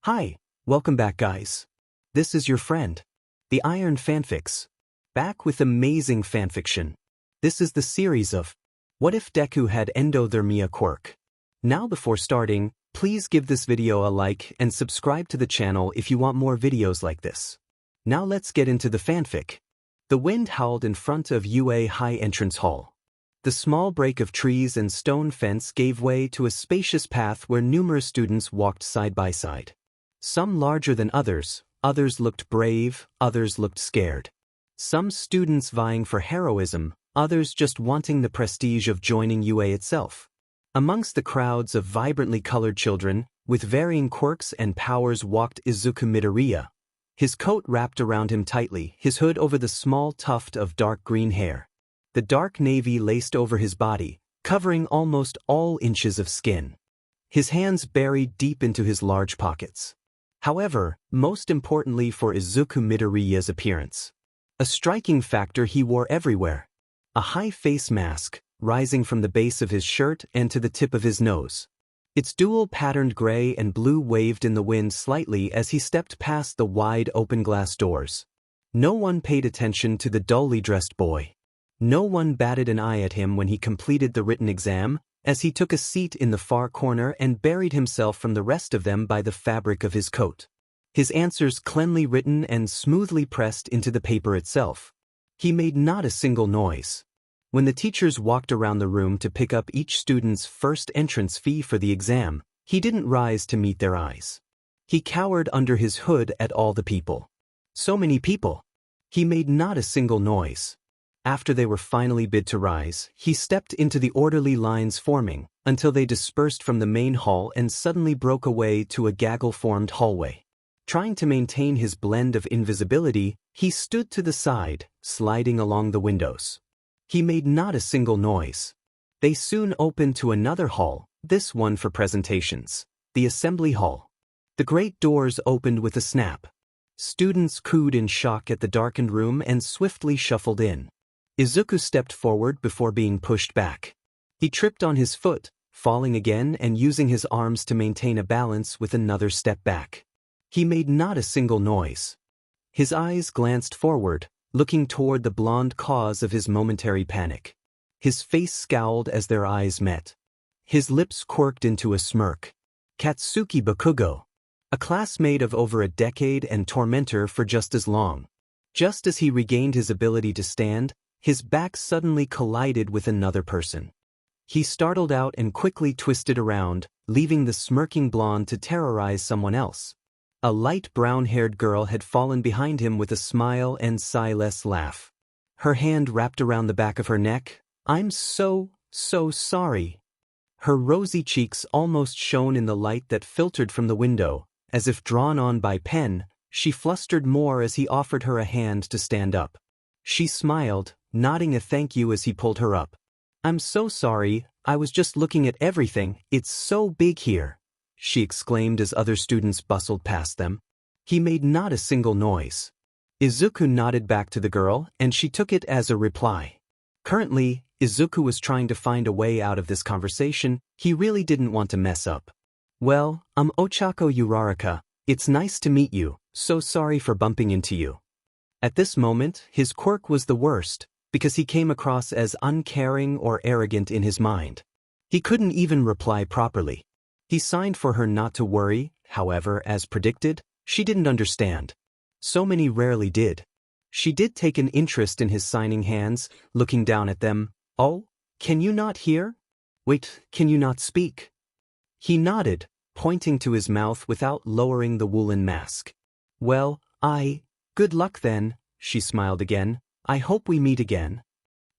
Hi, welcome back guys. This is your friend, the Iron Fanfics, back with amazing fanfiction. This is the series of What If Deku Had Endothermia Quirk. Now before starting, please give this video a like and subscribe to the channel if you want more videos like this. Now let's get into the fanfic. The wind howled in front of UA High Entrance Hall. The small break of trees and stone fence gave way to a spacious path where numerous students walked side by side. Some larger than others looked brave, others looked scared. Some students vying for heroism, others just wanting the prestige of joining UA itself. Amongst the crowds of vibrantly colored children, with varying quirks and powers walked Izuku Midoriya. His coat wrapped around him tightly, his hood over the small tuft of dark green hair. The dark navy laced over his body, covering almost all inches of skin. His hands buried deep into his large pockets. However, most importantly for Izuku Midoriya's appearance, a striking factor he wore everywhere. A high face mask, rising from the base of his shirt and to the tip of his nose. Its dual-patterned gray and blue waved in the wind slightly as he stepped past the wide open glass doors. No one paid attention to the dully dressed boy. No one batted an eye at him when he completed the written exam, as he took a seat in the far corner and buried himself from the rest of them by the fabric of his coat. His answers cleanly written and smoothly pressed into the paper itself. He made not a single noise. When the teachers walked around the room to pick up each student's first entrance fee for the exam, he didn't rise to meet their eyes. He cowered under his hood at all the people. So many people. He made not a single noise. After they were finally bid to rise, he stepped into the orderly lines forming, until they dispersed from the main hall and suddenly broke away to a gaggle-formed hallway. Trying to maintain his blend of invisibility, he stood to the side, sliding along the windows. He made not a single noise. They soon opened to another hall, this one for presentations, the assembly hall. The great doors opened with a snap. Students cooed in shock at the darkened room and swiftly shuffled in. Izuku stepped forward before being pushed back. He tripped on his foot, falling again and using his arms to maintain a balance with another step back. He made not a single noise. His eyes glanced forward, looking toward the blonde cause of his momentary panic. His face scowled as their eyes met. His lips quirked into a smirk. Katsuki Bakugo, a classmate of over a decade and tormentor for just as long. Just as he regained his ability to stand, his back suddenly collided with another person. He startled out and quickly twisted around, leaving the smirking blonde to terrorize someone else. A light brown-haired girl had fallen behind him with a smile and sigh-less laugh. Her hand wrapped around the back of her neck. "I'm so sorry." Her rosy cheeks almost shone in the light that filtered from the window. As if drawn on by pen, she flustered more as he offered her a hand to stand up. She smiled, nodding a thank you as he pulled her up. "I'm so sorry, I was just looking at everything, it's so big here," she exclaimed as other students bustled past them. He made not a single noise. Izuku nodded back to the girl, and she took it as a reply. Currently, Izuku was trying to find a way out of this conversation. He really didn't want to mess up. "Well, I'm Ochako Uraraka. It's nice to meet you, so sorry for bumping into you." At this moment, his quirk was the worst, because he came across as uncaring or arrogant in his mind. He couldn't even reply properly. He signed for her not to worry, however, as predicted, she didn't understand. So many rarely did. She did take an interest in his signing hands, looking down at them. "Oh, can you not hear? Wait, can you not speak?" He nodded, pointing to his mouth without lowering the woolen mask. "Well, good luck then," she smiled again. "I hope we meet again."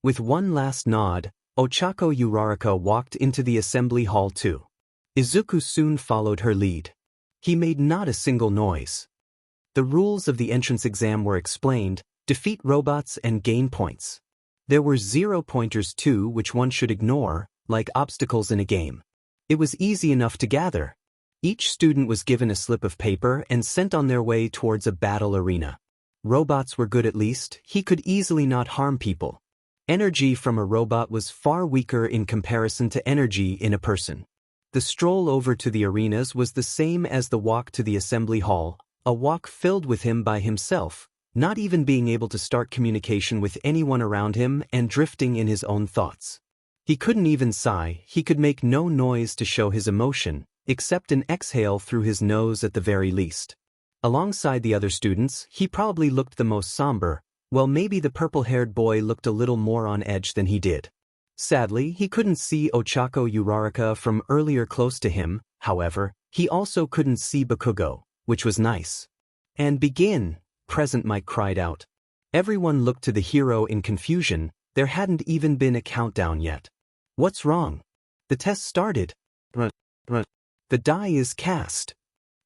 With one last nod, Ochako Uraraka walked into the assembly hall too. Izuku soon followed her lead. He made not a single noise. The rules of the entrance exam were explained: defeat robots and gain points. There were 0 pointers too, which one should ignore, like obstacles in a game. It was easy enough to gather. Each student was given a slip of paper and sent on their way towards a battle arena. Robots were good at least, he could easily not harm people. Energy from a robot was far weaker in comparison to energy in a person. The stroll over to the arenas was the same as the walk to the assembly hall, a walk filled with him by himself, not even being able to start communication with anyone around him and drifting in his own thoughts. He couldn't even sigh, he could make no noise to show his emotion, except an exhale through his nose at the very least. Alongside the other students, he probably looked the most somber, well maybe the purple-haired boy looked a little more on edge than he did. Sadly, he couldn't see Ochako Uraraka from earlier close to him, however, he also couldn't see Bakugo, which was nice. And begin, Present Mike cried out. Everyone looked to the hero in confusion, there hadn't even been a countdown yet. What's wrong? The test started. The die is cast.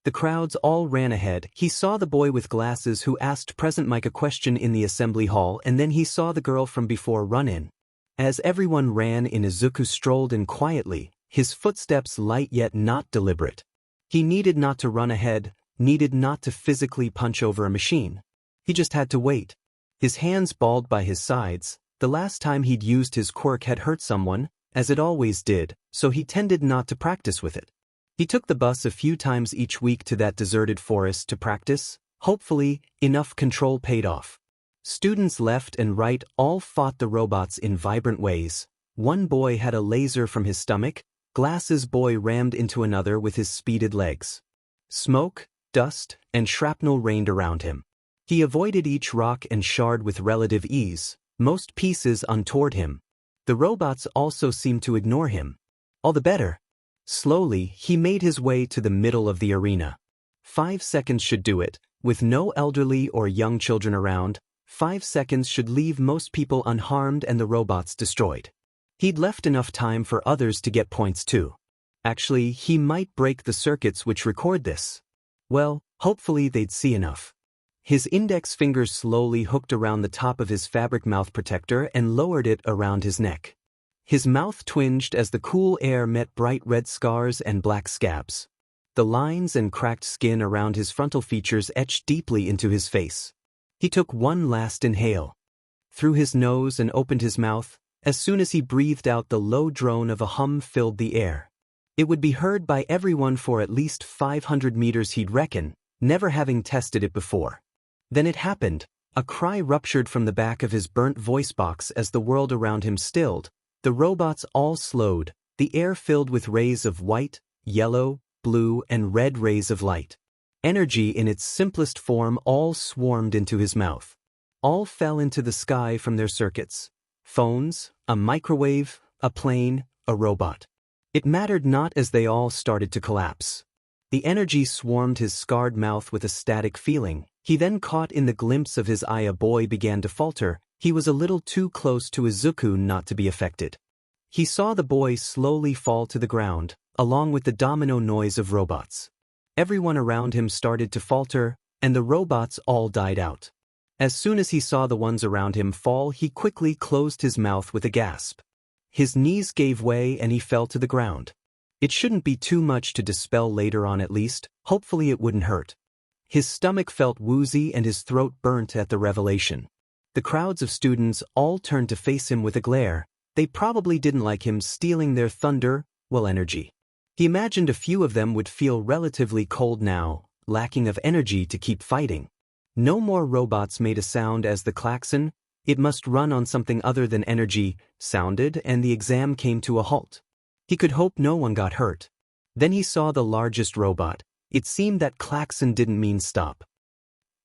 The crowds all ran ahead. He saw the boy with glasses who asked Present Mike a question in the assembly hall, and then he saw the girl from before run in. As everyone ran in, Izuku strolled in quietly, his footsteps light yet not deliberate. He needed not to run ahead, needed not to physically punch over a machine. He just had to wait. His hands balled by his sides. The last time he'd used his quirk had hurt someone, as it always did, so he tended not to practice with it. He took the bus a few times each week to that deserted forest to practice. Hopefully, enough control paid off. Students left and right all fought the robots in vibrant ways. One boy had a laser from his stomach, Glasses boy rammed into another with his speeded legs. Smoke, dust, and shrapnel rained around him. He avoided each rock and shard with relative ease, most pieces untoward him. The robots also seemed to ignore him. All the better. Slowly, he made his way to the middle of the arena. 5 seconds should do it. With no elderly or young children around, 5 seconds should leave most people unharmed and the robots destroyed. He'd left enough time for others to get points too. Actually, he might break the circuits which record this. Well, hopefully they'd see enough. His index finger slowly hooked around the top of his fabric mouth protector and lowered it around his neck. His mouth twinged as the cool air met bright red scars and black scabs. The lines and cracked skin around his frontal features etched deeply into his face. He took one last inhale. Through his nose and opened his mouth. As soon as he breathed out, the low drone of a hum filled the air. It would be heard by everyone for at least 500 meters, he'd reckon, never having tested it before. Then it happened. A cry ruptured from the back of his burnt voice box as the world around him stilled. The robots all slowed, the air filled with rays of white, yellow, blue, and red rays of light. Energy in its simplest form all swarmed into his mouth. All fell into the sky from their circuits. Phones, a microwave, a plane, a robot. It mattered not as they all started to collapse. The energy swarmed his scarred mouth with a static feeling. He then caught in the glimpse of his eye a boy began to falter. He was a little too close to Izuku not to be affected. He saw the boy slowly fall to the ground, along with the domino noise of robots. Everyone around him started to falter, and the robots all died out. As soon as he saw the ones around him fall, he quickly closed his mouth with a gasp. His knees gave way and he fell to the ground. It shouldn't be too much to dispel later on at least, hopefully it wouldn't hurt. His stomach felt woozy and his throat burnt at the revelation. The crowds of students all turned to face him with a glare. They probably didn't like him stealing their thunder, well, energy. He imagined a few of them would feel relatively cold now, lacking of energy to keep fighting. No more robots made a sound as the klaxon, it must run on something other than energy, sounded, and the exam came to a halt. He could hope no one got hurt. Then he saw the largest robot. It seemed that klaxon didn't mean stop.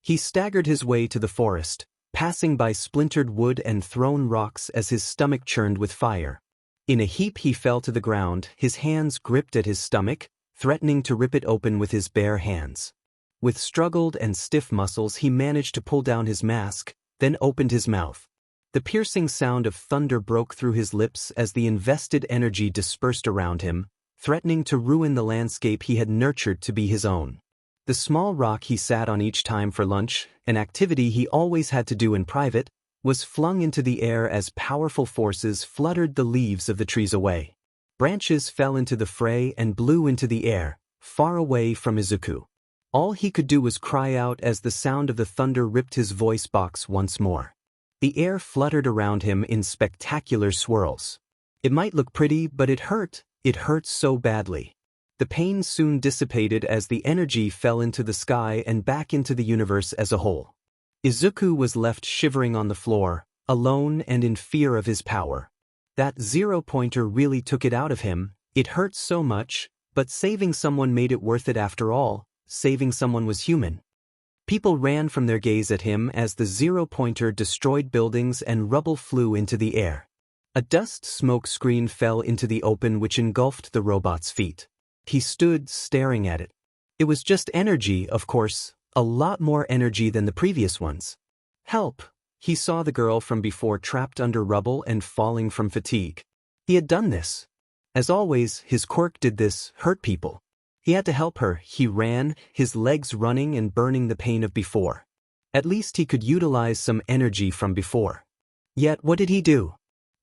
He staggered his way to the forest, passing by splintered wood and thrown rocks as his stomach churned with fire. In a heap he fell to the ground, his hands gripped at his stomach, threatening to rip it open with his bare hands. With struggled and stiff muscles he managed to pull down his mask, then opened his mouth. The piercing sound of thunder broke through his lips as the invested energy dispersed around him, threatening to ruin the landscape he had nurtured to be his own. The small rock he sat on each time for lunch, an activity he always had to do in private, was flung into the air as powerful forces fluttered the leaves of the trees away. Branches fell into the fray and blew into the air, far away from Izuku. All he could do was cry out as the sound of the thunder ripped his voice box once more. The air fluttered around him in spectacular swirls. It might look pretty, but it hurt. It hurt so badly. The pain soon dissipated as the energy fell into the sky and back into the universe as a whole. Izuku was left shivering on the floor, alone and in fear of his power. That zero-pointer really took it out of him. It hurt so much, but saving someone made it worth it after all. Saving someone was human. People ran from their gaze at him as the zero-pointer destroyed buildings and rubble flew into the air. A dust smoke screen fell into the open which engulfed the robot's feet. He stood staring at it. It was just energy, of course, a lot more energy than the previous ones. Help! He saw the girl from before trapped under rubble and falling from fatigue. He had done this. As always, his quirk did this, hurt people. He had to help her. He ran, his legs running and burning the pain of before. At least he could utilize some energy from before. Yet what did he do?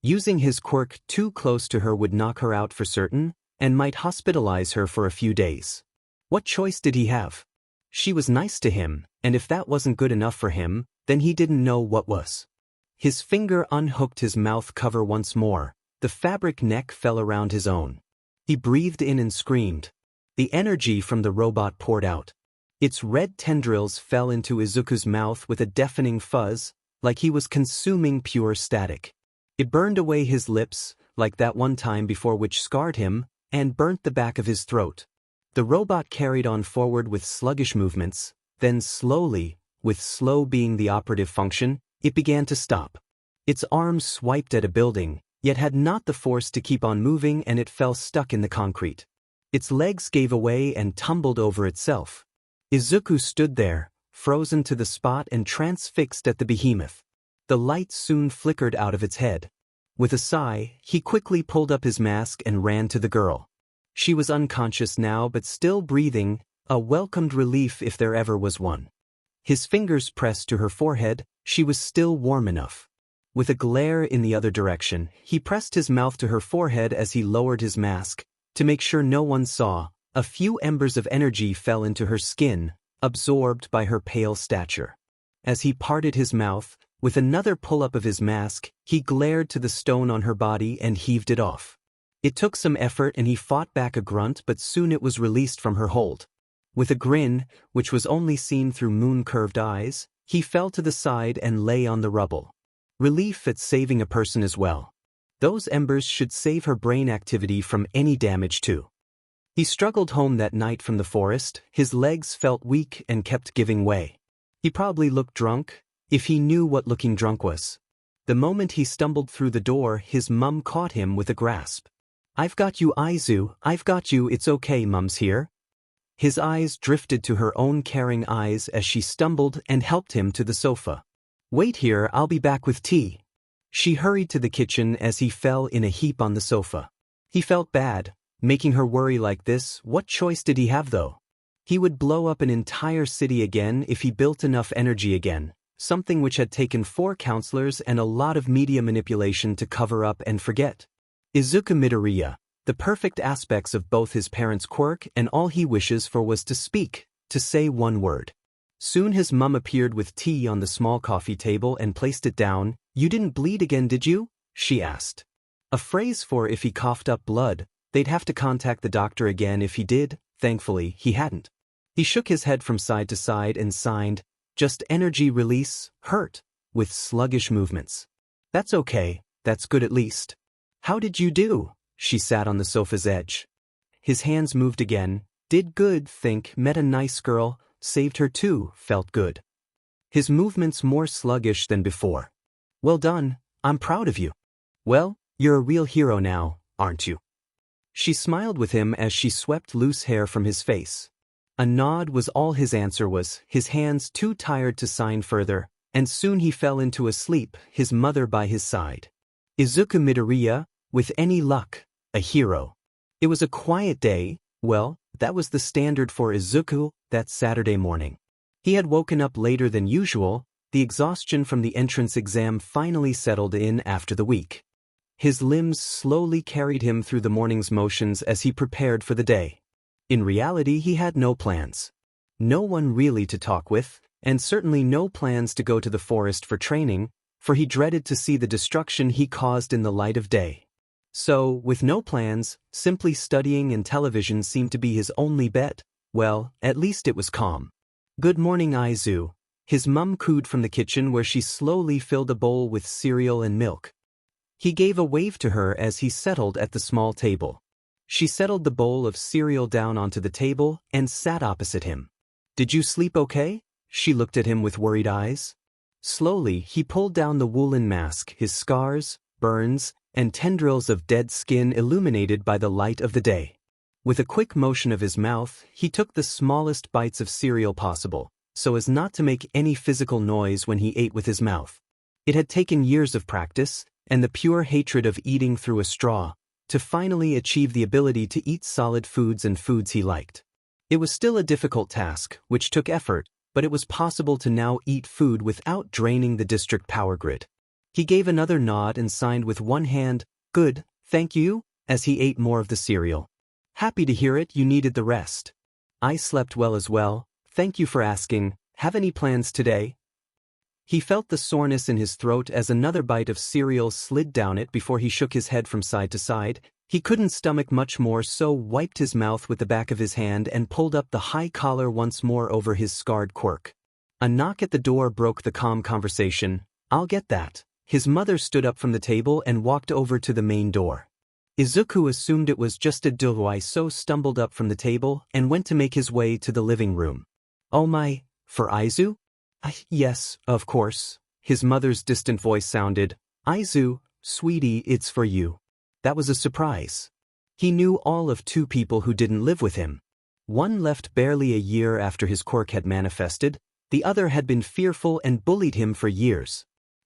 Using his quirk too close to her would knock her out for certain, and might hospitalize her for a few days. What choice did he have? She was nice to him, and if that wasn't good enough for him, then he didn't know what was. His finger unhooked his mouth cover once more. The fabric neck fell around his own. He breathed in and screamed. The energy from the robot poured out. Its red tendrils fell into Izuku's mouth with a deafening fuzz, like he was consuming pure static. It burned away his lips, like that one time before which scarred him, and burnt the back of his throat. The robot carried on forward with sluggish movements, then slowly, with slow being the operative function, it began to stop. Its arms swiped at a building, yet had not the force to keep on moving, and it fell stuck in the concrete. Its legs gave away and tumbled over itself. Izuku stood there, frozen to the spot and transfixed at the behemoth. The light soon flickered out of its head. With a sigh, he quickly pulled up his mask and ran to the girl. She was unconscious now but still breathing, a welcomed relief if there ever was one. His fingers pressed to her forehead. She was still warm enough. With a glare in the other direction, he pressed his mouth to her forehead as he lowered his mask. To make sure no one saw, a few embers of energy fell into her skin, absorbed by her pale stature. As he parted his mouth, with another pull-up of his mask, he glared to the stone on her body and heaved it off. It took some effort and he fought back a grunt, but soon it was released from her hold. With a grin, which was only seen through moon-curved eyes, he fell to the side and lay on the rubble. Relief at saving a person as well. Those embers should save her brain activity from any damage too. He struggled home that night from the forest. His legs felt weak and kept giving way. He probably looked drunk, if he knew what looking drunk was. The moment he stumbled through the door, his mum caught him with a grasp. "I've got you, Izu, I've got you, it's okay, Mum's here." His eyes drifted to her own caring eyes as she stumbled and helped him to the sofa. "Wait here, I'll be back with tea." She hurried to the kitchen as he fell in a heap on the sofa. He felt bad, making her worry like this. What choice did he have though? He would blow up an entire city again if he built enough energy again, something which had taken 4 counselors and a lot of media manipulation to cover up and forget. Izuku Midoriya, the perfect aspects of both his parents' quirk, and all he wishes for was to speak, to say one word. Soon his mum appeared with tea on the small coffee table and placed it down. "You didn't bleed again, did you?" she asked. A phrase for if he coughed up blood. They'd have to contact the doctor again if he did. Thankfully, he hadn't. He shook his head from side to side and signed, "Just energy release, hurt," with sluggish movements. "That's okay, that's good at least." "How did you do?" She sat on the sofa's edge. His hands moved again. "Did good, think, met a nice girl, saved her too, felt good." His movements more sluggish than before. "Well done, I'm proud of you." "Well, you're a real hero now, aren't you?" She smiled with him as she swept loose hair from his face. A nod was all his answer was, his hands too tired to sign further, and soon he fell into a sleep, his mother by his side. Izuku Midoriya, with any luck, a hero. It was a quiet day. Well, that was the standard for Izuku that Saturday morning. He had woken up later than usual. The exhaustion from the entrance exam finally settled in after the week. His limbs slowly carried him through the morning's motions as he prepared for the day. In reality, he had no plans. No one really to talk with, and certainly no plans to go to the forest for training, for he dreaded to see the destruction he caused in the light of day. So, with no plans, simply studying and television seemed to be his only bet. Well, at least it was calm. Good morning, Izu. His mum cooed from the kitchen where she slowly filled a bowl with cereal and milk. He gave a wave to her as he settled at the small table. She settled the bowl of cereal down onto the table and sat opposite him. Did you sleep okay? She looked at him with worried eyes. Slowly, he pulled down the woolen mask, his scars, burns, and tendrils of dead skin illuminated by the light of the day. With a quick motion of his mouth, he took the smallest bites of cereal possible, so as not to make any physical noise when he ate with his mouth. It had taken years of practice, and the pure hatred of eating through a straw, to finally achieve the ability to eat solid foods and foods he liked. It was still a difficult task, which took effort, but it was possible to now eat food without draining the district power grid. He gave another nod and signed with one hand, "Good, thank you," as he ate more of the cereal. "Happy to hear it, you needed the rest." "I slept well as well, thank you for asking. Have any plans today?" He felt the soreness in his throat as another bite of cereal slid down it before he shook his head from side to side. He couldn't stomach much more, so wiped his mouth with the back of his hand and pulled up the high collar once more over his scarred quirk. A knock at the door broke the calm conversation. "I'll get that." His mother stood up from the table and walked over to the main door. Izuku assumed it was just a dohoi, so stumbled up from the table and went to make his way to the living room. "Oh my, for Izu?" Yes, of course." His mother's distant voice sounded. "Izu, sweetie, it's for you." That was a surprise. He knew all of two people who didn't live with him. One left barely a year after his quirk had manifested, the other had been fearful and bullied him for years.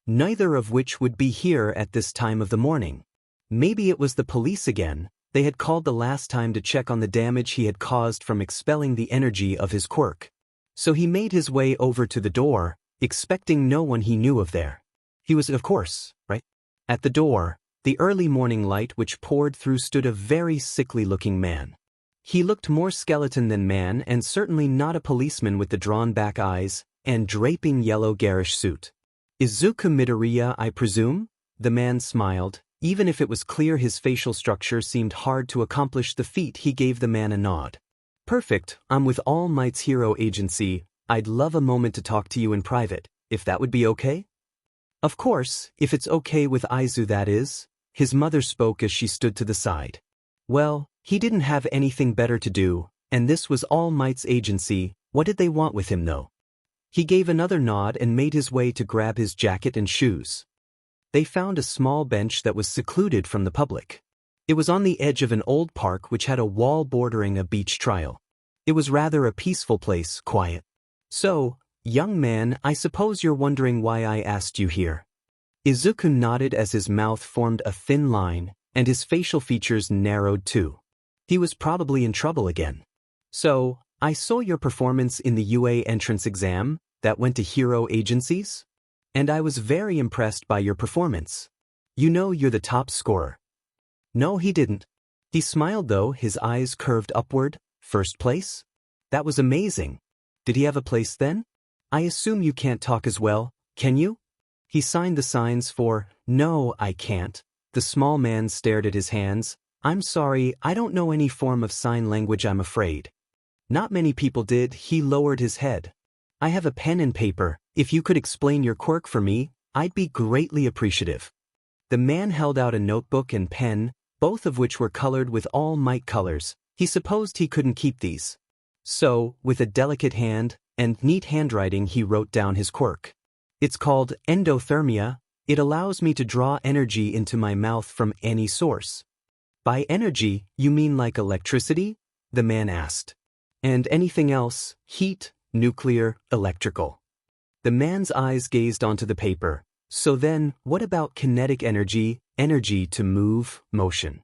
Neither of which would be here at this time of the morning. Maybe it was the police again. They had called the last time to check on the damage he had caused from expelling the energy of his quirk. So he made his way over to the door, expecting no one he knew of there. He was, of course, right? At the door, the early morning light which poured through stood a very sickly-looking man. He looked more skeleton than man and certainly not a policeman with the drawn-back eyes and draping yellow garish suit. "Izuku Midoriya, I presume?" The man smiled. Even if it was clear his facial structure seemed hard to accomplish the feat, he gave the man a nod. "Perfect, I'm with All Might's Hero Agency. I'd love a moment to talk to you in private, if that would be okay?" "Of course, if it's okay with Izu, that is." His mother spoke as she stood to the side. Well, he didn't have anything better to do, and this was All Might's agency. What did they want with him though? He gave another nod and made his way to grab his jacket and shoes. They found a small bench that was secluded from the public. It was on the edge of an old park which had a wall bordering a beach trail. It was rather a peaceful place, quiet. "So, young man, I suppose you're wondering why I asked you here." Izuku nodded as his mouth formed a thin line, and his facial features narrowed too. He was probably in trouble again. "So, I saw your performance in the UA entrance exam that went to hero agencies, and I was very impressed by your performance. You know you're the top scorer." No, he didn't. He smiled though, his eyes curved upward. "First place? That was amazing. Did he have a place then? I assume you can't talk as well, can you?" He signed the signs for, "No, I can't." The small man stared at his hands. "I'm sorry, I don't know any form of sign language, I'm afraid." Not many people did. He lowered his head. "I have a pen and paper. If you could explain your quirk for me, I'd be greatly appreciative." The man held out a notebook and pen, both of which were colored with All Might colors. He supposed he couldn't keep these. So, with a delicate hand and neat handwriting, he wrote down his quirk. "It's called Endothermia. It allows me to draw energy into my mouth from any source." "By energy, you mean like electricity?" the man asked. "And anything else, heat, nuclear, electrical." The man's eyes gazed onto the paper. "So then, what about kinetic energy, energy to move, motion?"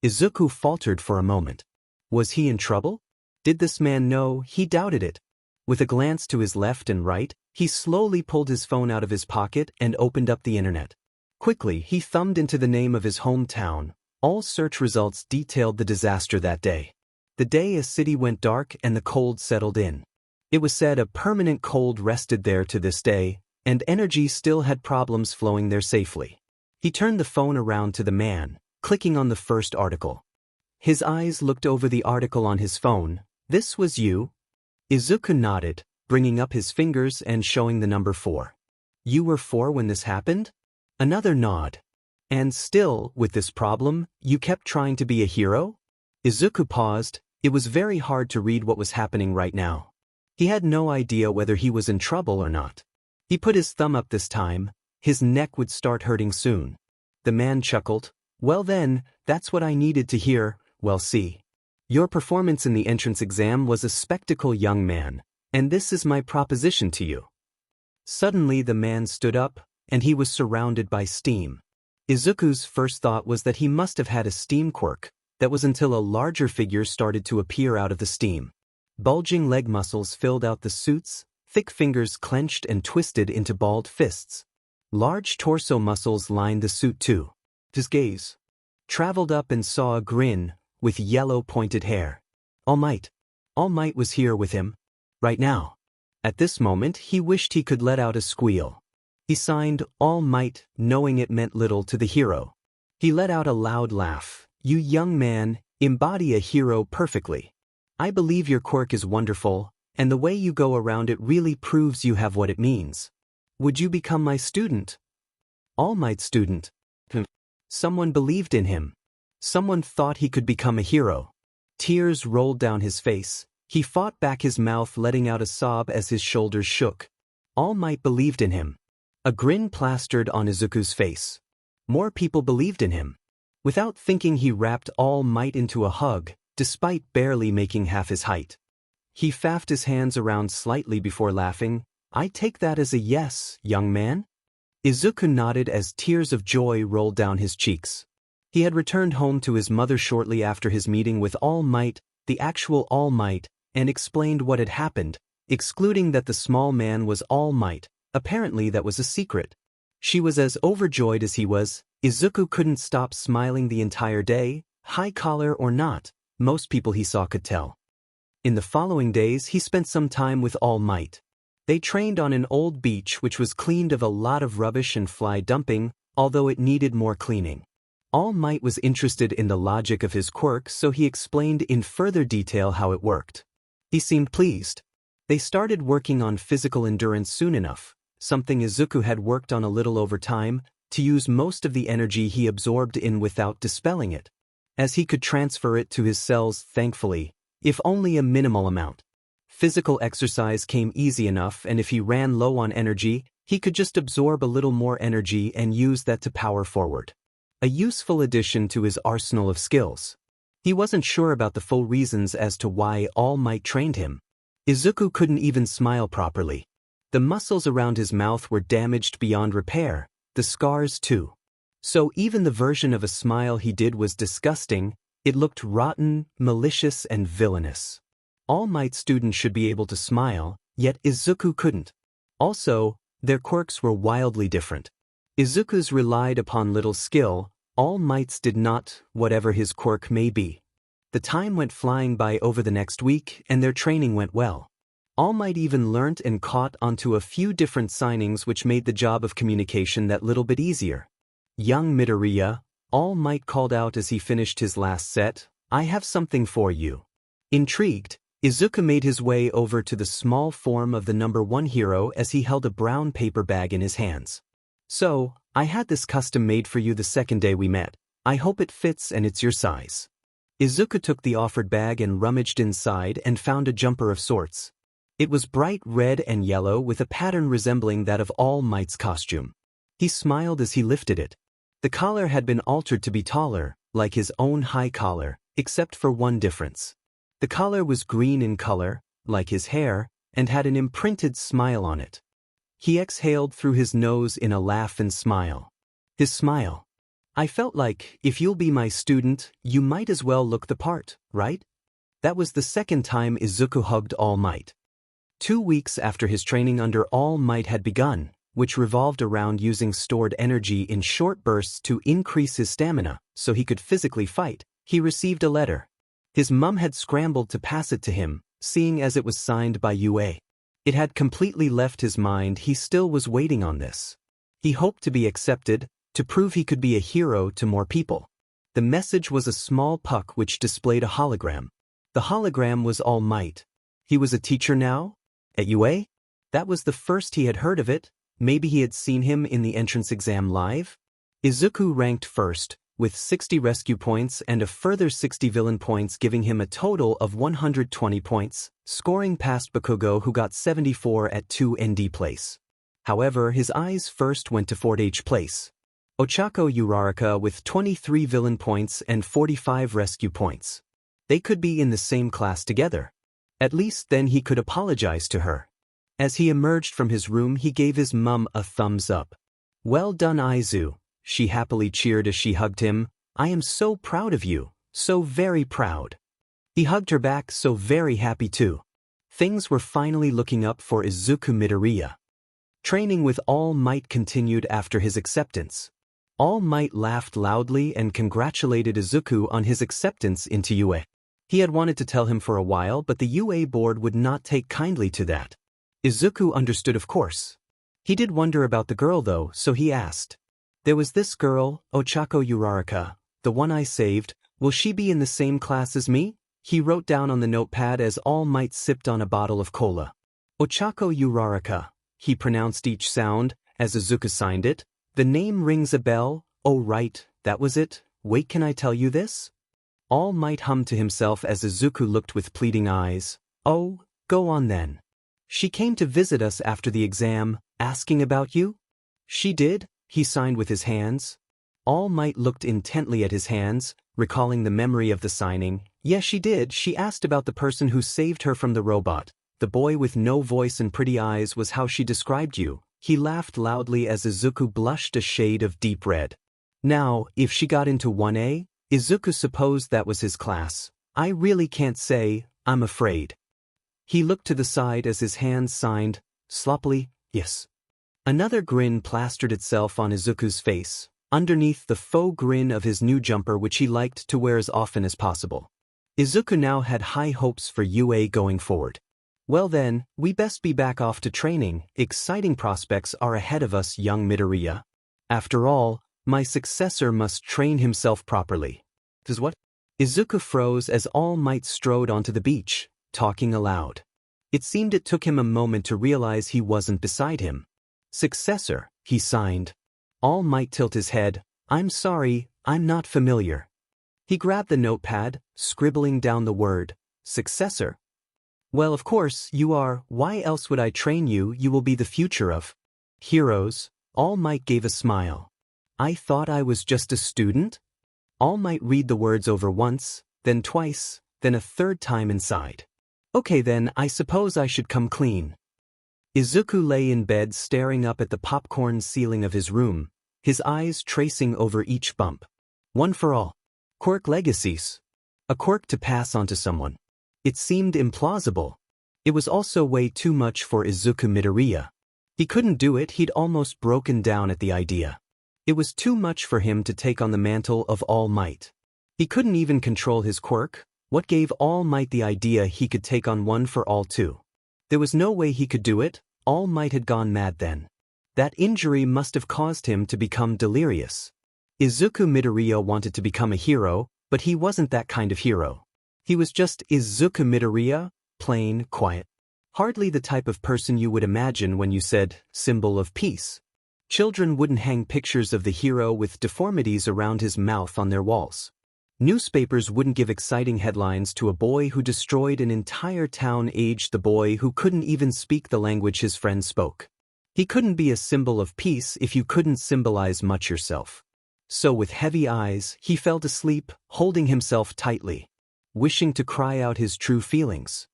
Izuku faltered for a moment. Was he in trouble? Did this man know? He doubted it. With a glance to his left and right, he slowly pulled his phone out of his pocket and opened up the internet. Quickly, he thumbed into the name of his hometown. All search results detailed the disaster that day. The day a city went dark and the cold settled in. It was said a permanent cold rested there to this day, and energy still had problems flowing there safely. He turned the phone around to the man. clicking on the first article. His eyes looked over the article on his phone. This was you? Izuku nodded, bringing up his fingers and showing the number 4. You were 4 when this happened? Another nod. And still, with this problem, you kept trying to be a hero? Izuku paused. It was very hard to read what was happening right now. He had no idea whether he was in trouble or not. He put his thumb up this time. His neck would start hurting soon. The man chuckled. Well then, that's what I needed to hear. Well see. Your performance in the entrance exam was a spectacle, young man, and this is my proposition to you. Suddenly the man stood up, and he was surrounded by steam. Izuku's first thought was that he must have had a steam quirk. That was until a larger figure started to appear out of the steam. Bulging leg muscles filled out the suits, thick fingers clenched and twisted into balled fists. Large torso muscles lined the suit too. His gaze traveled up and saw a grin, with yellow pointed hair. All Might. All Might was here with him. Right now. At this moment he wished he could let out a squeal. He signed All Might, knowing it meant little to the hero. He let out a loud laugh. You young man, embody a hero perfectly. I believe your quirk is wonderful, and the way you go around it really proves you have what it means. Would you become my student? All Might student. Someone believed in him. Someone thought he could become a hero. Tears rolled down his face. He fought back his mouth, letting out a sob as his shoulders shook. All Might believed in him. A grin plastered on Izuku's face. More people believed in him. Without thinking, he wrapped All Might into a hug, despite barely making half his height. He faffed his hands around slightly before laughing. I take that as a yes, young man? Izuku nodded as tears of joy rolled down his cheeks. He had returned home to his mother shortly after his meeting with All Might, the actual All Might, and explained what had happened, excluding that the small man was All Might. Apparently that was a secret. She was as overjoyed as he was. Izuku couldn't stop smiling the entire day, high collar or not. Most people he saw could tell. In the following days he spent some time with All Might. They trained on an old beach which was cleaned of a lot of rubbish and fly dumping, although it needed more cleaning. All Might was interested in the logic of his quirk, so he explained in further detail how it worked. He seemed pleased. They started working on physical endurance soon enough, something Izuku had worked on a little over time, to use most of the energy he absorbed in without dispelling it, as he could transfer it to his cells thankfully, if only a minimal amount. Physical exercise came easy enough, and if he ran low on energy, he could just absorb a little more energy and use that to power forward. A useful addition to his arsenal of skills. He wasn't sure about the full reasons as to why All Might trained him. Izuku couldn't even smile properly. The muscles around his mouth were damaged beyond repair, the scars too. So even the version of a smile he did was disgusting. It looked rotten, malicious, and villainous. All Might students should be able to smile, yet Izuku couldn't. Also, their quirks were wildly different. Izuku's relied upon little skill, All Might's did not, whatever his quirk may be. The time went flying by over the next week, and their training went well. All Might even learnt and caught onto a few different signings which made the job of communication that little bit easier. Young Midoriya, All Might called out as he finished his last set, I have something for you. Intrigued, Izuku made his way over to the small form of the number 1 hero as he held a brown paper bag in his hands. So, I had this custom made for you the second day we met. I hope it fits and it's your size. Izuku took the offered bag and rummaged inside and found a jumper of sorts. It was bright red and yellow with a pattern resembling that of All Might's costume. He smiled as he lifted it. The collar had been altered to be taller, like his own high collar, except for one difference. The collar was green in color, like his hair, and had an imprinted smile on it. He exhaled through his nose in a laugh and smile. His smile. I felt like, if you'll be my student, you might as well look the part, right? That was the second time Izuku hugged All Might. 2 weeks after his training under All Might had begun, which revolved around using stored energy in short bursts to increase his stamina so he could physically fight, he received a letter. His mum had scrambled to pass it to him, seeing as it was signed by UA. It had completely left his mind. He still was waiting on this. He hoped to be accepted, to prove he could be a hero to more people. The message was a small puck which displayed a hologram. The hologram was All Might. He was a teacher now? At UA? That was the first he had heard of it. Maybe he had seen him in the entrance exam live? Izuku ranked first, with 60 rescue points and a further 60 villain points, giving him a total of 120 points, scoring past Bakugo, who got 74 at 2 ND place. However, his eyes first went to 4th H place. Ochako Uraraka with 23 villain points and 45 rescue points. They could be in the same class together. At least then he could apologize to her. As he emerged from his room, he gave his mum a thumbs up. Well done, Izu, she happily cheered as she hugged him. I am so proud of you, so very proud. He hugged her back, so very happy too. Things were finally looking up for Izuku Midoriya. Training with All Might continued after his acceptance. All Might laughed loudly and congratulated Izuku on his acceptance into UA. He had wanted to tell him for a while, but the UA board would not take kindly to that. Izuku understood, of course. He did wonder about the girl though, so he asked. There was this girl, Ochako Uraraka, the one I saved. Will she be in the same class as me? He wrote down on the notepad as All Might sipped on a bottle of cola. Ochako Uraraka, he pronounced each sound, as Izuku signed it. The name rings a bell. Oh right, that was it. Wait, can I tell you this? All Might hummed to himself as Izuku looked with pleading eyes. Oh, go on then. She came to visit us after the exam, asking about you? She did, he signed with his hands. All Might looked intently at his hands, recalling the memory of the signing. Yes, she did. She asked about the person who saved her from the robot. The boy with no voice and pretty eyes was how she described you. He laughed loudly as Izuku blushed a shade of deep red. Now, if she got into 1A, Izuku supposed that was his class. I really can't say, I'm afraid. He looked to the side as his hands signed, sloppily, yes. Another grin plastered itself on Izuku's face, underneath the faux grin of his new jumper which he liked to wear as often as possible. Izuku now had high hopes for UA going forward. Well then, we best be back off to training. Exciting prospects are ahead of us, young Midoriya. After all, my successor must train himself properly. Does what? Izuku froze as All Might strode onto the beach, talking aloud. It seemed it took him a moment to realize he wasn't beside him. Successor, he signed. All Might tilted his head. I'm sorry, I'm not familiar. He grabbed the notepad, scribbling down the word, successor. Well, of course, you are. Why else would I train you? You will be the future of heroes. All Might gave a smile. I thought I was just a student? All Might read the words over once, then twice, then a third time inside. Okay then, I suppose I should come clean. Izuku lay in bed staring up at the popcorn ceiling of his room, his eyes tracing over each bump. One for all. Quirk legacies. A quirk to pass on to someone. It seemed implausible. It was also way too much for Izuku Midoriya. He couldn't do it. He'd almost broken down at the idea. It was too much for him to take on the mantle of All Might. He couldn't even control his quirk. What gave All Might the idea he could take on one for all too? There was no way he could do it. All Might had gone mad then. That injury must have caused him to become delirious. Izuku Midoriya wanted to become a hero, but he wasn't that kind of hero. He was just Izuku Midoriya, plain, quiet. Hardly the type of person you would imagine when you said, symbol of peace. Children wouldn't hang pictures of the hero with deformities around his mouth on their walls. Newspapers wouldn't give exciting headlines to a boy who destroyed an entire town, aged the boy who couldn't even speak the language his friends spoke. He couldn't be a symbol of peace if you couldn't symbolize much yourself. So with heavy eyes, he fell to sleep, holding himself tightly, wishing to cry out his true feelings.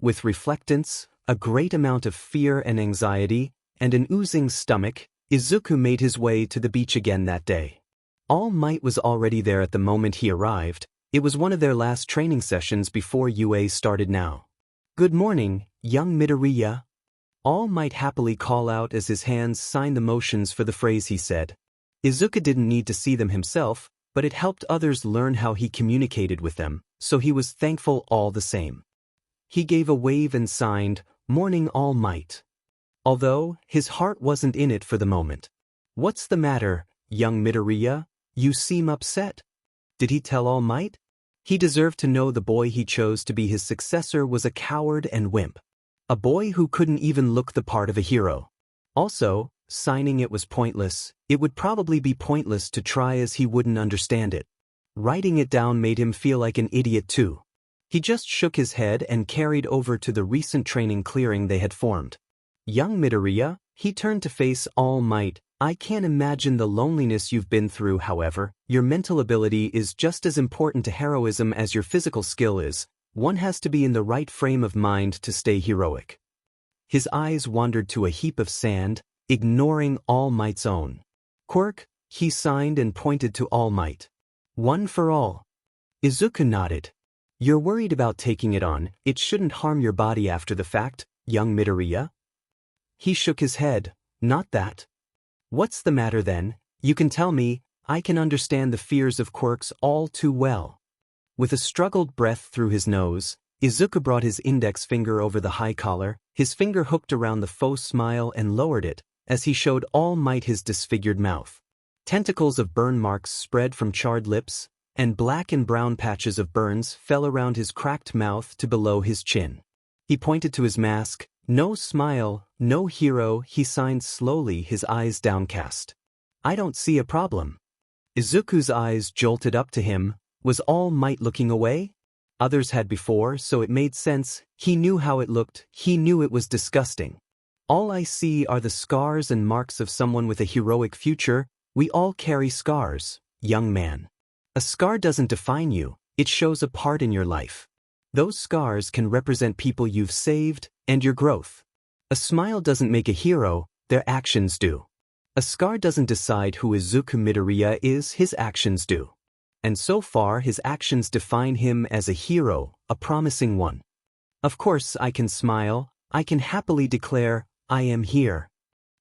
With reflectance, a great amount of fear and anxiety, and an oozing stomach, Izuku made his way to the beach again that day. All Might was already there at the moment he arrived. It was one of their last training sessions before UA started now. Good morning, young Midoriya. All Might happily call out as his hands signed the motions for the phrase he said. Izuku didn't need to see them himself, but it helped others learn how he communicated with them, so he was thankful all the same. He gave a wave and signed, Morning All Might. Although, his heart wasn't in it for the moment. What's the matter, young Midoriya? You seem upset. Did he tell All Might? He deserved to know the boy he chose to be his successor was a coward and wimp. A boy who couldn't even look the part of a hero. Also, signing it was pointless. It would probably be pointless to try as he wouldn't understand it. Writing it down made him feel like an idiot too. He just shook his head and carried over to the recent training clearing they had formed. Young Midoriya, he turned to face All Might. I can't imagine the loneliness you've been through. However, your mental ability is just as important to heroism as your physical skill is. One has to be in the right frame of mind to stay heroic. His eyes wandered to a heap of sand, ignoring All Might's own. Quirk, he signed and pointed to All Might. One for all. Izuku nodded. You're worried about taking it on. It shouldn't harm your body after the fact, young Midoriya? He shook his head. Not that. What's the matter then? You can tell me. I can understand the fears of quirks all too well. With a struggled breath through his nose, Izuku brought his index finger over the high collar, his finger hooked around the faux smile and lowered it, as he showed All Might his disfigured mouth. Tentacles of burn marks spread from charred lips, and black and brown patches of burns fell around his cracked mouth to below his chin. He pointed to his mask. No smile, no hero, he signed slowly, his eyes downcast. I don't see a problem. Izuku's eyes jolted up to him. Was All Might looking away? Others had before, so it made sense. He knew how it looked. He knew it was disgusting. All I see are the scars and marks of someone with a heroic future. We all carry scars, young man. A scar doesn't define you. It shows a part in your life. Those scars can represent people you've saved and your growth. A smile doesn't make a hero, their actions do. A scar doesn't decide who Izuku Midoriya is, his actions do. And so far his actions define him as a hero, a promising one. Of course I can smile, I can happily declare, I am here.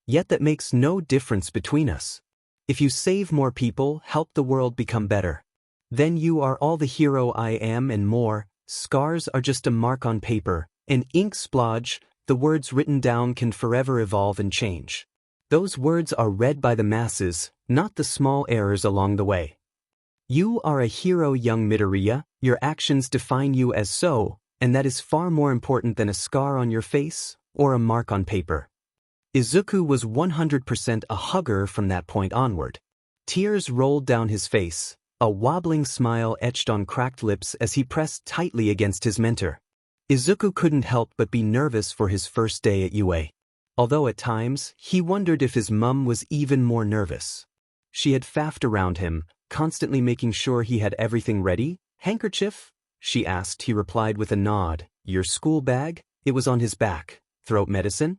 Yet that makes no difference between us. If you save more people, help the world become better. Then you are all the hero I am and more. Scars are just a mark on paper, an ink splodge. The words written down can forever evolve and change. Those words are read by the masses, not the small errors along the way. You are a hero, young Midoriya. Your actions define you as so, and that is far more important than a scar on your face or a mark on paper. Izuku was 100% a hugger from that point onward. Tears rolled down his face. A wobbling smile etched on cracked lips as he pressed tightly against his mentor. Izuku couldn't help but be nervous for his first day at UA. Although at times, he wondered if his mum was even more nervous. She had faffed around him, constantly making sure he had everything ready. Handkerchief? She asked. He replied with a nod. Your school bag? It was on his back. Throat medicine?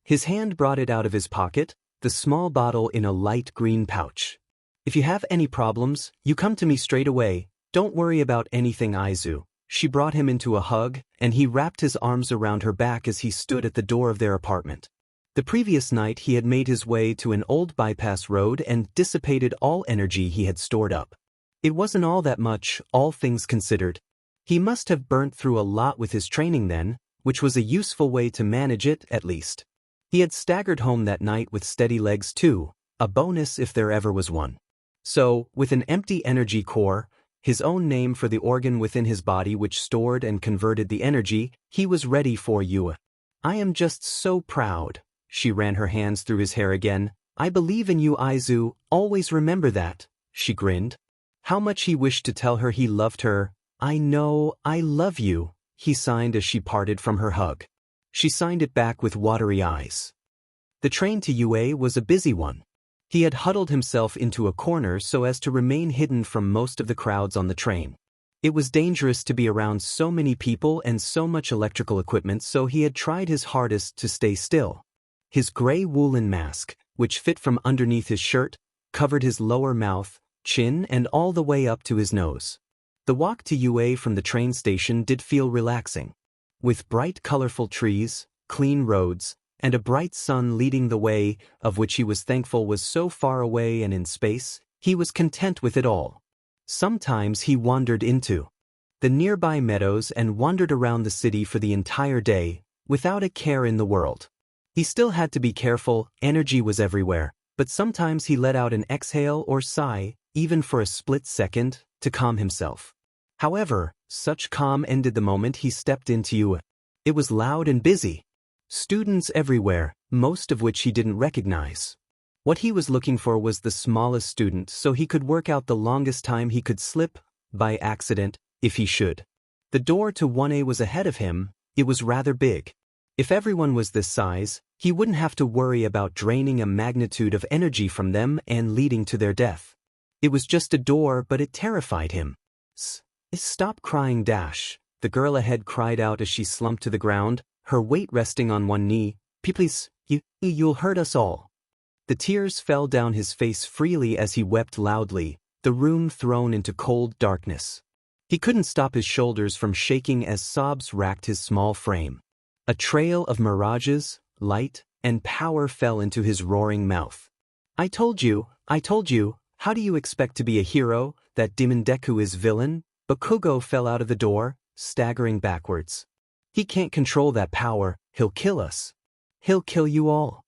His hand brought it out of his pocket, the small bottle in a light green pouch. If you have any problems, you come to me straight away. Don't worry about anything, Izu. She brought him into a hug, and he wrapped his arms around her back as he stood at the door of their apartment. The previous night he had made his way to an old bypass road and dissipated all energy he had stored up. It wasn't all that much, all things considered. He must have burnt through a lot with his training then, which was a useful way to manage it, at least. He had staggered home that night with steady legs too, a bonus if there ever was one. So, with an empty energy core, his own name for the organ within his body which stored and converted the energy, he was ready for you. I am just so proud. She ran her hands through his hair again. I believe in you, Izu, always remember that. She grinned. How much he wished to tell her he loved her. I know, I love you, he signed as she parted from her hug. She signed it back with watery eyes. The train to UA was a busy one. He had huddled himself into a corner so as to remain hidden from most of the crowds on the train. It was dangerous to be around so many people and so much electrical equipment, so he had tried his hardest to stay still. His gray woolen mask, which fit from underneath his shirt, covered his lower mouth, chin, and all the way up to his nose. The walk to UA from the train station did feel relaxing. With bright, colorful trees, clean roads, and a bright sun leading the way, of which he was thankful was so far away and in space, he was content with it all. Sometimes he wandered into the nearby meadows and wandered around the city for the entire day, without a care in the world. He still had to be careful, energy was everywhere, but sometimes he let out an exhale or sigh, even for a split second, to calm himself. However, such calm ended the moment he stepped into you. It was loud and busy. Students everywhere, most of which he didn't recognize. What he was looking for was the smallest student so he could work out the longest time he could slip, by accident, if he should. The door to 1A was ahead of him. It was rather big. If everyone was this size, he wouldn't have to worry about draining a magnitude of energy from them and leading to their death. It was just a door, but it terrified him. Stop crying, Dash, the girl ahead cried out as she slumped to the ground, her weight resting on one knee. Please, you'll hurt us all. The tears fell down his face freely as he wept loudly, the room thrown into cold darkness. He couldn't stop his shoulders from shaking as sobs racked his small frame. A trail of mirages, light, and power fell into his roaring mouth. I told you, how do you expect to be a hero? That Demon Deku is villain? Bakugo fell out of the door, staggering backwards. He can't control that power, he'll kill us. He'll kill you all.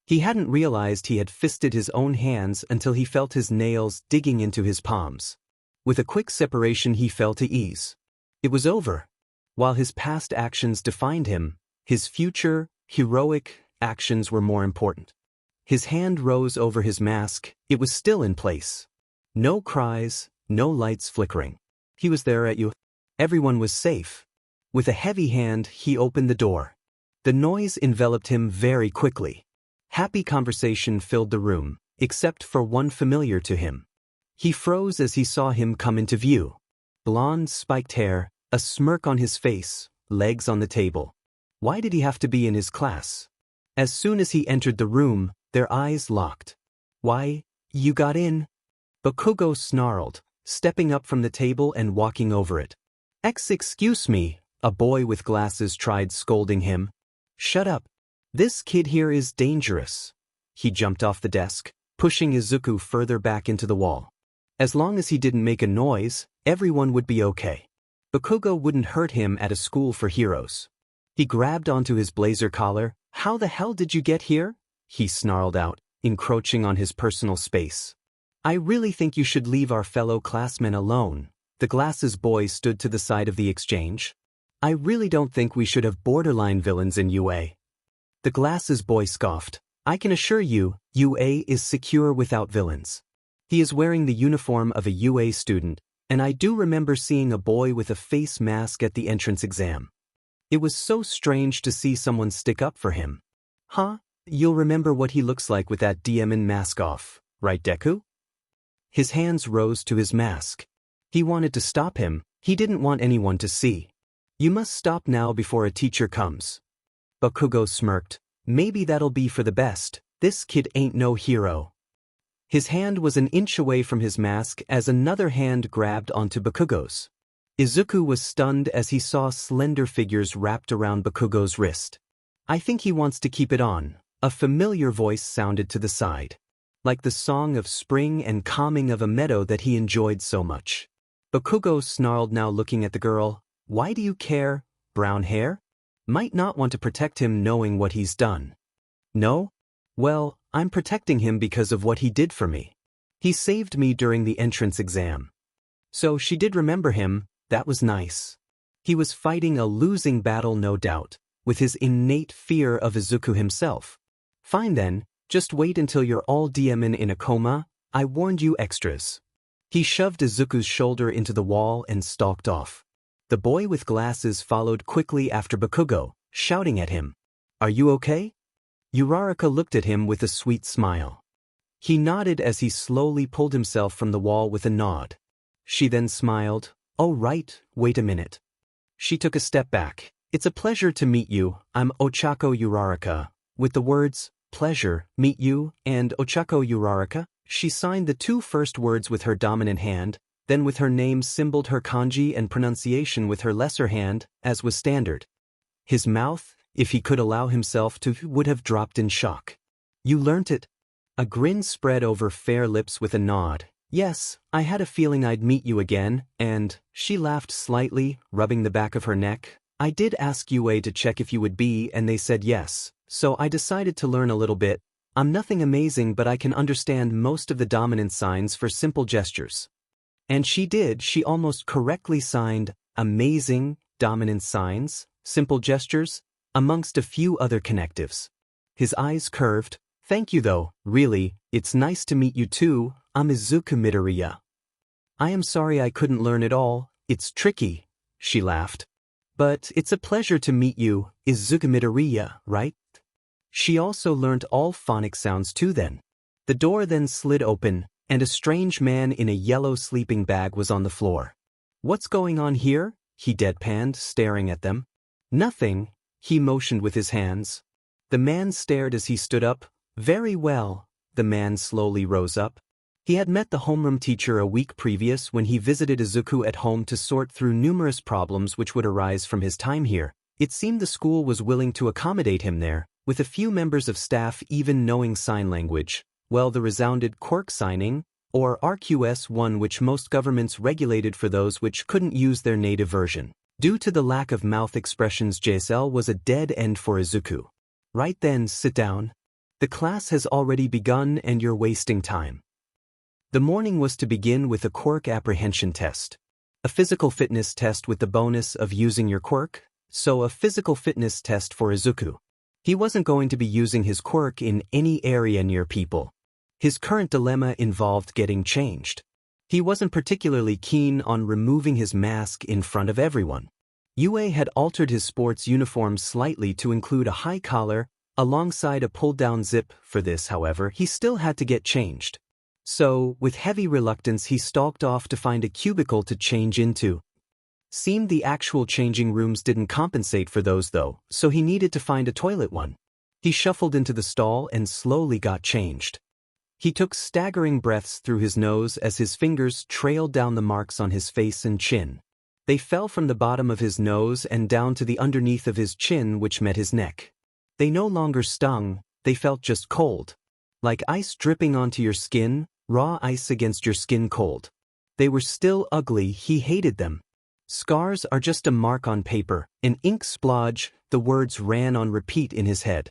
He hadn't realized he had fisted his own hands until he felt his nails digging into his palms. With a quick separation he fell to ease. It was over. While his past actions defined him, his future, heroic actions were more important. His hand rose over his mask, it was still in place. No cries, no lights flickering. He was there at you. Everyone was safe. With a heavy hand, he opened the door. The noise enveloped him very quickly. Happy conversation filled the room, except for one familiar to him. He froze as he saw him come into view. Blonde, spiked hair, a smirk on his face, legs on the table. Why did he have to be in his class? As soon as he entered the room, their eyes locked. Why, you got in? Bakugo snarled, stepping up from the table and walking over it. Excuse me, a boy with glasses tried scolding him. Shut up. This kid here is dangerous. He jumped off the desk, pushing Izuku further back into the wall. As long as he didn't make a noise, everyone would be okay. Bakugo wouldn't hurt him at a school for heroes. He grabbed onto his blazer collar. How the hell did you get here? He snarled out, encroaching on his personal space. I really think you should leave our fellow classmen alone. The glasses boy stood to the side of the exchange. I really don't think we should have borderline villains in UA. The glasses boy scoffed. I can assure you, UA is secure without villains. He is wearing the uniform of a UA student, and I do remember seeing a boy with a face mask at the entrance exam. It was so strange to see someone stick up for him. Huh? You'll remember what he looks like with that demon mask off, right, Deku? His hands rose to his mask. He wanted to stop him. He didn't want anyone to see. You must stop now before a teacher comes. Bakugo smirked. Maybe that'll be for the best. This kid ain't no hero. His hand was an inch away from his mask as another hand grabbed onto Bakugo's. Izuku was stunned as he saw slender figures wrapped around Bakugo's wrist. I think he wants to keep it on. A familiar voice sounded to the side. Like the song of spring and calming of a meadow that he enjoyed so much. Bakugo snarled, now looking at the girl. Why do you care? Brown hair? Might not want to protect him knowing what he's done. No? Well, I'm protecting him because of what he did for me. He saved me during the entrance exam. So she did remember him. That was nice. He was fighting a losing battle, no doubt, with his innate fear of Izuku himself. Fine then, just wait until you're all DMing in a coma. I warned you extras. He shoved Izuku's shoulder into the wall and stalked off. The boy with glasses followed quickly after Bakugo, shouting at him. Are you okay? Uraraka looked at him with a sweet smile. He nodded as he slowly pulled himself from the wall with a nod. She then smiled. Oh right, wait a minute. She took a step back. It's a pleasure to meet you, I'm Ochako Uraraka. With the words, pleasure, meet you, and Ochako Uraraka, she signed the two first words with her dominant hand, then with her name symboled her kanji and pronunciation with her lesser hand, as was standard. His mouth, if he could allow himself to, would have dropped in shock. You learnt it? A grin spread over fair lips with a nod. Yes, I had a feeling I'd meet you again, and, she laughed slightly, rubbing the back of her neck. I did ask UA to check if you would be, and they said yes, so I decided to learn a little bit. I'm nothing amazing, but I can understand most of the dominant signs for simple gestures. And she did, she almost correctly signed amazing dominant signs, simple gestures, amongst a few other connectives. His eyes curved. Thank you though, really, it's nice to meet you too, I'm Izuku Midoriya. I am sorry I couldn't learn it all, it's tricky, she laughed. But it's a pleasure to meet you, Izuku Midoriya, right? She also learnt all phonic sounds too then. The door then slid open, and a strange man in a yellow sleeping bag was on the floor. What's going on here? He deadpanned, staring at them. Nothing, he motioned with his hands. The man stared as he stood up. Very well, the man slowly rose up. He had met the homeroom teacher a week previous when he visited Izuku at home to sort through numerous problems which would arise from his time here. It seemed the school was willing to accommodate him there, with a few members of staff even knowing sign language. Well, the resounded quirk signing, or RQS1, which most governments regulated for those which couldn't use their native version. Due to the lack of mouth expressions, JSL was a dead end for Izuku. Right then, sit down. The class has already begun and you're wasting time. The morning was to begin with a quirk apprehension test. A physical fitness test with the bonus of using your quirk, so a physical fitness test for Izuku. He wasn't going to be using his quirk in any area near people. His current dilemma involved getting changed. He wasn't particularly keen on removing his mask in front of everyone. Yue had altered his sports uniform slightly to include a high collar, alongside a pull-down zip. For this, however, he still had to get changed. So, with heavy reluctance, he stalked off to find a cubicle to change into. Seemed the actual changing rooms didn't compensate for those though, so he needed to find a toilet one. He shuffled into the stall and slowly got changed. He took staggering breaths through his nose as his fingers trailed down the marks on his face and chin. They fell from the bottom of his nose and down to the underneath of his chin, which met his neck. They no longer stung, they felt just cold. Like ice dripping onto your skin, raw ice against your skin cold. They were still ugly, he hated them. Scars are just a mark on paper, an ink splodge, the words ran on repeat in his head.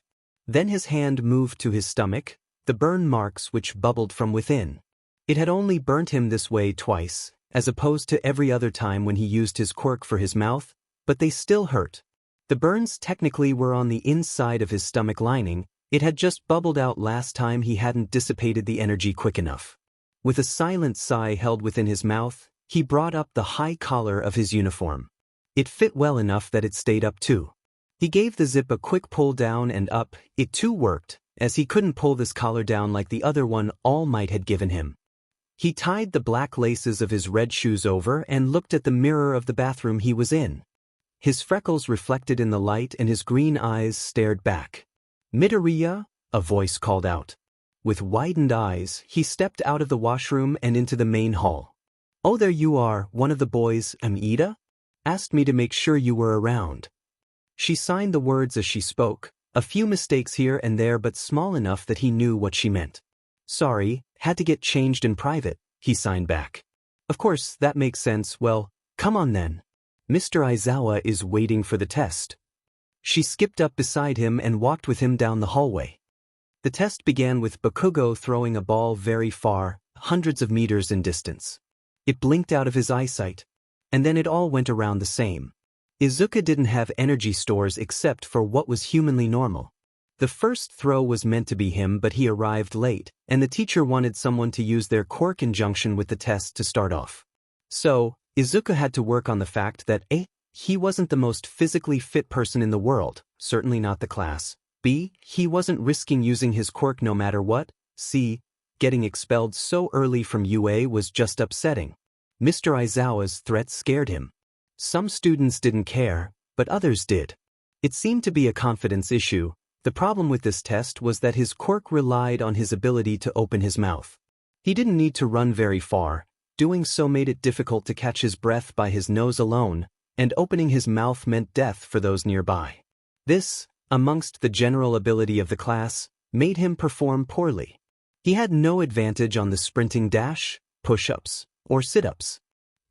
Then his hand moved to his stomach, the burn marks which bubbled from within. It had only burnt him this way twice, as opposed to every other time when he used his quirk for his mouth, but they still hurt. The burns technically were on the inside of his stomach lining, it had just bubbled out last time he hadn't dissipated the energy quick enough. With a silent sigh held within his mouth, he brought up the high collar of his uniform. It fit well enough that it stayed up too. He gave the zip a quick pull down and up, it too worked, as he couldn't pull this collar down like the other one All Might had given him. He tied the black laces of his red shoes over and looked at the mirror of the bathroom he was in. His freckles reflected in the light and his green eyes stared back. Midoriya, a voice called out. With widened eyes, he stepped out of the washroom and into the main hall. Oh, there you are, one of the boys, Ida? Asked me to make sure you were around. She signed the words as she spoke, a few mistakes here and there but small enough that he knew what she meant. Sorry, had to get changed in private, he signed back. Of course, that makes sense, well, come on then. Mr. Aizawa is waiting for the test. She skipped up beside him and walked with him down the hallway. The test began with Bakugo throwing a ball very far, hundreds of meters in distance. It blinked out of his eyesight, and then it all went around the same. Izuku didn't have energy stores except for what was humanly normal. The first throw was meant to be him, but he arrived late, and the teacher wanted someone to use their quirk conjunction with the test to start off. So, Izuku had to work on the fact that A. He wasn't the most physically fit person in the world, certainly not the class. B. He wasn't risking using his quirk no matter what. C. Getting expelled so early from UA was just upsetting. Mr. Aizawa's threat scared him. Some students didn't care, but others did. It seemed to be a confidence issue. The problem with this test was that his quirk relied on his ability to open his mouth. He didn't need to run very far. Doing so made it difficult to catch his breath by his nose alone, and opening his mouth meant death for those nearby. This, amongst the general ability of the class, made him perform poorly. He had no advantage on the sprinting dash, push-ups, or sit-ups.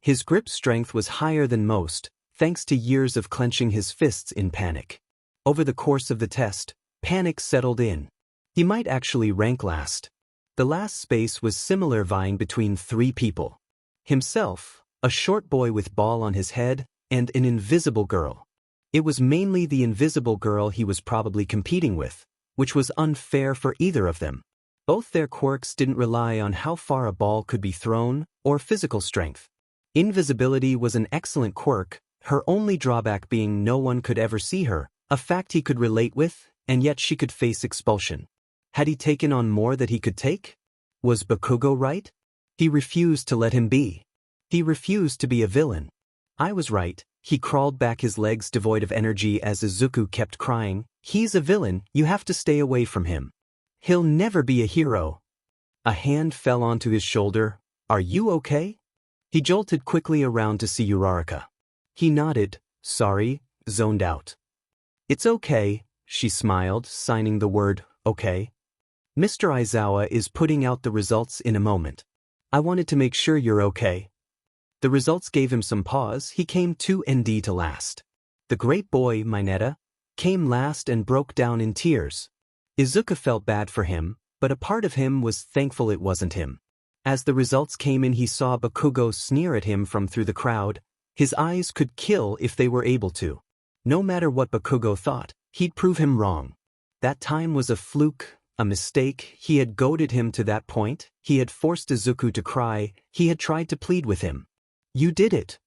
His grip strength was higher than most, thanks to years of clenching his fists in panic. Over the course of the test, panic settled in. He might actually rank last. The last space was similar, vying between 3 people. Himself, a short boy with ball on his head, and an invisible girl. It was mainly the invisible girl he was probably competing with, which was unfair for either of them. Both their quirks didn't rely on how far a ball could be thrown or physical strength. Invisibility was an excellent quirk, her only drawback being no one could ever see her, a fact he could relate with, and yet she could face expulsion. Had he taken on more that he could take? Was Bakugo right? He refused to let him be. He refused to be a villain. I was right. He crawled back, his legs devoid of energy, as Izuku kept crying, "He's a villain, you have to stay away from him. He'll never be a hero." A hand fell onto his shoulder. "Are you okay?" He jolted quickly around to see Uraraka. He nodded, sorry, zoned out. "It's okay," she smiled, signing the word, okay. "Mr. Aizawa is putting out the results in a moment. I wanted to make sure you're okay." The results gave him some pause. He came 2nd to last. The great boy, Mineta, came last and broke down in tears. Izuku felt bad for him, but a part of him was thankful it wasn't him. As the results came in, he saw Bakugo sneer at him from through the crowd. His eyes could kill if they were able to. No matter what Bakugo thought, he'd prove him wrong. That time was a fluke, a mistake. He had goaded him to that point. He had forced Izuku to cry. He had tried to plead with him. "You did it."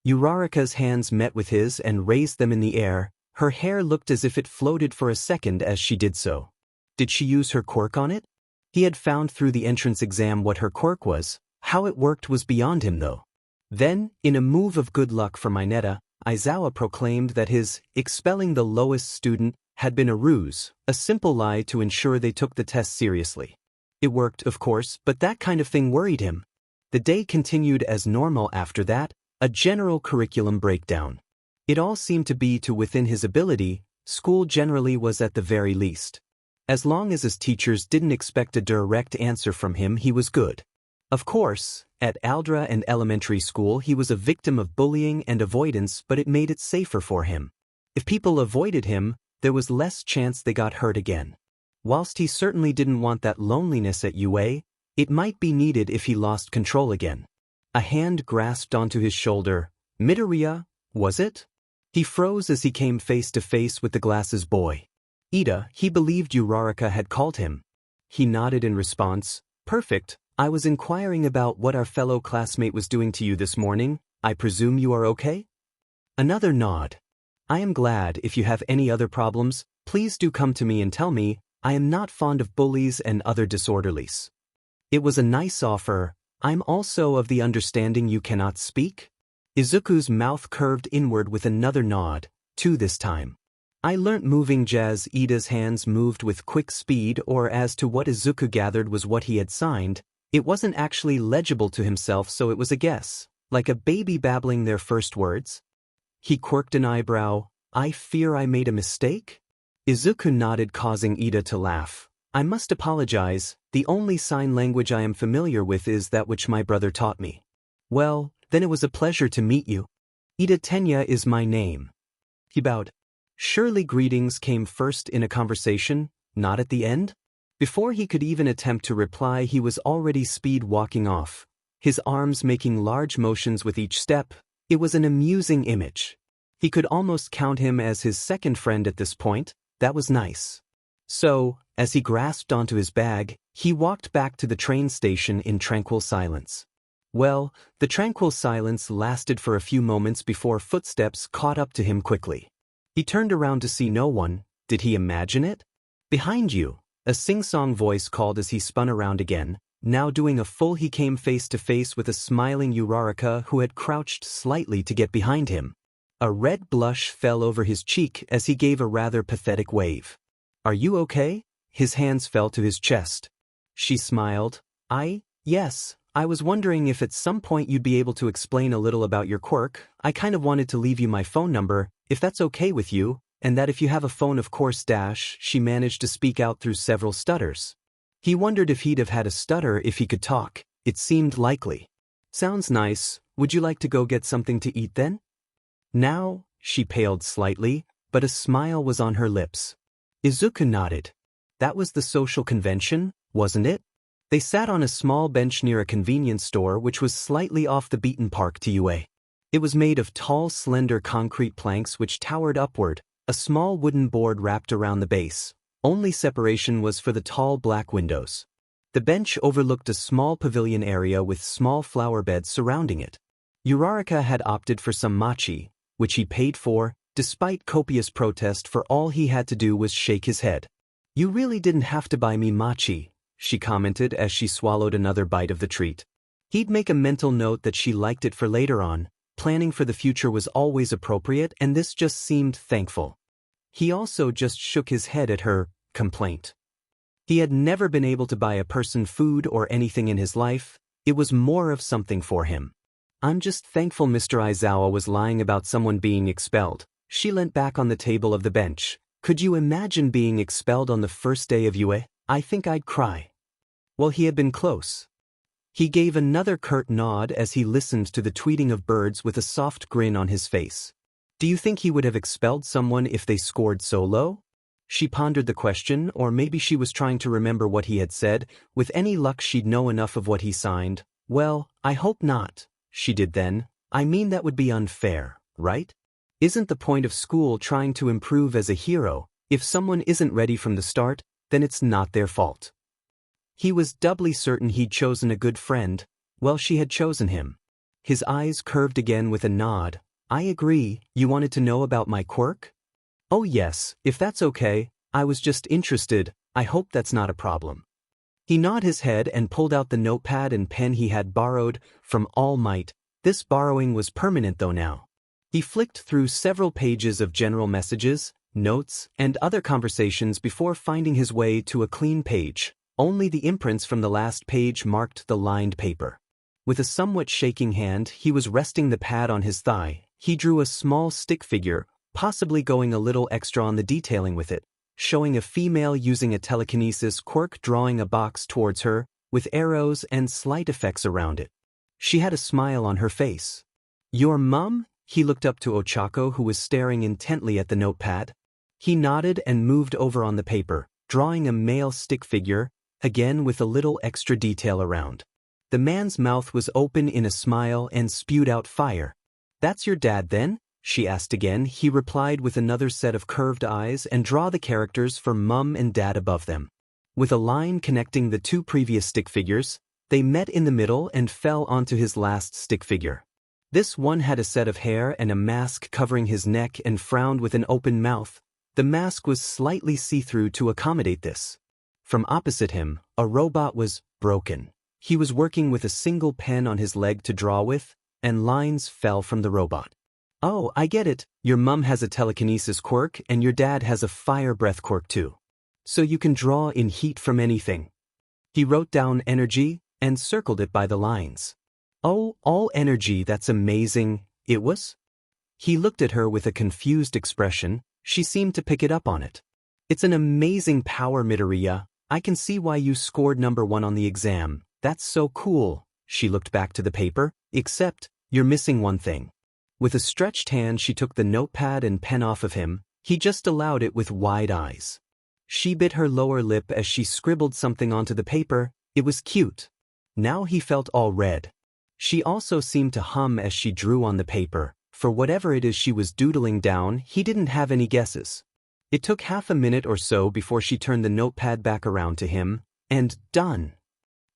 Uraraka's hands met with his and raised them in the air. Her hair looked as if it floated for a second as she did so. Did she use her quirk on it? He had found through the entrance exam what her quirk was. How it worked was beyond him, though. Then, in a move of good luck for Mineta, Aizawa proclaimed that his expelling the lowest student had been a ruse, a simple lie to ensure they took the test seriously. It worked, of course, but that kind of thing worried him. The day continued as normal after that, a general curriculum breakdown. It all seemed to be to within his ability. School generally was at the very least. As long as his teachers didn't expect a direct answer from him, he was good. Of course, at Aldra and elementary school he was a victim of bullying and avoidance, but it made it safer for him. If people avoided him, there was less chance they got hurt again. Whilst he certainly didn't want that loneliness at UA, it might be needed if he lost control again. A hand grasped onto his shoulder. "Midoriya, was it?" He froze as he came face to face with the glasses boy. Ida, he believed Uraraka had called him. He nodded in response. "Perfect. I was inquiring about what our fellow classmate was doing to you this morning. I presume you are okay?" Another nod. "I am glad. If you have any other problems, please do come to me and tell me. I am not fond of bullies and other disorderlies." It was a nice offer. "I'm also of the understanding you cannot speak?" Izuku's mouth curved inward with another nod, two this time. "I learnt moving jazz." Ida's hands moved with quick speed, or as to what Izuku gathered was what he had signed. It wasn't actually legible to himself, so it was a guess, like a baby babbling their first words. He quirked an eyebrow. "I fear I made a mistake?" Izuku nodded, causing Ida to laugh. "I must apologize. The only sign language I am familiar with is that which my brother taught me." "Well, then it was a pleasure to meet you. Ida Tenya is my name." He bowed. Surely greetings came first in a conversation, not at the end? Before he could even attempt to reply, he was already speed walking off, his arms making large motions with each step. It was an amusing image. He could almost count him as his second friend at this point. That was nice. So, as he grasped onto his bag, he walked back to the train station in tranquil silence. Well, the tranquil silence lasted for a few moments before footsteps caught up to him quickly. He turned around to see no one. Did he imagine it? "Behind you," a sing-song voice called as he spun around again. Now doing a full, he came face to face with a smiling Uraraka who had crouched slightly to get behind him. A red blush fell over his cheek as he gave a rather pathetic wave. "Are you okay?" His hands fell to his chest. She smiled. Yes, I was wondering if at some point you'd be able to explain a little about your quirk. I kind of wanted to leave you my phone number, if that's okay with you, and that if you have a phone, of course, she managed to speak out through several stutters. He wondered if he'd have had a stutter if he could talk. It seemed likely. "Sounds nice. Would you like to go get something to eat then?" Now, she paled slightly, but a smile was on her lips. Izuku nodded. That was the social convention, wasn't it? They sat on a small bench near a convenience store which was slightly off the beaten path to UA. It was made of tall, slender concrete planks which towered upward, a small wooden board wrapped around the base. Only separation was for the tall black windows. The bench overlooked a small pavilion area with small flower beds surrounding it. Uraraka had opted for some machi, which he paid for, despite copious protest. For all he had to do was shake his head. "You really didn't have to buy me machi," she commented as she swallowed another bite of the treat. He'd make a mental note that she liked it for later on. Planning for the future was always appropriate, and this just seemed thankful. He also just shook his head at her complaint. He had never been able to buy a person food or anything in his life. It was more of something for him. "I'm just thankful Mr. Aizawa was lying about someone being expelled." She leant back on the table of the bench. "Could you imagine being expelled on the first day of UA? I think I'd cry." Well, he had been close. He gave another curt nod as he listened to the tweeting of birds with a soft grin on his face. "Do you think he would have expelled someone if they scored so low?" She pondered the question, or maybe she was trying to remember what he had said. With any luck she'd know enough of what he signed. "Well, I hope not," she did then. "I mean that would be unfair, right? Isn't the point of school trying to improve as a hero? If someone isn't ready from the start, then it's not their fault." He was doubly certain he'd chosen a good friend. Well, she had chosen him. His eyes curved again with a nod. "I agree. You wanted to know about my quirk?" "Oh yes, if that's okay. I was just interested. I hope that's not a problem." He nodded his head and pulled out the notepad and pen he had borrowed from All Might. This borrowing was permanent though now. He flicked through several pages of general messages, notes, and other conversations before finding his way to a clean page. Only the imprints from the last page marked the lined paper. With a somewhat shaking hand, he was resting the pad on his thigh. He drew a small stick figure, possibly going a little extra on the detailing with it, showing a female using a telekinesis quirk drawing a box towards her, with arrows and slight effects around it. She had a smile on her face. "Your mum?" He looked up to Ochako, who was staring intently at the notepad. He nodded and moved over on the paper, drawing a male stick figure, again with a little extra detail around. The man's mouth was open in a smile and spewed out fire. "That's your dad then?" she asked again. He replied with another set of curved eyes and draw the characters for mum and dad above them. With a line connecting the two previous stick figures, they met in the middle and fell onto his last stick figure. This one had a set of hair and a mask covering his neck and frowned with an open mouth. The mask was slightly see-through to accommodate this. From opposite him, a robot was broken. He was working with a single pen on his leg to draw with, and lines fell from the robot. "Oh, I get it. Your mum has a telekinesis quirk and your dad has a fire breath quirk too. So you can draw in heat from anything." He wrote down energy and circled it by the lines. "Oh, all energy, that's amazing. It was?" He looked at her with a confused expression. She seemed to pick it up on it. "It's an amazing power, Midoriya. I can see why you scored number 1 on the exam. That's so cool." She looked back to the paper. "Except, you're missing one thing." With a stretched hand she took the notepad and pen off of him. He just allowed it with wide eyes. She bit her lower lip as she scribbled something onto the paper. It was cute. Now he felt all red. She also seemed to hum as she drew on the paper. For whatever it is she was doodling down, he didn't have any guesses. It took half a minute or so before she turned the notepad back around to him, and done.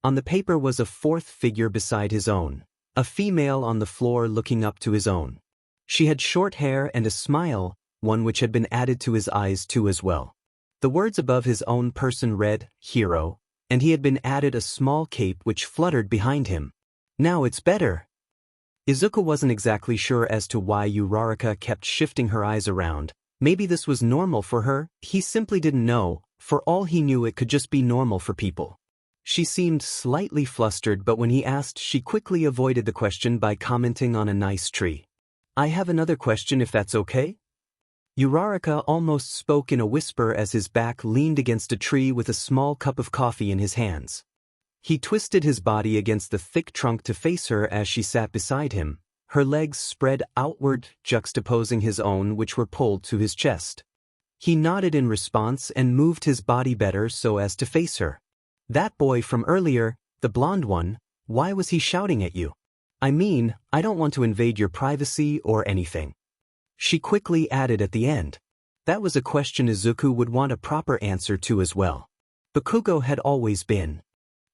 On the paper was a fourth figure beside his own, a female on the floor looking up to his own. She had short hair and a smile, one which had been added to his eyes too as well. The words above his own person read, "Hero," and he had been added a small cape which fluttered behind him. "Now it's better." Izuku wasn't exactly sure as to why Uraraka kept shifting her eyes around. Maybe this was normal for her, he simply didn't know. For all he knew, it could just be normal for people. She seemed slightly flustered, but when he asked, she quickly avoided the question by commenting on a nice tree. "I have another question if that's okay?" Uraraka almost spoke in a whisper as his back leaned against a tree with a small cup of coffee in his hands. He twisted his body against the thick trunk to face her as she sat beside him, her legs spread outward, juxtaposing his own, which were pulled to his chest. He nodded in response and moved his body better so as to face her. That boy from earlier, the blonde one, why was he shouting at you? I mean, I don't want to invade your privacy or anything. She quickly added at the end. That was a question Izuku would want a proper answer to as well. Bakugo had always been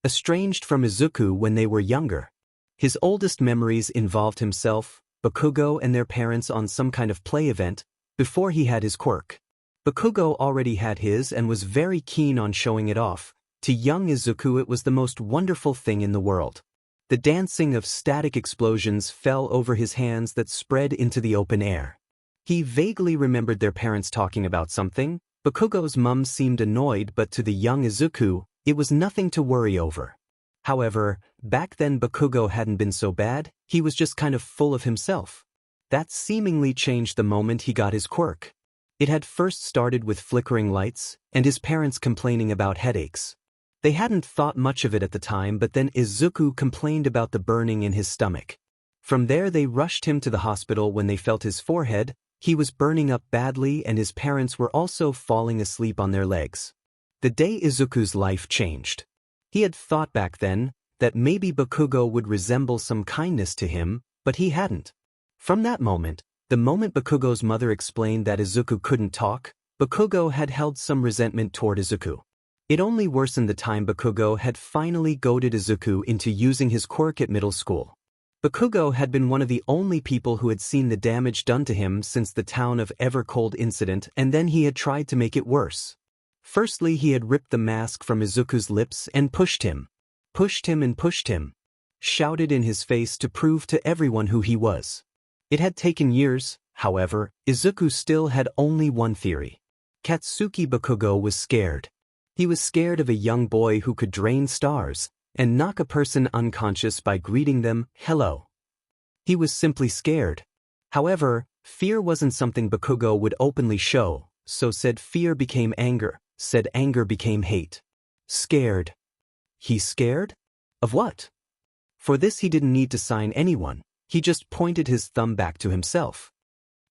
estranged from Izuku when they were younger. His oldest memories involved himself, Bakugo and their parents on some kind of play event, before he had his quirk. Bakugo already had his and was very keen on showing it off. To young Izuku it was the most wonderful thing in the world. The dancing of static explosions fell over his hands that spread into the open air. He vaguely remembered their parents talking about something. Bakugo's mum seemed annoyed, but to the young Izuku, it was nothing to worry over. However, back then Bakugo hadn't been so bad, he was just kind of full of himself. That seemingly changed the moment he got his quirk. It had first started with flickering lights, and his parents complaining about headaches. They hadn't thought much of it at the time, but then Izuku complained about the burning in his stomach. From there they rushed him to the hospital when they felt his forehead. He was burning up badly and his parents were also falling asleep on their legs. The day Izuku's life changed. He had thought back then that maybe Bakugo would resemble some kindness to him, but he hadn't. From that moment, the moment Bakugo's mother explained that Izuku couldn't talk, Bakugo had held some resentment toward Izuku. It only worsened the time Bakugo had finally goaded Izuku into using his quirk at middle school. Bakugo had been one of the only people who had seen the damage done to him since the Town of Evercold incident, and then he had tried to make it worse. Firstly, he had ripped the mask from Izuku's lips and pushed him. Pushed him and pushed him. Shouted in his face to prove to everyone who he was. It had taken years, however. Izuku still had only one theory. Katsuki Bakugo was scared. He was scared of a young boy who could drain stars and knock a person unconscious by greeting them, hello. He was simply scared. However, fear wasn't something Bakugo would openly show, so said fear became anger, said anger became hate. Scared. He's scared? Of what? For this he didn't need to sign anyone, he just pointed his thumb back to himself.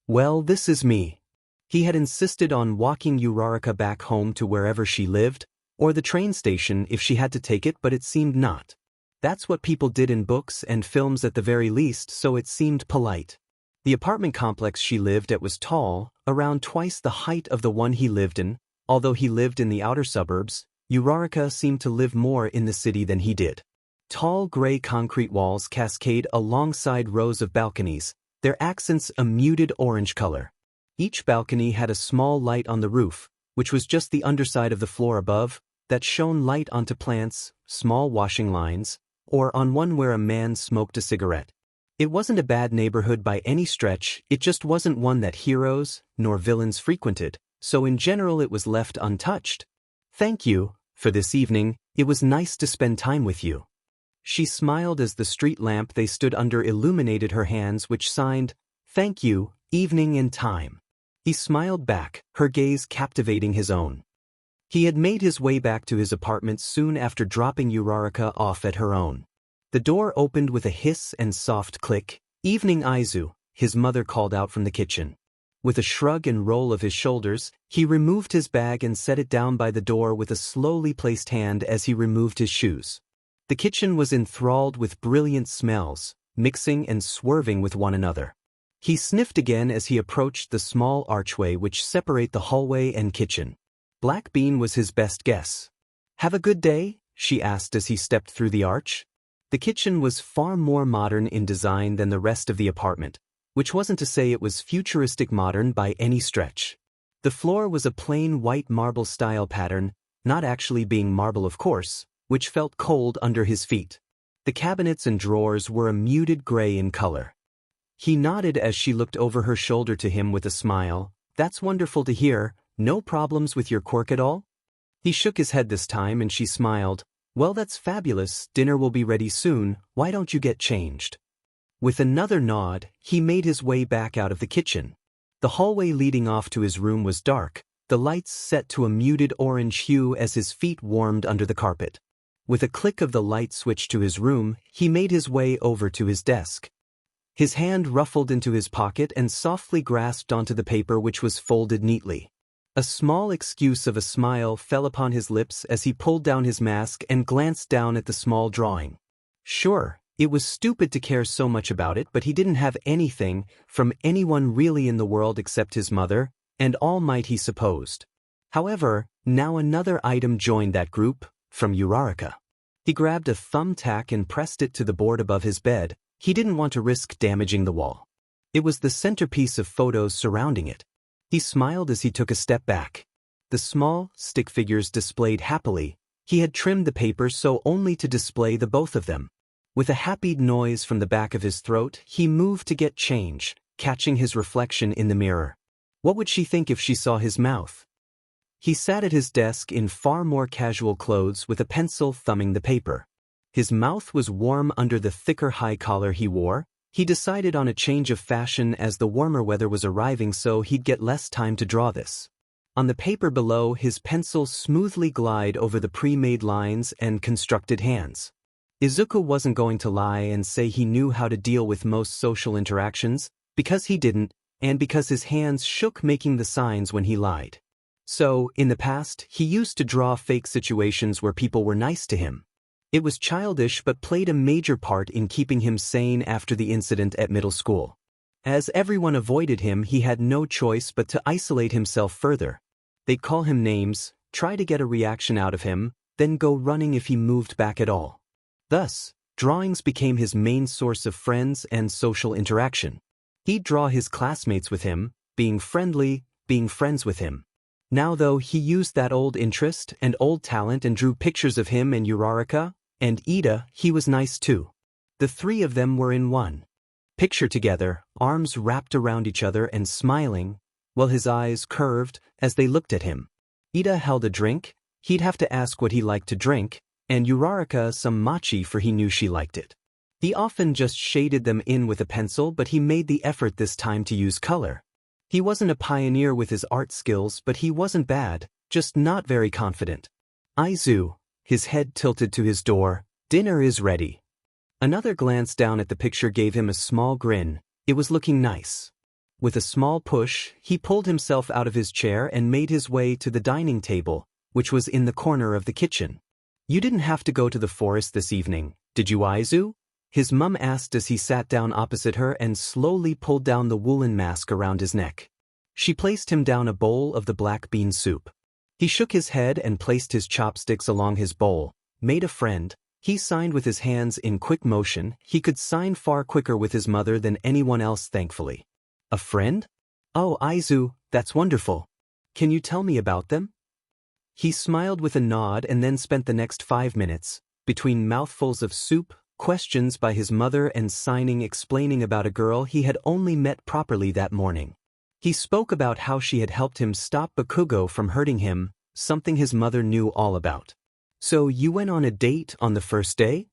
Well, this is me. He had insisted on walking Uraraka back home to wherever she lived, or the train station if she had to take it, but it seemed not. That's what people did in books and films at the very least, so it seemed polite. The apartment complex she lived at was tall, around twice the height of the one he lived in. Although he lived in the outer suburbs, Uraraka seemed to live more in the city than he did. Tall gray concrete walls cascade alongside rows of balconies, their accents a muted orange color. Each balcony had a small light on the roof, which was just the underside of the floor above, that shone light onto plants, small washing lines, or on one where a man smoked a cigarette. It wasn't a bad neighborhood by any stretch, it just wasn't one that heroes nor villains frequented, so in general it was left untouched. Thank you, for this evening, it was nice to spend time with you. She smiled as the street lamp they stood under illuminated her hands, which signed, Thank you, evening and time. He smiled back, her gaze captivating his own. He had made his way back to his apartment soon after dropping Uraraka off at her own. The door opened with a hiss and soft click. Evening, Izu, his mother called out from the kitchen. With a shrug and roll of his shoulders, he removed his bag and set it down by the door with a slowly placed hand as he removed his shoes. The kitchen was enthralled with brilliant smells, mixing and swerving with one another. He sniffed again as he approached the small archway which separate the hallway and kitchen. Black Bean was his best guess. Have a good day? She asked as he stepped through the arch. The kitchen was far more modern in design than the rest of the apartment, which wasn't to say it was futuristic modern by any stretch. The floor was a plain white marble style pattern, not actually being marble of course, which felt cold under his feet. The cabinets and drawers were a muted gray in color. He nodded as she looked over her shoulder to him with a smile. That's wonderful to hear. No problems with your quirk at all? He shook his head this time and she smiled. Well, that's fabulous. Dinner will be ready soon. Why don't you get changed? With another nod, he made his way back out of the kitchen. The hallway leading off to his room was dark, the lights set to a muted orange hue as his feet warmed under the carpet. With a click of the light switch to his room, he made his way over to his desk. His hand ruffled into his pocket and softly grasped onto the paper which was folded neatly. A small excuse of a smile fell upon his lips as he pulled down his mask and glanced down at the small drawing. Sure, it was stupid to care so much about it, but he didn't have anything from anyone really in the world except his mother, and All Might, he supposed. However, now another item joined that group, from Uraraka. He grabbed a thumbtack and pressed it to the board above his bed. He didn't want to risk damaging the wall. It was the centerpiece of photos surrounding it. He smiled as he took a step back. The small stick figures displayed happily. He had trimmed the paper so only to display the both of them. With a happy noise from the back of his throat, he moved to get change, catching his reflection in the mirror. What would she think if she saw his mouth? He sat at his desk in far more casual clothes with a pencil thumbing the paper. His mouth was warm under the thicker high collar he wore. He decided on a change of fashion as the warmer weather was arriving, so he'd get less time to draw this. On the paper below, his pencil smoothly glided over the pre-made lines and constructed hands. Izuku wasn't going to lie and say he knew how to deal with most social interactions, because he didn't, and because his hands shook making the signs when he lied. So, in the past, he used to draw fake situations where people were nice to him. It was childish but played a major part in keeping him sane after the incident at middle school. As everyone avoided him, he had no choice but to isolate himself further. They'd call him names, try to get a reaction out of him, then go running if he moved back at all. Thus, drawings became his main source of friends and social interaction. He'd draw his classmates with him, being friendly, being friends with him. Now though, he used that old interest and old talent and drew pictures of him and Uraraka, and Ida. He was nice too. The three of them were in one picture together, arms wrapped around each other and smiling, while his eyes curved as they looked at him. Ida held a drink. He'd have to ask what he liked to drink, and Uraraka some matcha, for he knew she liked it. He often just shaded them in with a pencil, but he made the effort this time to use color. He wasn't a pioneer with his art skills, but he wasn't bad, just not very confident. Izu, his head tilted to his door, dinner is ready. Another glance down at the picture gave him a small grin. It was looking nice. With a small push, he pulled himself out of his chair and made his way to the dining table, which was in the corner of the kitchen. You didn't have to go to the forest this evening, did you, Izu? His mum asked as he sat down opposite her and slowly pulled down the woolen mask around his neck. She placed him down a bowl of the black bean soup. He shook his head and placed his chopsticks along his bowl. Made a friend. He signed with his hands in quick motion. He could sign far quicker with his mother than anyone else, thankfully. A friend? Oh, Izu, that's wonderful. Can you tell me about them? He smiled with a nod and then spent the next 5 minutes, between mouthfuls of soup, questions by his mother and signing, explaining about a girl he had only met properly that morning. He spoke about how she had helped him stop Bakugo from hurting him, something his mother knew all about. So you went on a date on the first day?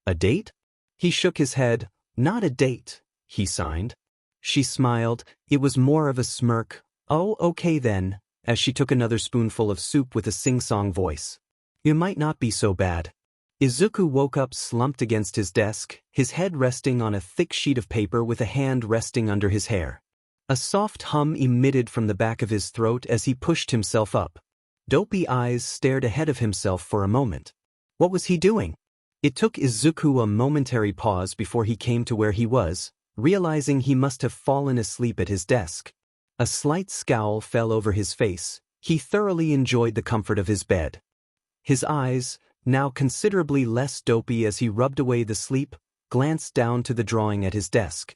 A date? He shook his head. Not a date, he signed. She smiled. It was more of a smirk. Oh, okay then, as she took another spoonful of soup with a sing-song voice. You might not be so bad. Izuku woke up slumped against his desk, his head resting on a thick sheet of paper with a hand resting under his hair. A soft hum emitted from the back of his throat as he pushed himself up. Dopey eyes stared ahead of himself for a moment. What was he doing? It took Izuku a momentary pause before he came to where he was, realizing he must have fallen asleep at his desk. A slight scowl fell over his face. He thoroughly enjoyed the comfort of his bed. His eyes, now considerably less dopey as he rubbed away the sleep, glanced down to the drawing at his desk.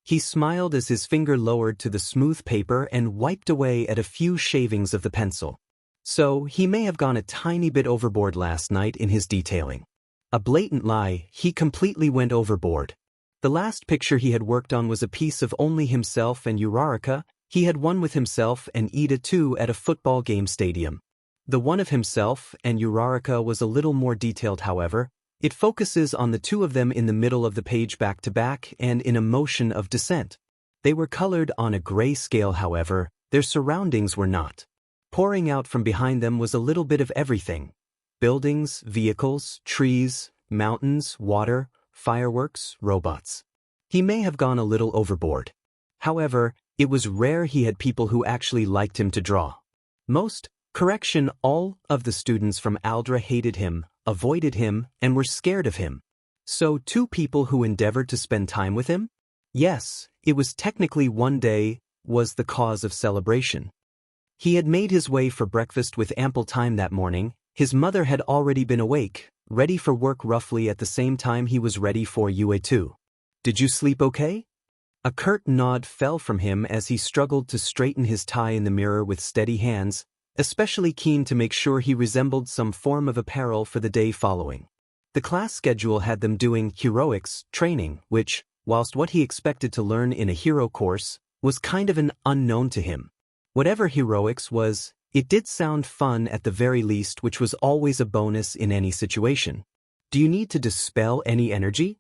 He smiled as his finger lowered to the smooth paper and wiped away at a few shavings of the pencil. So, he may have gone a tiny bit overboard last night in his detailing. A blatant lie, he completely went overboard. The last picture he had worked on was a piece of only himself and Uraraka. He had one with himself and Ida too at a football game stadium. The one of himself and Uraraka was a little more detailed, however. It focuses on the two of them in the middle of the page back to back and in a motion of descent. They were colored on a gray scale, however, their surroundings were not. Pouring out from behind them was a little bit of everything. Buildings, vehicles, trees, mountains, water, fireworks, robots. He may have gone a little overboard. However, it was rare he had people who actually liked him to draw. All of the students from Aldra hated him, avoided him, and were scared of him. So 2 people who endeavored to spend time with him? Yes, it was technically one day, was the cause of celebration. He had made his way for breakfast with ample time that morning. His mother had already been awake, ready for work roughly at the same time he was ready for UA too. Did you sleep okay? A curt nod fell from him as he struggled to straighten his tie in the mirror with steady hands, especially keen to make sure he resembled some form of apparel for the day following. The class schedule had them doing heroics training, which, whilst what he expected to learn in a hero course, was kind of an unknown to him. Whatever heroics was, it did sound fun at the very least, which was always a bonus in any situation. Do you need to dispel any energy?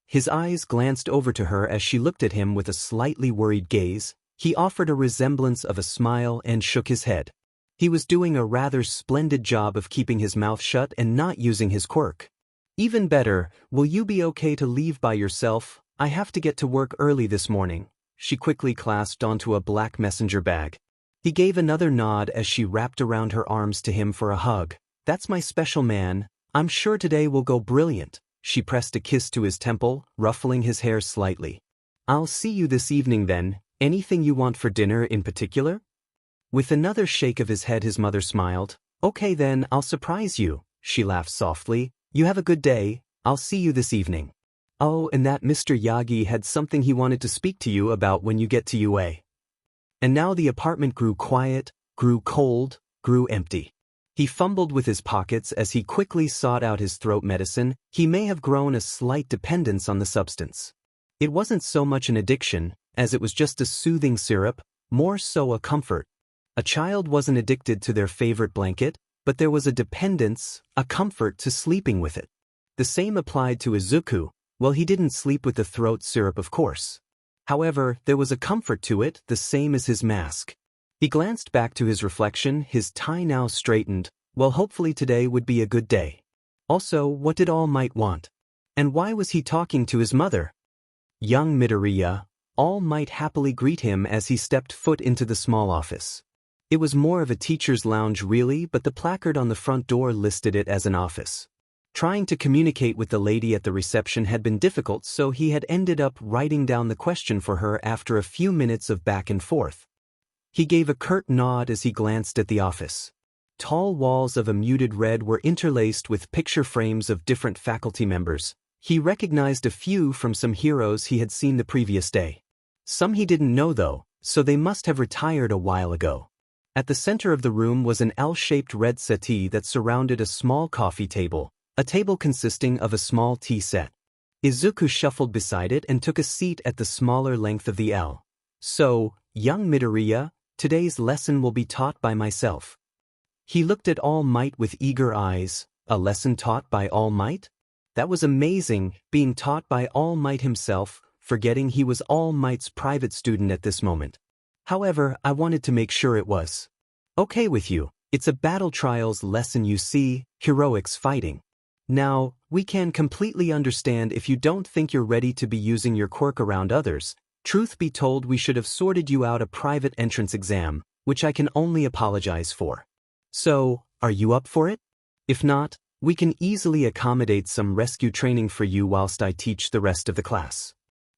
His eyes glanced over to her as she looked at him with a slightly worried gaze. He offered a resemblance of a smile and shook his head. He was doing a rather splendid job of keeping his mouth shut and not using his quirk. Even better, will you be okay to leave by yourself? I have to get to work early this morning. She quickly clasped onto a black messenger bag. He gave another nod as she wrapped around her arms to him for a hug. That's my special man. I'm sure today will go brilliant. She pressed a kiss to his temple, ruffling his hair slightly. I'll see you this evening then. Anything you want for dinner in particular? With another shake of his head, his mother smiled. Okay then, I'll surprise you. She laughed softly. You have a good day. I'll see you this evening. Oh, and that Mr. Yagi had something he wanted to speak to you about when you get to UA. And now the apartment grew quiet, grew cold, grew empty. He fumbled with his pockets as he quickly sought out his throat medicine. He may have grown a slight dependence on the substance. It wasn't so much an addiction, as it was just a soothing syrup, more so a comfort. A child wasn't addicted to their favorite blanket, but there was a dependence, a comfort to sleeping with it. The same applied to Izuku. Well, he didn't sleep with the throat syrup, of course. However, there was a comfort to it, the same as his mask. He glanced back to his reflection, his tie now straightened. Well, hopefully today would be a good day. Also, what did All Might want? And why was he talking to his mother? Young Midoriya, All Might happily greet him as he stepped foot into the small office. It was more of a teacher's lounge really, but the placard on the front door listed it as an office. Trying to communicate with the lady at the reception had been difficult, so he had ended up writing down the question for her after a few minutes of back and forth. He gave a curt nod as he glanced at the office. Tall walls of a muted red were interlaced with picture frames of different faculty members. He recognized a few from some heroes he had seen the previous day. Some he didn't know though, so they must have retired a while ago. At the center of the room was an L-shaped red settee that surrounded a small coffee table. A table consisting of a small tea set. Izuku shuffled beside it and took a seat at the smaller length of the L. So, young Midoriya, today's lesson will be taught by myself. He looked at All Might with eager eyes. A lesson taught by All Might? That was amazing, being taught by All Might himself, forgetting he was All Might's private student at this moment. However, I wanted to make sure it was okay with you. It's a battle trials lesson, you see, heroics fighting. Now, we can completely understand if you don't think you're ready to be using your quirk around others. Truth be told, we should have sorted you out a private entrance exam, which I can only apologize for. So, are you up for it? If not, we can easily accommodate some rescue training for you whilst I teach the rest of the class.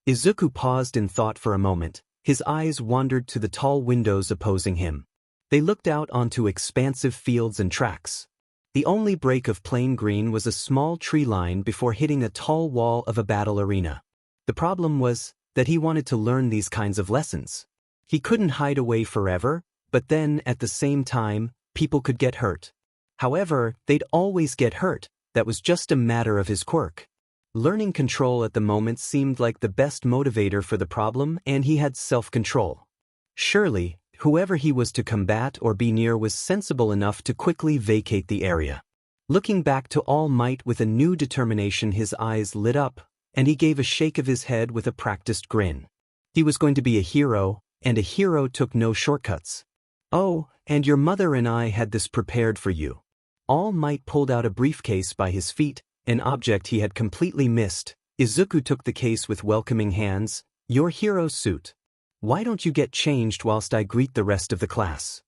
Izuku paused in thought for a moment. His eyes wandered to the tall windows opposing him. They looked out onto expansive fields and tracks. The only break of plain green was a small tree line before hitting a tall wall of a battle arena. The problem was that he wanted to learn these kinds of lessons. He couldn't hide away forever, but then, at the same time, people could get hurt. However, they'd always get hurt. That was just a matter of his quirk. Learning control at the moment seemed like the best motivator for the problem, and he had self-control. Surely, whoever he was to combat or be near was sensible enough to quickly vacate the area. Looking back to All Might with a new determination, his eyes lit up, and he gave a shake of his head with a practiced grin. He was going to be a hero, and a hero took no shortcuts. Oh, and your mother and I had this prepared for you. All Might pulled out a briefcase by his feet, an object he had completely missed. Izuku took the case with welcoming hands. Your hero's suit. Why don't you get changed whilst I greet the rest of the class?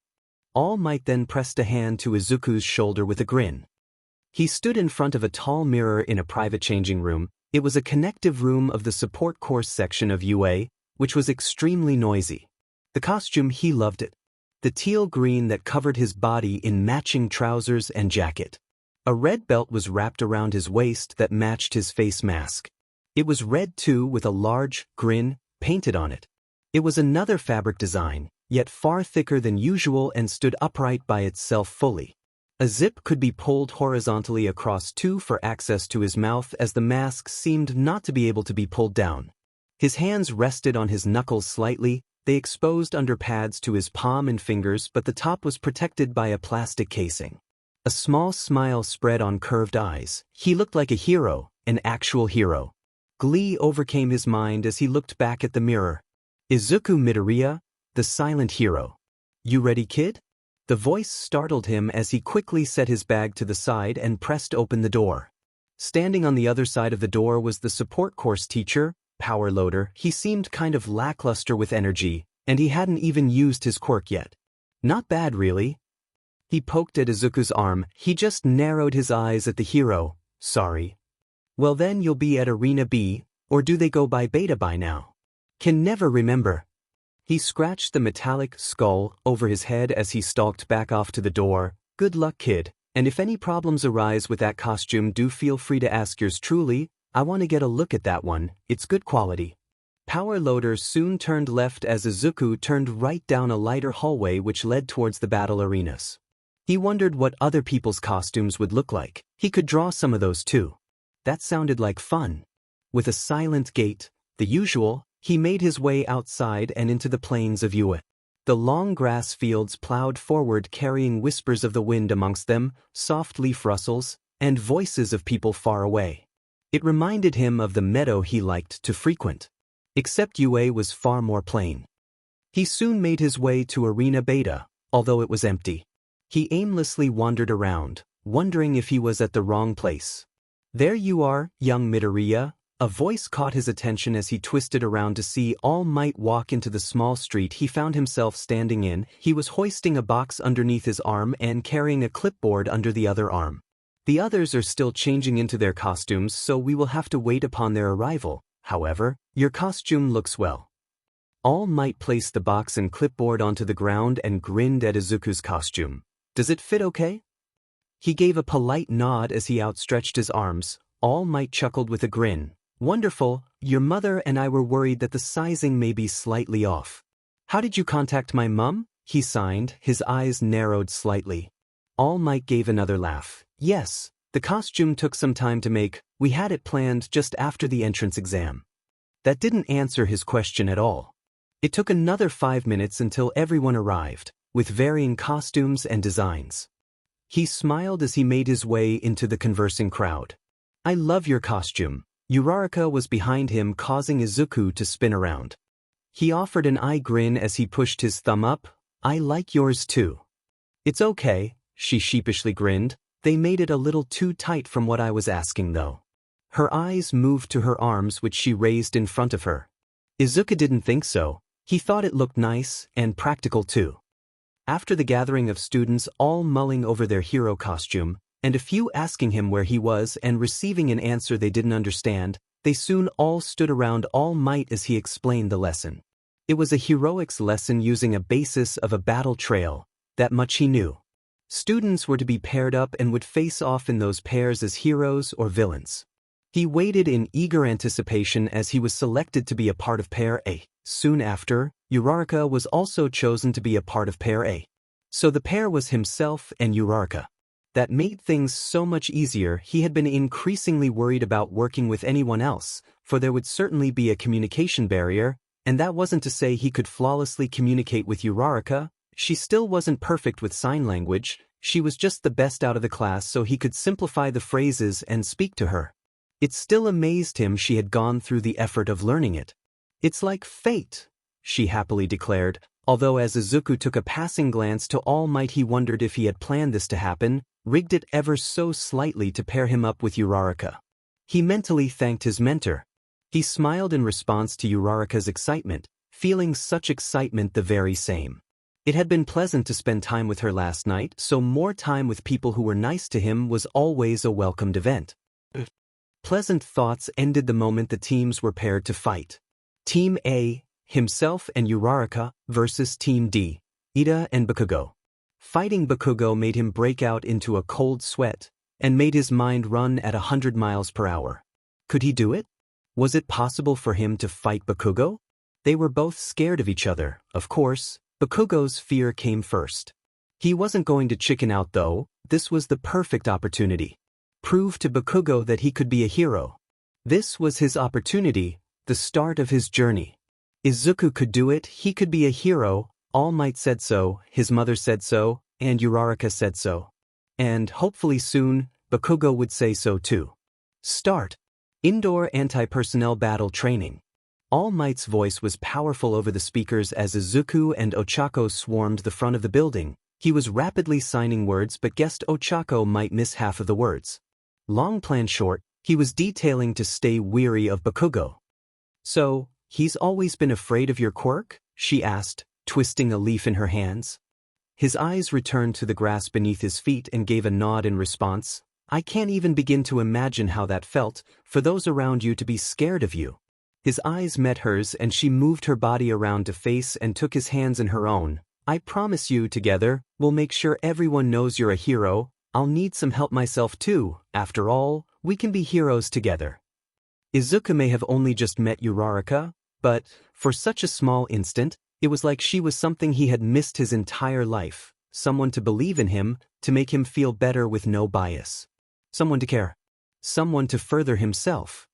All Might then pressed a hand to Izuku's shoulder with a grin. He stood in front of a tall mirror in a private changing room. It was a connective room of the support course section of UA, which was extremely noisy. The costume, he loved it. The teal green that covered his body in matching trousers and jacket. A red belt was wrapped around his waist that matched his face mask. It was red too, with a large grin painted on it. It was another fabric design, yet far thicker than usual and stood upright by itself fully. A zip could be pulled horizontally across too for access to his mouth, as the mask seemed not to be able to be pulled down. His hands rested on his knuckles slightly. They exposed under pads to his palm and fingers, but the top was protected by a plastic casing. A small smile spread on curved eyes. He looked like a hero, an actual hero. Glee overcame his mind as he looked back at the mirror. Izuku Midoriya, the silent hero. You ready, kid? The voice startled him as he quickly set his bag to the side and pressed open the door. Standing on the other side of the door was the support course teacher, Power Loader. He seemed kind of lackluster with energy, and he hadn't even used his quirk yet. Not bad, really. He poked at Izuku's arm. He just narrowed his eyes at the hero. Sorry. Well then you'll be at Arena B, or do they go by Beta by now? Can never remember. He scratched the metallic skull over his head as he stalked back off to the door. Good luck, kid, and if any problems arise with that costume, do feel free to ask yours truly. I want to get a look at that one, it's good quality. Power Loader soon turned left as Izuku turned right down a lighter hallway which led towards the battle arenas. He wondered what other people's costumes would look like. He could draw some of those too. That sounded like fun. With a silent gait, the usual, he made his way outside and into the plains of UA. The long grass fields plowed forward, carrying whispers of the wind amongst them, soft leaf rustles, and voices of people far away. It reminded him of the meadow he liked to frequent. Except UA was far more plain. He soon made his way to Arena Beta, although it was empty. He aimlessly wandered around, wondering if he was at the wrong place. There you are, young Midoriya. A voice caught his attention as he twisted around to see All Might walk into the small street he found himself standing in. He was hoisting a box underneath his arm and carrying a clipboard under the other arm. The others are still changing into their costumes, so we will have to wait upon their arrival. However, your costume looks well. All Might placed the box and clipboard onto the ground and grinned at Izuku's costume. Does it fit okay? He gave a polite nod as he outstretched his arms. All Might chuckled with a grin. Wonderful, your mother and I were worried that the sizing may be slightly off. How did you contact my mum? He signed, his eyes narrowed slightly. All Might gave another laugh. Yes, the costume took some time to make. We had it planned just after the entrance exam. That didn't answer his question at all. It took another 5 minutes until everyone arrived, with varying costumes and designs. He smiled as he made his way into the conversing crowd. I love your costume. Uraraka was behind him, causing Izuku to spin around. He offered an eye grin as he pushed his thumb up. I like yours too. It's okay, she sheepishly grinned. They made it a little too tight from what I was asking though. Her eyes moved to her arms, which she raised in front of her. Izuku didn't think so. He thought it looked nice and practical too. After the gathering of students all mulling over their hero costume, and a few asking him where he was and receiving an answer they didn't understand, they soon all stood around All Might as he explained the lesson. It was a heroics lesson using a basis of a battle trail. That much he knew. Students were to be paired up and would face off in those pairs as heroes or villains. He waited in eager anticipation as he was selected to be a part of Pair A. Soon after, Uraraka was also chosen to be a part of Pair A. So the pair was himself and Uraraka. That made things so much easier. He had been increasingly worried about working with anyone else, for there would certainly be a communication barrier, and that wasn't to say he could flawlessly communicate with Uraraka. She still wasn't perfect with sign language. She was just the best out of the class, so he could simplify the phrases and speak to her. It still amazed him she had gone through the effort of learning it. It's like fate, she happily declared, although as Izuku took a passing glance to All Might he wondered if he had planned this to happen, rigged it ever so slightly to pair him up with Uraraka. He mentally thanked his mentor. He smiled in response to Uraraka's excitement, feeling such excitement the very same. It had been pleasant to spend time with her last night, so more time with people who were nice to him was always a welcomed event. Pleasant thoughts ended the moment the teams were paired to fight. Team A, himself and Uraraka, versus Team D, Ida and Bakugo. Fighting Bakugo made him break out into a cold sweat, and made his mind run at 100 miles per hour. Could he do it? Was it possible for him to fight Bakugo? They were both scared of each other, of course. Bakugo's fear came first. He wasn't going to chicken out though. This was the perfect opportunity. Prove to Bakugo that he could be a hero. This was his opportunity, the start of his journey. Izuku could do it, he could be a hero. All Might said so, his mother said so, and Uraraka said so. And hopefully soon, Bakugo would say so too. Start. Indoor anti-personnel battle training. All Might's voice was powerful over the speakers as Izuku and Ochako swarmed the front of the building. He was rapidly signing words but guessed Ochako might miss half of the words. Long plan short, he was detailing to stay weary of Bakugo. So, he's always been afraid of your quirk? She asked, twisting a leaf in her hands. His eyes returned to the grass beneath his feet and gave a nod in response. I can't even begin to imagine how that felt, for those around you to be scared of you. His eyes met hers and she moved her body around to face and took his hands in her own. I promise you, together, we'll make sure everyone knows you're a hero. I'll need some help myself too. After all, we can be heroes together. Izuku may have only just met Uraraka, but, for such a small instant, it was like she was something he had missed his entire life. Someone to believe in him, to make him feel better with no bias. Someone to care. Someone to further himself.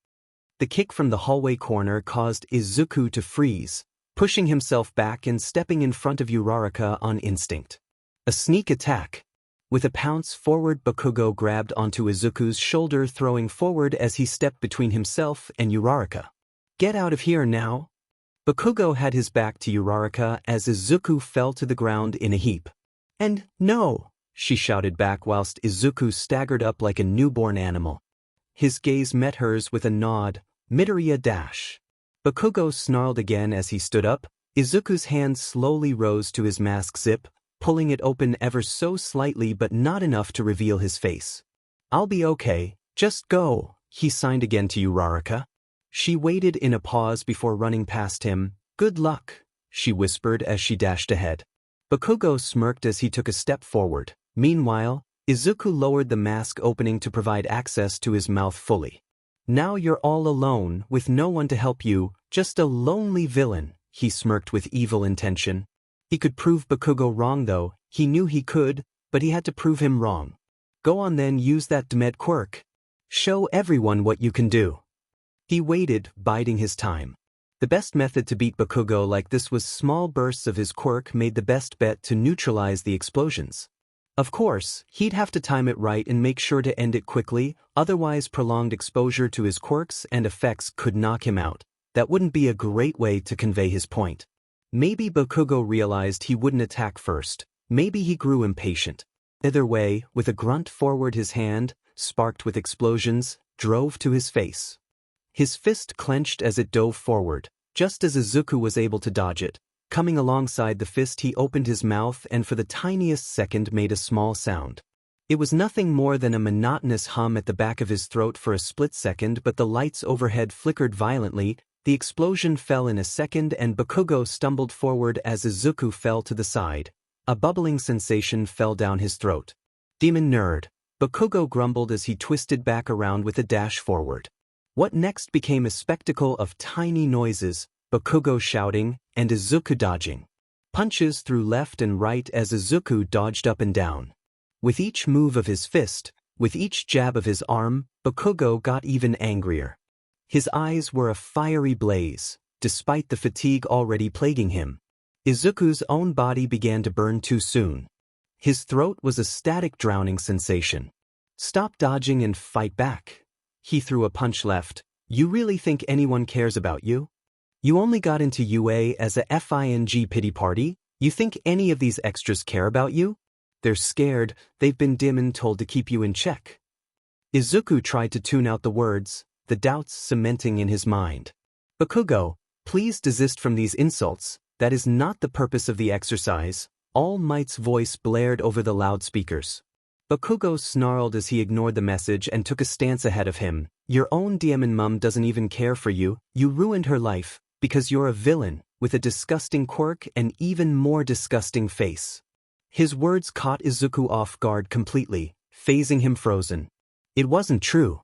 The kick from the hallway corner caused Izuku to freeze, pushing himself back and stepping in front of Uraraka on instinct. A sneak attack. With a pounce forward, Bakugo grabbed onto Izuku's shoulder, throwing forward as he stepped between himself and Uraraka. Get out of here now. Bakugo had his back to Uraraka as Izuku fell to the ground in a heap. And no, she shouted back whilst Izuku staggered up like a newborn animal. His gaze met hers with a nod. Midoriya dash. Bakugo snarled again as he stood up. Izuku's hand slowly rose to his mask zip, pulling it open ever so slightly but not enough to reveal his face. I'll be okay, just go, he signed again to Uraraka. She waited in a pause before running past him. Good luck, she whispered as she dashed ahead. Bakugo smirked as he took a step forward. Meanwhile, Izuku lowered the mask opening to provide access to his mouth fully. Now you're all alone, with no one to help you, just a lonely villain, he smirked with evil intention. He could prove Bakugo wrong though, he knew he could, but he had to prove him wrong. Go on then, use that delegate quirk. Show everyone what you can do. He waited, biding his time. The best method to beat Bakugo like this was small bursts of his quirk made the best bet to neutralize the explosions. Of course, he'd have to time it right and make sure to end it quickly, otherwise prolonged exposure to his quirks and effects could knock him out. That wouldn't be a great way to convey his point. Maybe Bakugo realized he wouldn't attack first. Maybe he grew impatient. Either way, with a grunt forward, his hand, sparked with explosions, drove to his face. His fist clenched as it dove forward, just as Izuku was able to dodge it. Coming alongside the fist, he opened his mouth and for the tiniest second made a small sound. It was nothing more than a monotonous hum at the back of his throat for a split second, but the lights overhead flickered violently. The explosion fell in a second and Bakugo stumbled forward as Izuku fell to the side. A bubbling sensation fell down his throat. Demon nerd, Bakugo grumbled as he twisted back around with a dash forward. What next became a spectacle of tiny noises, Bakugo shouting, and Izuku dodging. Punches through left and right as Izuku dodged up and down. With each move of his fist, with each jab of his arm, Bakugo got even angrier. His eyes were a fiery blaze, despite the fatigue already plaguing him. Izuku's own body began to burn too soon. His throat was a static drowning sensation. Stop dodging and fight back. He threw a punch left. You really think anyone cares about you? You only got into UA as a FING pity party? You think any of these extras care about you? They're scared, they've been dimmed told to keep you in check. Izuku tried to tune out the words, the doubts cementing in his mind. Bakugo, please desist from these insults, that is not the purpose of the exercise. All Might's voice blared over the loudspeakers. Bakugo snarled as he ignored the message and took a stance ahead of him. Your own demon mum doesn't even care for you. You ruined her life, because you're a villain, with a disgusting quirk and even more disgusting face. His words caught Izuku off guard completely, phasing him frozen. It wasn't true.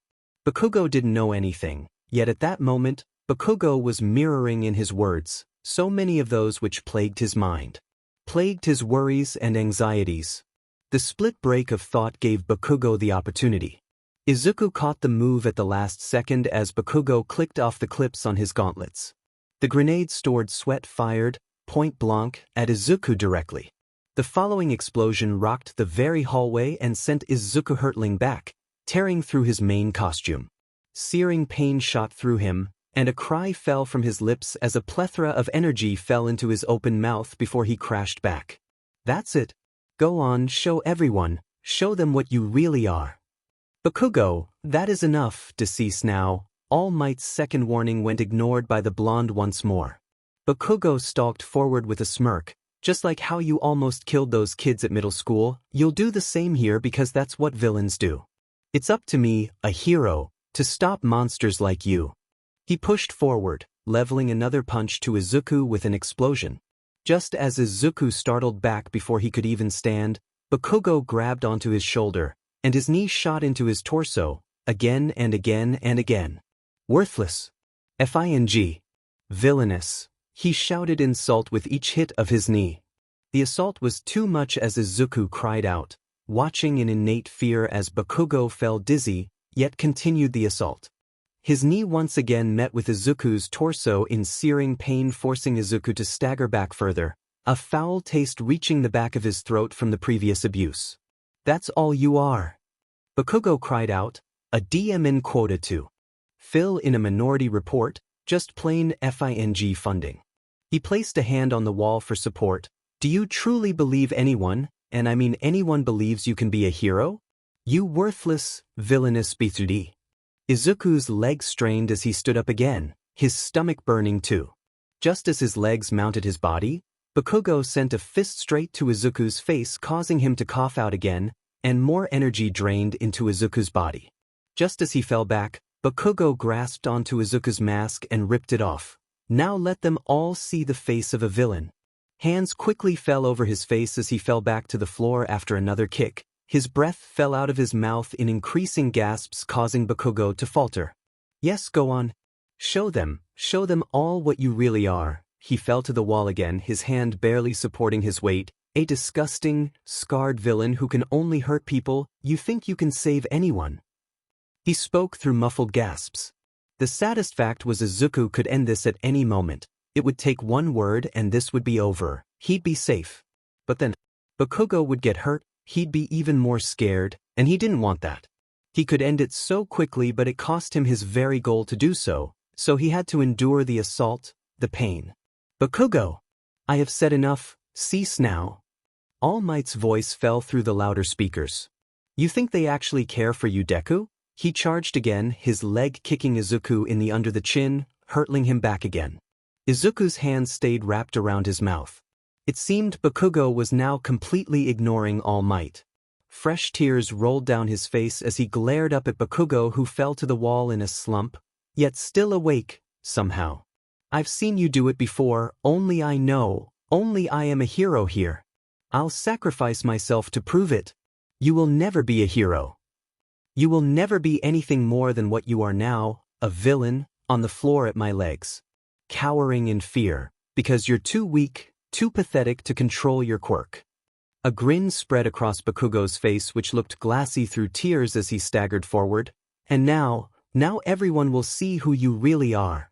Bakugo didn't know anything, yet at that moment, Bakugo was mirroring in his words so many of those which plagued his mind. Plagued his worries and anxieties. The split break of thought gave Bakugo the opportunity. Izuku caught the move at the last second as Bakugo clicked off the clips on his gauntlets. The grenade stored sweat fired, point blank, at Izuku directly. The following explosion rocked the very hallway and sent Izuku hurtling back, tearing through his main costume. Searing pain shot through him, and a cry fell from his lips as a plethora of energy fell into his open mouth before he crashed back. That's it. Go on, show everyone, show them what you really are. Bakugo, that is enough, decease now. All Might's second warning went ignored by the blonde once more. Bakugo stalked forward with a smirk. Just like how you almost killed those kids at middle school, you'll do the same here because that's what villains do. It's up to me, a hero, to stop monsters like you. He pushed forward, leveling another punch to Izuku with an explosion. Just as Izuku startled back before he could even stand, Bakugo grabbed onto his shoulder, and his knee shot into his torso, again and again and again. Worthless. F-I-N-G. Villainous. He shouted insult with each hit of his knee. The assault was too much as Izuku cried out, watching in innate fear as Bakugo fell dizzy, yet continued the assault. His knee once again met with Izuku's torso in searing pain, forcing Izuku to stagger back further, a foul taste reaching the back of his throat from the previous abuse. That's all you are. Bakugo cried out, a DMN quota to fill in a minority report, just plain FING funding. He placed a hand on the wall for support. Do you truly believe anyone, and I mean anyone, believes you can be a hero? You worthless, villainous B3D. Izuku's legs strained as he stood up again, his stomach burning too. Just as his legs mounted his body, Bakugo sent a fist straight to Izuku's face, causing him to cough out again, and more energy drained into Izuku's body. Just as he fell back, Bakugo grasped onto Izuku's mask and ripped it off. Now let them all see the face of a villain. Hands quickly fell over his face as he fell back to the floor after another kick. His breath fell out of his mouth in increasing gasps, causing Bakugo to falter. Yes, go on. Show them all what you really are. He fell to the wall again, his hand barely supporting his weight. A disgusting, scarred villain who can only hurt people. You think you can save anyone? He spoke through muffled gasps. The saddest fact was Izuku could end this at any moment. It would take one word and this would be over. He'd be safe. But then, Bakugo would get hurt, he'd be even more scared, and he didn't want that. He could end it so quickly, but it cost him his very goal to do so, so he had to endure the assault, the pain. Bakugo! I have said enough, cease now. All Might's voice fell through the louder speakers. You think they actually care for you, Deku? He charged again, his leg kicking Izuku in the under the chin, hurtling him back again. Izuku's hand stayed wrapped around his mouth. It seemed Bakugo was now completely ignoring All Might. Fresh tears rolled down his face as he glared up at Bakugo, who fell to the wall in a slump, yet still awake, somehow. I've seen you do it before, only I know, only I am a hero here. I'll sacrifice myself to prove it. You will never be a hero. You will never be anything more than what you are now, a villain, on the floor at my legs. Cowering in fear, because you're too weak, too pathetic to control your quirk. A grin spread across Bakugo's face, which looked glassy through tears as he staggered forward. And now everyone will see who you really are.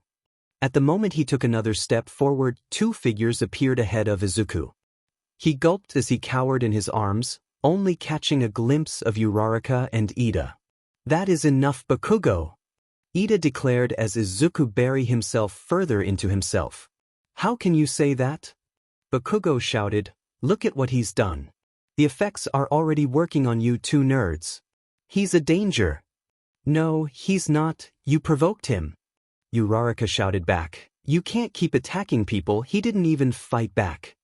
At the moment he took another step forward, two figures appeared ahead of Izuku. He gulped as he cowered in his arms, only catching a glimpse of Uraraka and Ida. That is enough, Bakugo, Ida declared as Izuku buried himself further into himself. How can you say that? Bakugo shouted, look at what he's done. The effects are already working on you two nerds. He's a danger. No, he's not, you provoked him. Uraraka shouted back, you can't keep attacking people, he didn't even fight back.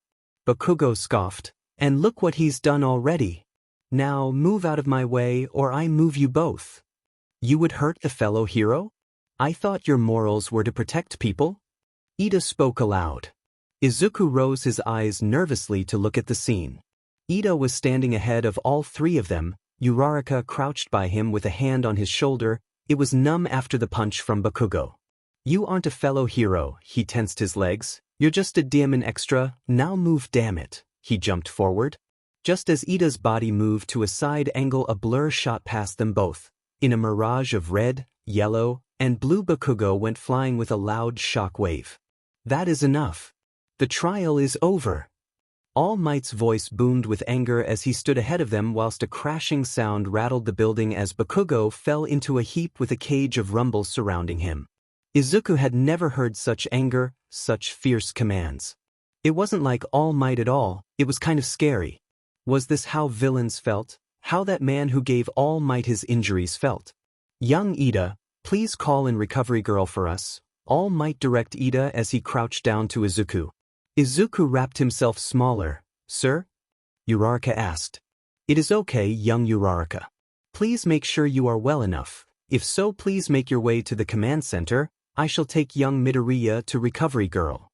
Bakugo scoffed, And look what he's done already. Now move out of my way or I move you both. You would hurt the fellow hero? I thought your morals were to protect people? Ida spoke aloud. Izuku rose his eyes nervously to look at the scene. Ida was standing ahead of all three of them, Uraraka crouched by him with a hand on his shoulder. It was numb after the punch from Bakugo. You aren't a fellow hero, he tensed his legs. You're just a demon extra, now move damn it. He jumped forward. Just as Ida's body moved to a side angle, a blur shot past them both. In a mirage of red, yellow, and blue, Bakugo went flying with a loud shock wave. That is enough. The trial is over. All Might's voice boomed with anger as he stood ahead of them whilst a crashing sound rattled the building as Bakugo fell into a heap with a cage of rumble surrounding him. Izuku had never heard such anger, such fierce commands. It wasn't like All Might at all, it was kind of scary. Was this how villains felt? How that man who gave All Might his injuries felt? Young Ida, please call in Recovery Girl for us. All Might direct Ida as he crouched down to Izuku. Izuku wrapped himself smaller. Sir? Uraraka asked. It is okay, young Uraraka. Please make sure you are well enough. If so, please make your way to the command center. I shall take young Midoriya to Recovery Girl.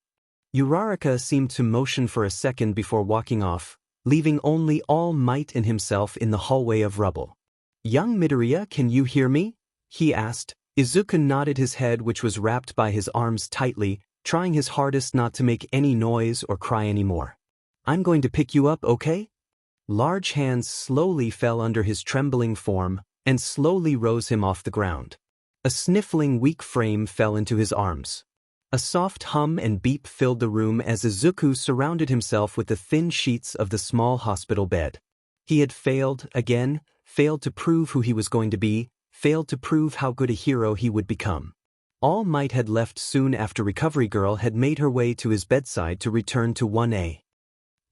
Uraraka seemed to motion for a second before walking off, leaving only All Might and himself in the hallway of rubble. Young Midoriya, can you hear me? He asked. Izuku nodded his head, which was wrapped by his arms tightly, trying his hardest not to make any noise or cry anymore. I'm going to pick you up, okay? Large hands slowly fell under his trembling form and slowly rose him off the ground. A sniffling, weak frame fell into his arms. A soft hum and beep filled the room as Izuku surrounded himself with the thin sheets of the small hospital bed. He had failed again, failed to prove who he was going to be, failed to prove how good a hero he would become. All Might had left soon after Recovery Girl had made her way to his bedside to return to 1A.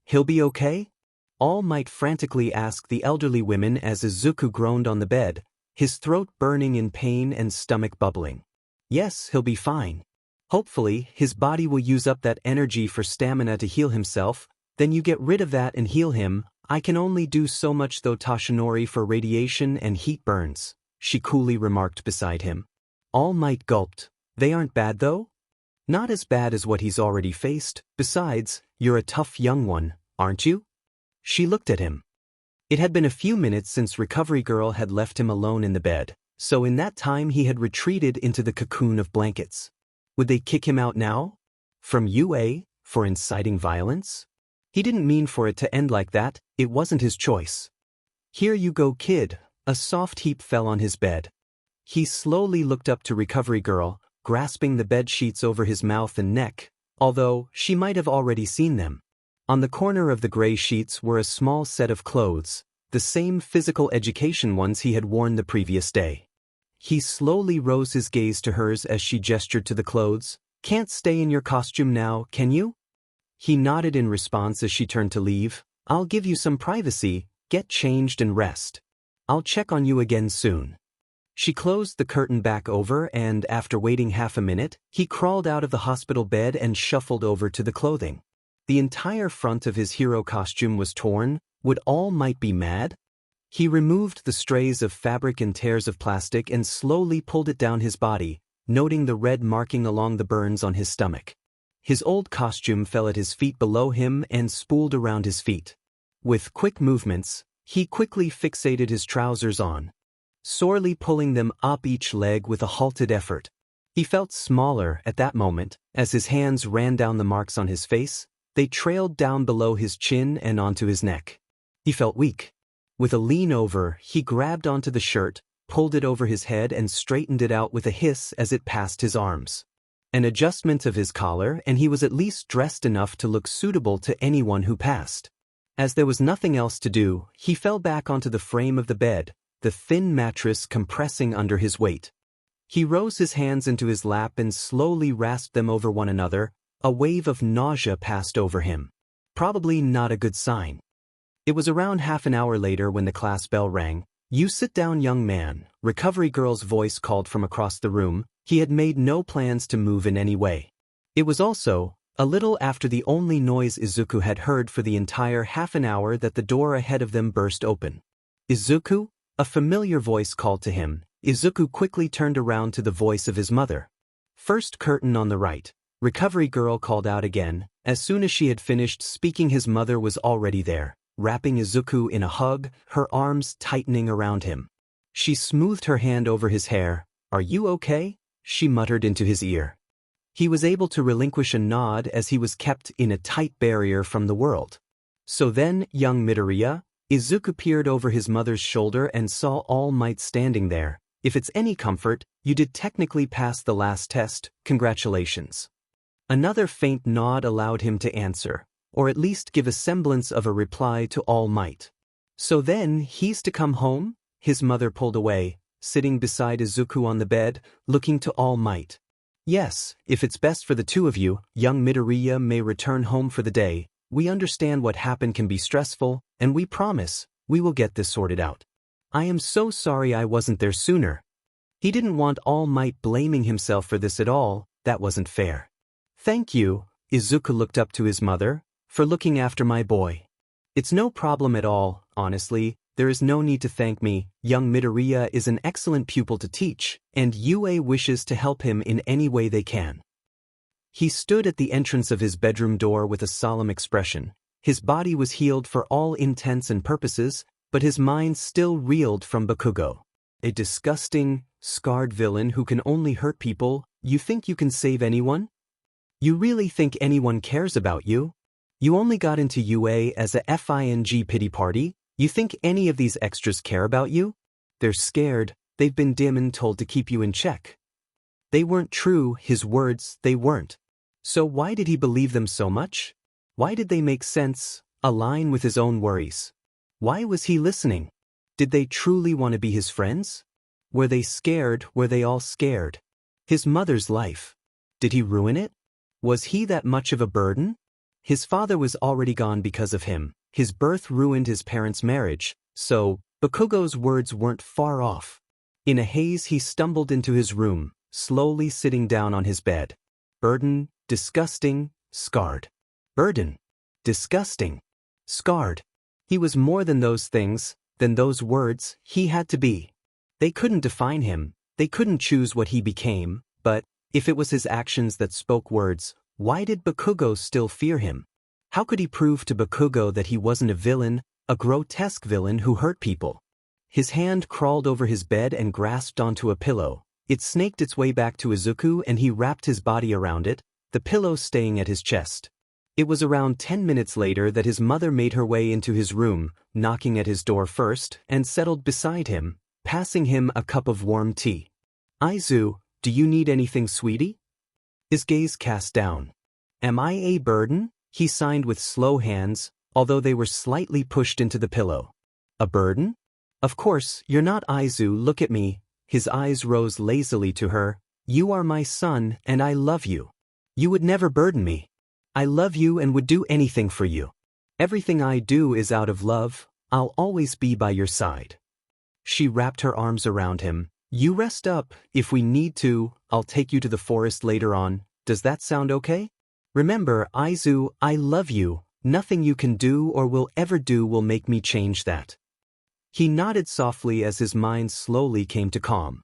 He'll be okay? All Might frantically asked the elderly women as Izuku groaned on the bed, his throat burning in pain and stomach bubbling. Yes, he'll be fine. Hopefully, his body will use up that energy for stamina to heal himself, then you get rid of that and heal him. I can only do so much though, Toshinori, for radiation and heat burns, she coolly remarked beside him. All Might gulped. They aren't bad though? Not as bad as what he's already faced. Besides, you're a tough young one, aren't you? She looked at him. It had been a few minutes since Recovery Girl had left him alone in the bed, so in that time he had retreated into the cocoon of blankets. Would they kick him out now? From UA? For inciting violence? He didn't mean for it to end like that, it wasn't his choice. Here you go, kid. A soft heap fell on his bed. He slowly looked up to Recovery Girl, grasping the bed sheets over his mouth and neck, although she might have already seen them. On the corner of the gray sheets were a small set of clothes, the same physical education ones he had worn the previous day. He slowly rose his gaze to hers as she gestured to the clothes. Can't stay in your costume now, can you? He nodded in response as she turned to leave. I'll give you some privacy, get changed and rest. I'll check on you again soon. She closed the curtain back over and, after waiting half a minute, he crawled out of the hospital bed and shuffled over to the clothing. The entire front of his hero costume was torn. Would All Might be mad? He removed the strays of fabric and tears of plastic and slowly pulled it down his body, noting the red marking along the burns on his stomach. His old costume fell at his feet below him and spooled around his feet. With quick movements, he quickly fixated his trousers on, sorely pulling them up each leg with a halted effort. He felt smaller at that moment, as his hands ran down the marks on his face. They trailed down below his chin and onto his neck. He felt weak. With a lean over, he grabbed onto the shirt, pulled it over his head and straightened it out with a hiss as it passed his arms. An adjustment of his collar and he was at least dressed enough to look suitable to anyone who passed. As there was nothing else to do, he fell back onto the frame of the bed, the thin mattress compressing under his weight. He rose his hands into his lap and slowly rasped them over one another. A wave of nausea passed over him. Probably not a good sign. It was around half an hour later when the class bell rang. You sit down, young man, Recovery Girl's voice called from across the room. He had made no plans to move in any way. It was also A little after the only noise Izuku had heard for the entire half an hour that the door ahead of them burst open. "Izuku?" A familiar voice called to him. Izuku quickly turned around to the voice of his mother. "First curtain on the right," Recovery Girl called out again. As soon as she had finished speaking, his mother was already there, wrapping Izuku in a hug, her arms tightening around him. She smoothed her hand over his hair. "Are you okay?" she muttered into his ear. He was able to relinquish a nod as he was kept in a tight barrier from the world. "So then, young Midoriya," Izuku peered over his mother's shoulder and saw All Might standing there. "If it's any comfort, you did technically pass the last test, congratulations." Another faint nod allowed him to answer, or at least give a semblance of a reply to All Might. "So then, he's to come home?" His mother pulled away, sitting beside Izuku on the bed, looking to All Might. "Yes, if it's best for the two of you, young Midoriya may return home for the day. We understand what happened can be stressful, and we promise, we will get this sorted out. I am so sorry I wasn't there sooner." He didn't want All Might blaming himself for this at all. That wasn't fair. "Thank you," Izuku looked up to his mother, "for looking after my boy." "It's no problem at all, honestly. There is no need to thank me. Young Midoriya is an excellent pupil to teach, and UA wishes to help him in any way they can." He stood at the entrance of his bedroom door with a solemn expression. His body was healed for all intents and purposes, but his mind still reeled from Bakugo. "A disgusting, scarred villain who can only hurt people. You think you can save anyone? You really think anyone cares about you? You only got into UA as a FING pity party? You think any of these extras care about you? They're scared, they've been dim and told to keep you in check." They weren't true, his words, they weren't. So why did he believe them so much? Why did they make sense, align with his own worries? Why was he listening? Did they truly want to be his friends? Were they scared? Were they all scared? His mother's life. Did he ruin it? Was he that much of a burden? His father was already gone because of him. His birth ruined his parents' marriage, so Bakugo's words weren't far off. In a haze he stumbled into his room, slowly sitting down on his bed. Burden, disgusting, scarred. Burden, disgusting, scarred. He was more than those things, than those words. He had to be. They couldn't define him, they couldn't choose what he became, but if it was his actions that spoke words, why did Bakugo still fear him? How could he prove to Bakugo that he wasn't a villain, a grotesque villain who hurt people? His hand crawled over his bed and grasped onto a pillow. It snaked its way back to Izuku and he wrapped his body around it, the pillow staying at his chest. It was around 10 minutes later that his mother made her way into his room, knocking at his door first, and settled beside him, passing him a cup of warm tea. "Izu, do you need anything, sweetie?" His gaze cast down. "Am I a burden?" He signed with slow hands, although they were slightly pushed into the pillow. "A burden? Of course, you're not, Izu, look at me." His eyes rose lazily to her. "You are my son, and I love you. You would never burden me. I love you and would do anything for you. Everything I do is out of love. I'll always be by your side." She wrapped her arms around him. "You rest up. If we need to, I'll take you to the forest later on. Does that sound okay? Remember, Izu, I love you. Nothing you can do or will ever do will make me change that." He nodded softly as his mind slowly came to calm.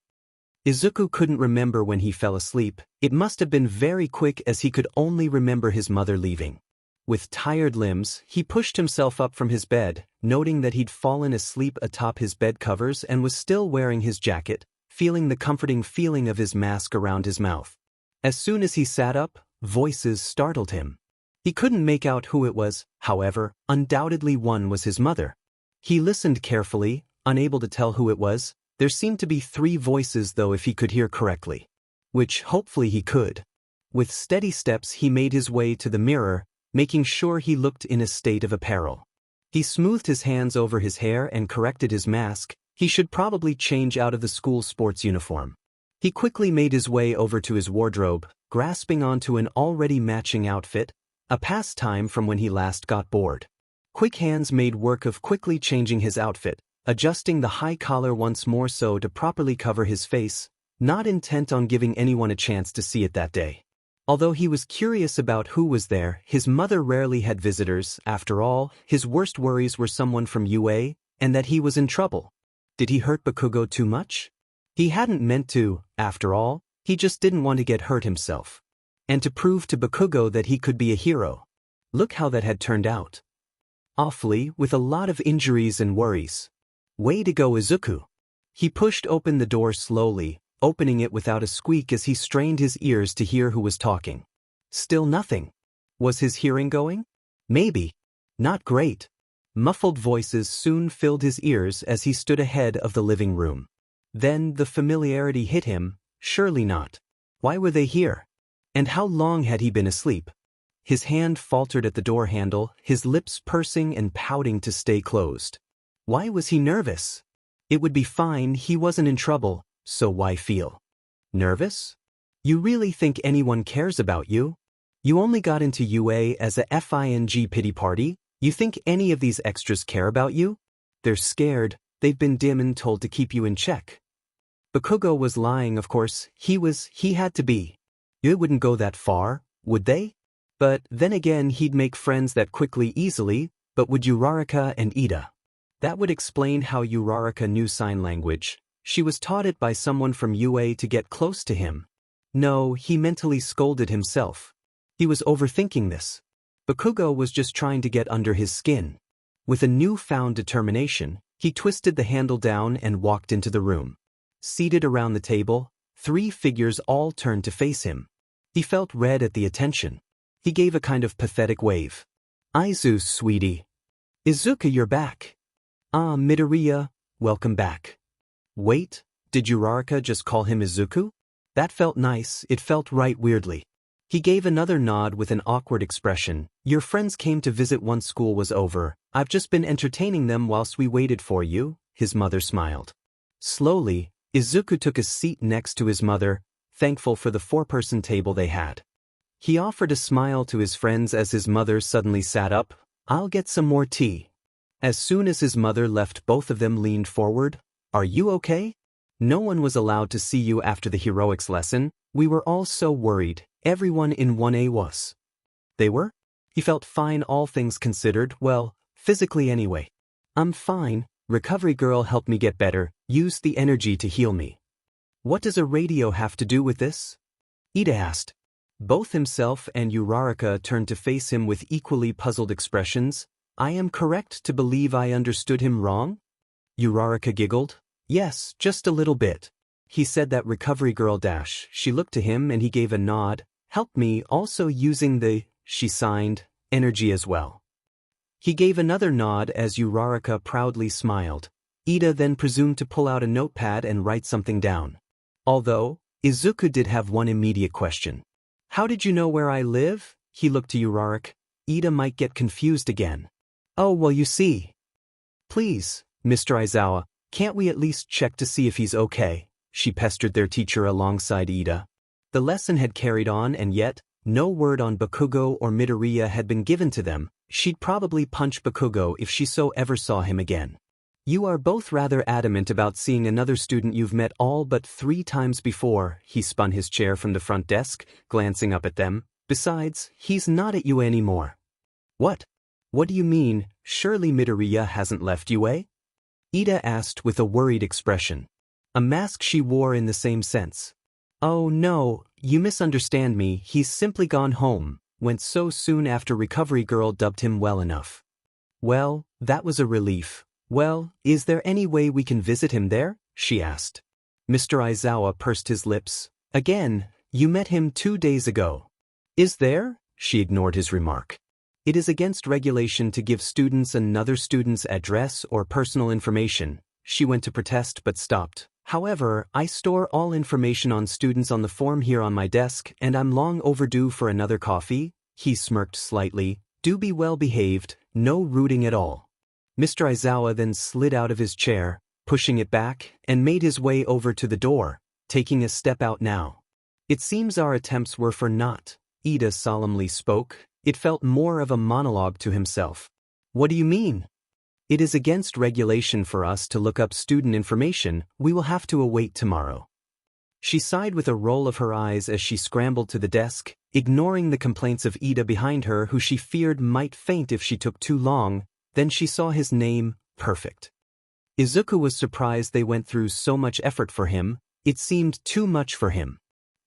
Izuku couldn't remember when he fell asleep. It must have been very quick as he could only remember his mother leaving. With tired limbs, he pushed himself up from his bed, noting that he'd fallen asleep atop his bed covers and was still wearing his jacket, feeling the comforting feeling of his mask around his mouth. As soon as he sat up, voices startled him. He couldn't make out who it was, however, undoubtedly one was his mother. He listened carefully, unable to tell who it was. There seemed to be 3 voices though if he could hear correctly. Which hopefully he could. With steady steps he made his way to the mirror, making sure he looked in a state of apparel. He smoothed his hands over his hair and corrected his mask. He should probably change out of the school sports uniform. He quickly made his way over to his wardrobe, grasping onto an already matching outfit, a pastime from when he last got bored. Quick hands made work of quickly changing his outfit, adjusting the high collar once more so to properly cover his face, not intent on giving anyone a chance to see it that day. Although he was curious about who was there, his mother rarely had visitors. After all, his worst worries were someone from UA, and that he was in trouble. Did he hurt Bakugo too much? He hadn't meant to, after all, he just didn't want to get hurt himself. And to prove to Bakugo that he could be a hero. Look how that had turned out. Awfully, with a lot of injuries and worries. Way to go, Izuku. He pushed open the door slowly, opening it without a squeak as he strained his ears to hear who was talking. Still nothing. Was his hearing going? Maybe. Not great. Muffled voices soon filled his ears as he stood ahead of the living room. Then the familiarity hit him. Surely not. Why were they here? And how long had he been asleep? His hand faltered at the door handle, his lips pursing and pouting to stay closed. Why was he nervous? It would be fine, he wasn't in trouble, so why feel nervous? You really think anyone cares about you? You only got into UA as a FING pity party? You think any of these extras care about you? They're scared, they've been dim and told to keep you in check. Bakugo was lying, of course, he had to be. It wouldn't go that far, would they? But then again, he'd make friends that quickly, easily, but would Uraraka and Ida? That would explain how Uraraka knew sign language. She was taught it by someone from UA to get close to him. No, he mentally scolded himself. He was overthinking this. Bakugo was just trying to get under his skin. With a newfound determination, he twisted the handle down and walked into the room. Seated around the table, 3 figures all turned to face him. He felt red at the attention. He gave a kind of pathetic wave. Izu, sweetie. Izuku, you're back. Ah, Midoriya, welcome back. Wait, did Uraraka just call him Izuku? That felt nice, it felt right weirdly. He gave another nod with an awkward expression. Your friends came to visit once school was over. I've just been entertaining them whilst we waited for you, his mother smiled. Slowly, Izuku took a seat next to his mother, thankful for the 4-person table they had. He offered a smile to his friends as his mother suddenly sat up. I'll get some more tea. As soon as his mother left, both of them leaned forward. Are you okay? No one was allowed to see you after the heroics lesson. We were all so worried. Everyone in 1A was. They were? He felt fine, all things considered, well, physically anyway. I'm fine. Recovery girl helped me get better, used the energy to heal me. What does a radio have to do with this? Ida asked. Both himself and Uraraka turned to face him with equally puzzled expressions. I am correct to believe I understood him wrong? Uraraka giggled. Yes, just a little bit. He said that recovery girl dash. She looked to him and he gave a nod. Help me, also using the, she signed, energy as well. He gave another nod as Uraraka proudly smiled. Ida then presumed to pull out a notepad and write something down. Although, Izuku did have one immediate question. How did you know where I live? He looked to Uraraka. Ida might get confused again. Oh, well, you see. Please, Mr. Aizawa, can't we at least check to see if he's okay? She pestered their teacher alongside Ida. The lesson had carried on and yet, no word on Bakugo or Midoriya had been given to them. She'd probably punch Bakugo if she so ever saw him again. You are both rather adamant about seeing another student you've met all but 3 times before. He spun his chair from the front desk, glancing up at them. Besides, he's not at UA anymore. What? What do you mean? Surely Midoriya hasn't left UA? Ida asked with a worried expression. A mask she wore in the same sense. Oh no, you misunderstand me, he's simply gone home, went so soon after recovery girl dubbed him well enough. Well, that was a relief. Well, is there any way we can visit him there? She asked. Mr. Aizawa pursed his lips. Again, you met him 2 days ago. Is there? She ignored his remark. It is against regulation to give students another student's address or personal information. She went to protest but stopped. However, I store all information on students on the form here on my desk, and I'm long overdue for another coffee. He smirked slightly. Do be well behaved, no rooting at all. Mr. Aizawa then slid out of his chair, pushing it back, and made his way over to the door, taking a step out now. It seems our attempts were for naught, Ida solemnly spoke. It felt more of a monologue to himself. What do you mean? It is against regulation for us to look up student information. We will have to await tomorrow. She sighed with a roll of her eyes as she scrambled to the desk. ignoring the complaints of Ida behind her who she feared might faint if she took too long. Then she saw his name, perfect. Izuku was surprised they went through so much effort for him. It seemed too much for him.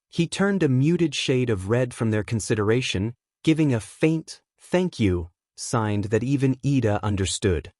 He turned a muted shade of red from their consideration, giving a faint, thank you, sign that even Ida understood.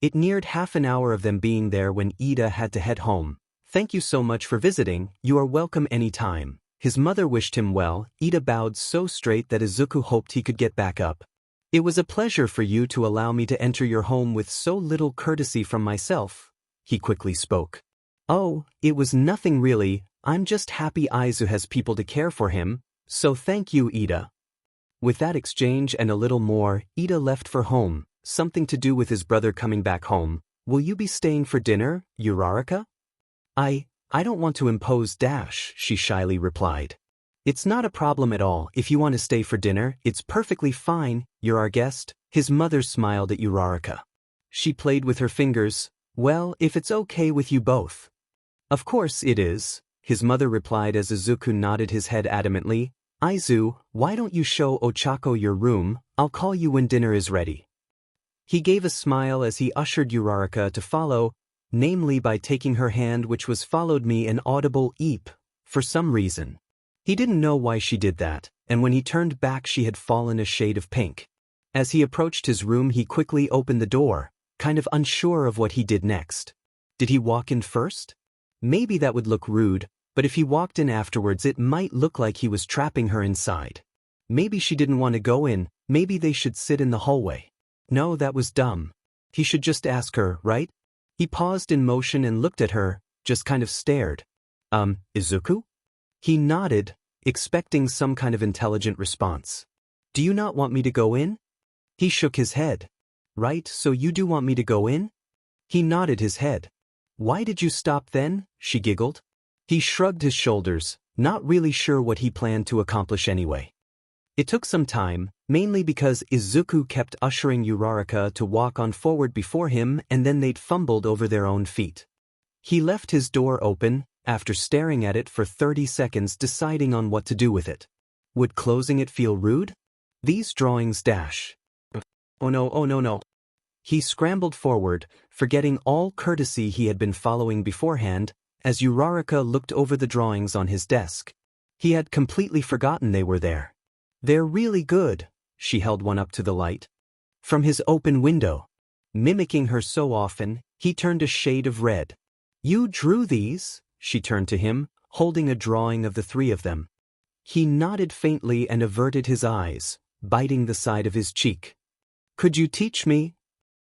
It neared half an hour of them being there when Ida had to head home. Thank you so much for visiting, you are welcome any time. His mother wished him well. Ida bowed so straight that Izuku hoped he could get back up. It was a pleasure for you to allow me to enter your home with so little courtesy from myself, he quickly spoke. Oh, it was nothing really, I'm just happy Izu has people to care for him, so thank you Ida. With that exchange and a little more, Ida left for home, something to do with his brother coming back home. Will you be staying for dinner, Uraraka? I don't want to impose, she shyly replied. It's not a problem at all. If you want to stay for dinner, it's perfectly fine. You're our guest. His mother smiled at Uraraka. She played with her fingers. Well, if it's okay with you both. Of course it is, his mother replied as Izuku nodded his head adamantly. Izu, why don't you show Ochako your room? I'll call you when dinner is ready. He gave a smile as he ushered Uraraka to follow, namely by taking her hand, which was followed me an audible eep, for some reason. He didn't know why she did that, and when he turned back she had fallen a shade of pink. As he approached his room he quickly opened the door, kind of unsure of what he did next. Did he walk in first? Maybe that would look rude, but if he walked in afterwards it might look like he was trapping her inside. Maybe she didn't want to go in, maybe they should sit in the hallway. No, that was dumb. He should just ask her, right? He paused in motion and looked at her, just kind of stared. Izuku? He nodded, expecting some kind of intelligent response. Do you not want me to go in? He shook his head. Right, so you do want me to go in? He nodded his head. Why did you stop then? She giggled. He shrugged his shoulders, not really sure what he planned to accomplish anyway. It took some time, mainly because Izuku kept ushering Uraraka to walk on forward before him and then they'd fumbled over their own feet. He left his door open, after staring at it for 30 seconds deciding on what to do with it. Would closing it feel rude? These drawings Oh no. He scrambled forward, forgetting all courtesy he had been following beforehand, as Uraraka looked over the drawings on his desk. He had completely forgotten they were there. They're really good, she held one up to the light. From his open window. Mimicking her so often, he turned a shade of red. You drew these? She turned to him, holding a drawing of the three of them. He nodded faintly and averted his eyes, biting the side of his cheek. Could you teach me?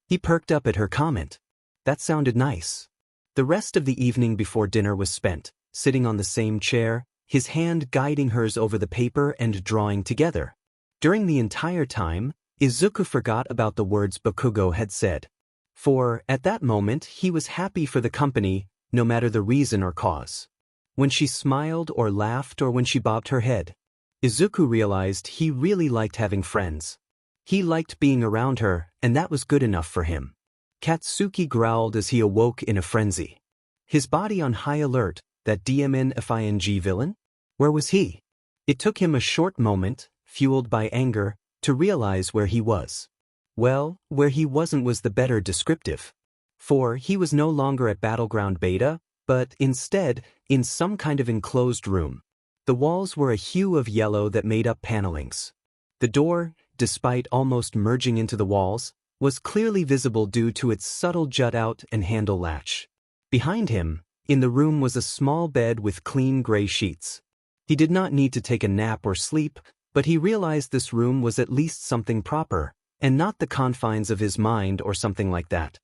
He perked up at her comment. That sounded nice. The rest of the evening before dinner was spent, sitting on the same chair, his hand guiding hers over the paper and drawing together. During the entire time, Izuku forgot about the words Bakugo had said. For, at that moment, he was happy for the company, no matter the reason or cause. When she smiled or laughed or when she bobbed her head, Izuku realized he really liked having friends. He liked being around her, and that was good enough for him. Katsuki growled as he awoke in a frenzy. His body on high alert, that DMNFING villain? Where was he? It took him a short moment, fueled by anger, to realize where he was. Well, where he wasn't was the better descriptive. For he was no longer at Battleground Beta, but instead, in some kind of enclosed room. The walls were a hue of yellow that made up panelings. The door, despite almost merging into the walls, was clearly visible due to its subtle jut-out and handle latch. Behind him, in the room was a small bed with clean gray sheets. He did not need to take a nap or sleep, but he realized this room was at least something proper, and not the confines of his mind or something like that.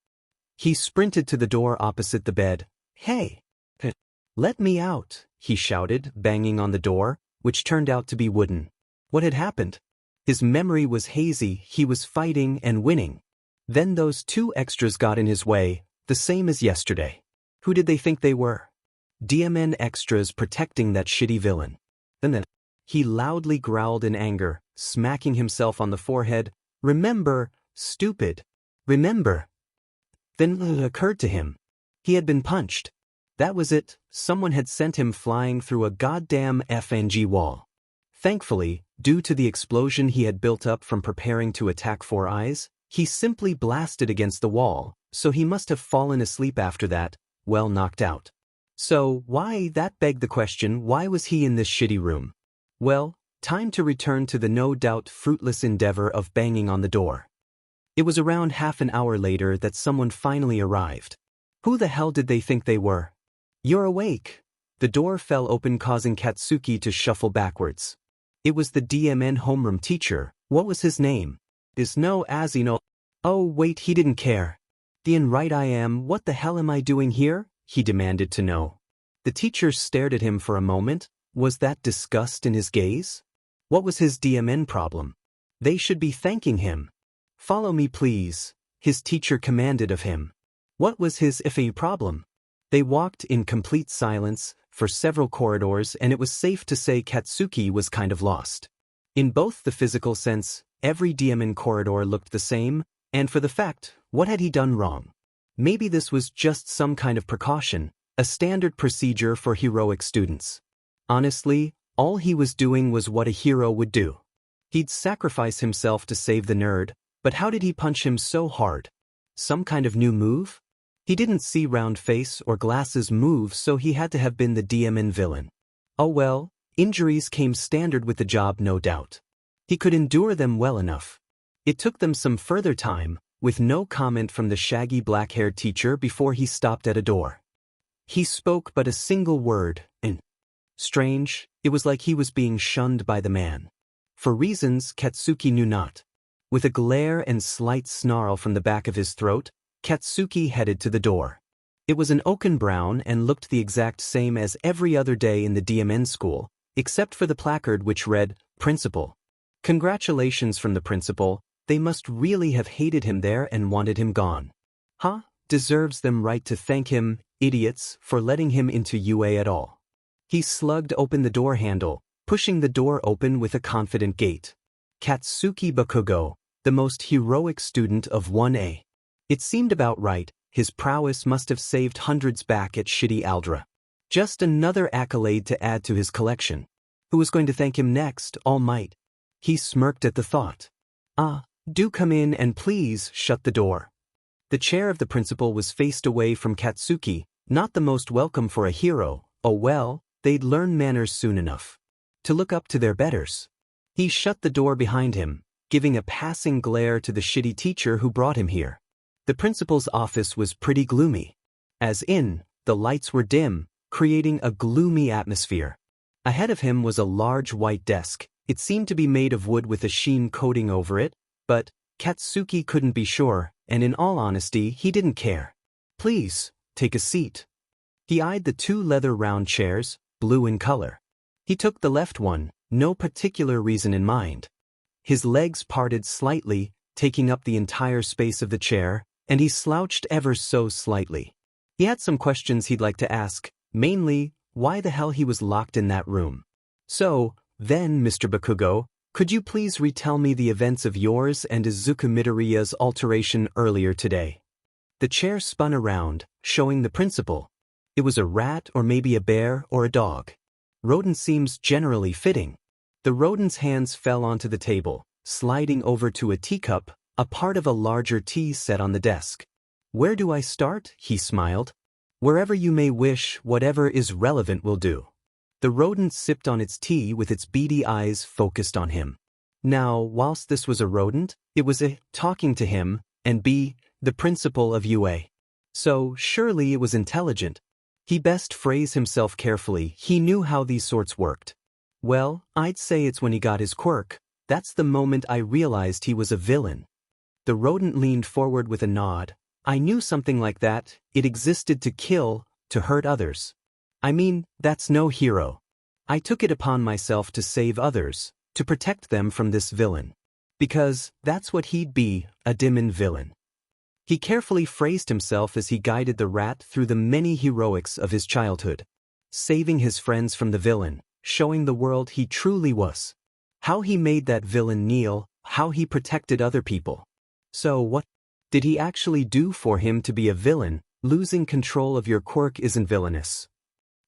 He sprinted to the door opposite the bed. Hey! Let me out, he shouted, banging on the door, which turned out to be wooden. What had happened? His memory was hazy, he was fighting and winning. Then those two extras got in his way, the same as yesterday. Who did they think they were? DMN extras protecting that shitty villain. Then he loudly growled in anger, smacking himself on the forehead. Remember, stupid. Remember. Then it occurred to him. He had been punched. That was it, someone had sent him flying through a goddamn FNG wall. Thankfully, due to the explosion he had built up from preparing to attack Four Eyes, he simply blasted against the wall, so he must have fallen asleep after that, well knocked out. So, that begged the question, why was he in this shitty room? Well, time to return to the no doubt fruitless endeavor of banging on the door. It was around half an hour later that someone finally arrived. Who the hell did they think they were? You're awake. The door fell open, causing Katsuki to shuffle backwards. It was the DMN homeroom teacher. What was his name? Is no Azino. Oh wait, he didn't care. Dian right I am, what the hell am I doing here? He demanded to know. The teacher stared at him for a moment. Was that disgust in his gaze? What was his DMN problem? They should be thanking him. Follow me please, his teacher commanded of him. What was his iffy problem? They walked in complete silence for several corridors, and it was safe to say Katsuki was kind of lost. In both the physical sense, every DMN corridor looked the same, and for the fact, what had he done wrong? Maybe this was just some kind of precaution, a standard procedure for heroic students. Honestly, all he was doing was what a hero would do. He'd sacrifice himself to save the nerd, but how did he punch him so hard? Some kind of new move? He didn't see Round Face or Glasses move, so he had to have been the DMN villain. Oh well, injuries came standard with the job, no doubt. He could endure them well enough. It took them some further time, with no comment from the shaggy black-haired teacher before he stopped at a door. He spoke but a single word, and strange, it was like he was being shunned by the man. For reasons Katsuki knew not. With a glare and slight snarl from the back of his throat, Katsuki headed to the door. It was an oaken brown and looked the exact same as every other day in the DMN school, except for the placard which read, Principal. Congratulations from the principal, they must really have hated him there and wanted him gone. Huh? Deserves them right to thank him, idiots, for letting him into UA at all. He slugged open the door handle, pushing the door open with a confident gait. Katsuki Bakugo, the most heroic student of 1A. It seemed about right, his prowess must have saved hundreds back at shitty Aldra. Just another accolade to add to his collection. Who was going to thank him next, All Might? He smirked at the thought. Do come in and please shut the door. The chair of the principal was faced away from Katsuki, not the most welcome for a hero. Oh well, they'd learn manners soon enough. To look up to their betters. He shut the door behind him, giving a passing glare to the shitty teacher who brought him here. The principal's office was pretty gloomy. As in, the lights were dim, creating a gloomy atmosphere. Ahead of him was a large white desk. It seemed to be made of wood with a sheen coating over it, but Katsuki couldn't be sure, and in all honesty, he didn't care. Please, take a seat. He eyed the two leather round chairs, blue in color. He took the left one, no particular reason in mind. His legs parted slightly, taking up the entire space of the chair, and he slouched ever so slightly. He had some questions he'd like to ask, mainly, why the hell he was locked in that room. So, then, Mr. Bakugo, could you please retell me the events of yours and Izuku Midoriya's alteration earlier today? The chair spun around, showing the principal. It was a rat or maybe a bear or a dog. Rodent seems generally fitting. The rodent's hands fell onto the table, sliding over to a teacup, a part of a larger tea set on the desk. Where do I start? He smiled. Wherever you may wish, whatever is relevant will do. The rodent sipped on its tea with its beady eyes focused on him. Now, whilst this was a rodent, it was A, talking to him, and B, the principal of UA. So, surely it was intelligent. He best phrase himself carefully, he knew how these sorts worked. Well, I'd say it's when he got his quirk. That's the moment I realized he was a villain. The rodent leaned forward with a nod. I knew something like that. It existed to kill, to hurt others. I mean, that's no hero. I took it upon myself to save others, to protect them from this villain. Because that's what he'd be, a demon villain. He carefully phrased himself as he guided the rat through the many heroics of his childhood. Saving his friends from the villain, showing the world he truly was. How he made that villain kneel, how he protected other people. So what did he actually do for him to be a villain? Losing control of your quirk isn't villainous.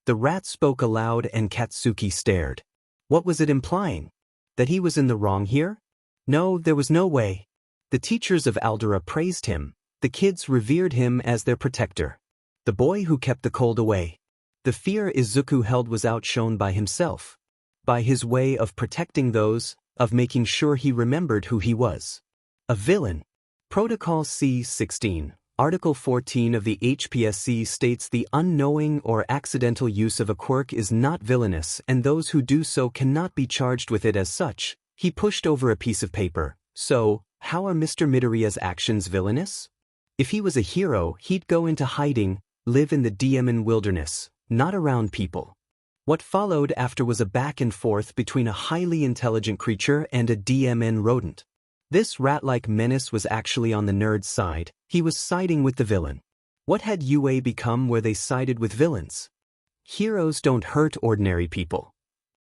The rat spoke aloud and Katsuki stared. What was it implying? That he was in the wrong here? No, there was no way. The teachers of Aldera praised him. The kids revered him as their protector. The boy who kept the cold away. The fear Izuku held was outshone by himself. By his way of protecting those, of making sure he remembered who he was. A villain. Protocol C-16, Article 14 of the HPSC states the unknowing or accidental use of a quirk is not villainous and those who do so cannot be charged with it as such. He pushed over a piece of paper. So, how are Mr. Midoriya's actions villainous? If he was a hero, he'd go into hiding, live in the DMN wilderness, not around people. What followed after was a back and forth between a highly intelligent creature and a DMN rodent. This rat-like menace was actually on the nerd's side. He was siding with the villain. What had UA become where they sided with villains? Heroes don't hurt ordinary people.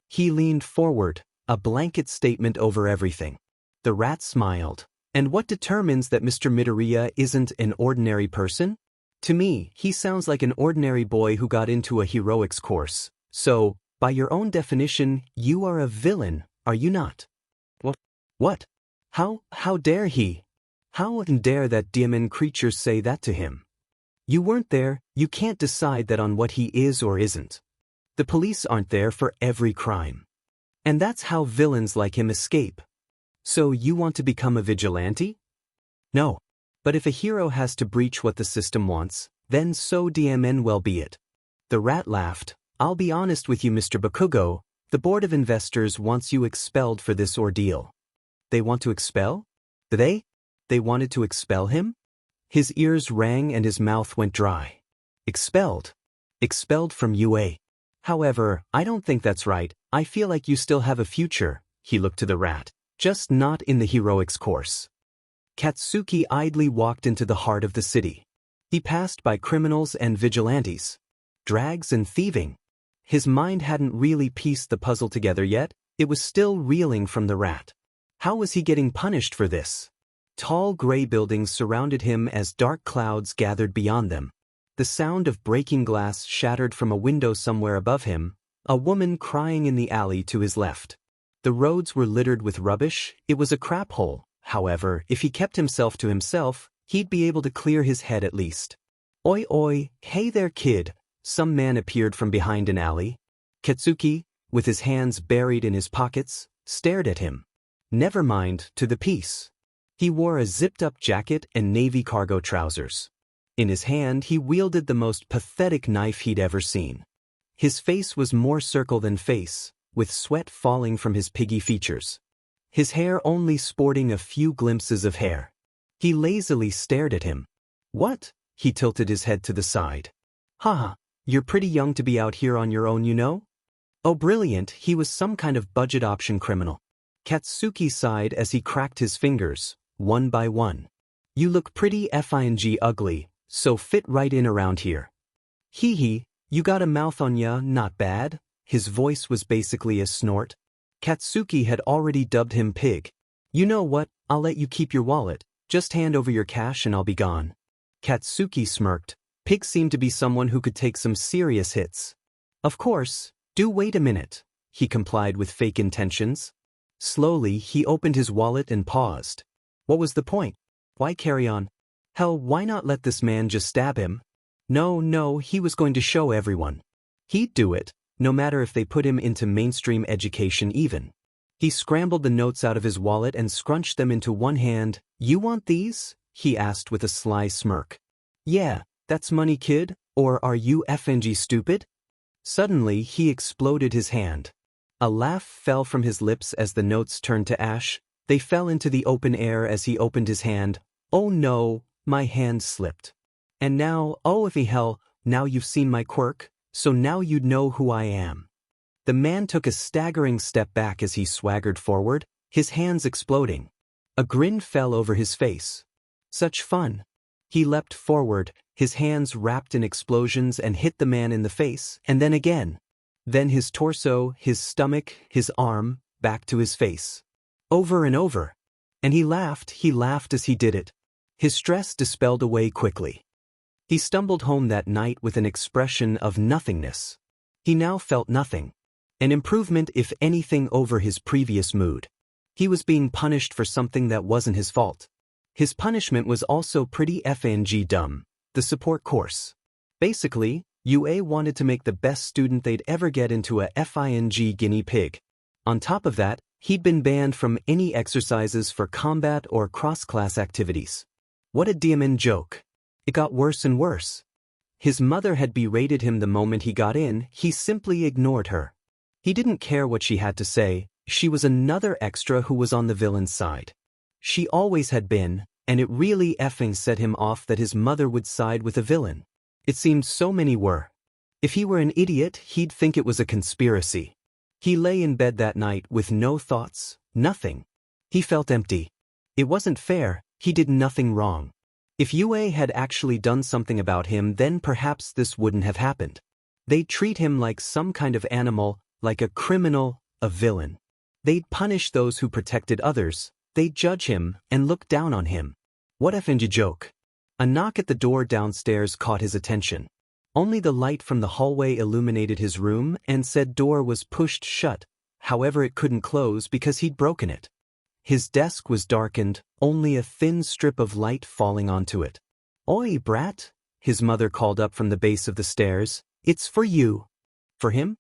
He leaned forward, a blanket statement over everything. The rat smiled. And what determines that Mr. Midoriya isn't an ordinary person? To me, he sounds like an ordinary boy who got into a heroics course. So, by your own definition, you are a villain, are you not? What? How dare he? How dare that demon creature say that to him? You weren't there, you can't decide that on what he is or isn't. The police aren't there for every crime. And that's how villains like him escape. So you want to become a vigilante? No. But if a hero has to breach what the system wants, then so DMN well be it. The rat laughed. I'll be honest with you, Mr. Bakugo, the Board of Investors wants you expelled for this ordeal. They want to expel? They wanted to expel him? His ears rang and his mouth went dry. Expelled? Expelled from UA. However, I don't think that's right. I feel like you still have a future. He looked to the rat. Just not in the heroics course. Katsuki idly walked into the heart of the city. He passed by criminals and vigilantes. Drags and thieving. His mind hadn't really pieced the puzzle together yet. It was still reeling from the rat. How was he getting punished for this? Tall gray buildings surrounded him as dark clouds gathered beyond them. The sound of breaking glass shattered from a window somewhere above him, a woman crying in the alley to his left. The roads were littered with rubbish. It was a crap hole. However, if he kept himself to himself, he'd be able to clear his head at least. Oi oi, hey there kid. Some man appeared from behind an alley. Katsuki, with his hands buried in his pockets, stared at him. Never mind, to the piece. He wore a zipped-up jacket and navy cargo trousers. In his hand he wielded the most pathetic knife he'd ever seen. His face was more circle than face, with sweat falling from his piggy features. His hair only sporting a few glimpses of hair. He lazily stared at him. What? He tilted his head to the side. Haha, you're pretty young to be out here on your own, you know? Oh brilliant, he was some kind of budget option criminal. Katsuki sighed as he cracked his fingers, one by one. You look pretty fing ugly, so fit right in around here. Hee hee, you got a mouth on ya, not bad. His voice was basically a snort. Katsuki had already dubbed him pig. You know what, I'll let you keep your wallet, just hand over your cash and I'll be gone. Katsuki smirked. Pig seemed to be someone who could take some serious hits. Of course, do wait a minute. He complied with fake intentions. Slowly, he opened his wallet and paused. What was the point? Why carry on? Hell, why not let this man just stab him? No, he was going to show everyone. He'd do it, no matter if they put him into mainstream education even. He scrambled the notes out of his wallet and scrunched them into one hand. You want these? He asked with a sly smirk. Yeah, that's money, kid, or are you fing stupid? Suddenly, he exploded his hand. A laugh fell from his lips as the notes turned to ash. They fell into the open air as he opened his hand. Oh no, my hand slipped. And now, oh if hell, now you've seen my quirk, so now you'd know who I am. The man took a staggering step back as he swaggered forward, his hands exploding. A grin fell over his face. Such fun. He leapt forward, his hands wrapped in explosions and hit the man in the face, and then again. Then his torso, his stomach, his arm, back to his face. Over and over. And he laughed as he did it. His stress dispelled away quickly. He stumbled home that night with an expression of nothingness. He now felt nothing. An improvement if anything over his previous mood. He was being punished for something that wasn't his fault. His punishment was also pretty FNG dumb, the support course. Basically, UA wanted to make the best student they'd ever get into a FING guinea pig. On top of that, he'd been banned from any exercises for combat or cross-class activities. What a DMN joke. It got worse and worse. His mother had berated him the moment he got in, he simply ignored her. He didn't care what she had to say, she was another extra who was on the villain's side. She always had been, and it really effing set him off that his mother would side with a villain. It seemed so many were. If he were an idiot, he'd think it was a conspiracy. He lay in bed that night with no thoughts, nothing. He felt empty. It wasn't fair, he did nothing wrong. If UA had actually done something about him, then perhaps this wouldn't have happened. They'd treat him like some kind of animal, like a criminal, a villain. They'd punish those who protected others, they'd judge him and look down on him. What a FNG joke. A knock at the door downstairs caught his attention. Only the light from the hallway illuminated his room, and said door was pushed shut, however it couldn't close because he'd broken it. His desk was darkened, only a thin strip of light falling onto it. "Oi, brat," his mother called up from the base of the stairs, "it's for you." For him?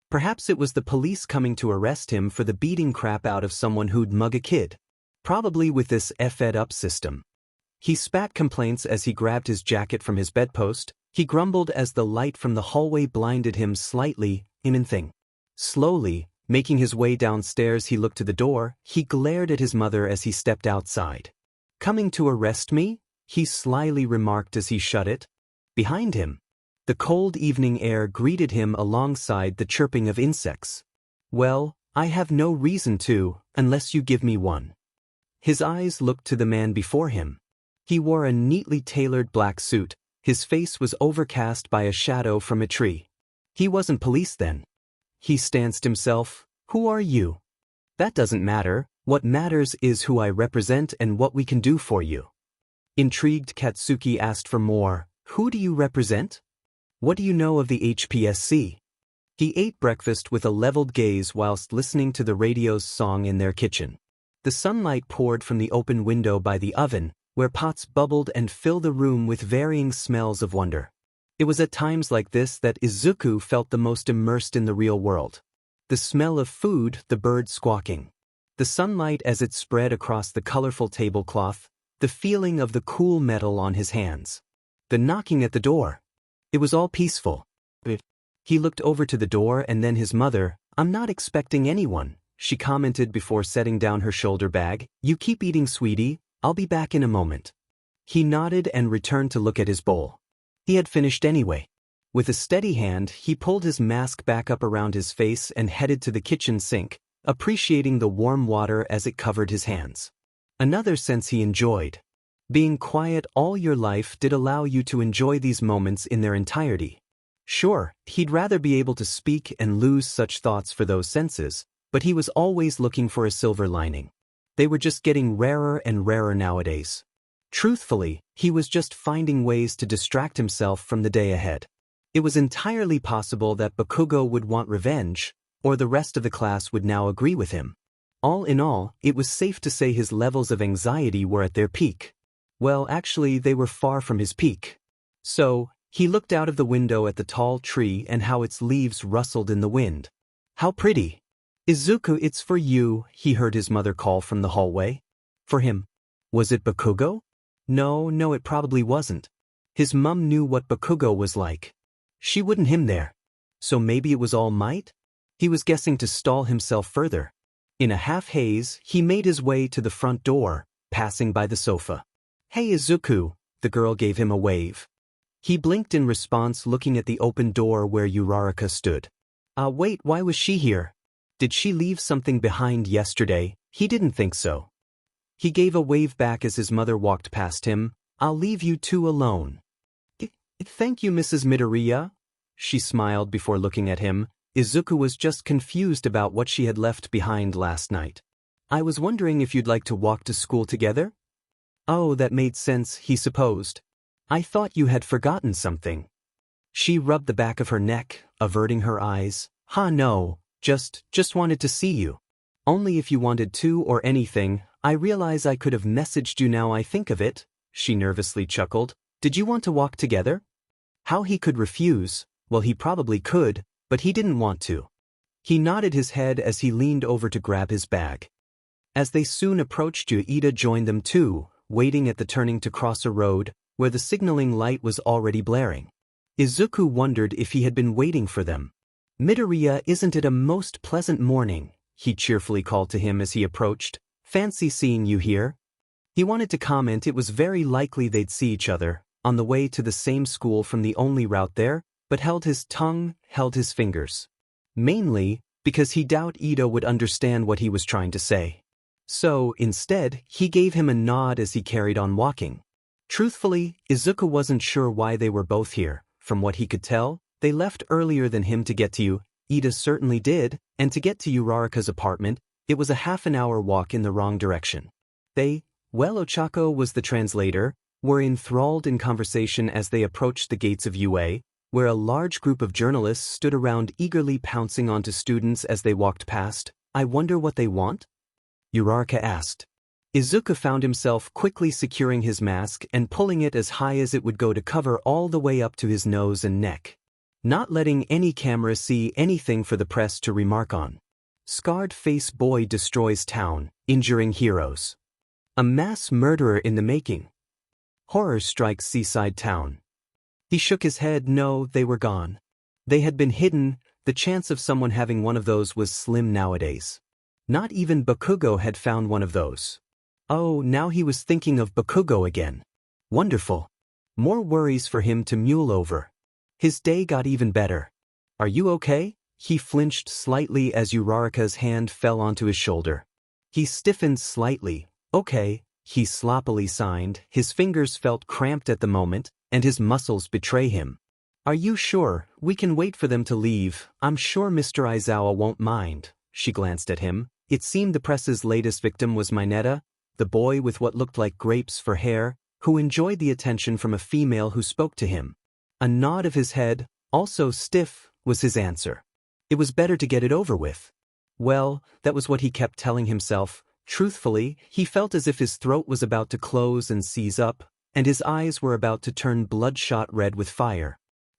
Perhaps it was the police coming to arrest him for the beating crap out of someone who'd mug a kid. Probably with this Fed-up system. He spat complaints as he grabbed his jacket from his bedpost. He grumbled as the light from the hallway blinded him slightly, thing. Slowly, making his way downstairs, he looked to the door. He glared at his mother as he stepped outside. "Coming to arrest me?" he slyly remarked as he shut it. Behind him, the cold evening air greeted him alongside the chirping of insects. "Well, I have no reason to, unless you give me one." His eyes looked to the man before him. He wore a neatly tailored black suit. His face was overcast by a shadow from a tree. He wasn't police then. He stanced himself. "Who are you?" "That doesn't matter. What matters is who I represent and what we can do for you." Intrigued, Katsuki asked for more. "Who do you represent? What do you know of the HPSC?" He ate breakfast with a leveled gaze whilst listening to the radio's song in their kitchen. The sunlight poured from the open window by the oven, where pots bubbled and filled the room with varying smells of wonder. It was at times like this that Izuku felt the most immersed in the real world. The smell of food, the birds squawking. The sunlight as it spread across the colorful tablecloth, the feeling of the cool metal on his hands. The knocking at the door. It was all peaceful. He looked over to the door and then his mother. "I'm not expecting anyone," she commented before setting down her shoulder bag. "You keep eating, sweetie. I'll be back in a moment." He nodded and returned to look at his bowl. He had finished anyway. With a steady hand, he pulled his mask back up around his face and headed to the kitchen sink, appreciating the warm water as it covered his hands. Another sense he enjoyed. Being quiet all your life did allow you to enjoy these moments in their entirety. Sure, he'd rather be able to speak and lose such thoughts for those senses, but he was always looking for a silver lining. They were just getting rarer and rarer nowadays. Truthfully, he was just finding ways to distract himself from the day ahead. It was entirely possible that Bakugo would want revenge, or the rest of the class would now agree with him. All in all, it was safe to say his levels of anxiety were at their peak. Well, actually, they were far from his peak. So, he looked out of the window at the tall tree and how its leaves rustled in the wind. "How pretty." "Izuku, it's for you," he heard his mother call from the hallway. For him. Was it Bakugo? No, it probably wasn't. His mum knew what Bakugo was like. She wouldn't him there. So maybe it was All Might? He was guessing to stall himself further. In a half-haze, he made his way to the front door, passing by the sofa. "Hey Izuku," the girl gave him a wave. He blinked in response, looking at the open door where Uraraka stood. Wait, why was she here? Did she leave something behind yesterday? He didn't think so. He gave a wave back as his mother walked past him. "I'll leave you two alone." "Thank you, Mrs. Midoriya." She smiled before looking at him. Izuku was just confused about what she had left behind last night. "I was wondering if you'd like to walk to school together?" Oh, that made sense, he supposed. "I thought you had forgotten something." She rubbed the back of her neck, averting her eyes. "Ha no, just wanted to see you. Only if you wanted to or anything, I realize I could have messaged you now I think of it," she nervously chuckled. "Did you want to walk together?" How he could refuse? Well, he probably could, but he didn't want to. He nodded his head as he leaned over to grab his bag. As they soon approached, Ida joined them too, waiting at the turning to cross a road, where the signaling light was already blaring. Izuku wondered if he had been waiting for them. "Midoriya, isn't it a most pleasant morning?" he cheerfully called to him as he approached. "Fancy seeing you here." He wanted to comment it was very likely they'd see each other, on the way to the same school from the only route there, but held his tongue, held his fingers. Mainly, because he doubted Ida would understand what he was trying to say. So, instead, he gave him a nod as he carried on walking. Truthfully, Izuku wasn't sure why they were both here. From what he could tell, they left earlier than him to get to you. Ida certainly did, and to get to Uraraka's apartment, it was a half-an-hour walk in the wrong direction. Ochako was the translator, were enthralled in conversation as they approached the gates of UA, where a large group of journalists stood around eagerly pouncing onto students as they walked past. "I wonder what they want?" Uraraka asked. Izuku found himself quickly securing his mask and pulling it as high as it would go to cover all the way up to his nose and neck. Not letting any camera see anything for the press to remark on. Scarred face boy destroys town, injuring heroes. A mass murderer in the making. Horror strikes seaside town. He shook his head. No, they were gone. They had been hidden. The chance of someone having one of those was slim nowadays. Not even Bakugo had found one of those. Oh, now he was thinking of Bakugo again. Wonderful. More worries for him to mule over. His day got even better. "Are you okay?" He flinched slightly as Uraraka's hand fell onto his shoulder. He stiffened slightly. "Okay," he sloppily signed. His fingers felt cramped at the moment, and his muscles betray him. "Are you sure? We can wait for them to leave. I'm sure Mr. Aizawa won't mind." She glanced at him. It seemed the press's latest victim was Mineta, the boy with what looked like grapes for hair, who enjoyed the attention from a female who spoke to him. A nod of his head, also stiff, was his answer. It was better to get it over with. Well, that was what he kept telling himself. Truthfully, he felt as if his throat was about to close and seize up, and his eyes were about to turn bloodshot red with fire.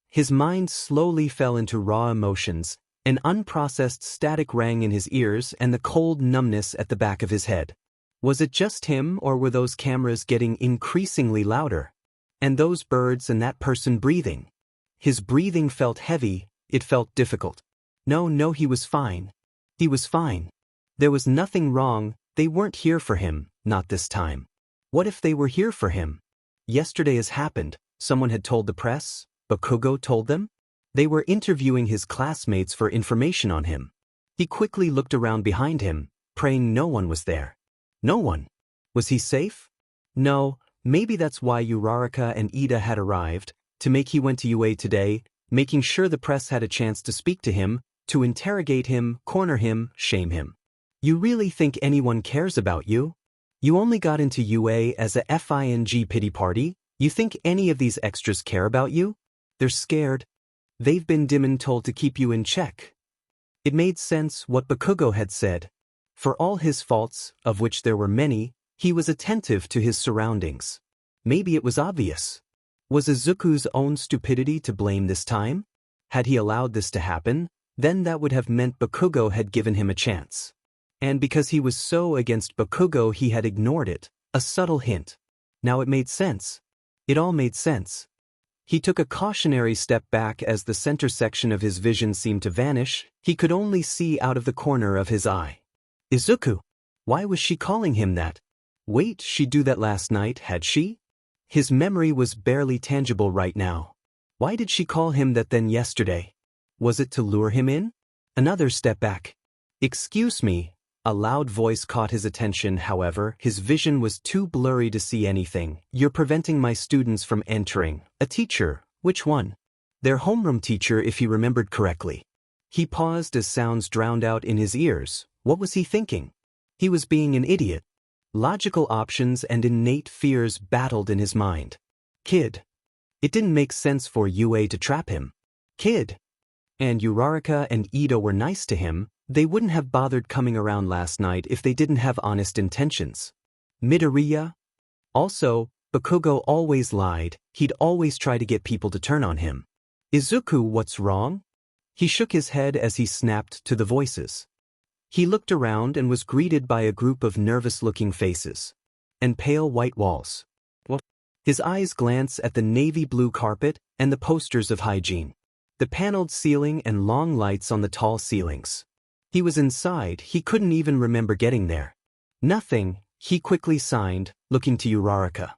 His mind slowly fell into raw emotions. An unprocessed static rang in his ears and the cold numbness at the back of his head. Was it just him, or were those cameras getting increasingly louder? And those birds and that person breathing? His breathing felt heavy, it felt difficult. No, he was fine. He was fine. There was nothing wrong, they weren't here for him, not this time. What if they were here for him? Yesterday has happened, someone had told the press, Bakugo told them? They were interviewing his classmates for information on him. He quickly looked around behind him, praying no one was there. No one. Was he safe? No, maybe that's why Uraraka and Ida had arrived, to make he went to UA today, making sure the press had a chance to speak to him, to interrogate him, corner him, shame him. You really think anyone cares about you? You only got into UA as a FING pity party? You think any of these extras care about you? They're scared. They've been told to keep you in check. It made sense what Bakugo had said. For all his faults, of which there were many, he was attentive to his surroundings. Maybe it was obvious. Was Izuku's own stupidity to blame this time? Had he allowed this to happen, then that would have meant Bakugo had given him a chance. And because he was so against Bakugo he had ignored it, a subtle hint. Now it made sense. It all made sense. He took a cautionary step back as the center section of his vision seemed to vanish. He could only see out of the corner of his eye. Izuku. Why was she calling him that? Wait, she'd do that last night, had she? His memory was barely tangible right now. Why did she call him that then yesterday? Was it to lure him in? Another step back. Excuse me. A loud voice caught his attention, however, his vision was too blurry to see anything. You're preventing my students from entering. A teacher. Which one? Their homeroom teacher, if he remembered correctly. He paused as sounds drowned out in his ears. What was he thinking? He was being an idiot. Logical options and innate fears battled in his mind. Kid. It didn't make sense for UA to trap him. Kid. And Uraraka and Ida were nice to him, they wouldn't have bothered coming around last night if they didn't have honest intentions. Midoriya? Also, Bakugo always lied, he'd always try to get people to turn on him. Izuku, what's wrong? He shook his head as he snapped to the voices. He looked around and was greeted by a group of nervous-looking faces. And pale white walls. What? His eyes glanced at the navy blue carpet and the posters of hygiene. The paneled ceiling and long lights on the tall ceilings. He was inside, he couldn't even remember getting there. Nothing, he quickly signed, looking to Uraraka.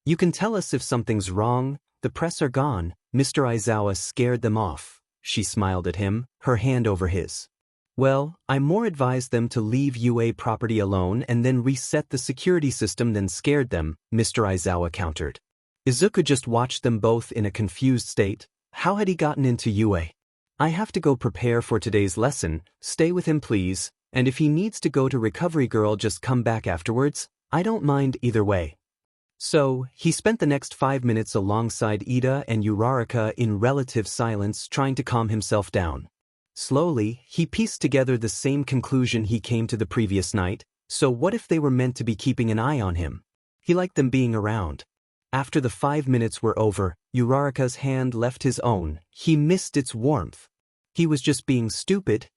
You can tell us if something's wrong, the press are gone. Mr. Aizawa scared them off. She smiled at him, her hand over his. Well, I more advised them to leave UA property alone and then reset the security system than scared them, Mr. Aizawa countered. Izuku just watched them both in a confused state. How had he gotten into UA? I have to go prepare for today's lesson, stay with him please, and if he needs to go to Recovery Girl just come back afterwards, I don't mind either way. So, he spent the next 5 minutes alongside Ida and Uraraka in relative silence trying to calm himself down. Slowly, he pieced together the same conclusion he came to the previous night, so what if they were meant to be keeping an eye on him? He liked them being around. After the 5 minutes were over, Uraraka's hand left his own, he missed its warmth. He was just being stupid,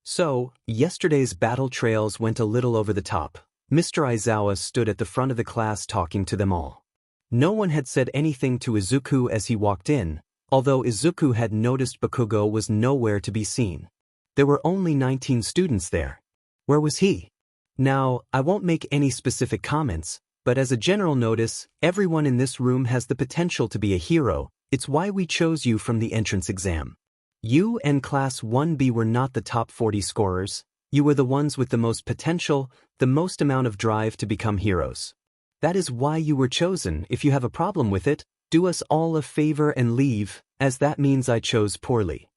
So, yesterday's battle trails went a little over the top. Mr. Aizawa stood at the front of the class talking to them all. No one had said anything to Izuku as he walked in, although Izuku had noticed Bakugo was nowhere to be seen. There were only 19 students there. Where was he? Now, I won't make any specific comments, but as a general notice, everyone in this room has the potential to be a hero. It's why we chose you from the entrance exam. You and Class 1B were not the top 40 scorers. You were the ones with the most potential, the most amount of drive to become heroes. That is why you were chosen. If you have a problem with it, do us all a favor and leave, as that means I chose poorly.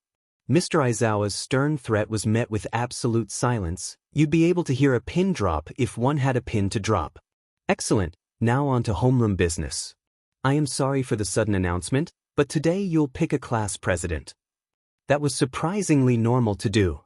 Mr. Aizawa's stern threat was met with absolute silence. You'd be able to hear a pin drop if one had a pin to drop. Excellent, now on to homeroom business. I am sorry for the sudden announcement, but today you'll pick a class president. That was surprisingly normal to do.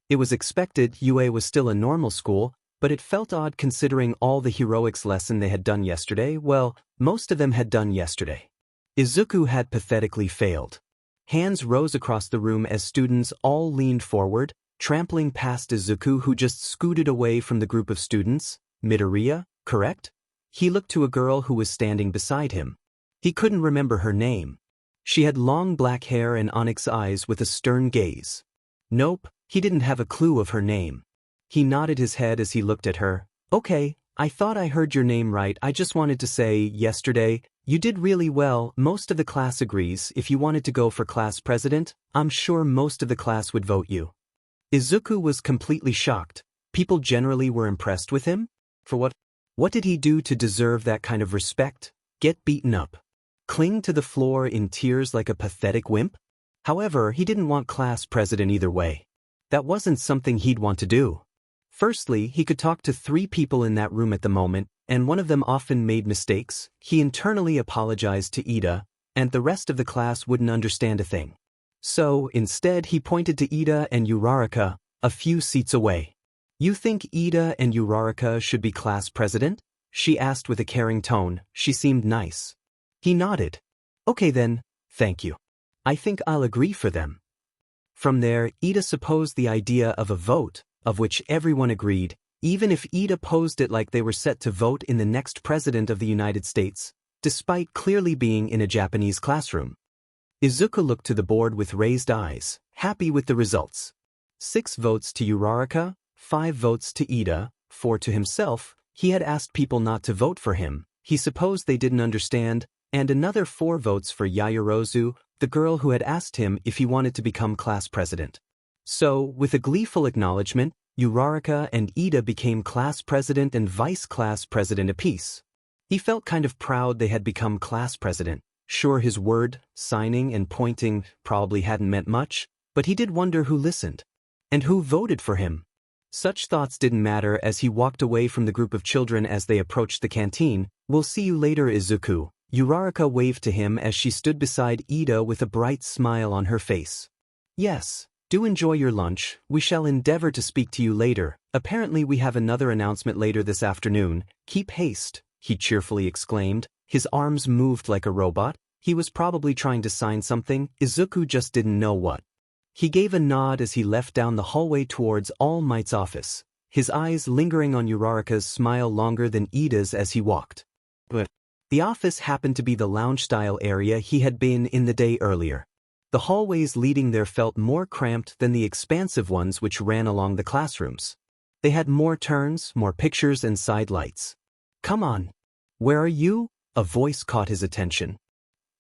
It was expected. UA was still a normal school, but it felt odd considering all the heroics lesson they had done yesterday. Well, most of them had done yesterday. Izuku had pathetically failed. Hands rose across the room as students all leaned forward, trampling past Izuku who just scooted away from the group of students. Midoriya, correct? He looked to a girl who was standing beside him. He couldn't remember her name. She had long black hair and onyx eyes with a stern gaze. Nope, he didn't have a clue of her name. He nodded his head as he looked at her. Okay, I thought I heard your name right. I just wanted to say, yesterday, you did really well. Most of the class agrees. If you wanted to go for class president, I'm sure most of the class would vote you. Izuku was completely shocked. People generally were impressed with him? For what? What did he do to deserve that kind of respect? Get beaten up? Cling to the floor in tears like a pathetic wimp? However, he didn't want class president either way. That wasn't something he'd want to do. Firstly, he could talk to 3 people in that room at the moment, and one of them often made mistakes. He internally apologized to Ida, and the rest of the class wouldn't understand a thing. So, instead he pointed to Ida and Uraraka, a few seats away. You think Ida and Uraraka should be class president? She asked with a caring tone. She seemed nice. He nodded. Okay then, thank you. I think I'll agree for them. From there, Ida proposed the idea of a vote, of which everyone agreed, even if Ida posed it like they were set to vote in the next president of the United States, despite clearly being in a Japanese classroom. Izuku looked to the board with raised eyes, happy with the results. 6 votes to Uraraka, 5 votes to Ida, 4 to himself. He had asked people not to vote for him. He supposed they didn't understand, and another 4 votes for Yaoyorozu, the girl who had asked him if he wanted to become class president. So, with a gleeful acknowledgement, Uraraka and Ida became class president and vice class president apiece. He felt kind of proud they had become class president. Sure, his word, signing and pointing probably hadn't meant much, but he did wonder who listened. And who voted for him. Such thoughts didn't matter as he walked away from the group of children as they approached the canteen. We'll see you later, Izuku. Uraraka waved to him as she stood beside Ida with a bright smile on her face. Yes, do enjoy your lunch, we shall endeavor to speak to you later. Apparently we have another announcement later this afternoon. Keep haste, he cheerfully exclaimed. His arms moved like a robot. He was probably trying to sign something. Izuku just didn't know what. He gave a nod as he left down the hallway towards All Might's office, his eyes lingering on Uraraka's smile longer than Ida's as he walked. But the office happened to be the lounge-style area he had been in the day earlier. The hallways leading there felt more cramped than the expansive ones which ran along the classrooms. They had more turns, more pictures and side lights. Come on. Where are you? A voice caught his attention.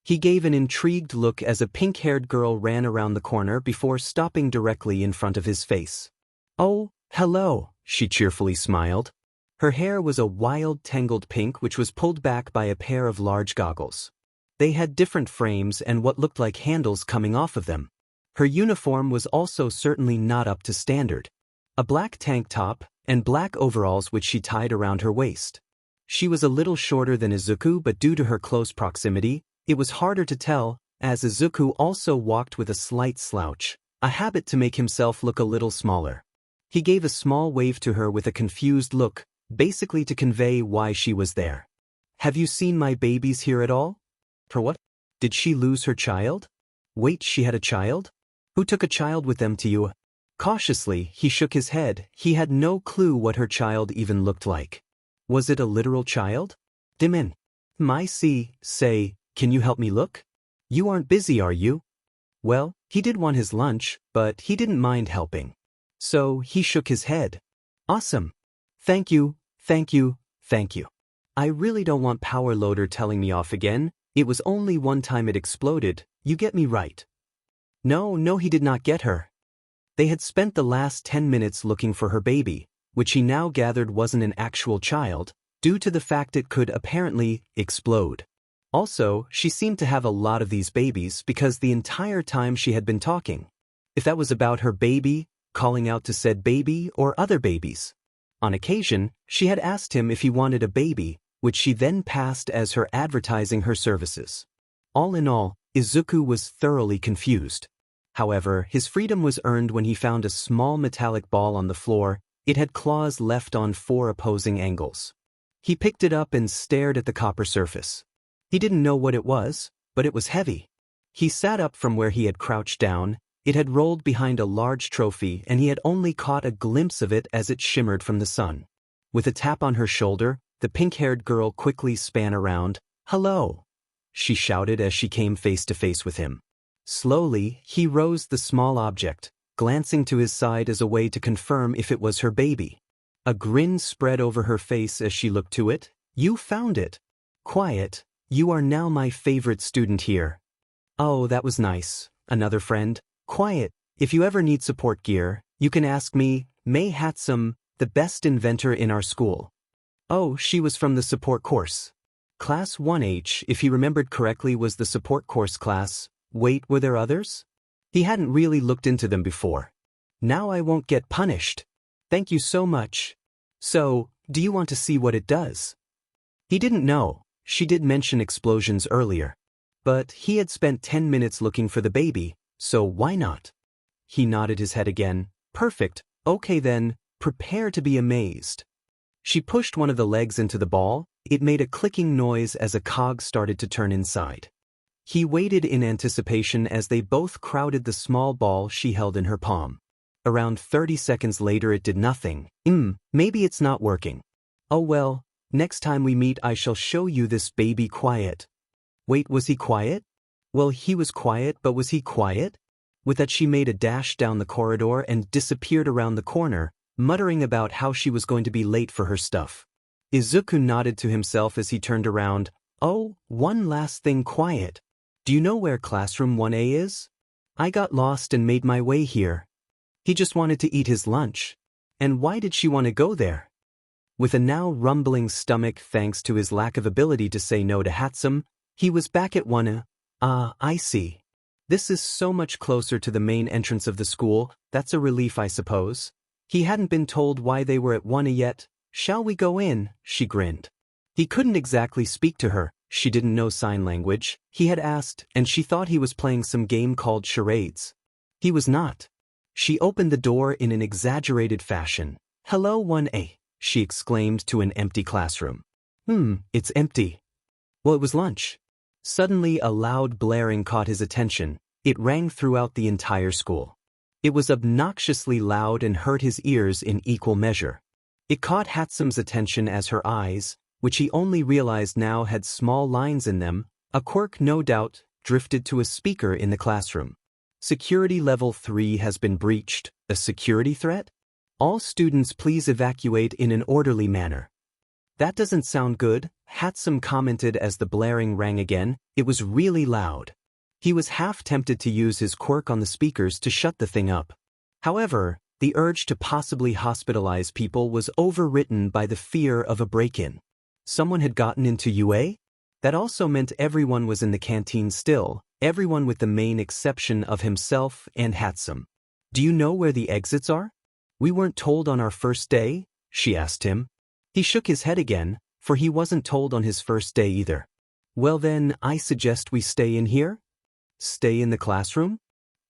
He gave an intrigued look as a pink-haired girl ran around the corner before stopping directly in front of his face. Oh, hello, she cheerfully smiled. Her hair was a wild tangled pink which was pulled back by a pair of large goggles. They had different frames and what looked like handles coming off of them. Her uniform was also certainly not up to standard. A black tank top and black overalls which she tied around her waist. She was a little shorter than Izuku, but due to her close proximity, it was harder to tell, as Izuku also walked with a slight slouch, a habit to make himself look a little smaller. He gave a small wave to her with a confused look, basically to convey why she was there. Have you seen my babies here at all? For what? Did she lose her child? Wait, she had a child? Who took a child with them to you? Cautiously, he shook his head. He had no clue what her child even looked like. Was it a literal child? Dimin. Say, can you help me look? You aren't busy, are you? Well, he did want his lunch, but he didn't mind helping. So, he shook his head. Awesome. Thank you, thank you, thank you. I really don't want Power Loader telling me off again. It was only one time it exploded, you get me right. No, he did not get her. They had spent the last 10 minutes looking for her baby, which he now gathered wasn't an actual child, due to the fact it could apparently explode. Also, she seemed to have a lot of these babies because the entire time she had been talking. If that was about her baby, calling out to said baby or other babies. On occasion, she had asked him if he wanted a baby, which she then passed as her advertising her services. All in all, Izuku was thoroughly confused. However, his freedom was earned when he found a small metallic ball on the floor. It had claws left on 4 opposing angles. He picked it up and stared at the copper surface. He didn't know what it was, but it was heavy. He sat up from where he had crouched down. It had rolled behind a large trophy and he had only caught a glimpse of it as it shimmered from the sun. With a tap on her shoulder, the pink-haired girl quickly span around. Hello, she shouted as she came face to face with him. Slowly, he rose the small object, glancing to his side as a way to confirm if it was her baby. A grin spread over her face as she looked to it. You found it. Quiet, you are now my favorite student here. Oh, that was nice. Another friend. Quiet, if you ever need support gear, you can ask me, Mei Hatsum, the best inventor in our school. Oh, she was from the support course. Class 1H, if he remembered correctly, was the support course class. Wait, were there others? He hadn't really looked into them before. Now I won't get punished. Thank you so much. So, do you want to see what it does? He didn't know. She did mention explosions earlier. But he had spent 10 minutes looking for the baby, so why not? He nodded his head again. Perfect. Okay then, prepare to be amazed. She pushed one of the legs into the ball. It made a clicking noise as a cog started to turn inside. He waited in anticipation as they both crowded the small ball she held in her palm. Around 30 seconds later it did nothing. Maybe it's not working. Oh well, next time we meet I shall show you this baby quiet. Wait, was he quiet? Well, he was quiet, but was he quiet? With that she made a dash down the corridor and disappeared around the corner, muttering about how she was going to be late for her stuff. Izuku nodded to himself as he turned around. Oh, one last thing, quiet. Do you know where classroom 1A is? I got lost and made my way here. He just wanted to eat his lunch. And why did she want to go there? With a now rumbling stomach thanks to his lack of ability to say no to Hatsum, he was back at 1A. I see. This is so much closer to the main entrance of the school. That's a relief, I suppose. He hadn't been told why they were at 1A yet. Shall we go in? She grinned. He couldn't exactly speak to her, She didn't know sign language, he had asked, and she thought he was playing some game called charades. He was not. She opened the door in an exaggerated fashion. "Hello 1A," she exclaimed to an empty classroom. It's empty." "Well, it was lunch." Suddenly a loud blaring caught his attention. It rang throughout the entire school. It was obnoxiously loud and hurt his ears in equal measure. It caught Hatsume's attention as her eyes, which he only realized now had small lines in them, a quirk no doubt, drifted to a speaker in the classroom. "Security level 3 has been breached. A security threat? All students please evacuate in an orderly manner." "That doesn't sound good," Hatsume commented as the blaring rang again. It was really loud. He was half tempted to use his quirk on the speakers to shut the thing up. However, the urge to possibly hospitalize people was overwritten by the fear of a break-in. Someone had gotten into UA? That also meant everyone was in the canteen still, everyone with the main exception of himself and Hatsume. "Do you know where the exits are?" "We weren't told on our first day?" she asked him. He shook his head again, for he wasn't told on his first day either. "Well then, I suggest we stay in here?" "Stay in the classroom?"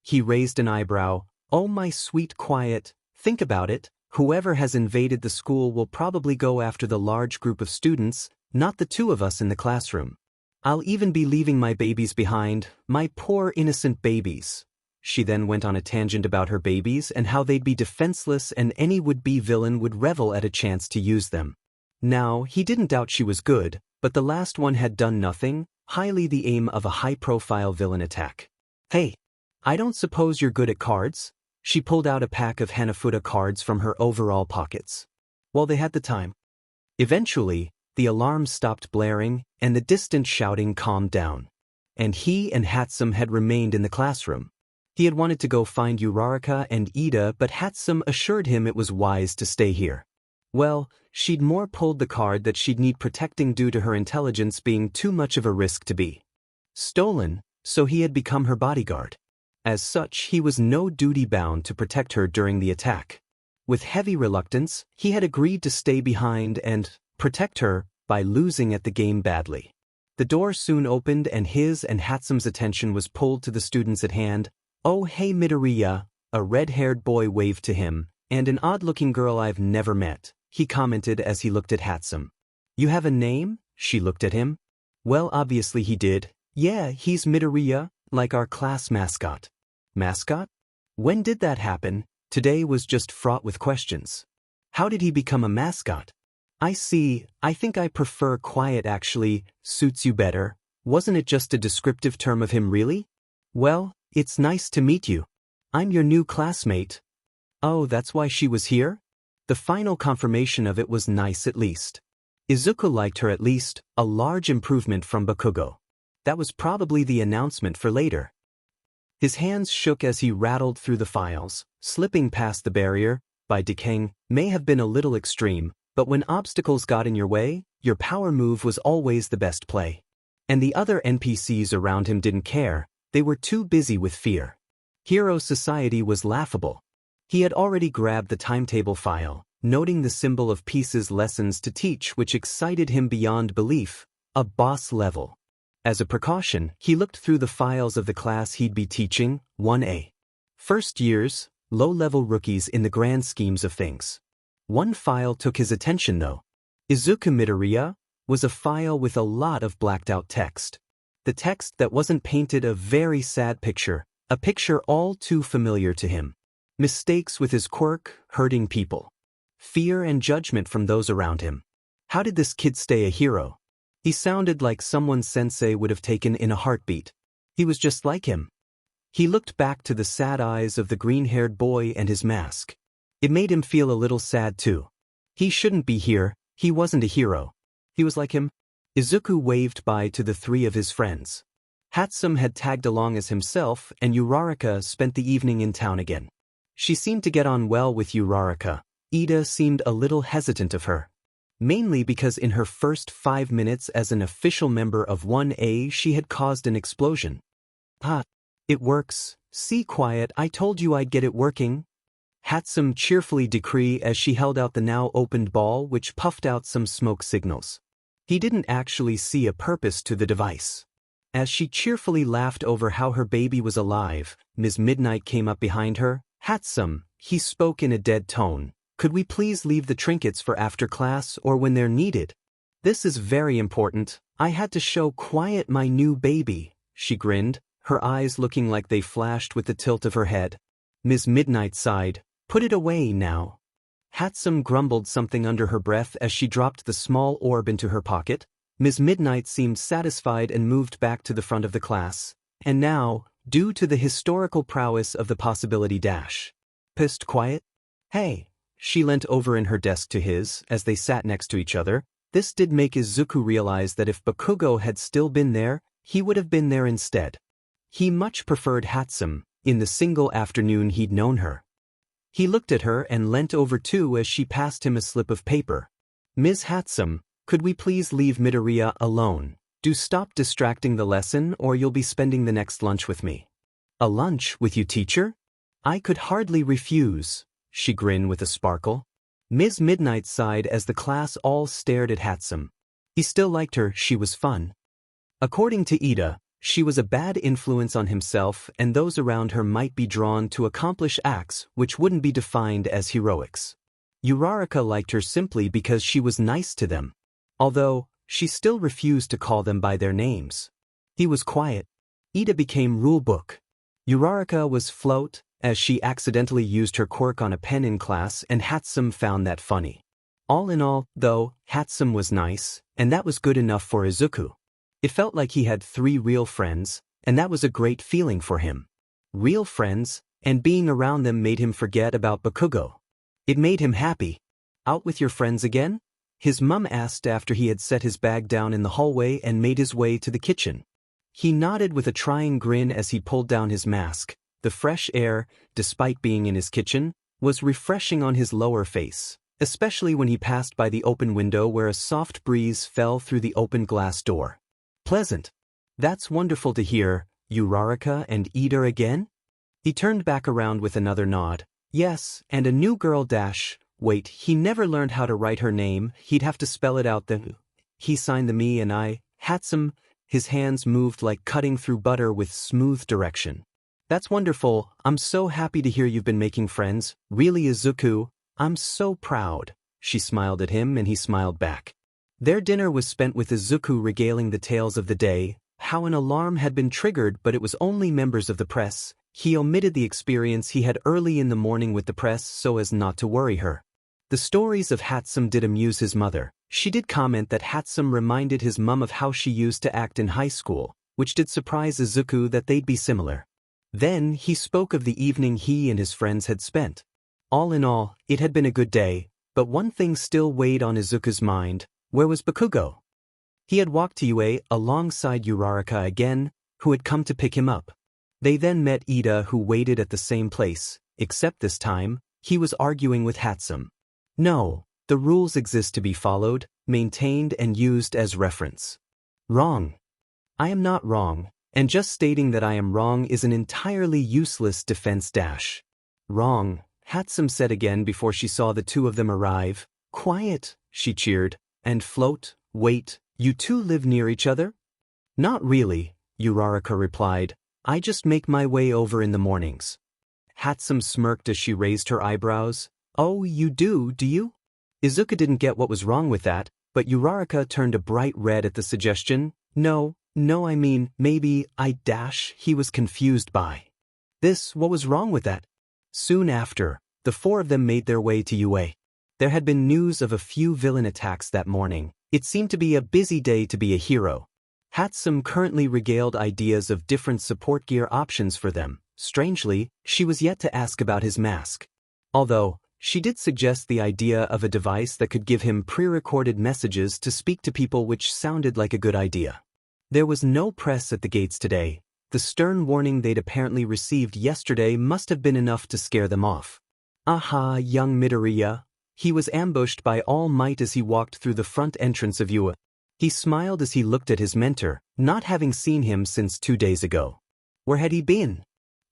He raised an eyebrow. "Oh my sweet quiet, think about it. Whoever has invaded the school will probably go after the large group of students, not the two of us in the classroom. I'll even be leaving my babies behind, my poor innocent babies." She then went on a tangent about her babies and how they'd be defenseless and any would-be villain would revel at a chance to use them. Now, he didn't doubt she was good, but the last one had done nothing, highly the aim of a high-profile villain attack. "Hey, I don't suppose you're good at cards?" She pulled out a pack of Hanafuda cards from her overall pockets. Well, they had the time. Eventually, the alarm stopped blaring, and the distant shouting calmed down. And he and Hatsume had remained in the classroom. He had wanted to go find Uraraka and Ida, but Hatsume assured him it was wise to stay here. Well, she'd more pulled the card that she'd need protecting due to her intelligence being too much of a risk to be stolen, so he had become her bodyguard. As such, he was no duty bound to protect her during the attack. With heavy reluctance, he had agreed to stay behind and protect her by losing at the game badly. The door soon opened and his and Hatsume's attention was pulled to the students at hand. "Oh hey Midoriya," a red-haired boy waved to him, "and an odd-looking girl I've never met," he commented as he looked at Hatsume. "You have a name?" She looked at him. Well, obviously he did. "Yeah, he's Midoriya, like our class mascot." "Mascot? When did that happen?" Today was just fraught with questions. "How did he become a mascot?" "I see, I think I prefer quiet actually, suits you better. Wasn't it just a descriptive term of him really?" "Well, it's nice to meet you. I'm your new classmate." "Oh, that's why she was here?" The final confirmation of it was nice at least. Izuku liked her at least, a large improvement from Bakugo. That was probably the announcement for later. His hands shook as he rattled through the files. Slipping past the barrier, by decaying, may have been a little extreme, but when obstacles got in your way, your power move was always the best play. And the other NPCs around him didn't care, they were too busy with fear. Hero society was laughable. He had already grabbed the timetable file, noting the symbol of Peace's lessons to teach, which excited him beyond belief, a boss level. As a precaution, he looked through the files of the class he'd be teaching, 1A. First years, low-level rookies in the grand schemes of things. One file took his attention though. Izuku Midoriya was a file with a lot of blacked-out text. The text that wasn't painted a very sad picture, a picture all too familiar to him. Mistakes with his quirk, hurting people. Fear and judgment from those around him. How did this kid stay a hero? He sounded like someone Sensei would have taken in a heartbeat. He was just like him. He looked back to the sad eyes of the green-haired boy and his mask. It made him feel a little sad too. He shouldn't be here, he wasn't a hero. He was like him. Izuku waved bye to the three of his friends. Hatsume had tagged along as himself, and Uraraka spent the evening in town again. She seemed to get on well with Uraraka. Ida seemed a little hesitant of her. Mainly because in her first 5 minutes as an official member of 1A she had caused an explosion. "Ah, it works. See quiet, I told you I'd get it working." Hatsume cheerfully decreed as she held out the now opened ball which puffed out some smoke signals. He didn't actually see a purpose to the device. As she cheerfully laughed over how her baby was alive, Ms. Midnight came up behind her. "Hatsum," he spoke in a dead tone, "could we please leave the trinkets for after class or when they're needed? This is very important. I had to show quiet my new baby." She grinned, her eyes looking like they flashed with the tilt of her head. Ms. Midnight sighed. "Put it away now." Hatsum grumbled something under her breath as she dropped the small orb into her pocket. Ms. Midnight seemed satisfied and moved back to the front of the class. And now, due to the historical prowess of the possibility dash. "Pissed quiet? Hey." She leant over in her desk to his, as they sat next to each other. This did make Izuku realize that if Bakugo had still been there, he would have been there instead. He much preferred Hatsum, in the single afternoon he'd known her. He looked at her and leant over too as she passed him a slip of paper. "Ms. Hatsum, could we please leave Midoriya alone? Do stop distracting the lesson or you'll be spending the next lunch with me." "A lunch with you, teacher?" "I could hardly refuse." She grinned with a sparkle. Ms. Midnight sighed as the class all stared at Hatsum. He still liked her, she was fun. According to Ida, she was a bad influence on himself and those around her might be drawn to accomplish acts which wouldn't be defined as heroics. Uraraka liked her simply because she was nice to them. Although, she still refused to call them by their names. He was quiet. Ida became rulebook. Uraraka was float, as she accidentally used her quirk on a pen in class and Hatsum found that funny. All in all, though, Hatsum was nice, and that was good enough for Izuku. It felt like he had 3 real friends, and that was a great feeling for him. Real friends, and being around them made him forget about Bakugo. It made him happy. "Out with your friends again?" his mum asked after he had set his bag down in the hallway and made his way to the kitchen. He nodded with a trying grin as he pulled down his mask. The fresh air, despite being in his kitchen, was refreshing on his lower face, especially when he passed by the open window where a soft breeze fell through the open glass door. "Pleasant. That's wonderful to hear. Uraraka and Ida again?" He turned back around with another nod. "Yes, and a new girl dash. Wait, he never learned how to write her name. He'd have to spell it out then. He signed the me and I. Hatsum." His hands moved like cutting through butter with smooth direction. "That's wonderful. I'm so happy to hear you've been making friends. Really, Izuku, I'm so proud." She smiled at him and he smiled back. Their dinner was spent with Izuku regaling the tales of the day, how an alarm had been triggered but it was only members of the press. He omitted the experience he had early in the morning with the press so as not to worry her. The stories of Hatsum did amuse his mother. She did comment that Hatsum reminded his mum of how she used to act in high school, which did surprise Izuku that they'd be similar. Then he spoke of the evening he and his friends had spent. All in all, it had been a good day, but one thing still weighed on Izuku's mind. Where was Bakugo? He had walked to UA alongside Uraraka again, who had come to pick him up. They then met Ida, who waited at the same place, except this time, he was arguing with Hatsum. "No, the rules exist to be followed, maintained and used as reference." "Wrong." "I am not wrong. And just stating that I am wrong is an entirely useless defense dash." "Wrong," Hatsum said again before she saw the two of them arrive. "Quiet," she cheered. "And float, wait, you two live near each other?" "Not really," Uraraka replied. "I just make my way over in the mornings." Hatsum smirked as she raised her eyebrows. "Oh, you do you?" Izuku didn't get what was wrong with that, but Uraraka turned a bright red at the suggestion. No, I mean, maybe, he was confused by. What was wrong with that? Soon after, the 4 of them made their way to UA. There had been news of a few villain attacks that morning. It seemed to be a busy day to be a hero. Hatsum currently regaled ideas of different support gear options for them. Strangely, she was yet to ask about his mask. Although, she did suggest the idea of a device that could give him pre-recorded messages to speak to people, which sounded like a good idea. There was no press at the gates today. The stern warning they'd apparently received yesterday must have been enough to scare them off. "Aha, young Midoriya." He was ambushed by All Might as he walked through the front entrance of UA. He smiled as he looked at his mentor, not having seen him since 2 days ago. Where had he been?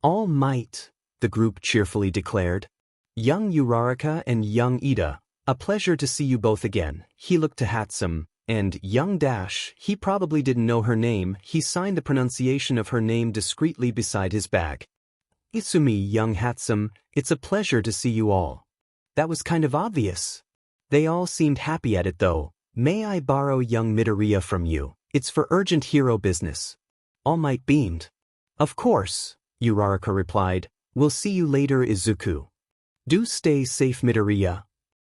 "All Might," the group cheerfully declared. "Young Uraraka and young Ida, a pleasure to see you both again." He looked to Hatsum. And young Dash, he probably didn't know her name, he signed the pronunciation of her name discreetly beside his bag. Isumi, young Hatsum, it's a pleasure to see you all. That was kind of obvious. They all seemed happy at it though. May I borrow young Midoriya from you? It's for urgent hero business. All Might beamed. Of course, Uraraka replied. We'll see you later, Izuku. Do stay safe, Midoriya.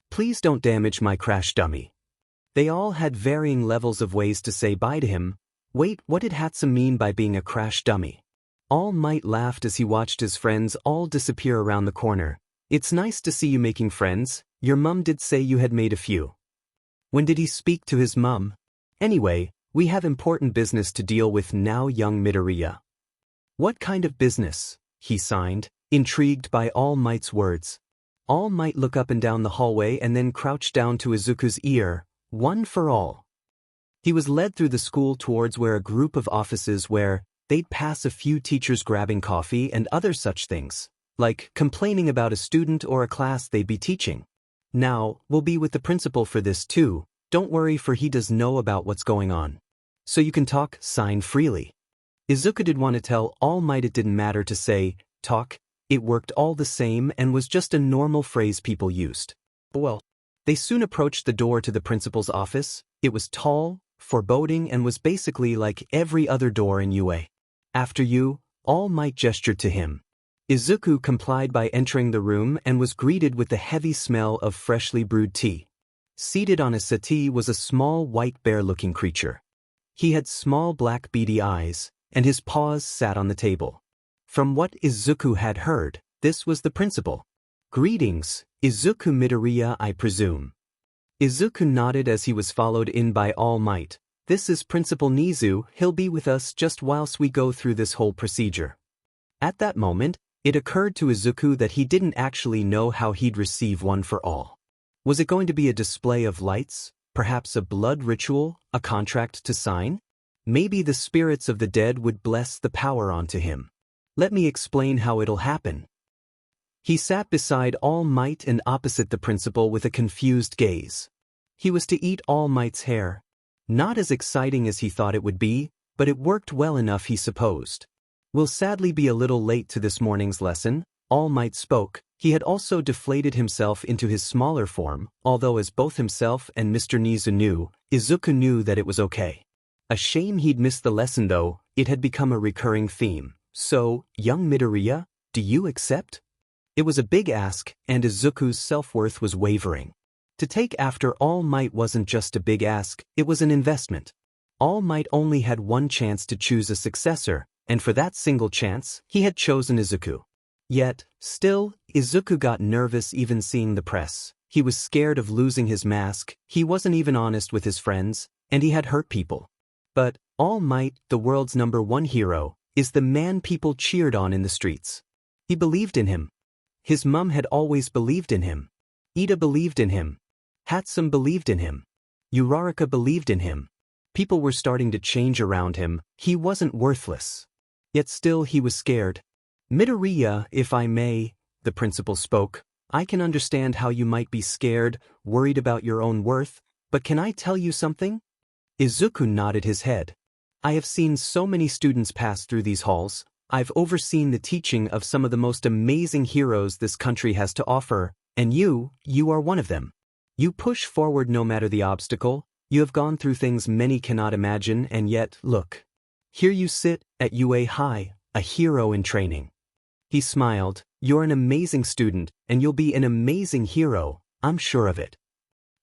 Please don't damage my crash dummy. They all had varying levels of ways to say bye to him. Wait, what did Hatsum mean by being a crash dummy? All Might laughed as he watched his friends all disappear around the corner. It's nice to see you making friends. Your mum did say you had made a few. When did he speak to his mum? Anyway, we have important business to deal with now, young Midoriya. What kind of business? He signed, intrigued by All Might's words. All Might look up and down the hallway and then crouch down to Izuku's ear. One for all. He was led through the school towards where a group of offices where they'd pass a few teachers grabbing coffee and other such things, like complaining about a student or a class they'd be teaching. Now, we'll be with the principal for this too, don't worry for he does know about what's going on. So you can talk, sign freely. Izuku did want to tell All Might it didn't matter to say, talk, it worked all the same and was just a normal phrase people used. Well, they soon approached the door to the principal's office. It was tall, foreboding and was basically like every other door in UA. After you, All Might gestured to him. Izuku complied by entering the room and was greeted with the heavy smell of freshly brewed tea. Seated on a settee was a small white bear-looking creature. He had small black beady eyes, and his paws sat on the table. From what Izuku had heard, this was the principal. Greetings, Izuku Midoriya, I presume. Izuku nodded as he was followed in by All Might. This is Principal Nizu, he'll be with us just whilst we go through this whole procedure. At that moment, it occurred to Izuku that he didn't actually know how he'd receive one for all. Was it going to be a display of lights, perhaps a blood ritual, a contract to sign? Maybe the spirits of the dead would bless the power onto him. Let me explain how it'll happen. He sat beside All Might and opposite the principal with a confused gaze. He was to eat All Might's hair. Not as exciting as he thought it would be, but it worked well enough he supposed. We'll sadly be a little late to this morning's lesson, All Might spoke. He had also deflated himself into his smaller form, although as both himself and Mr. Nizu knew, Izuku knew that it was okay. A shame he'd missed the lesson though, it had become a recurring theme. So, young Midoriya, do you accept? It was a big ask, and Izuku's self-worth was wavering. To take after All Might wasn't just a big ask, it was an investment. All Might only had one chance to choose a successor, and for that single chance, he had chosen Izuku. Yet, still, Izuku got nervous even seeing the press. He was scared of losing his mask, he wasn't even honest with his friends, and he had hurt people. But, All Might, the world's #1 hero, is the man people cheered on in the streets. He believed in him. His mum had always believed in him. Ida believed in him. Hatsum believed in him. Uraraka believed in him. People were starting to change around him, he wasn't worthless. Yet still he was scared. Midoriya, if I may, the principal spoke, I can understand how you might be scared, worried about your own worth, but can I tell you something? Izuku nodded his head. I have seen so many students pass through these halls. I've overseen the teaching of some of the most amazing heroes this country has to offer, and you are one of them. You push forward no matter the obstacle, you have gone through things many cannot imagine, and yet, look. Here you sit, at UA High, a hero in training. He smiled, you're an amazing student, and you'll be an amazing hero, I'm sure of it.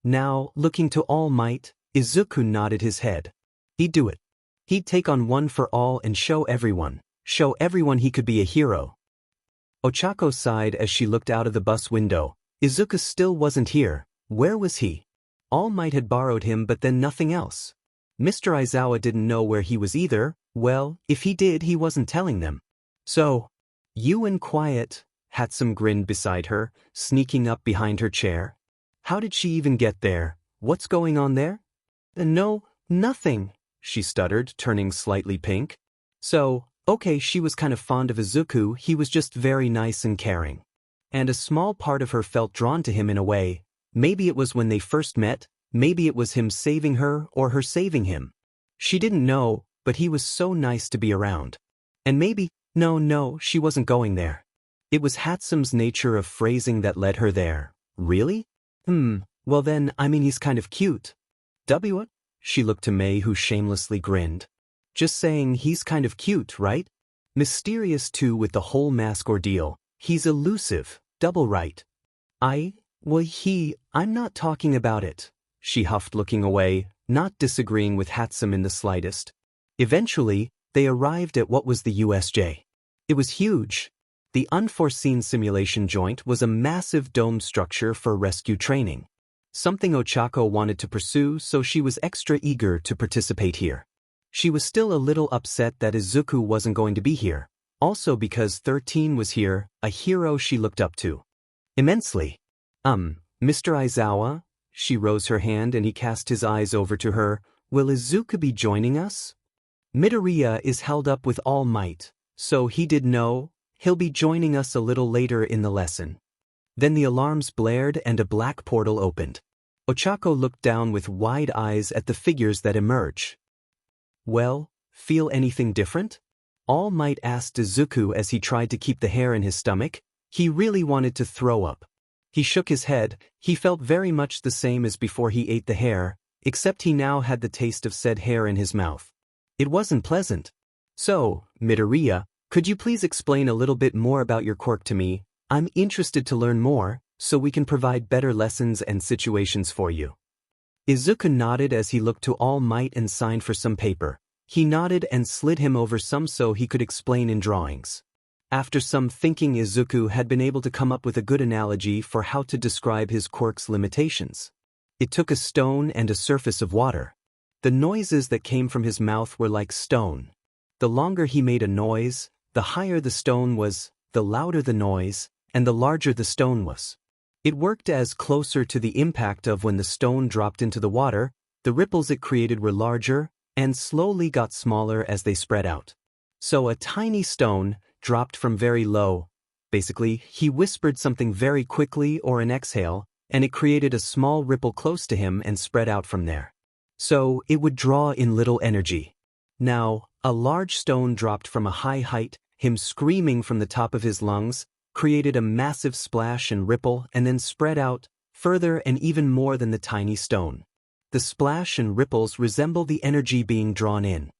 Now, looking to All Might, Izuku nodded his head. He'd do it. He'd take on one for all and show everyone he could be a hero. Ochako sighed as she looked out of the bus window. Izuku still wasn't here. Where was he? All Might had borrowed him but then nothing else. Mr. Aizawa didn't know where he was either. Well, if he did he wasn't telling them. So, you and quiet, Hatsum grinned beside her, sneaking up behind her chair. How did she even get there? What's going on there? No, nothing, she stuttered, turning slightly pink. So, okay, she was kind of fond of Izuku, he was just very nice and caring. And a small part of her felt drawn to him in a way. Maybe it was when they first met, Maybe it was him saving her or her saving him. She didn't know, but he was so nice to be around. And maybe, no, she wasn't going there. It was Hatsume's nature of phrasing that led her there. Really? Well then, I mean he's kind of cute. What? She looked to May, who shamelessly grinned. Just saying he's kind of cute, right? Mysterious too with the whole mask ordeal. He's elusive, double right. I'm not talking about it. She huffed, looking away, not disagreeing with Hatsume in the slightest. Eventually, they arrived at what was the USJ. It was huge. The unforeseen simulation joint was a massive dome structure for rescue training. Something Ochako wanted to pursue, so she was extra eager to participate here. She was still a little upset that Izuku wasn't going to be here, also because 13 was here, a hero she looked up to immensely. Mr. Aizawa? She rose her hand and he cast his eyes over to her. Will Izuku be joining us? Midoriya is held up with all might, so he did know. He'll be joining us a little later in the lesson. Then the alarms blared and a black portal opened. Ochako looked down with wide eyes at the figures that emerge. Well, feel anything different? All Might asked Izuku as he tried to keep the hair in his stomach. He really wanted to throw up. He shook his head. He felt very much the same as before he ate the hair, except he now had the taste of said hair in his mouth. It wasn't pleasant. So, Midoriya, could you please explain a little bit more about your quirk to me? I'm interested to learn more, so we can provide better lessons and situations for you. Izuku nodded as he looked to All Might and signed for some paper. He nodded and slid him over some so he could explain in drawings. After some thinking, Izuku had been able to come up with a good analogy for how to describe his quirk's limitations. It took a stone and a surface of water. The noises that came from his mouth were like stone. The longer he made a noise, the higher the stone was, the louder the noise, and the larger the stone was. It worked as closer to the impact of when the stone dropped into the water, the ripples it created were larger, and slowly got smaller as they spread out. So a tiny stone, dropped from very low. Basically, he whispered something very quickly or an exhale, and it created a small ripple close to him and spread out from there. So it would draw in little energy. Now, a large stone dropped from a high height, him screaming from the top of his lungs, created a massive splash and ripple and then spread out, further and even more than the tiny stone. The splash and ripples resemble the energy being drawn in.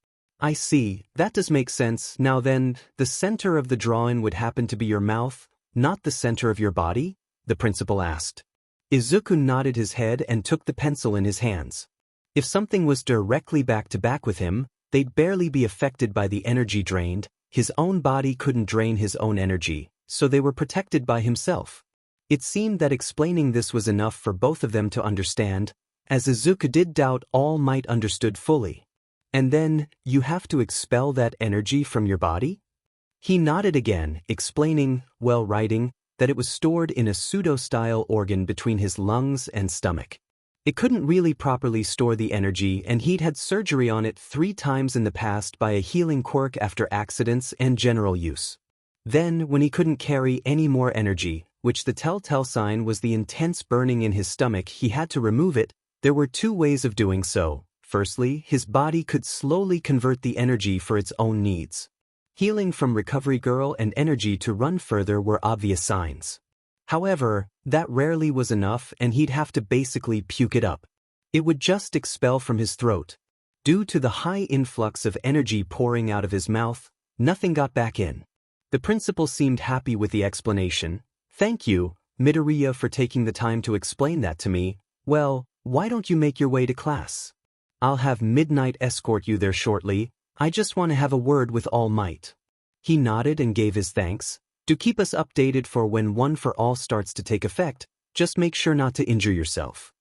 I see, that does make sense. Now then, the center of the drawing would happen to be your mouth, not the center of your body? The principal asked. Izuku nodded his head and took the pencil in his hands. If something was directly back to back with him, they'd barely be affected by the energy drained. His own body couldn't drain his own energy, so they were protected by himself. It seemed that explaining this was enough for both of them to understand, as Izuku did doubt All Might understood fully. And then, you have to expel that energy from your body? He nodded again, explaining, while writing, that it was stored in a pseudo-style organ between his lungs and stomach. It couldn't really properly store the energy, and he'd had surgery on it 3 times in the past by a healing quirk after accidents and general use. Then, when he couldn't carry any more energy, which the telltale sign was the intense burning in his stomach, he had to remove it. There were 2 ways of doing so. Firstly, his body could slowly convert the energy for its own needs. Healing from Recovery Girl and energy to run further were obvious signs. However, that rarely was enough and he'd have to basically puke it up. It would just expel from his throat. Due to the high influx of energy pouring out of his mouth, nothing got back in. The principal seemed happy with the explanation. Thank you, Midoriya, for taking the time to explain that to me. Well, why don't you make your way to class? I'll have Midnight escort you there shortly. I just want to have a word with All Might. He nodded and gave his thanks. Do keep us updated for when One for All starts to take effect. Just make sure not to injure yourself.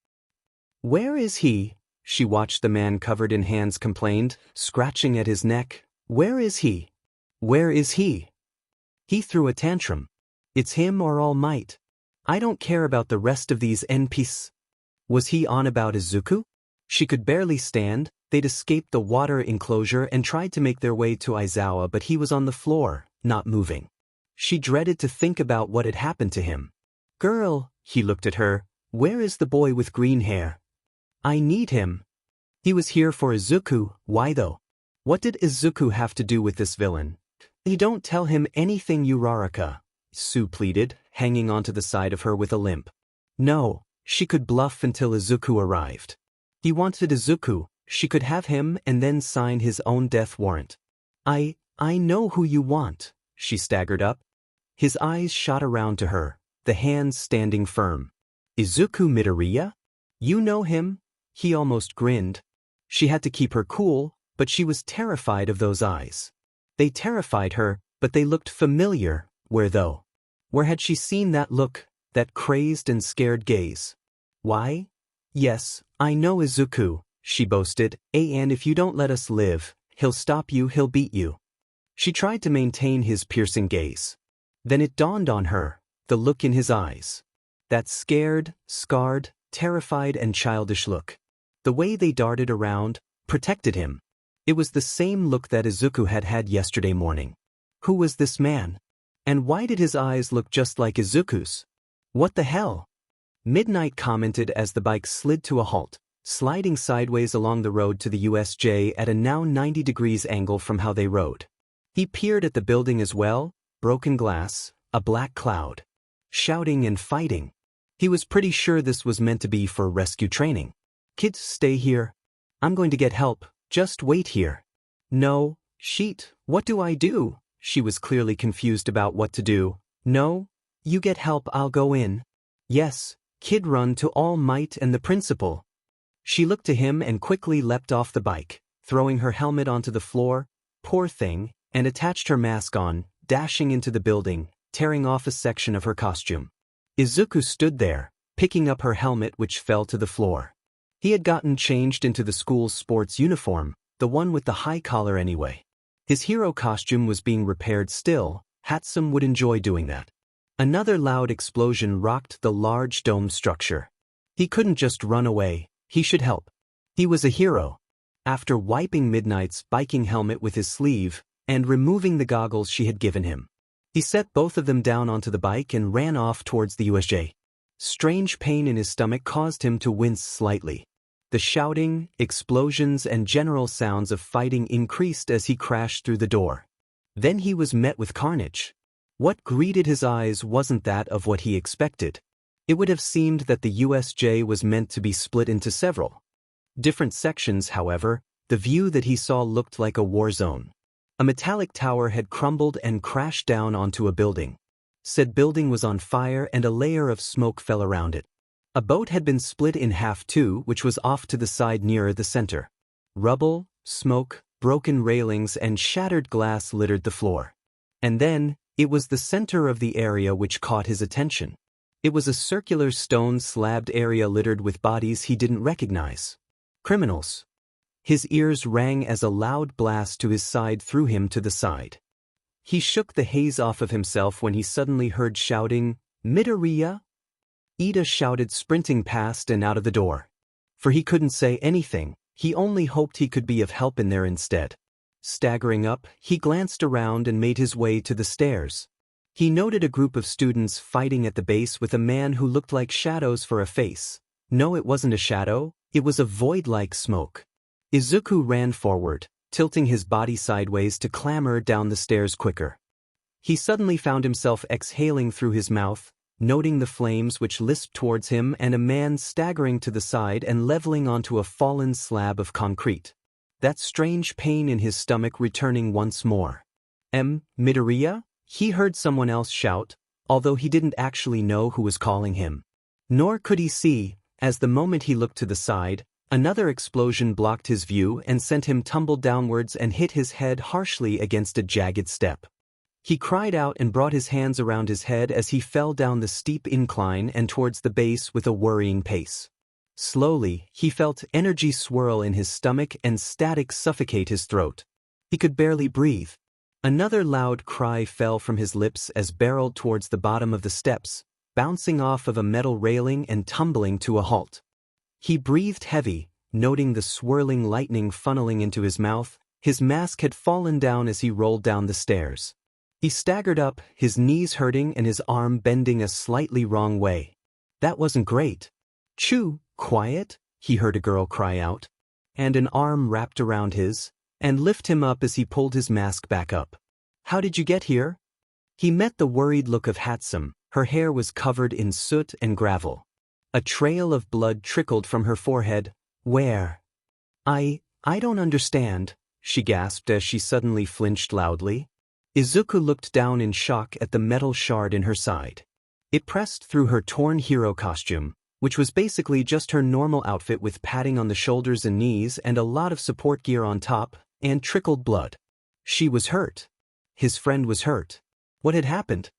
Where is he? She watched the man covered in hands complained, scratching at his neck. Where is he? Where is he? He threw a tantrum. It's him or All Might. I don't care about the rest of these NPCs. Was he on about Izuku? She could barely stand. They'd escaped the water enclosure and tried to make their way to Aizawa, but he was on the floor, not moving. She dreaded to think about what had happened to him. Girl, he looked at her, where is the boy with green hair? I need him. He was here for Izuku, why though? What did Izuku have to do with this villain? You don't tell him anything, Uraraka, Sue pleaded, hanging onto the side of her with a limp. No, she could bluff until Izuku arrived. He wanted Izuku, she could have him and then sign his own death warrant. I know who you want, she staggered up. His eyes shot around to her, the hands standing firm. Izuku Midoriya? You know him? He almost grinned. She had to keep her cool, but she was terrified of those eyes. They terrified her, but they looked familiar, where though? Where had she seen that look, that crazed and scared gaze? Why? Yes, I know Izuku, she boasted, and if you don't let us live, he'll stop you, he'll beat you. She tried to maintain his piercing gaze. Then it dawned on her, the look in his eyes. That scared, scarred, terrified and childish look. The way they darted around, protected him. It was the same look that Izuku had had yesterday morning. Who was this man? And why did his eyes look just like Izuku's? What the hell? Midnight commented as the bike slid to a halt, sliding sideways along the road to the USJ at a now 90 degrees angle from how they rode. He peered at the building as well, broken glass, a black cloud. Shouting and fighting. He was pretty sure this was meant to be for rescue training. Kids, stay here. I'm going to get help, just wait here. No, Sheet, what do I do? She was clearly confused about what to do. No, you get help, I'll go in. Yes, Kid, run to All Might and the principal. She looked to him and quickly leapt off the bike, throwing her helmet onto the floor, poor thing, and attached her mask on, dashing into the building, tearing off a section of her costume. Izuku stood there, picking up her helmet which fell to the floor. He had gotten changed into the school's sports uniform, the one with the high collar anyway. His hero costume was being repaired still, Hatsum would enjoy doing that. Another loud explosion rocked the large dome structure. He couldn't just run away, he should help. He was a hero. After wiping Midnight's biking helmet with his sleeve, and removing the goggles she had given him, he set both of them down onto the bike and ran off towards the USJ. Strange pain in his stomach caused him to wince slightly. The shouting, explosions and general sounds of fighting increased as he crashed through the door. Then he was met with carnage. What greeted his eyes wasn't that of what he expected. It would have seemed that the USJ was meant to be split into several different sections. However, the view that he saw looked like a war zone. A metallic tower had crumbled and crashed down onto a building. Said building was on fire and a layer of smoke fell around it. A boat had been split in half too, which was off to the side nearer the center. Rubble, smoke, broken railings and shattered glass littered the floor. And then, it was the center of the area which caught his attention. It was a circular stone-slabbed area littered with bodies he didn't recognize. Criminals. His ears rang as a loud blast to his side threw him to the side. He shook the haze off of himself when he suddenly heard shouting, "Midoriya?" Ida shouted, sprinting past and out of the door. For he couldn't say anything, he only hoped he could be of help in there instead. Staggering up, he glanced around and made his way to the stairs. He noted a group of students fighting at the base with a man who looked like shadows for a face. No, it wasn't a shadow, it was a void-like smoke. Izuku ran forward, tilting his body sideways to clamber down the stairs quicker. He suddenly found himself exhaling through his mouth, noting the flames which lisped towards him and a man staggering to the side and leveling onto a fallen slab of concrete. That strange pain in his stomach returning once more. Midoriya? He heard someone else shout, although he didn't actually know who was calling him. Nor could he see, as the moment he looked to the side, another explosion blocked his view and sent him tumbled downwards and hit his head harshly against a jagged step. He cried out and brought his hands around his head as he fell down the steep incline and towards the base with a worrying pace. Slowly, he felt energy swirl in his stomach and static suffocate his throat. He could barely breathe. Another loud cry fell from his lips as barreled towards the bottom of the steps, bouncing off of a metal railing and tumbling to a halt. He breathed heavy, noting the swirling lightning funneling into his mouth. His mask had fallen down as he rolled down the stairs. He staggered up, his knees hurting and his arm bending a slightly wrong way. That wasn't great. Chew, quiet, he heard a girl cry out, and an arm wrapped around his, and lift him up as he pulled his mask back up. How did you get here? He met the worried look of Hatsum. Her hair was covered in soot and gravel. A trail of blood trickled from her forehead. Where? I don't understand, she gasped as she suddenly flinched loudly. Izuku looked down in shock at the metal shard in her side. It pressed through her torn hero costume, which was basically just her normal outfit with padding on the shoulders and knees and a lot of support gear on top, and trickled blood. She was hurt. His friend was hurt. What had happened?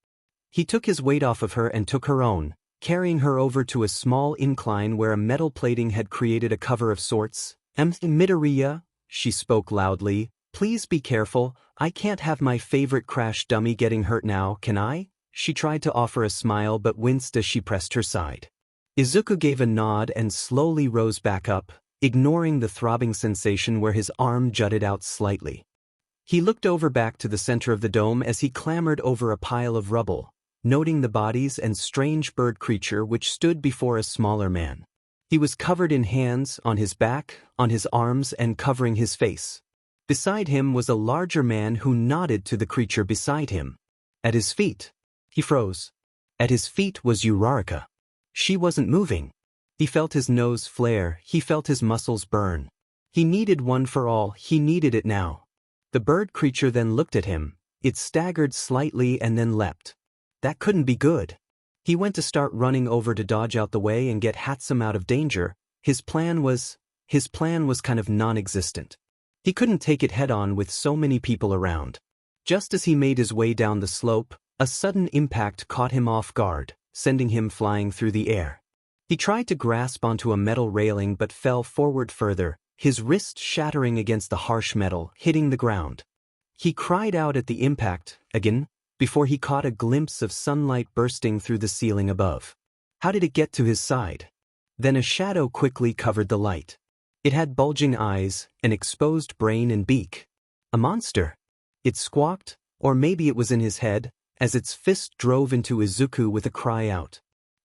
He took his weight off of her and took her own, carrying her over to a small incline where a metal plating had created a cover of sorts. Midoriya, she spoke loudly, please be careful, I can't have my favorite crash dummy getting hurt now, can I? She tried to offer a smile but winced as she pressed her side. Izuku gave a nod and slowly rose back up, ignoring the throbbing sensation where his arm jutted out slightly. He looked over back to the center of the dome as he clambered over a pile of rubble, noting the bodies and strange bird creature which stood before a smaller man. He was covered in hands, on his back, on his arms, and covering his face. Beside him was a larger man who nodded to the creature beside him. At his feet, he froze. At his feet was Uraraka. She wasn't moving. He felt his nose flare, he felt his muscles burn. He needed one for all, he needed it now. The bird creature then looked at him. It staggered slightly and then leapt. That couldn't be good. He went to start running over to dodge out the way and get Hatsum out of danger. His plan was kind of non-existent. He couldn't take it head-on with so many people around. Just as he made his way down the slope, a sudden impact caught him off guard, sending him flying through the air. He tried to grasp onto a metal railing but fell forward further, his wrist shattering against the harsh metal, hitting the ground. He cried out at the impact, again, before he caught a glimpse of sunlight bursting through the ceiling above. How did it get to his side? Then a shadow quickly covered the light. It had bulging eyes, an exposed brain and beak. A monster. It squawked, or maybe it was in his head, as its fist drove into Izuku with a cry out.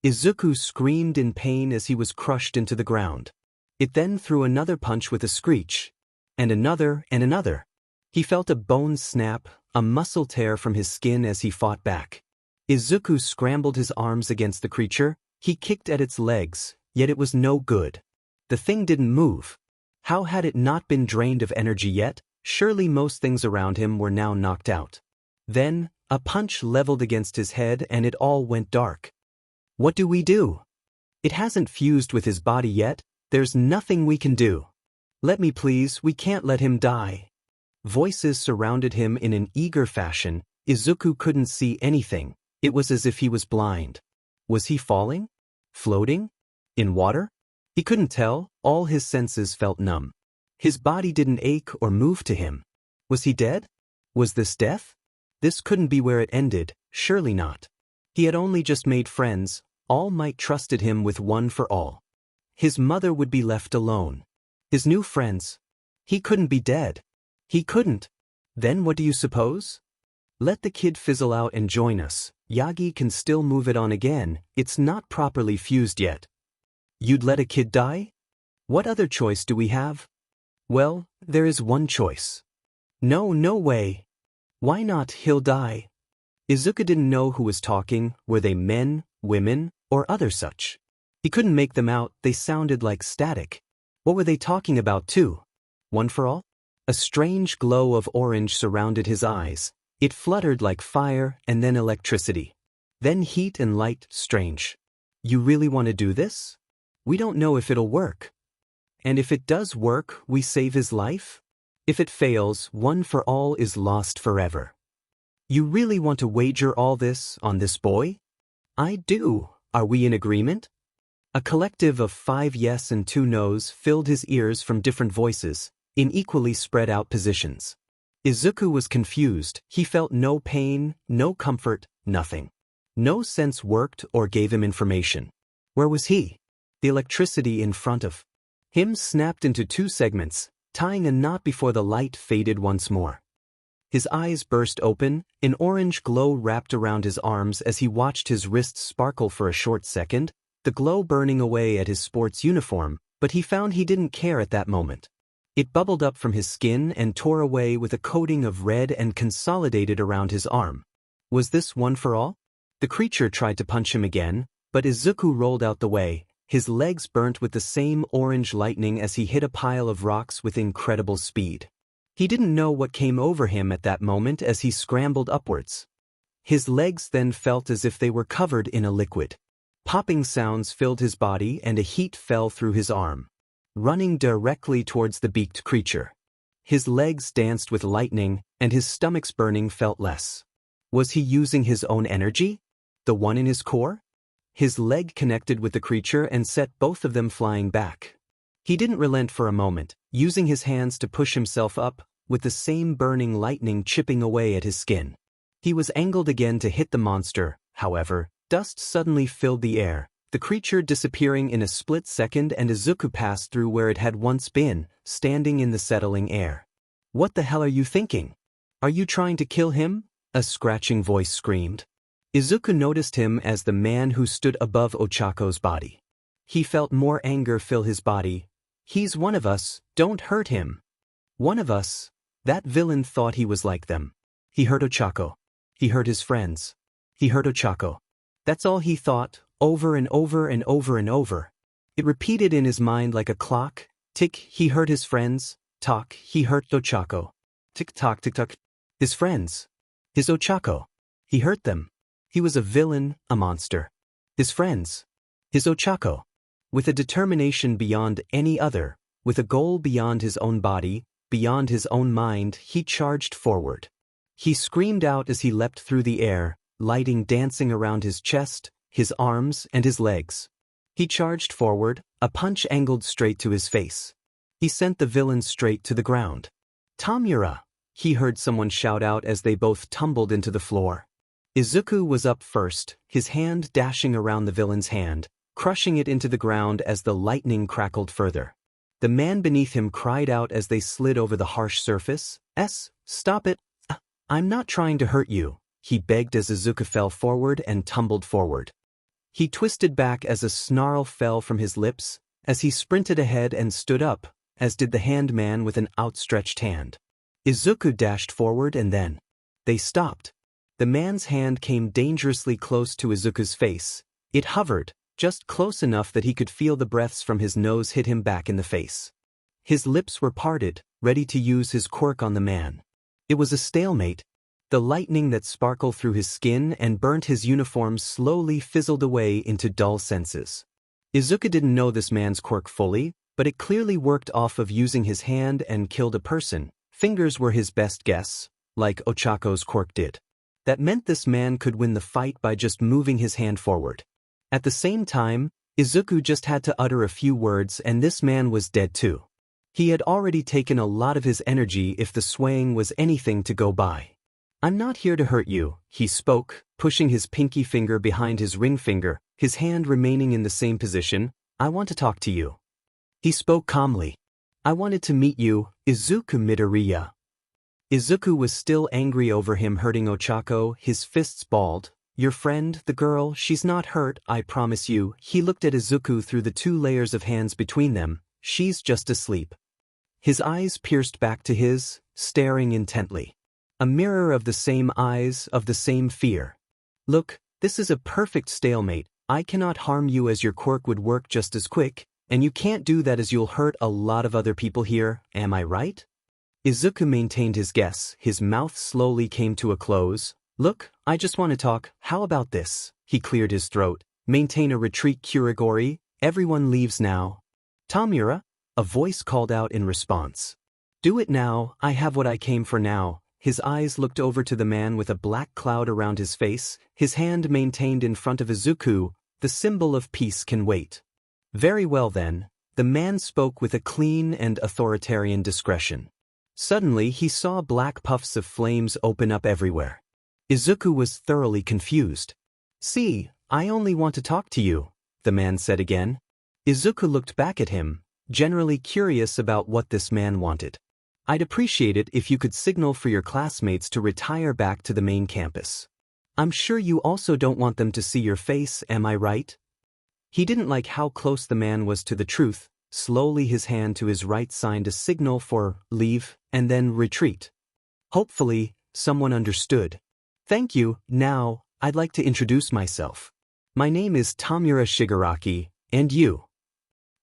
Izuku screamed in pain as he was crushed into the ground. It then threw another punch with a screech. And another, and another. He felt a bone snap, a muscle tear from his skin as he fought back. Izuku scrambled his arms against the creature, he kicked at its legs, yet it was no good. The thing didn't move. How had it not been drained of energy yet? Surely most things around him were now knocked out. Then, a punch leveled against his head and it all went dark. What do we do? It hasn't fused with his body yet, there's nothing we can do. Let me please, we can't let him die. Voices surrounded him in an eager fashion. Izuku couldn't see anything. It was as if he was blind. Was he falling? Floating? In water? He couldn't tell, all his senses felt numb. His body didn't ache or move to him. Was he dead? Was this death? This couldn't be where it ended, surely not. He had only just made friends, All Might trusted him with one for all. His mother would be left alone. His new friends. He couldn't be dead. He couldn't. Then what do you suppose? Let the kid fizzle out and join us. Yagi can still move it on again, it's not properly fused yet. You'd let a kid die? What other choice do we have? Well, there is one choice. No way. Why not, he'll die. Izuku didn't know who was talking, were they men, women, or other such. He couldn't make them out, they sounded like static. What were they talking about too? One for all? A strange glow of orange surrounded his eyes. It fluttered like fire and then electricity. Then heat and light, strange. You really want to do this? We don't know if it'll work. And if it does work, we save his life? If it fails, one for all is lost forever. You really want to wager all this on this boy? I do. Are we in agreement? A collective of 5 yes and 2 no's filled his ears from different voices, in equally spread out positions. Izuku was confused, he felt no pain, no comfort, nothing. No sense worked or gave him information. Where was he? The electricity in front of him snapped into 2 segments, tying a knot before the light faded once more. His eyes burst open, an orange glow wrapped around his arms as he watched his wrists sparkle for a short second, the glow burning away at his sports uniform, but he found he didn't care at that moment. It bubbled up from his skin and tore away with a coating of red and consolidated around his arm. Was this one for all? The creature tried to punch him again, but Izuku rolled out the way, his legs burnt with the same orange lightning as he hit a pile of rocks with incredible speed. He didn't know what came over him at that moment as he scrambled upwards. His legs then felt as if they were covered in a liquid. Popping sounds filled his body and a heat fell through his arm, running directly towards the beaked creature. His legs danced with lightning, and his stomach's burning felt less. Was he using his own energy? The one in his core? His leg connected with the creature and set both of them flying back. He didn't relent for a moment, using his hands to push himself up, with the same burning lightning chipping away at his skin. He was angled again to hit the monster, however, dust suddenly filled the air, the creature disappearing in a split second, and Izuku passed through where it had once been, standing in the settling air. "What the hell are you thinking? Are you trying to kill him?" a scratching voice screamed. Izuku noticed him as the man who stood above Ochako's body. He felt more anger fill his body. "He's one of us, don't hurt him." One of us? That villain thought he was like them. He hurt Ochako. He hurt his friends. He hurt Ochako. That's all he thought, over and over and over and over. It repeated in his mind like a clock. Tick, he hurt his friends. Tock, he hurt Ochako. Tick-tock, tick-tock. His friends. His Ochako. He hurt them. He was a villain, a monster. His friends. His Ochako. With a determination beyond any other, with a goal beyond his own body, beyond his own mind, he charged forward. He screamed out as he leapt through the air, lighting dancing around his chest, his arms, and his legs. He charged forward, a punch angled straight to his face. He sent the villain straight to the ground. "Tamura!" he heard someone shout out as they both tumbled into the floor. Izuku was up first, his hand dashing around the villain's hand, crushing it into the ground as the lightning crackled further. The man beneath him cried out as they slid over the harsh surface. Stop it! I'm not trying to hurt you," he begged as Izuku fell forward and tumbled forward. He twisted back as a snarl fell from his lips, as he sprinted ahead and stood up, as did the hand man with an outstretched hand. Izuku dashed forward and then they stopped. The man's hand came dangerously close to Izuku's face. It hovered, just close enough that he could feel the breaths from his nose hit him back in the face. His lips were parted, ready to use his quirk on the man. It was a stalemate. The lightning that sparkled through his skin and burnt his uniform slowly fizzled away into dull senses. Izuku didn't know this man's quirk fully, but it clearly worked off of using his hand and killed a person. Fingers were his best guess, like Ochako's quirk did. That meant this man could win the fight by just moving his hand forward. At the same time, Izuku just had to utter a few words and this man was dead too. He had already taken a lot of his energy if the swaying was anything to go by. "I'm not here to hurt you," he spoke, pushing his pinky finger behind his ring finger, his hand remaining in the same position. "I want to talk to you." He spoke calmly. "I wanted to meet you, Izuku Midoriya." Izuku was still angry over him hurting Ochako, his fists balled. "Your friend, the girl, she's not hurt, I promise you." He looked at Izuku through the 2 layers of hands between them. "She's just asleep." His eyes pierced back to his, staring intently. A mirror of the same eyes, of the same fear. "Look, this is a perfect stalemate. I cannot harm you as your quirk would work just as quick, and you can't do that as you'll hurt a lot of other people here, am I right?" Izuku maintained his guess, his mouth slowly came to a close. "Look, I just want to talk, how about this?" He cleared his throat. "Maintain a retreat, Kurigori, everyone leaves now." "Tamura?" a voice called out in response. "Do it now, I have what I came for now." His eyes looked over to the man with a black cloud around his face, his hand maintained in front of Izuku. "The symbol of peace can wait." "Very well then." The man spoke with a clean and authoritarian discretion. Suddenly he saw black puffs of flames open up everywhere. Izuku was thoroughly confused. "See, I only want to talk to you," the man said again. Izuku looked back at him, generally curious about what this man wanted. "I'd appreciate it if you could signal for your classmates to retire back to the main campus. I'm sure you also don't want them to see your face, am I right?" He didn't like how close the man was to the truth, Slowly his hand to his right signed a signal for leave and then retreat. Hopefully, someone understood. Thank you. Now, I'd like to introduce myself. My name is Tamura Shigaraki, and you?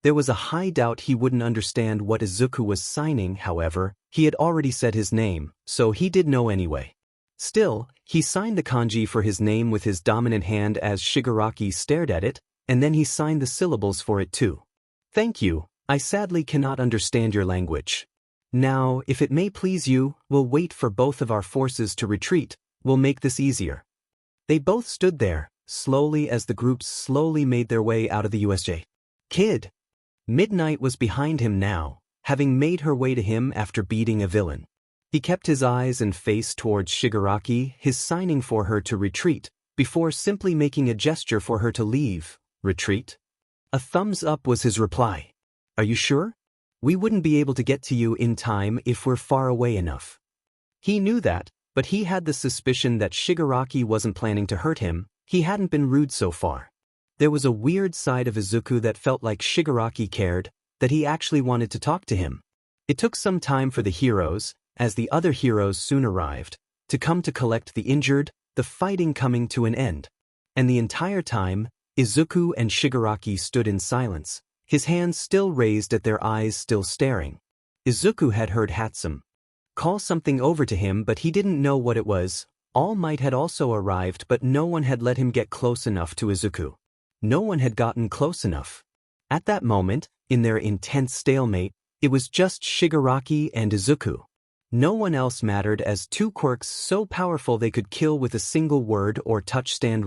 There was a high doubt he wouldn't understand what Izuku was signing. However, he had already said his name, so he did know anyway. Still, he signed the kanji for his name with his dominant hand as Shigaraki stared at it, and then he signed the syllables for it too. Thank you, I sadly cannot understand your language. Now, if it may please you, we'll wait for both of our forces to retreat. We'll make this easier. They both stood there, slowly as the groups slowly made their way out of the USJ. Kid. Midnight was behind him now, having made her way to him after beating a villain. He kept his eyes and face towards Shigaraki, his signing for her to retreat, before simply making a gesture for her to leave. Retreat? A thumbs up was his reply. Are you sure? We wouldn't be able to get to you in time if we're far away enough. He knew that, but he had the suspicion that Shigaraki wasn't planning to hurt him. He hadn't been rude so far. There was a weird side of Izuku that felt like Shigaraki cared, that he actually wanted to talk to him. It took some time for the heroes, as the other heroes soon arrived, to come to collect the injured, the fighting coming to an end. And the entire time, Izuku and Shigaraki stood in silence, his hands still raised at their eyes still staring. Izuku had heard Hatsum call something over to him, but he didn't know what it was. All Might had also arrived, but no one had let him get close enough to Izuku. No one had gotten close enough. At that moment, in their intense stalemate, it was just Shigaraki and Izuku. No one else mattered, as two quirks so powerful they could kill with a single word or touch stand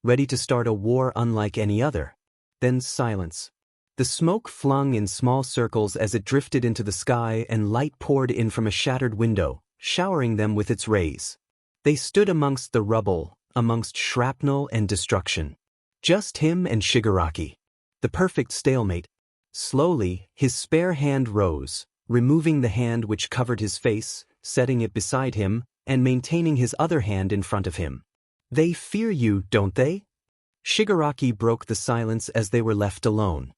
ready to start a war unlike any other. Then silence. The smoke flung in small circles as it drifted into the sky, and light poured in from a shattered window, showering them with its rays. They stood amongst the rubble, amongst shrapnel and destruction. Just him and Shigaraki. The perfect stalemate. Slowly, his spare hand rose, removing the hand which covered his face, setting it beside him, and maintaining his other hand in front of him. They fear you, don't they? Shigaraki broke the silence as they were left alone.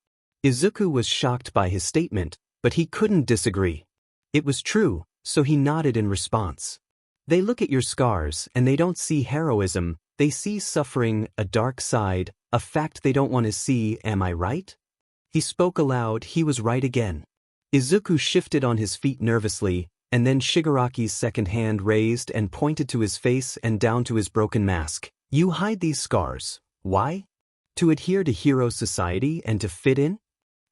Izuku was shocked by his statement, but he couldn't disagree. It was true, so he nodded in response. They look at your scars and they don't see heroism, they see suffering, a dark side, a fact they don't want to see, am I right? He spoke aloud. He was right again. Izuku shifted on his feet nervously, and then Shigaraki's second hand raised and pointed to his face and down to his broken mask. You hide these scars. Why? To adhere to hero society and to fit in?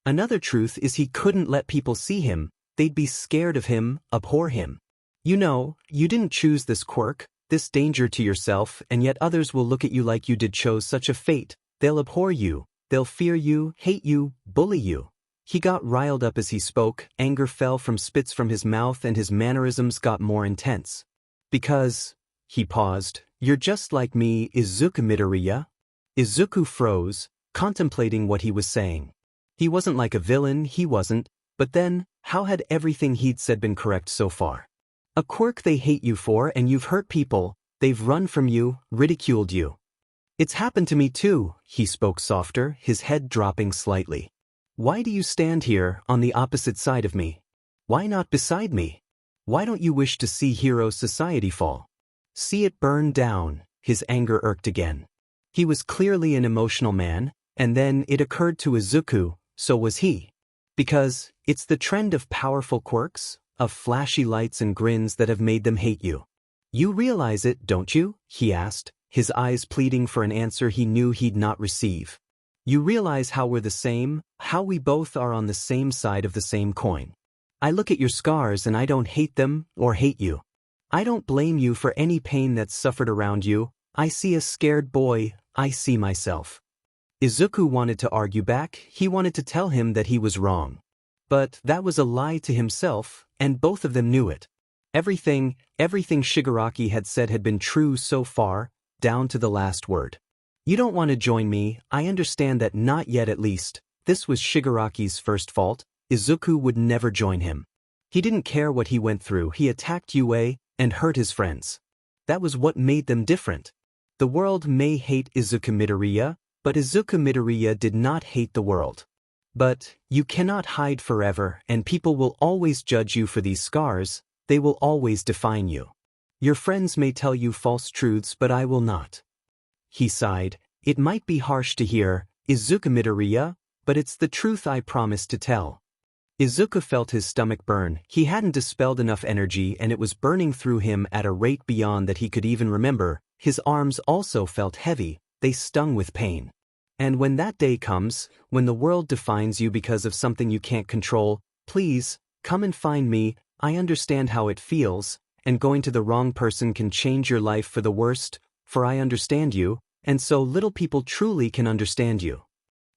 Another truth is he couldn't let people see him. They'd be scared of him, abhor him. You know, you didn't choose this quirk, this danger to yourself, and yet others will look at you like you did chose such a fate. They'll abhor you, they'll fear you, hate you, bully you. He got riled up as he spoke, anger fell from spits from his mouth and his mannerisms got more intense. Because, he paused, you're just like me, Izuku Midoriya? Izuku froze, contemplating what he was saying. He wasn't like a villain, he wasn't, but then, how had everything he'd said been correct so far? A quirk they hate you for, and you've hurt people, they've run from you, ridiculed you. It's happened to me too, he spoke softer, his head dropping slightly. Why do you stand here, on the opposite side of me? Why not beside me? Why don't you wish to see hero society fall? See it burn down, his anger irked again. He was clearly an emotional man, and then it occurred to Izuku, so was he. Because, it's the trend of powerful quirks, of flashy lights and grins that have made them hate you. You realize it, don't you? He asked, his eyes pleading for an answer he knew he'd not receive. You realize how we're the same, how we both are on the same side of the same coin. I look at your scars and I don't hate them, or hate you. I don't blame you for any pain that's suffered around you. I see a scared boy, I see myself. Izuku wanted to argue back, he wanted to tell him that he was wrong. But that was a lie to himself, and both of them knew it. Everything Shigaraki had said had been true so far, down to the last word. You don't want to join me, I understand that, not yet at least. This was Shigaraki's first fault. Izuku would never join him. He didn't care what he went through, he attacked Yue and hurt his friends. That was what made them different. The world may hate Izuku Midoriya, but Izuku Midoriya did not hate the world. But you cannot hide forever, and people will always judge you for these scars. They will always define you. Your friends may tell you false truths, but I will not. He sighed. It might be harsh to hear, Izuku Midoriya, but it's the truth I promise to tell. Izuku felt his stomach burn. He hadn't dispelled enough energy and it was burning through him at a rate beyond that he could even remember. His arms also felt heavy, they stung with pain. And when that day comes, when the world defines you because of something you can't control, please, come and find me. I understand how it feels, and going to the wrong person can change your life for the worst, for I understand you, and so little people truly can understand you.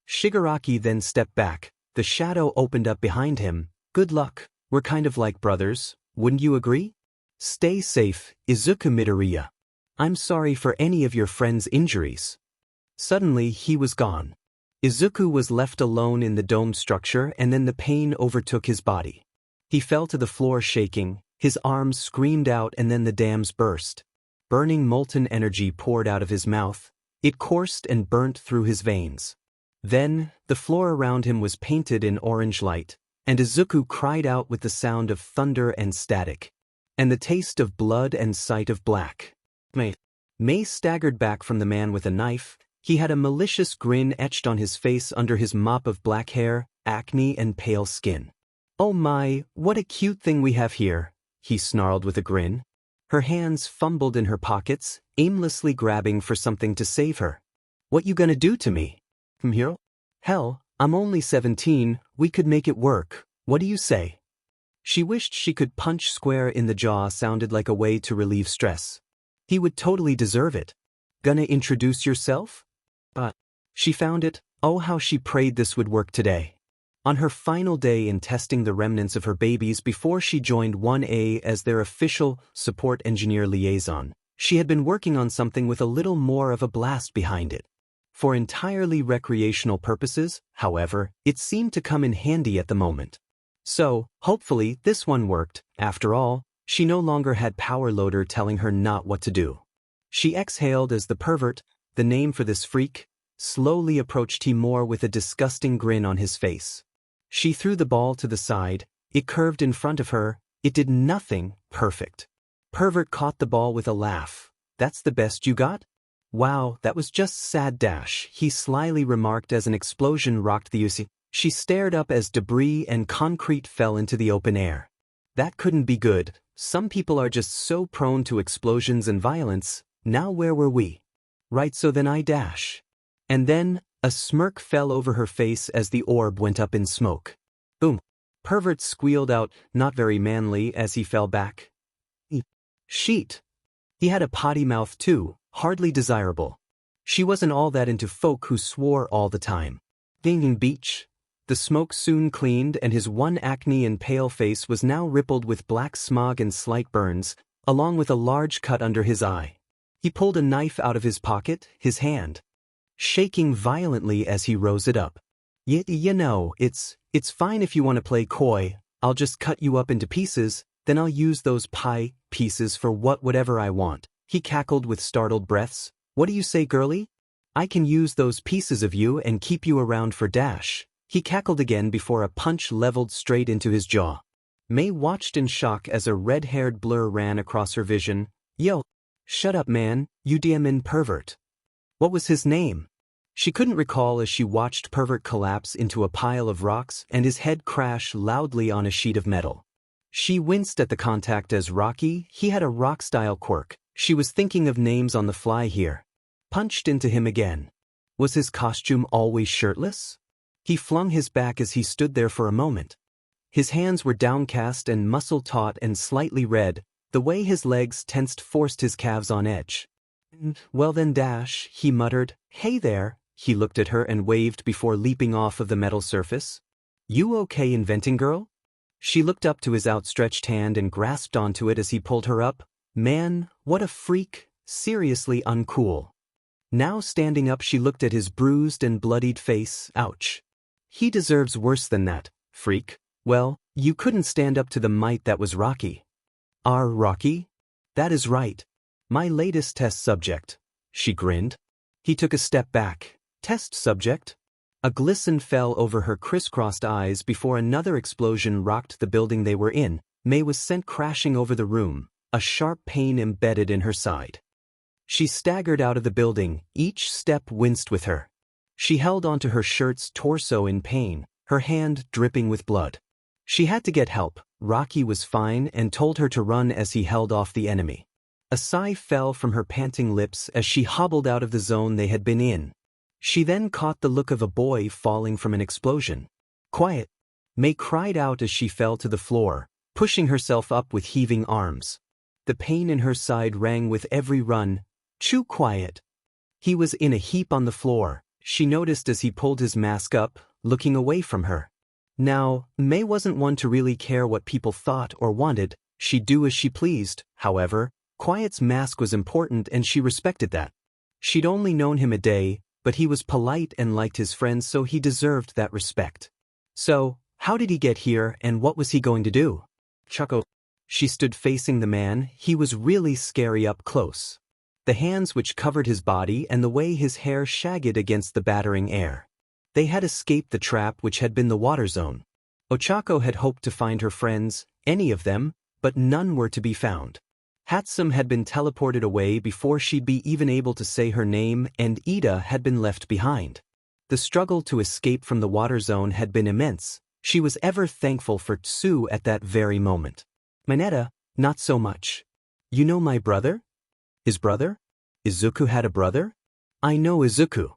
Shigaraki then stepped back. The shadow opened up behind him. Good luck, we're kind of like brothers, wouldn't you agree? Stay safe, Izuku Midoriya. I'm sorry for any of your friend's injuries. Suddenly he was gone. Izuku was left alone in the dome structure and then the pain overtook his body. He fell to the floor shaking, his arms screamed out and then the dams burst. Burning molten energy poured out of his mouth. It coursed and burnt through his veins. Then, the floor around him was painted in orange light, and Izuku cried out with the sound of thunder and static, and the taste of blood and sight of black. May staggered back from the man with a knife. He had a malicious grin etched on his face under his mop of black hair, acne and pale skin. Oh my, what a cute thing we have here, he snarled with a grin. Her hands fumbled in her pockets, aimlessly grabbing for something to save her. What you gonna do to me? From here? Hell, I'm only 17, we could make it work, what do you say? She wished she could punch square in the jaw sounded like a way to relieve stress. He would totally deserve it. Gonna introduce yourself? She found it. Oh, how she prayed this would work today. On her final day in testing the remnants of her babies before she joined 1A as their official support engineer liaison, she had been working on something with a little more of a blast behind it. For entirely recreational purposes, however, it seemed to come in handy at the moment. So, hopefully, this one worked. After all, she no longer had Power Loader telling her not what to do. She exhaled as the pervert, the name for this freak, slowly approached Timur with a disgusting grin on his face. She threw the ball to the side, it curved in front of her, it did nothing, perfect. Pervert caught the ball with a laugh. That's the best you got? Wow, that was just sad dash, he slyly remarked as an explosion rocked the UC. She stared up as debris and concrete fell into the open air. That couldn't be good, some people are just so prone to explosions and violence, now where were we? Right, so then I dash. And then, a smirk fell over her face as the orb went up in smoke. Boom. Pervert squealed out, not very manly, as he fell back. Sheet. He had a potty mouth too, hardly desirable. She wasn't all that into folk who swore all the time. Dinging beach. The smoke soon cleaned and his one acne and pale face was now rippled with black smog and slight burns, along with a large cut under his eye. He pulled a knife out of his pocket, his hand shaking violently as he rose it up. You know, it's fine if you want to play coy, I'll just cut you up into pieces, then I'll use those pie pieces for whatever I want. He cackled with startled breaths. What do you say, girlie? I can use those pieces of you and keep you around for dash. He cackled again before a punch leveled straight into his jaw. May watched in shock as a red-haired blur ran across her vision. Yo, shut up man, you damn pervert. What was his name? She couldn't recall as she watched Pervert collapse into a pile of rocks and his head crash loudly on a sheet of metal. She winced at the contact as Rocky, he had a rock-style quirk. She was thinking of names on the fly here. Punched into him again. Was his costume always shirtless? He flung his back as he stood there for a moment. His hands were downcast and muscle-taut and slightly red, the way his legs tensed forced his calves on edge. Well then dash, he muttered. Hey there, he looked at her and waved before leaping off of the metal surface. You okay inventing girl? She looked up to his outstretched hand and grasped onto it as he pulled her up. Man, what a freak, seriously uncool. Now standing up she looked at his bruised and bloodied face. Ouch. He deserves worse than that, freak. Well, you couldn't stand up to the might that was Rocky. Rocky? That is right. My latest test subject. She grinned. He took a step back. Test subject? A glisten fell over her crisscrossed eyes before another explosion rocked the building they were in. May was sent crashing over the room, a sharp pain embedded in her side. She staggered out of the building, each step winced with her. She held onto her shirt's torso in pain, her hand dripping with blood. She had to get help. Rocky was fine and told her to run as he held off the enemy. A sigh fell from her panting lips as she hobbled out of the zone they had been in. She then caught the look of a boy falling from an explosion. "Quiet!" May cried out as she fell to the floor, pushing herself up with heaving arms. The pain in her side rang with every run. "Chew quiet!" He was in a heap on the floor, she noticed as he pulled his mask up, looking away from her. Now, May wasn't one to really care what people thought or wanted, she'd do as she pleased. However, Quiet's mask was important and she respected that. She'd only known him a day, but he was polite and liked his friends, so he deserved that respect. So, how did he get here and what was he going to do? Chuckle. She stood facing the man. He was really scary up close. The hands which covered his body and the way his hair shagged against the battering air. They had escaped the trap which had been the water zone. Ochako had hoped to find her friends, any of them, but none were to be found. Hatsum had been teleported away before she'd be even able to say her name, and Ida had been left behind. The struggle to escape from the water zone had been immense. She was ever thankful for Tsu at that very moment. Mineta, not so much. You know my brother? His brother? Izuku had a brother? I know Izuku.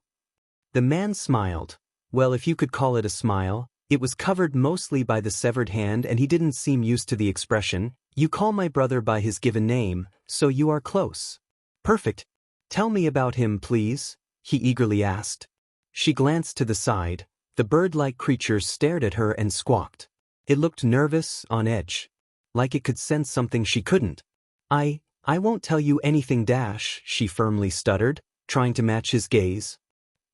The man smiled. Well, if you could call it a smile, it was covered mostly by the severed hand and he didn't seem used to the expression. You call my brother by his given name, so you are close. Perfect. Tell me about him, please, he eagerly asked. She glanced to the side. The bird-like creature stared at her and squawked. It looked nervous, on edge. Like it could sense something she couldn't. I won't tell you anything, she firmly stuttered, trying to match his gaze.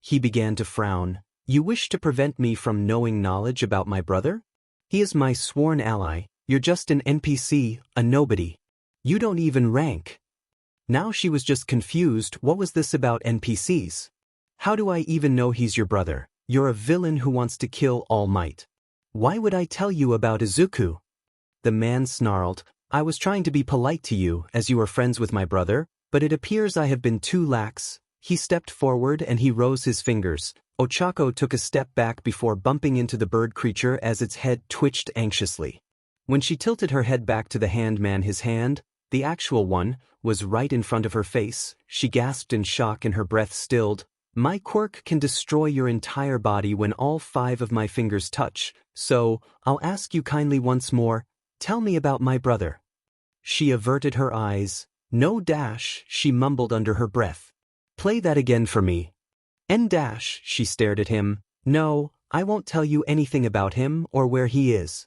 He began to frown. You wish to prevent me from knowing knowledge about my brother? He is my sworn ally. You're just an NPC, a nobody. You don't even rank. Now she was just confused. What was this about NPCs? How do I even know he's your brother? You're a villain who wants to kill All Might. Why would I tell you about Izuku? The man snarled. I was trying to be polite to you, as you are friends with my brother, but it appears I have been too lax. He stepped forward and he rose his fingers. Ochako took a step back before bumping into the bird creature as its head twitched anxiously. When she tilted her head back to the handman, his hand, the actual one, was right in front of her face. She gasped in shock and her breath stilled. My quirk can destroy your entire body when all 5 of my fingers touch, so I'll ask you kindly once more, tell me about my brother. She averted her eyes. No, she mumbled under her breath. Play that again for me. She stared at him. No, I won't tell you anything about him or where he is.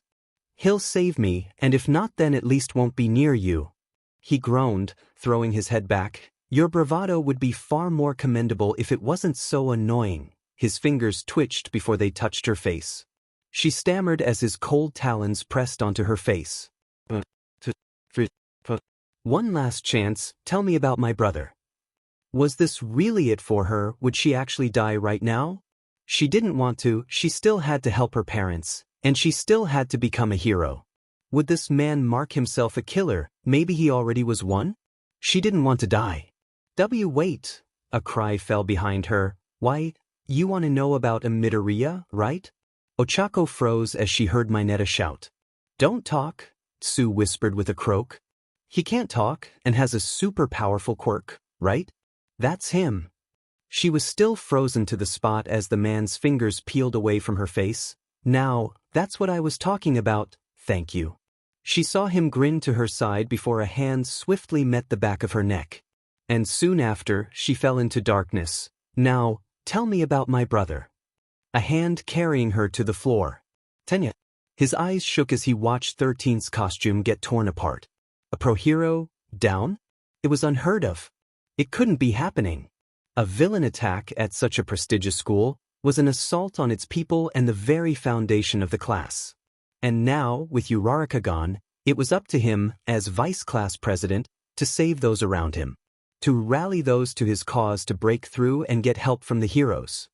He'll save me, and if not, then at least won't be near you. He groaned, throwing his head back. Your bravado would be far more commendable if it wasn't so annoying. His fingers twitched before they touched her face. She stammered as his cold talons pressed onto her face. One last chance, tell me about my brother. Was this really it for her? Would she actually die right now? She didn't want to, she still had to help her parents. And she still had to become a hero. Would this man mark himself a killer? Maybe he already was one? She didn't want to die. Wait. A cry fell behind her. Why, you want to know about a Midoriya, right? Ochako froze as she heard Mineta shout. Don't talk, Tsu whispered with a croak. He can't talk and has a super powerful quirk, right? That's him. She was still frozen to the spot as the man's fingers peeled away from her face. Now, that's what I was talking about, thank you. She saw him grin to her side before a hand swiftly met the back of her neck. And soon after, she fell into darkness. Now, tell me about my brother. A hand carrying her to the floor. Tenya. His eyes shook as he watched 13's costume get torn apart. A pro hero, down? It was unheard of. It couldn't be happening. A villain attack at such a prestigious school was an assault on its people and the very foundation of the class. And now, with Uraraka gone, it was up to him, as vice-class president, to save those around him. To rally those to his cause to break through and get help from the heroes.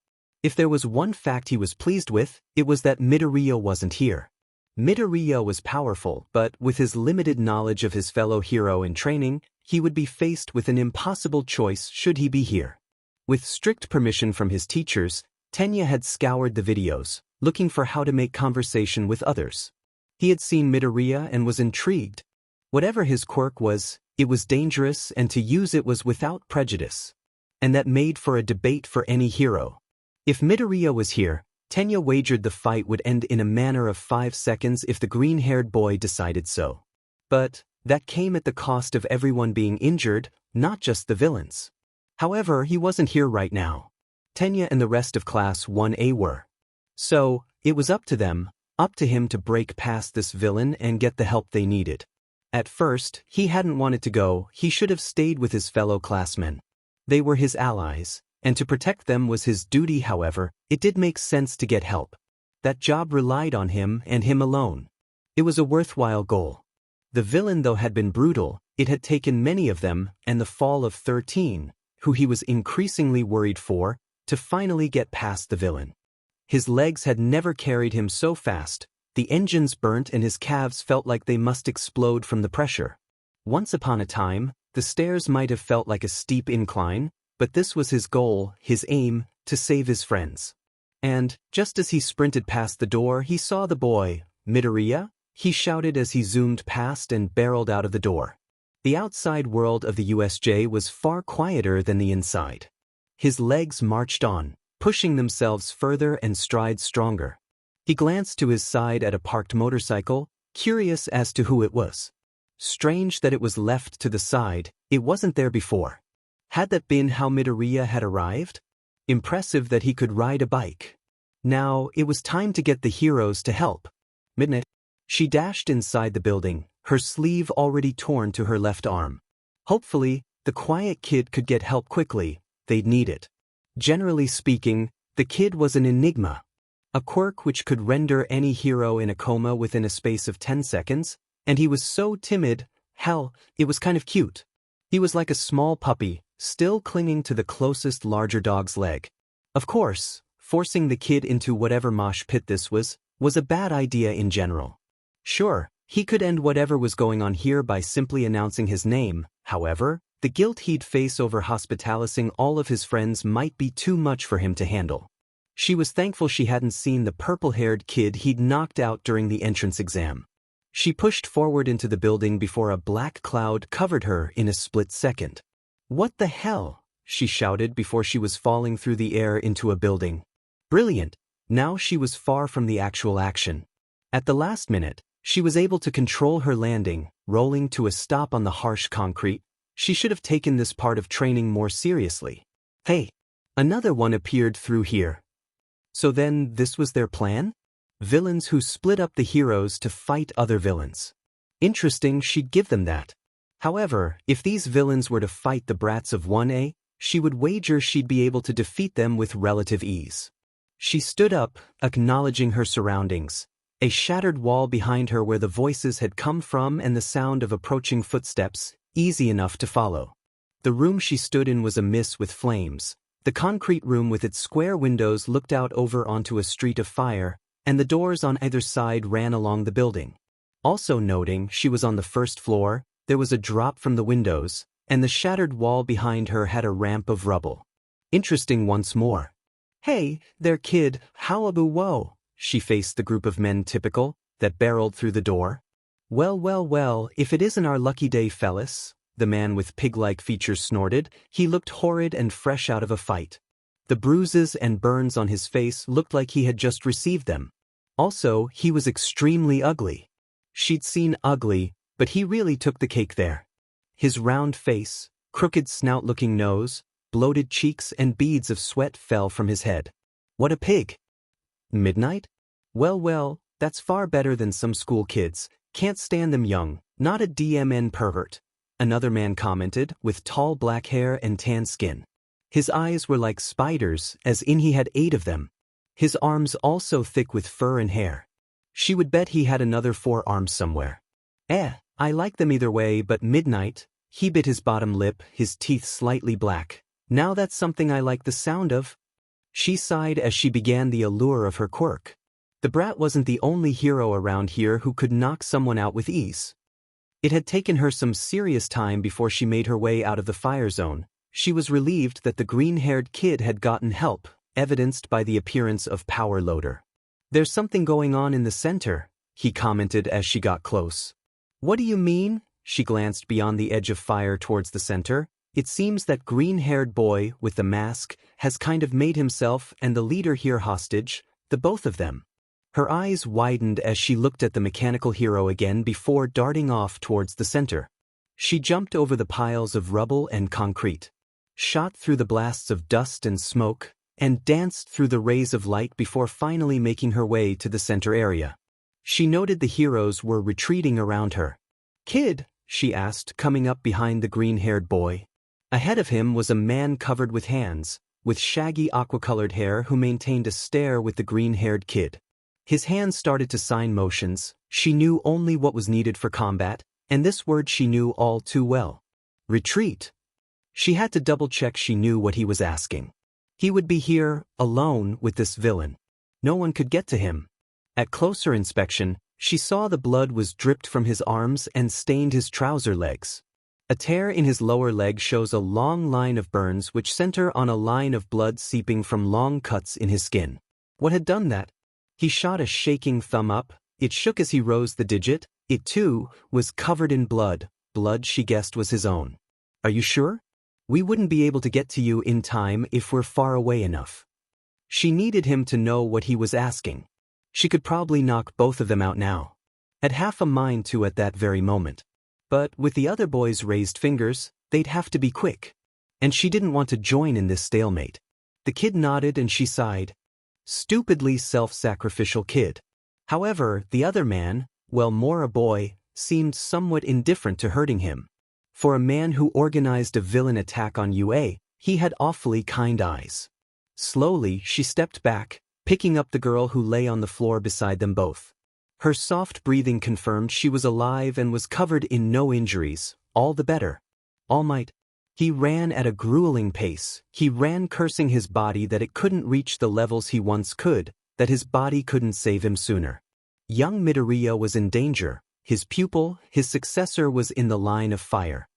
If there was one fact he was pleased with, it was that Midoriya wasn't here. Midoriya was powerful, but with his limited knowledge of his fellow hero in training, he would be faced with an impossible choice should he be here. With strict permission from his teachers, Tenya had scoured the videos, looking for how to make conversation with others. He had seen Midoriya and was intrigued. Whatever his quirk was, it was dangerous, and to use it was without prejudice. And that made for a debate for any hero. If Midoriya was here, Tenya wagered the fight would end in a matter of 5 seconds if the green-haired boy decided so. But that came at the cost of everyone being injured, not just the villains. However, he wasn't here right now. Tenya and the rest of Class 1A were. So, it was up to them, up to him to break past this villain and get the help they needed. At first, he hadn't wanted to go. He should have stayed with his fellow classmen. They were his allies, and to protect them was his duty. However, it did make sense to get help. That job relied on him and him alone. It was a worthwhile goal. The villain, though, had been brutal. It had taken many of them, and the fall of 13, who he was increasingly worried for, to finally get past the villain. His legs had never carried him so fast. The engines burnt and his calves felt like they must explode from the pressure. Once upon a time, the stairs might have felt like a steep incline, but this was his goal, his aim, to save his friends. And, just as he sprinted past the door, he saw the boy. "Midoriya?" he shouted as he zoomed past and barreled out of the door. The outside world of the USJ was far quieter than the inside. His legs marched on, pushing themselves further and strides stronger. He glanced to his side at a parked motorcycle, curious as to who it was. Strange that it was left to the side, it wasn't there before. Had that been how Midoriya had arrived? Impressive that he could ride a bike. Now, it was time to get the heroes to help. Midnight. She dashed inside the building, her sleeve already torn to her left arm. Hopefully, the quiet kid could get help quickly. They'd need it. Generally speaking, the kid was an enigma. A quirk which could render any hero in a coma within a space of 10 seconds, and he was so timid, hell, it was kind of cute. He was like a small puppy, still clinging to the closest larger dog's leg. Of course, forcing the kid into whatever mosh pit this was a bad idea in general. Sure, he could end whatever was going on here by simply announcing his name. However, the guilt he'd face over hospitalizing all of his friends might be too much for him to handle. She was thankful she hadn't seen the purple-haired kid he'd knocked out during the entrance exam. She pushed forward into the building before a black cloud covered her in a split second. "What the hell?" she shouted before she was falling through the air into a building. Brilliant! Now she was far from the actual action. At the last minute, she was able to control her landing, rolling to a stop on the harsh concrete. She should have taken this part of training more seriously. Hey! Another one appeared through here. So then, this was their plan? Villains who split up the heroes to fight other villains. Interesting, she'd give them that. However, if these villains were to fight the brats of 1A, she would wager she'd be able to defeat them with relative ease. She stood up, acknowledging her surroundings. A shattered wall behind her where the voices had come from and the sound of approaching footsteps, easy enough to follow. The room she stood in was amiss with flames. The concrete room with its square windows looked out over onto a street of fire, and the doors on either side ran along the building. Also noting she was on the first floor, there was a drop from the windows, and the shattered wall behind her had a ramp of rubble. Interesting once more. "Hey, there kid, howaboo whoa," she faced the group of men typical, that barreled through the door. Well, if it isn't our lucky day, fellas," the man with pig-like features snorted. He looked horrid and fresh out of a fight. The bruises and burns on his face looked like he had just received them. Also, he was extremely ugly. She'd seen ugly, but he really took the cake there. His round face, crooked snout-looking nose, bloated cheeks and beads of sweat fell from his head. What a pig! Midnight? Well, that's far better than some school kids. Can't stand them young, not a DMN pervert. Another man commented, with tall black hair and tan skin. His eyes were like spiders, as in he had 8 of them. His arms also thick with fur and hair. She would bet he had another 4 arms somewhere. I like them either way, but Midnight, he bit his bottom lip, his teeth slightly black. Now that's something I like the sound of. She sighed as she began the allure of her quirk. The brat wasn't the only hero around here who could knock someone out with ease. It had taken her some serious time before she made her way out of the fire zone. She was relieved that the green-haired kid had gotten help, evidenced by the appearance of Power Loader. "There's something going on in the center," he commented as she got close. "What do you mean?" She glanced beyond the edge of fire towards the center. "It seems that green-haired boy with the mask has kind of made himself and the leader here hostage, the both of them." Her eyes widened as she looked at the mechanical hero again before darting off towards the center. She jumped over the piles of rubble and concrete, shot through the blasts of dust and smoke, and danced through the rays of light before finally making her way to the center area. She noted the heroes were retreating around her. "Kid?" she asked, coming up behind the green-haired boy. Ahead of him was a man covered with hands, with shaggy aqua-colored hair who maintained a stare with the green-haired kid. His hands started to sign motions. She knew only what was needed for combat, and this word she knew all too well. Retreat. She had to double-check she knew what he was asking. He would be here, alone, with this villain. No one could get to him. At closer inspection, she saw the blood was dripped from his arms and stained his trouser legs. A tear in his lower leg shows a long line of burns which center on a line of blood seeping from long cuts in his skin. What had done that? He shot a shaking thumb up. It shook as he rose the digit. It, too, was covered in blood. Blood she guessed was his own. "Are you sure? We wouldn't be able to get to you in time if we're far away enough." She needed him to know what he was asking. She could probably knock both of them out now. Had half a mind to at that very moment. But with the other boy's raised fingers, they'd have to be quick. And she didn't want to join in this stalemate. The kid nodded and she sighed. Stupidly self-sacrificial kid. However, the other man, well, more a boy, seemed somewhat indifferent to hurting him. For a man who organized a villain attack on UA, he had awfully kind eyes. Slowly, she stepped back, picking up the girl who lay on the floor beside them both. Her soft breathing confirmed she was alive and was covered in no injuries. All the better. All Might. He ran at a grueling pace. He ran cursing his body that it couldn't reach the levels he once could, that his body couldn't save him sooner. Young Midoriya was in danger. His pupil, his successor, was in the line of fire.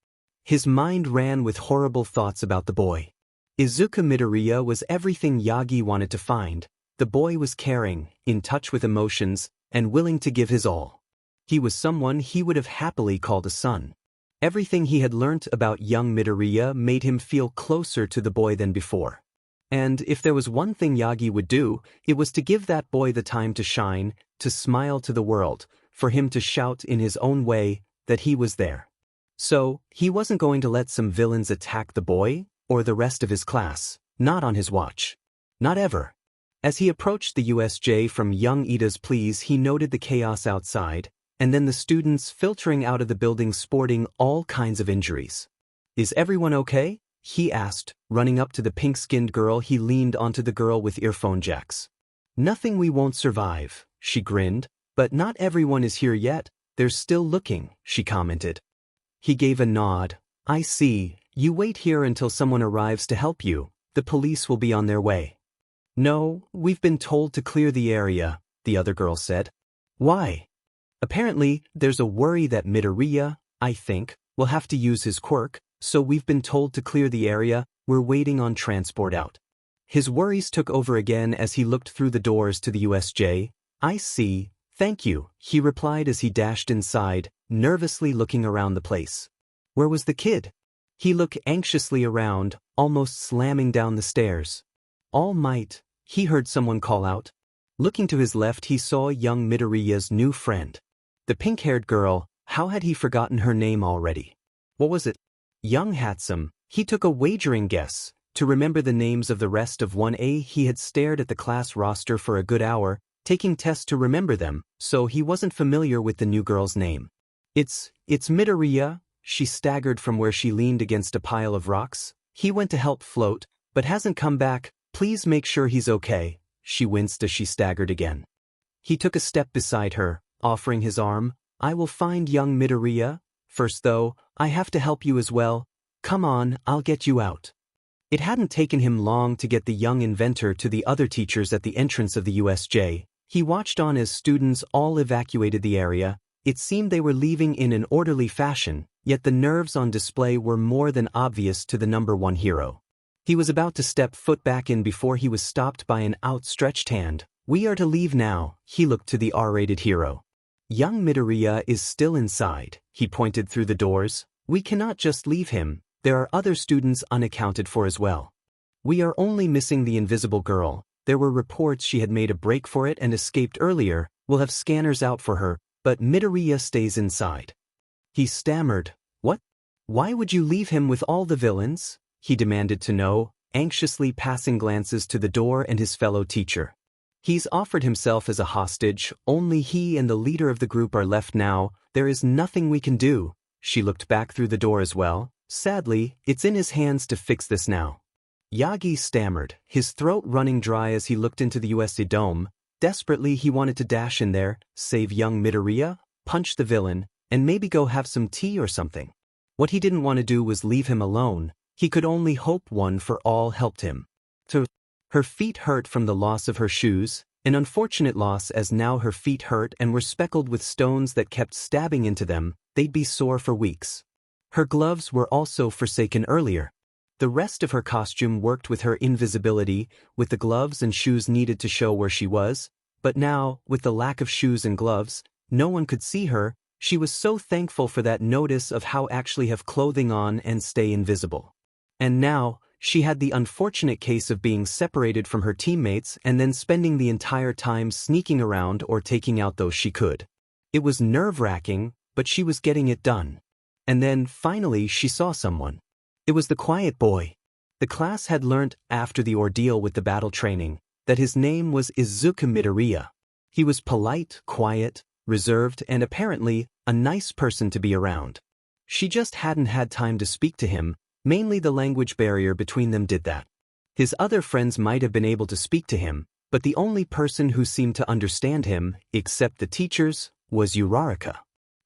His mind ran with horrible thoughts about the boy. Izuku Midoriya was everything Yagi wanted to find. The boy was caring, in touch with emotions, and willing to give his all. He was someone he would have happily called a son. Everything he had learnt about young Midoriya made him feel closer to the boy than before. And if there was one thing Yagi would do, it was to give that boy the time to shine, to smile to the world, for him to shout in his own way that he was there. So, he wasn't going to let some villains attack the boy, or the rest of his class, not on his watch. Not ever. As he approached the USJ from young Ida's pleas, he noted the chaos outside, and then the students filtering out of the building sporting all kinds of injuries. "Is everyone okay?" he asked, running up to the pink-skinned girl. He leaned onto the girl with earphone jacks. "Nothing we won't survive," she grinned. "But not everyone is here yet. They're still looking," she commented. He gave a nod. "I see. You wait here until someone arrives to help you. The police will be on their way." "No, we've been told to clear the area," the other girl said. "Why?" "Apparently, there's a worry that Midoriya, I think, will have to use his quirk, so we've been told to clear the area. We're waiting on transport out." His worries took over again as he looked through the doors to the USJ. "I see, thank you," he replied as he dashed inside, nervously looking around the place. Where was the kid? He looked anxiously around, almost slamming down the stairs. "All Might," he heard someone call out. Looking to his left, he saw young Midoriya's new friend. The pink-haired girl. How had he forgotten her name already? What was it? Young Handsome. He took a wagering guess. To remember the names of the rest of 1A, he had stared at the class roster for a good hour, taking tests to remember them, so he wasn't familiar with the new girl's name. It's Midoriya." She staggered from where she leaned against a pile of rocks. "He went to help float, but hasn't come back. Please make sure he's okay." She winced as she staggered again. He took a step beside her, offering his arm. "I will find young Midoriya. First though, I have to help you as well. Come on, I'll get you out." It hadn't taken him long to get the young inventor to the other teachers at the entrance of the USJ. He watched on as students all evacuated the area. It seemed they were leaving in an orderly fashion, yet the nerves on display were more than obvious to the number one hero. He was about to step foot back in before he was stopped by an outstretched hand. "We are to leave now," he looked to the R-rated hero. "Young Midoriya is still inside," he pointed through the doors. "We cannot just leave him. There are other students unaccounted for as well. We are only missing the invisible girl. There were reports she had made a break for it and escaped earlier. We'll have scanners out for her, but Midoriya stays inside." He stammered. "What? Why would you leave him with all the villains?" he demanded to know, anxiously passing glances to the door and his fellow teacher. "He's offered himself as a hostage. Only he and the leader of the group are left now. There is nothing we can do." She looked back through the door as well. "Sadly, it's in his hands to fix this now." Yagi stammered, his throat running dry as he looked into the USA Dome. Desperately he wanted to dash in there, save young Midoriya, punch the villain, and maybe go have some tea or something. What he didn't want to do was leave him alone. He could only hope One for All helped him. So, her feet hurt from the loss of her shoes, an unfortunate loss as now her feet hurt and were speckled with stones that kept stabbing into them. They'd be sore for weeks. Her gloves were also forsaken earlier. The rest of her costume worked with her invisibility, with the gloves and shoes needed to show where she was, but now, with the lack of shoes and gloves, no one could see her. She was so thankful for that notice of how actually have clothing on and stay invisible. And now, she had the unfortunate case of being separated from her teammates and then spending the entire time sneaking around or taking out those she could. It was nerve-wracking, but she was getting it done. And then, finally, she saw someone. It was the quiet boy. The class had learnt, after the ordeal with the battle training, that his name was Izuku Midoriya. He was polite, quiet, reserved, and apparently, a nice person to be around. She just hadn't had time to speak to him. Mainly the language barrier between them did that. His other friends might have been able to speak to him, but the only person who seemed to understand him, except the teachers, was Uraraka.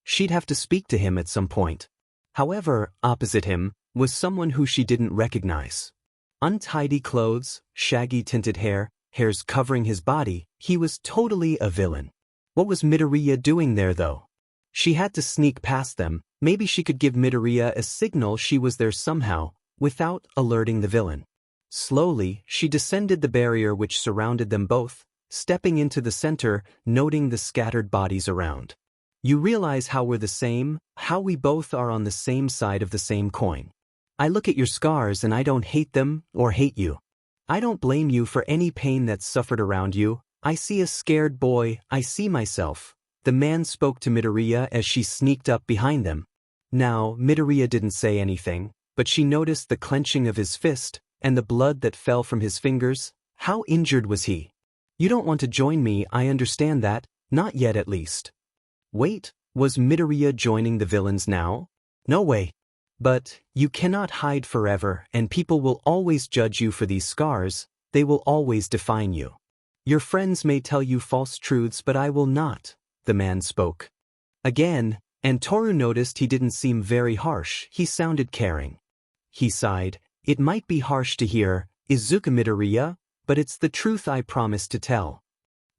She'd have to speak to him at some point. However, opposite him, was someone who she didn't recognize. Untidy clothes, shaggy tinted hairs covering his body, he was totally a villain. What was Midoriya doing there though? She had to sneak past them. Maybe she could give Midoriya a signal she was there somehow, without alerting the villain. Slowly, she descended the barrier which surrounded them both, stepping into the center, noting the scattered bodies around. "You realize how we're the same, how we both are on the same side of the same coin. I look at your scars and I don't hate them or hate you. I don't blame you for any pain that's suffered around you. I see a scared boy, I see myself." The man spoke to Midoriya as she sneaked up behind them. Now, Midoriya didn't say anything, but she noticed the clenching of his fist and the blood that fell from his fingers. How injured was he? "You don't want to join me, I understand that, not yet at least." Wait, was Midoriya joining the villains now? No way. "But, you cannot hide forever and people will always judge you for these scars, they will always define you. Your friends may tell you false truths but I will not," the man spoke. Again, and Toru noticed he didn't seem very harsh, he sounded caring. He sighed. "It might be harsh to hear, Izuku Midoriya, but it's the truth I promised to tell."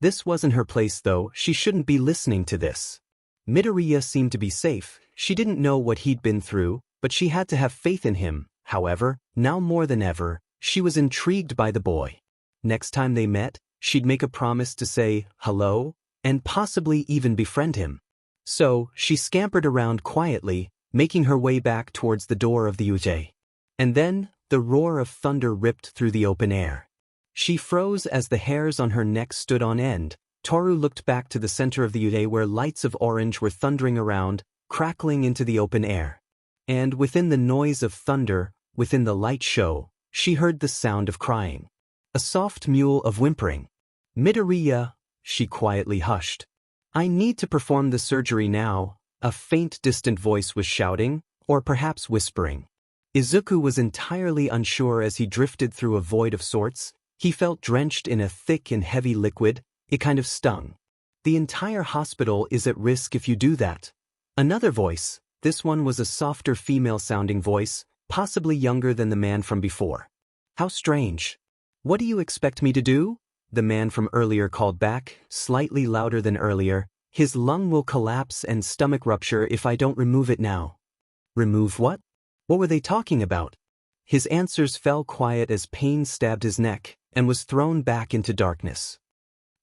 This wasn't her place though, she shouldn't be listening to this. Midoriya seemed to be safe, she didn't know what he'd been through, but she had to have faith in him. However, now more than ever, she was intrigued by the boy. Next time they met, she'd make a promise to say hello, and possibly even befriend him. So, she scampered around quietly, making her way back towards the door of the UJ. And then, the roar of thunder ripped through the open air. She froze as the hairs on her neck stood on end. Toru looked back to the center of the UJ where lights of orange were thundering around, crackling into the open air. And within the noise of thunder, within the light show, she heard the sound of crying. A soft mewl of whimpering. "Midoriya," she quietly hushed. "I need to perform the surgery now," a faint distant voice was shouting, or perhaps whispering. Izuku was entirely unsure as he drifted through a void of sorts. He felt drenched in a thick and heavy liquid. It kind of stung. "The entire hospital is at risk if you do that." Another voice, this one was a softer female-sounding voice, possibly younger than the man from before. How strange. What do you expect me to do? The man from earlier called back, slightly louder than earlier. His lung will collapse and stomach rupture if I don't remove it now. Remove what? What were they talking about? His answers fell quiet as pain stabbed his neck and was thrown back into darkness.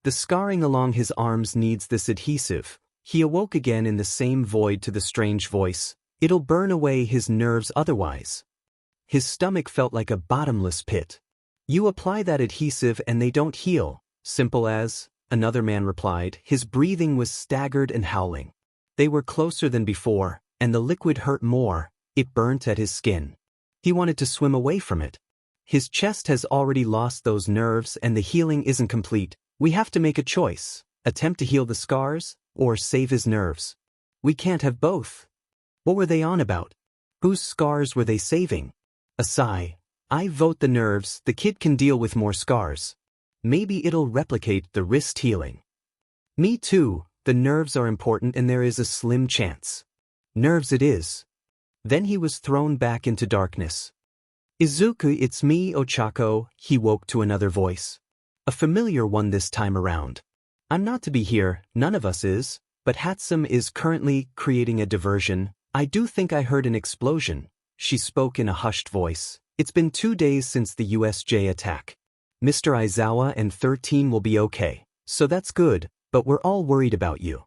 The scarring along his arms needs this adhesive. He awoke again in the same void to the strange voice. It'll burn away his nerves otherwise. His stomach felt like a bottomless pit. You apply that adhesive and they don't heal. Simple as, another man replied. His breathing was staggered and howling. They were closer than before, and the liquid hurt more. It burnt at his skin. He wanted to swim away from it. His chest has already lost those nerves and the healing isn't complete. We have to make a choice. Attempt to heal the scars, or save his nerves. We can't have both. What were they on about? Whose scars were they saving? A sigh. I vote the nerves. The kid can deal with more scars. Maybe it'll replicate the wrist healing. Me too. The nerves are important and there is a slim chance. Nerves it is. Then he was thrown back into darkness. Izuku, it's me, Ochako. He woke to another voice. A familiar one this time around. I'm not to be here, none of us is, but Hatsum is currently creating a diversion. I do think I heard an explosion. She spoke in a hushed voice. It's been 2 days since the USJ attack. Mr. Aizawa and 13 will be okay, so that's good, but we're all worried about you.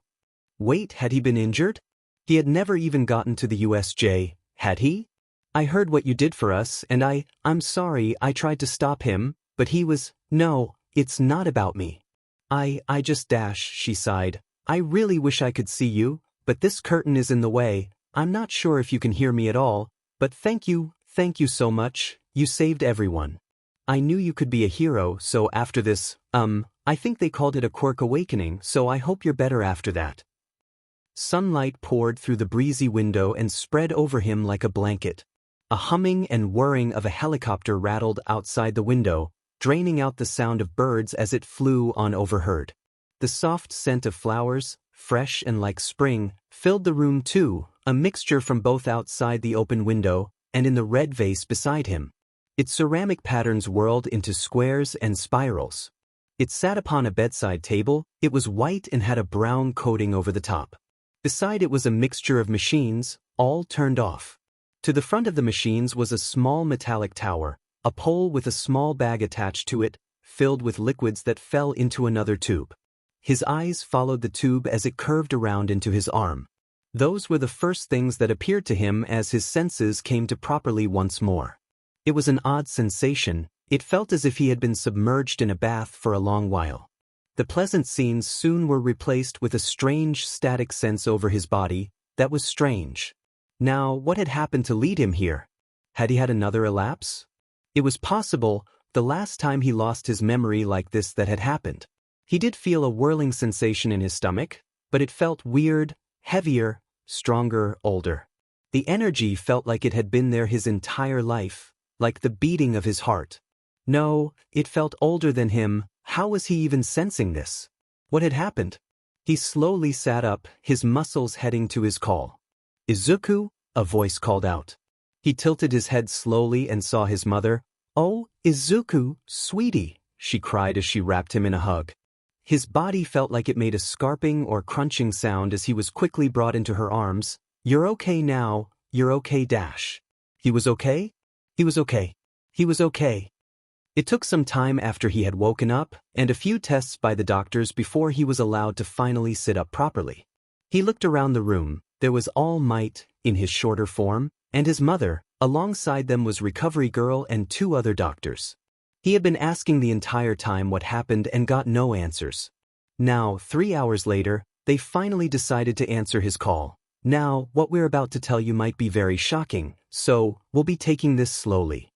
Wait, had he been injured? He had never even gotten to the USJ, had he? I heard what you did for us and I'm sorry I tried to stop him, but he was, no, it's not about me. I just she sighed. I really wish I could see you, but this curtain is in the way. I'm not sure if you can hear me at all, but thank you so much, you saved everyone. I knew you could be a hero, so after this, I think they called it a quirk awakening, so I hope you're better after that. Sunlight poured through the breezy window and spread over him like a blanket. A humming and whirring of a helicopter rattled outside the window, draining out the sound of birds as it flew on overheard. The soft scent of flowers, fresh and like spring, filled the room too, a mixture from both outside the open window and in the red vase beside him. Its ceramic patterns whirled into squares and spirals. It sat upon a bedside table. It was white and had a brown coating over the top. Beside it was a mixture of machines, all turned off. To the front of the machines was a small metallic tower, a pole with a small bag attached to it, filled with liquids that fell into another tube. His eyes followed the tube as it curved around into his arm. Those were the first things that appeared to him as his senses came to properly once more. It was an odd sensation. It felt as if he had been submerged in a bath for a long while. The pleasant scenes soon were replaced with a strange static sense over his body that was strange. Now, what had happened to lead him here? Had he had another elapse? It was possible, the last time he lost his memory like this that had happened. He did feel a whirling sensation in his stomach, but it felt weird, heavier, stronger, older. The energy felt like it had been there his entire life, like the beating of his heart. No, it felt older than him. How was he even sensing this? What had happened? He slowly sat up, his muscles heading to his call. Izuku, a voice called out. He tilted his head slowly and saw his mother. Oh, Izuku, sweetie, she cried as she wrapped him in a hug. His body felt like it made a scarping or crunching sound as he was quickly brought into her arms. You're okay now, you're okay. He was okay? He was okay. He was okay. It took some time after he had woken up, and a few tests by the doctors before he was allowed to finally sit up properly. He looked around the room. There was All Might, in his shorter form, and his mother. Alongside them was Recovery Girl and 2 other doctors. He had been asking the entire time what happened and got no answers. Now, 3 hours later, they finally decided to answer his call. Now, what we're about to tell you might be very shocking, so we'll be taking this slowly.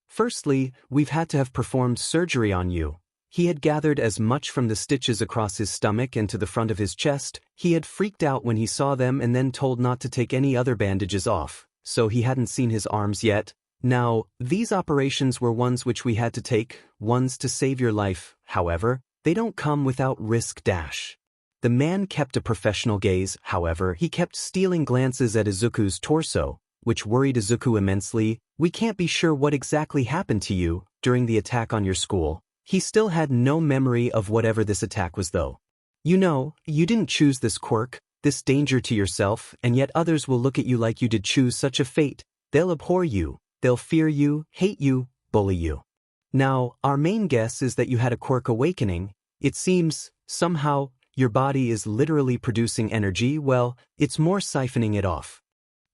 Firstly, we've had to have performed surgery on you. He had gathered as much from the stitches across his stomach and to the front of his chest. He had freaked out when he saw them and then told not to take any other bandages off, so he hadn't seen his arms yet. Now, these operations were ones which we had to take, ones to save your life. However, they don't come without risk. The man kept a professional gaze. However, he kept stealing glances at Izuku's torso, which worried Izuku immensely. We can't be sure what exactly happened to you. during the attack on your school. He still had no memory of whatever this attack was though. You know, you didn't choose this quirk, this danger to yourself, and yet others will look at you like you did choose such a fate. They'll abhor you, they'll fear you, hate you, bully you. Now, our main guess is that you had a quirk awakening. It seems, somehow, your body is literally producing energy. Well, it's more siphoning it off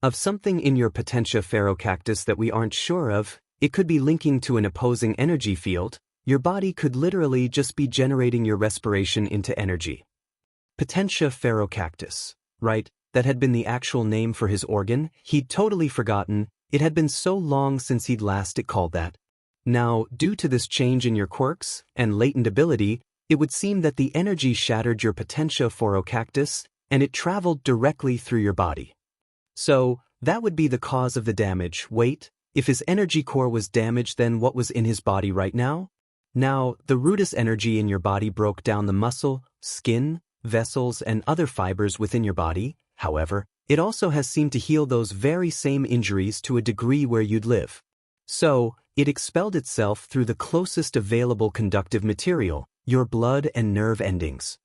of something in your potentia ferrocactus that we aren't sure of. It could be linking to an opposing energy field. Your body could literally just be generating your respiration into energy. Potentia ferrocactus, right? That had been the actual name for his organ. He'd totally forgotten. It had been so long since he'd last called that. Now, due to this change in your quirks and latent ability, it would seem that the energy shattered your potentia ferrocactus and it traveled directly through your body. So, that would be the cause of the damage. Wait, if his energy core was damaged, then what was in his body right now? Now, the rootus energy in your body broke down the muscle, skin, vessels, and other fibers within your body. However, it also has seemed to heal those very same injuries to a degree where you'd live. So, it expelled itself through the closest available conductive material, your blood and nerve endings.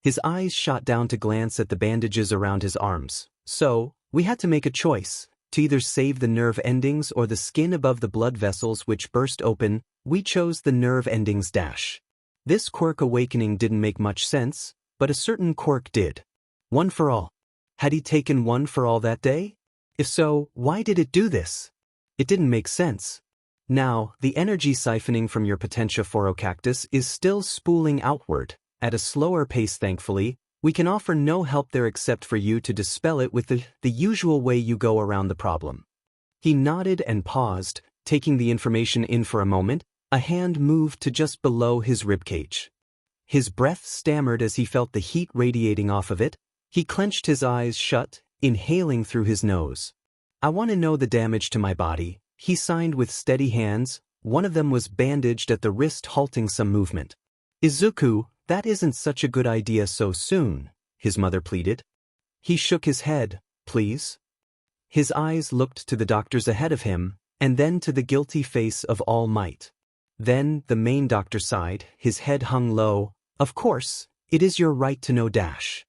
His eyes shot down to glance at the bandages around his arms. So, we had to make a choice, to either save the nerve endings or the skin above the blood vessels which burst open. We chose the nerve endings dash. This quirk awakening didn't make much sense, but a certain quirk did. One for all. Had he taken one for all that day? If so, why did it do this? It didn't make sense. Now, the energy siphoning from your potentia ferrocactus is still spooling outward, at a slower pace thankfully. We can offer no help there except for you to dispel it with the usual way you go around the problem. He nodded and paused, taking the information in for a moment. A hand moved to just below his ribcage. His breath stammered as he felt the heat radiating off of it. He clenched his eyes shut, inhaling through his nose. I want to know the damage to my body, he signed with steady hands. One of them was bandaged at the wrist, halting some movement. Izuku, that isn't such a good idea so soon, his mother pleaded. He shook his head. Please? His eyes looked to the doctors ahead of him, and then to the guilty face of All Might. Then the main doctor sighed, his head hung low. Of course, it is your right to know dash.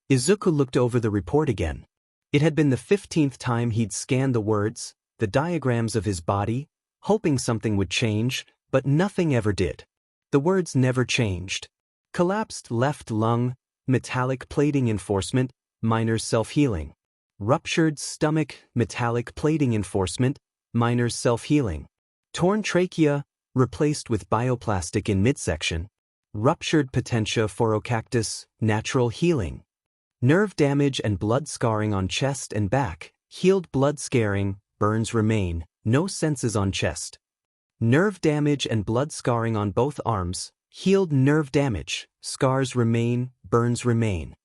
Izuku looked over the report again. It had been the 15th time he'd scanned the words, the diagrams of his body, hoping something would change, but nothing ever did. The words never changed. Collapsed left lung, metallic plating enforcement, minor self-healing. Ruptured stomach, metallic plating enforcement, minor self-healing. Torn trachea, replaced with bioplastic in midsection. Ruptured potentia ferrocactus, natural healing. Nerve damage and blood scarring on chest and back, healed blood scarring, burns remain, no senses on chest. Nerve damage and blood scarring on both arms, healed nerve damage, scars remain, burns remain.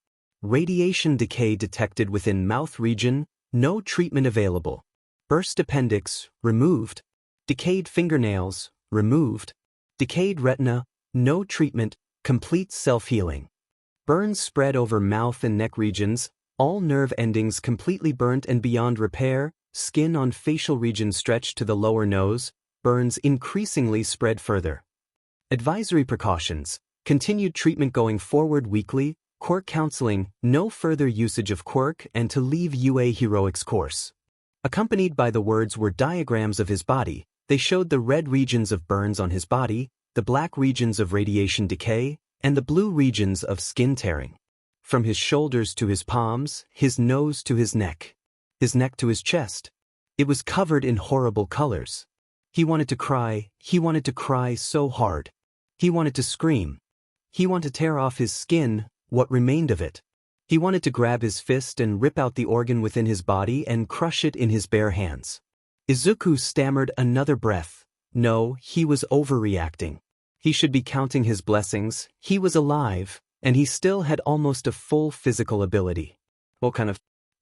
Radiation decay detected within mouth region, no treatment available. Burst appendix, removed. Decayed fingernails, removed. Decayed retina, no treatment, complete self-healing. Burns spread over mouth and neck regions, all nerve endings completely burnt and beyond repair, skin on facial region stretched to the lower nose, burns increasingly spread further. Advisory precautions, continued treatment going forward weekly, quirk counseling, no further usage of quirk and to leave UA heroics course. Accompanied by the words were diagrams of his body. They showed the red regions of burns on his body, the black regions of radiation decay, and the blue regions of skin tearing. From his shoulders to his palms, his nose to his neck to his chest. It was covered in horrible colors. He wanted to cry so hard. He wanted to scream. He wanted to tear off his skin, what remained of it. He wanted to grab his fist and rip out the organ within his body and crush it in his bare hands. Izuku stammered another breath. No, he was overreacting. He should be counting his blessings. He was alive, and he still had almost a full physical ability.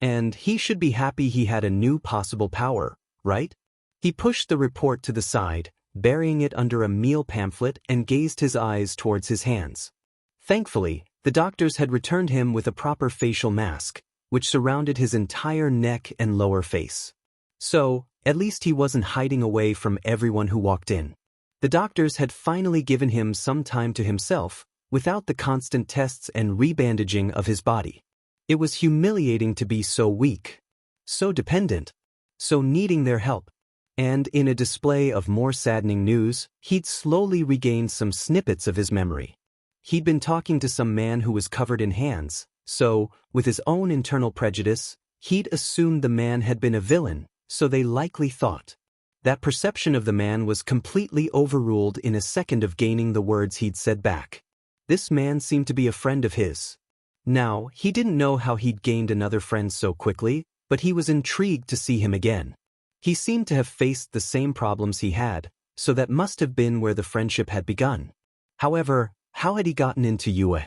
And he should be happy he had a new possible power, right? He pushed the report to the side, burying it under a meal pamphlet and gazed his eyes towards his hands. Thankfully, the doctors had returned him with a proper facial mask, which surrounded his entire neck and lower face. So, at least he wasn't hiding away from everyone who walked in. The doctors had finally given him some time to himself, without the constant tests and rebandaging of his body. It was humiliating to be so weak, so dependent, so needing their help. And in a display of more saddening news, he'd slowly regained some snippets of his memory. He'd been talking to some man who was covered in hands, so, with his own internal prejudice, he'd assumed the man had been a villain, so they likely thought. That perception of the man was completely overruled in a second of gaining the words he'd said back. This man seemed to be a friend of his. Now, he didn't know how he'd gained another friend so quickly, but he was intrigued to see him again. He seemed to have faced the same problems he had, so that must have been where the friendship had begun. However, how had he gotten into Yue?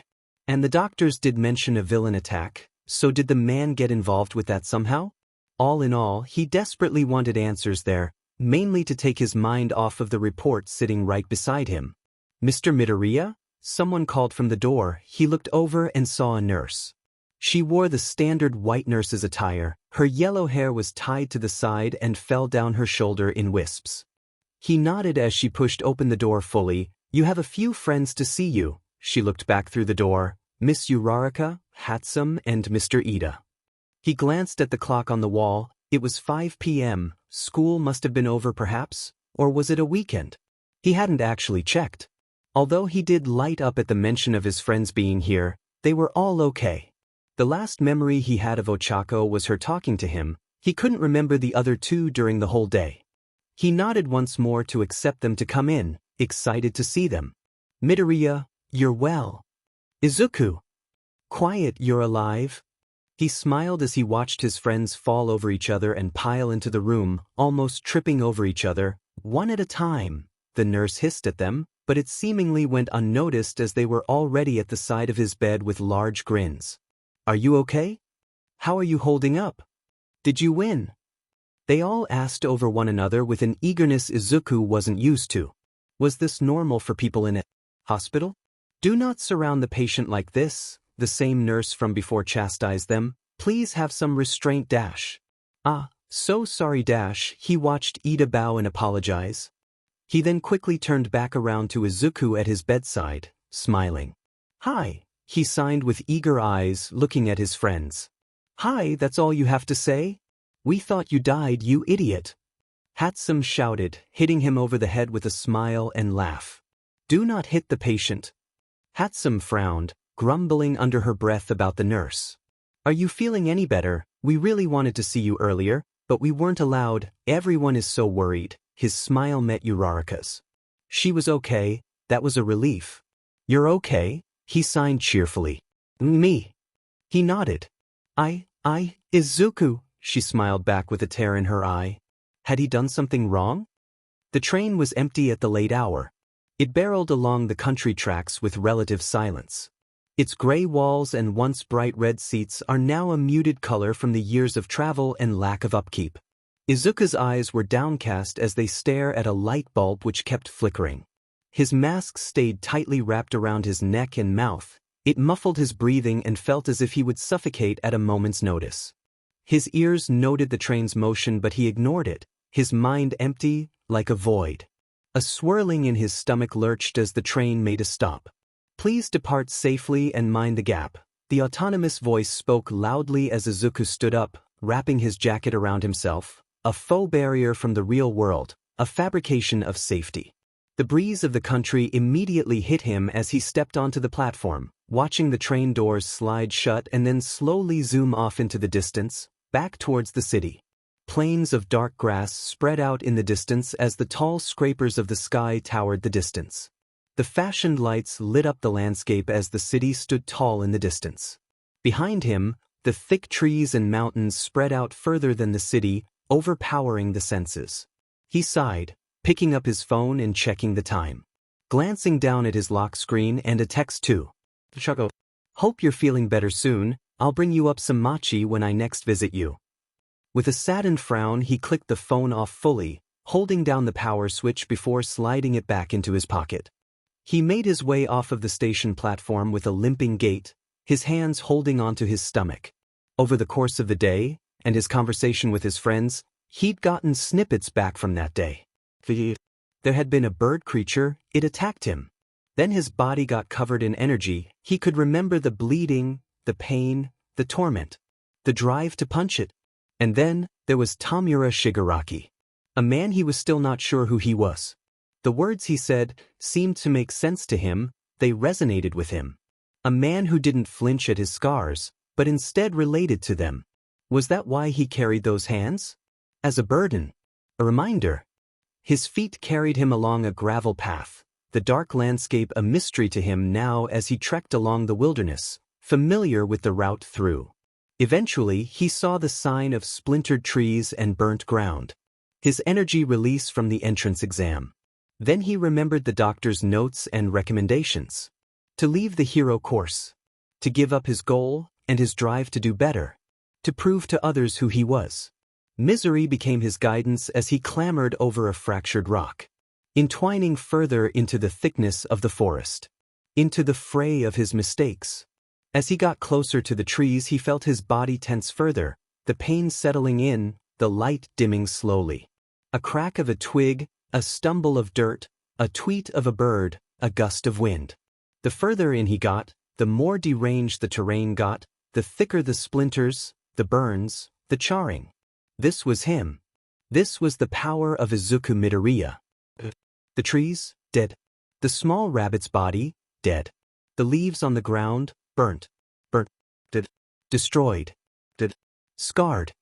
And the doctors did mention a villain attack, so did the man get involved with that somehow? All in all, he desperately wanted answers there, mainly to take his mind off of the report sitting right beside him. Mr. Midoriya? Someone called from the door. He looked over and saw a nurse. She wore the standard white nurse's attire. Her yellow hair was tied to the side and fell down her shoulder in wisps. He nodded as she pushed open the door fully. "You have a few friends to see you." She looked back through the door. Miss Uraraka, Hatsum, and Mr. Ida. He glanced at the clock on the wall. It was 5 p.m. School must have been over perhaps, or was it a weekend? He hadn't actually checked. Although he did light up at the mention of his friends being here, they were all okay. The last memory he had of Ochako was her talking to him. He couldn't remember the other two during the whole day. He nodded once more to accept them to come in, excited to see them. "Midoriya, you're well." "Izuku." "Quiet, you're alive." He smiled as he watched his friends fall over each other and pile into the room, almost tripping over each other, one at a time. The nurse hissed at them, but it seemingly went unnoticed as they were already at the side of his bed with large grins. "Are you okay? How are you holding up? Did you win?" They all asked over one another with an eagerness Izuku wasn't used to. Was this normal for people in a hospital? "Do not surround the patient like this," the same nurse from before chastised them. "Please have some restraint dash." "Ah, so sorry dash." He watched Ida bow and apologize. He then quickly turned back around to Izuku at his bedside, smiling. "Hi," he signed with eager eyes, looking at his friends. "Hi, that's all you have to say? We thought you died, you idiot." Hatsum shouted, hitting him over the head with a smile and laugh. "Do not hit the patient." Hatsum frowned, grumbling under her breath about the nurse. "Are you feeling any better? We really wanted to see you earlier, but we weren't allowed. Everyone is so worried." His smile met Uraraka's. She was okay. That was a relief. "You're okay?" He signed cheerfully. "Me." He nodded. I, Izuku," she smiled back with a tear in her eye. Had he done something wrong? The train was empty at the late hour. It barreled along the country tracks with relative silence. Its gray walls and once bright red seats are now a muted color from the years of travel and lack of upkeep. Izuku's eyes were downcast as they stare at a light bulb which kept flickering. His mask stayed tightly wrapped around his neck and mouth. It muffled his breathing and felt as if he would suffocate at a moment's notice. His ears noted the train's motion, but he ignored it, his mind empty, like a void. A swirling in his stomach lurched as the train made a stop. "Please depart safely and mind the gap." The autonomous voice spoke loudly as Izuku stood up, wrapping his jacket around himself. A faux barrier from the real world, a fabrication of safety. The breeze of the country immediately hit him as he stepped onto the platform, watching the train doors slide shut and then slowly zoom off into the distance, back towards the city. Plains of dark grass spread out in the distance as the tall scrapers of the sky towered the distance. The fashioned lights lit up the landscape as the city stood tall in the distance. Behind him, the thick trees and mountains spread out further than the city, overpowering the senses. He sighed, picking up his phone and checking the time. Glancing down at his lock screen and a text too. "Choco, hope you're feeling better soon. I'll bring you up some mochi when I next visit you." With a saddened frown, he clicked the phone off fully, holding down the power switch before sliding it back into his pocket. He made his way off of the station platform with a limping gait, his hands holding onto his stomach. Over the course of the day, and his conversation with his friends, he'd gotten snippets back from that day. There had been a bird creature, it attacked him. Then his body got covered in energy, he could remember the bleeding, the pain, the torment, the drive to punch it. And then, there was Tamura Shigaraki. A man he was still not sure who he was. The words he said seemed to make sense to him, they resonated with him. A man who didn't flinch at his scars, but instead related to them. Was that why he carried those hands? As a burden. A reminder. His feet carried him along a gravel path, the dark landscape a mystery to him now as he trekked along the wilderness, familiar with the route through. Eventually, he saw the sign of splintered trees and burnt ground. His energy release from the entrance exam. Then he remembered the doctor's notes and recommendations. To leave the hero course. To give up his goal and his drive to do better. To prove to others who he was. Misery became his guidance as he clambered over a fractured rock. Entwining further into the thickness of the forest. Into the fray of his mistakes. As he got closer to the trees he felt his body tense further, the pain settling in, the light dimming slowly. A crack of a twig, a stumble of dirt, a tweet of a bird, a gust of wind. The further in he got, the more deranged the terrain got, the thicker the splinters, the burns, the charring. This was him. This was the power of Izuku Midoriya. The trees, dead. The small rabbit's body, dead. The leaves on the ground, burnt. Dead. Destroyed. Dead. Scarred.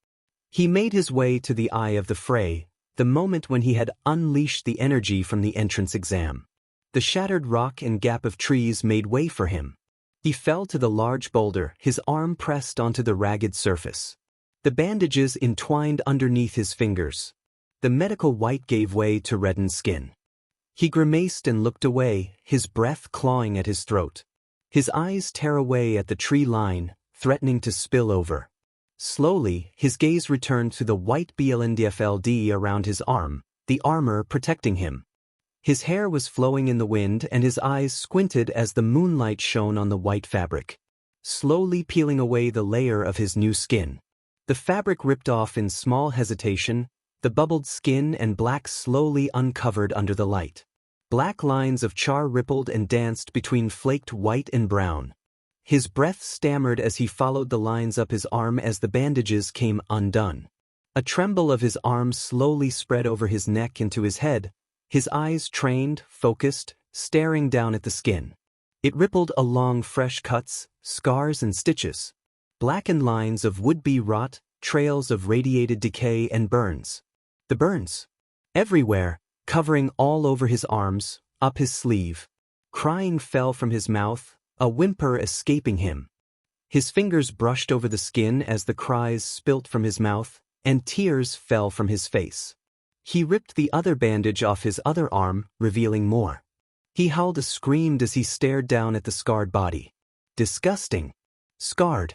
He made his way to the eye of the fray, the moment when he had unleashed the energy from the entrance exam. The shattered rock and gap of trees made way for him. He fell to the large boulder, his arm pressed onto the ragged surface. The bandages entwined underneath his fingers. The medical white gave way to reddened skin. He grimaced and looked away, his breath clawing at his throat. His eyes tear away at the tree line, threatening to spill over. Slowly, his gaze returned to the white BLNDFLD around his arm, the armor protecting him. His hair was flowing in the wind and his eyes squinted as the moonlight shone on the white fabric, slowly peeling away the layer of his new skin. The fabric ripped off in small hesitation, the bubbled skin and black slowly uncovered under the light. Black lines of char rippled and danced between flaked white and brown. His breath stammered as he followed the lines up his arm as the bandages came undone. A tremble of his arm slowly spread over his neck into his head, his eyes trained, focused, staring down at the skin. It rippled along fresh cuts, scars and stitches. Blackened lines of would-be rot, trails of radiated decay and burns. The burns. Everywhere, covering all over his arms, up his sleeve. Crying fell from his mouth, a whimper escaping him. His fingers brushed over the skin as the cries spilt from his mouth, and tears fell from his face. He ripped the other bandage off his other arm, revealing more. He howled and screamed as he stared down at the scarred body. Disgusting. Scarred.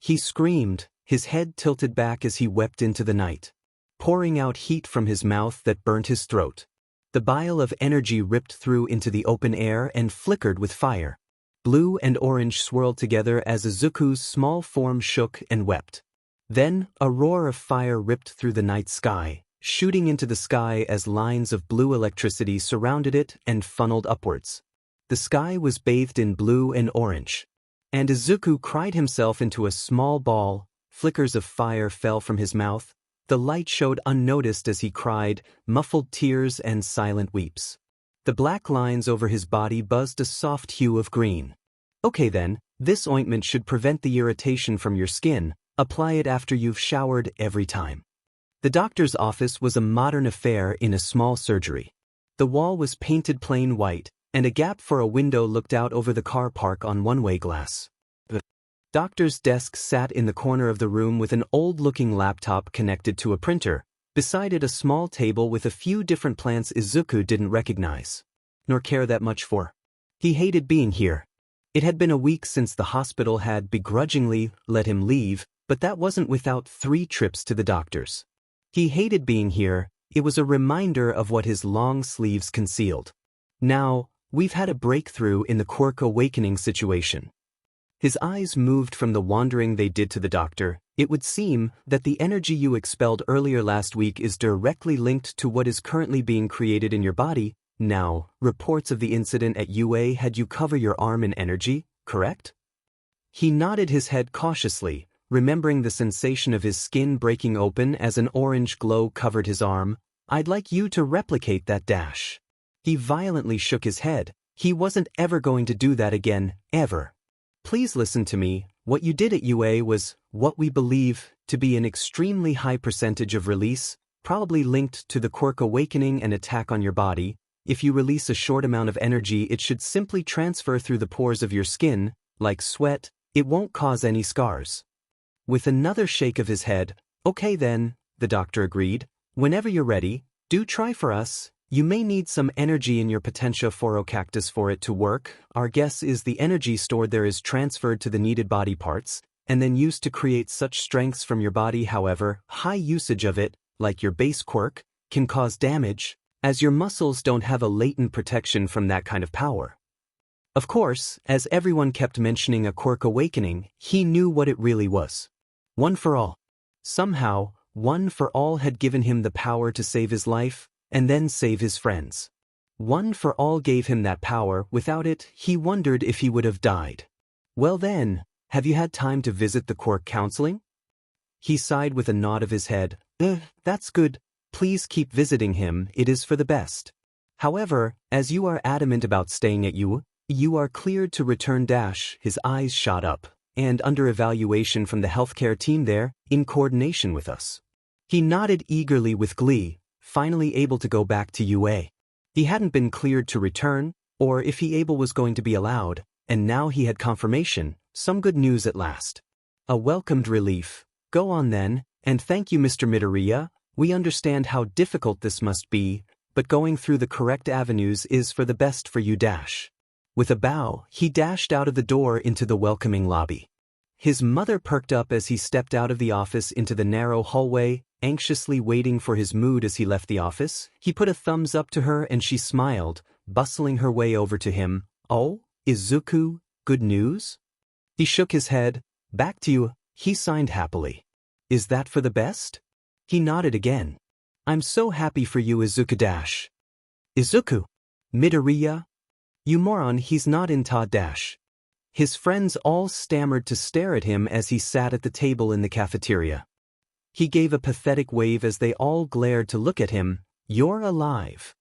He screamed, his head tilted back as he wept into the night, pouring out heat from his mouth that burnt his throat. The bile of energy ripped through into the open air and flickered with fire. Blue and orange swirled together as Izuku's small form shook and wept. Then, a roar of fire ripped through the night sky, shooting into the sky as lines of blue electricity surrounded it and funneled upwards. The sky was bathed in blue and orange. And Izuku cried himself into a small ball, flickers of fire fell from his mouth, the light showed unnoticed as he cried, muffled tears and silent weeps. The black lines over his body buzzed a soft hue of green. Okay then, this ointment should prevent the irritation from your skin, apply it after you've showered every time. The doctor's office was a modern affair in a small surgery. The wall was painted plain white, and a gap for a window looked out over the car park on one-way glass. The doctor's desk sat in the corner of the room with an old-looking laptop connected to a printer, beside it a small table with a few different plants Izuku didn't recognize, nor care that much for. He hated being here. It had been a week since the hospital had begrudgingly let him leave, but that wasn't without 3 trips to the doctor's. He hated being here, it was a reminder of what his long sleeves concealed. Now, we've had a breakthrough in the quirk awakening situation. His eyes moved from the wandering they did to the doctor, It would seem that the energy you expelled earlier last week is directly linked to what is currently being created in your body. Now, reports of the incident at UA had you cover your arm in energy, correct? He nodded his head cautiously, remembering the sensation of his skin breaking open as an orange glow covered his arm. I'd like you to replicate that dash. He violently shook his head. He wasn't ever going to do that again, ever. Please listen to me. What you did at UA was what we believe to be an extremely high percentage of release, probably linked to the quirk awakening and attack on your body. If you release a short amount of energy, it should simply transfer through the pores of your skin, like sweat. It won't cause any scars. With another shake of his head, okay then, the doctor agreed. Whenever you're ready, do try for us. You may need some energy in your Potentia Phorocactus for it to work. Our guess is the energy stored there is transferred to the needed body parts, and then used to create such strengths from your body. However, high usage of it, like your base quirk, can cause damage, as your muscles don't have a latent protection from that kind of power. Of course, as everyone kept mentioning a quirk awakening, he knew what it really was. One for all. Somehow, One for All had given him the power to save his life, and then save his friends. One for All gave him that power. Without it, he wondered if he would have died. Well then, have you had time to visit the quirk counseling? He sighed with a nod of his head. That's good. Please keep visiting him, it is for the best. However, as you are adamant about staying at UA, you are cleared to return. His eyes shot up, and under evaluation from the healthcare team there, in coordination with us. He nodded eagerly with glee, finally able to go back to UA. He hadn't been cleared to return, or if he was going to be allowed, and now he had confirmation. Some good news at last. A welcomed relief. Go on then, and thank you, Mr. Midoriya. We understand how difficult this must be, but going through the correct avenues is for the best for you. With a bow, he dashed out of the door into the welcoming lobby. His mother perked up as he stepped out of the office into the narrow hallway, anxiously waiting for his mood as he left the office. He put a thumbs up to her and she smiled, bustling her way over to him. Oh, Izuku, good news? He shook his head. Back to you, he signed happily. Is that for the best? He nodded again. I'm so happy for you, Izuku. Izuku? Midoriya? You moron, he's not in ta. His friends all stammered to stare at him as he sat at the table in the cafeteria. He gave a pathetic wave as they all glared to look at him. You're alive.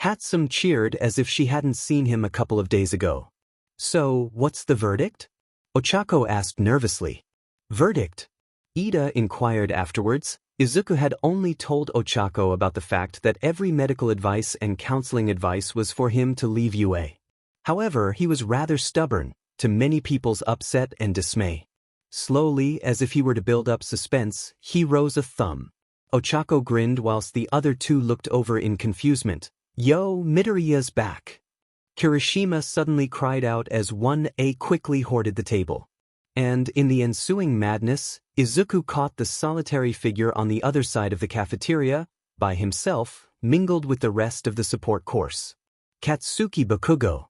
Hatsum cheered as if she hadn't seen him a couple of days ago. So, what's the verdict? Ochako asked nervously. Verdict? Ida inquired afterwards. Izuku had only told Ochako about the fact that every medical advice and counseling advice was for him to leave UA. However, he was rather stubborn, to many people's upset and dismay. Slowly, as if he were to build up suspense, he rose a thumb. Ochako grinned whilst the other two looked over in confusement. Yo, Midoriya's back. Kirishima suddenly cried out as 1A quickly hoarded the table. And in the ensuing madness, Izuku caught the solitary figure on the other side of the cafeteria, by himself, mingled with the rest of the support course. Katsuki Bakugo.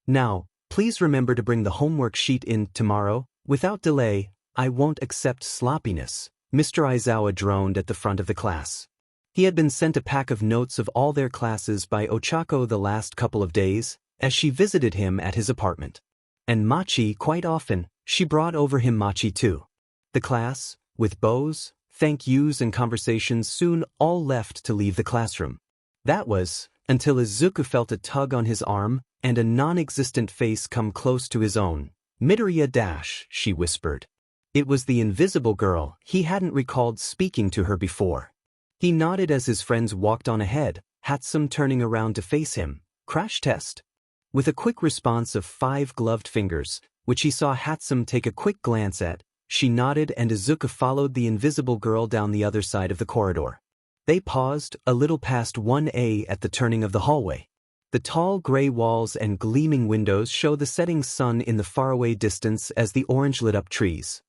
Now, please remember to bring the homework sheet in tomorrow. Without delay, I won't accept sloppiness, Mr. Aizawa droned at the front of the class. He had been sent a pack of notes of all their classes by Ochako the last couple of days, as she visited him at his apartment. And Machi, quite often, she brought over him Machi too. The class, with bows, thank yous and conversations, soon all left to leave the classroom. That was, until Izuku felt a tug on his arm, and a non-existent face come close to his own. Midoriya she whispered. It was the invisible girl. He hadn't recalled speaking to her before. He nodded as his friends walked on ahead, Hatsum turning around to face him. Crash test. With a quick response of 5 gloved fingers, which he saw Hatsum take a quick glance at, she nodded and Izuku followed the invisible girl down the other side of the corridor. They paused, a little past 1A at the turning of the hallway. The tall gray walls and gleaming windows show the setting sun in the faraway distance as the orange lit up trees.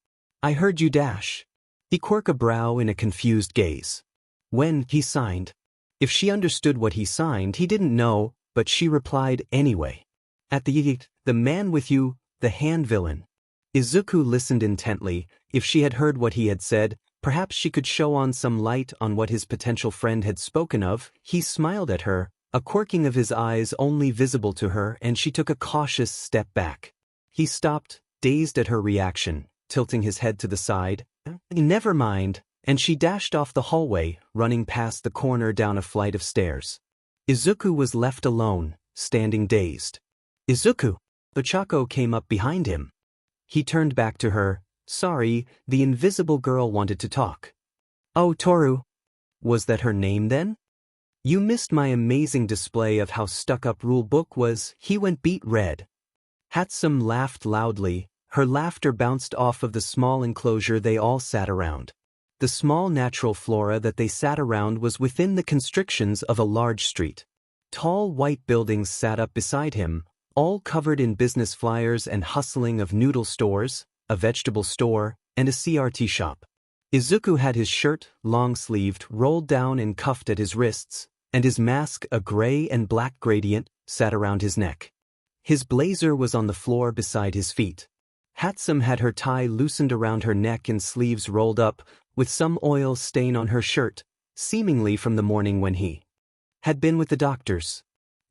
I heard you. He quirked a brow in a confused gaze. When he signed. If she understood what he signed, he didn't know, but she replied anyway. At the man with you, the hand villain. Izuku listened intently. If she had heard what he had said, perhaps she could show on some light on what his potential friend had spoken of. He smiled at her, a quirking of his eyes only visible to her, and she took a cautious step back. He stopped, dazed at her reaction, tilting his head to the side. Never mind, and she dashed off the hallway, running past the corner down a flight of stairs. Izuku was left alone, standing dazed. Izuku! Ochako came up behind him. He turned back to her. Sorry, the invisible girl wanted to talk. Oh, Toru. Was that her name then? You missed my amazing display of how stuck-up rule book was. He went beet red. Hatsum laughed loudly. Her laughter bounced off of the small enclosure they all sat around. The small natural flora that they sat around was within the constrictions of a large street. Tall white buildings sat up beside him, all covered in business flyers and hustling of noodle stores, a vegetable store, and a CRT shop. Izuku had his shirt, long-sleeved, rolled down and cuffed at his wrists, and his mask, a gray and black gradient, sat around his neck. His blazer was on the floor beside his feet. Hatsum had her tie loosened around her neck and sleeves rolled up, with some oil stain on her shirt, seemingly from the morning when he had been with the doctors.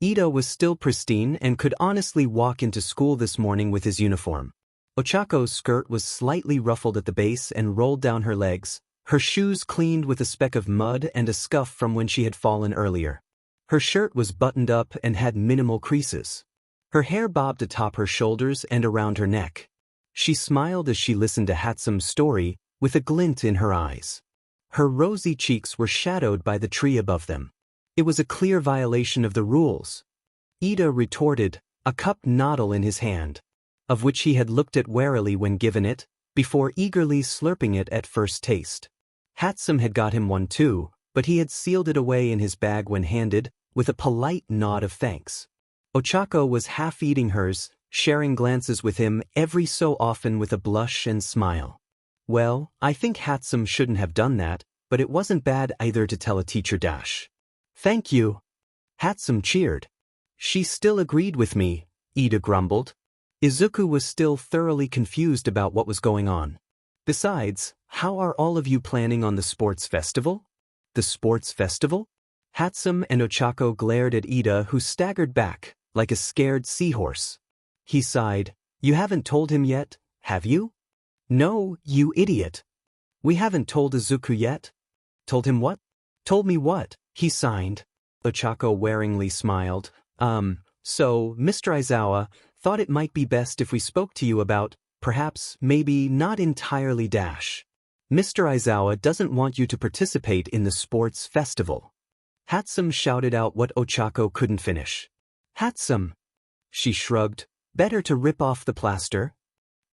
Ida was still pristine and could honestly walk into school this morning with his uniform. Ochako's skirt was slightly ruffled at the base and rolled down her legs, her shoes cleaned with a speck of mud and a scuff from when she had fallen earlier. Her shirt was buttoned up and had minimal creases. Her hair bobbed atop her shoulders and around her neck. She smiled as she listened to Hatsum's story, with a glint in her eyes. Her rosy cheeks were shadowed by the tree above them. It was a clear violation of the rules. Ida retorted, a cup noddle in his hand, of which he had looked at warily when given it, before eagerly slurping it at first taste. Hatsum had got him one too, but he had sealed it away in his bag when handed, with a polite nod of thanks. Ochako was half eating hers, sharing glances with him every so often with a blush and smile. Well, I think Hatsum shouldn't have done that, but it wasn't bad either to tell a teacher dash. Thank you. Hatsum cheered. She still agreed with me, Ida grumbled. Izuku was still thoroughly confused about what was going on. Besides, how are all of you planning on the sports festival? The sports festival? Hatsum and Ochako glared at Ida, who staggered back, like a scared seahorse. He sighed. You haven't told him yet, have you? No, you idiot. We haven't told Izuku yet. Told him what? Told me what? He signed. Ochako waringly smiled. So, Mr. Aizawa, thought it might be best if we spoke to you about, perhaps, maybe not entirely dash. Mr. Aizawa doesn't want you to participate in the sports festival. Hatsum shouted out what Ochako couldn't finish. Hatsum! She shrugged. Better to rip off the plaster.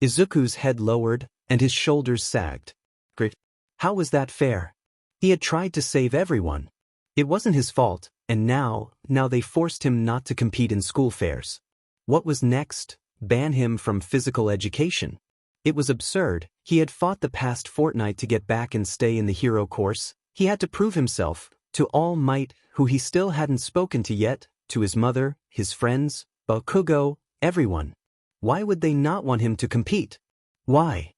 Izuku's head lowered, and his shoulders sagged. Great. How was that fair? He had tried to save everyone. It wasn't his fault, and now they forced him not to compete in school fairs. What was next? Ban him from physical education. It was absurd. He had fought the past fortnight to get back and stay in the hero course. He had to prove himself, to All Might, who he still hadn't spoken to yet, to his mother, his friends, Bakugo, everyone. Why would they not want him to compete? Why?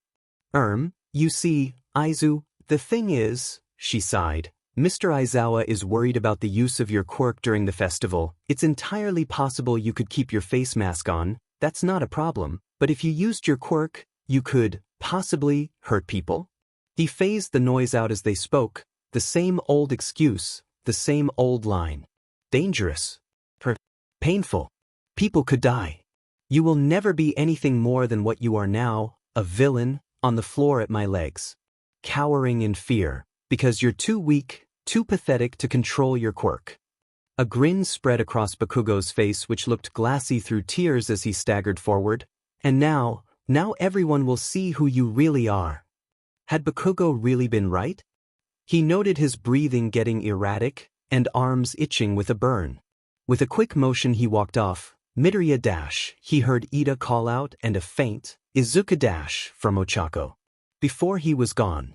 You see, Aizu, the thing is, she sighed. Mr. Aizawa is worried about the use of your quirk during the festival. It's entirely possible you could keep your face mask on, that's not a problem, but if you used your quirk, you could, possibly, hurt people. He phased the noise out as they spoke, the same old excuse, the same old line. Dangerous. Painful. People could die. You will never be anything more than what you are now, a villain, on the floor at my legs. Cowering in fear, because you're too weak, too pathetic to control your quirk. A grin spread across Bakugo's face, which looked glassy through tears as he staggered forward. And now everyone will see who you really are. Had Bakugo really been right? He noted his breathing getting erratic, and arms itching with a burn. With a quick motion he walked off. Midoriya dash, he heard Ida call out, and a faint, Izuku dash, from Ochako. Before he was gone.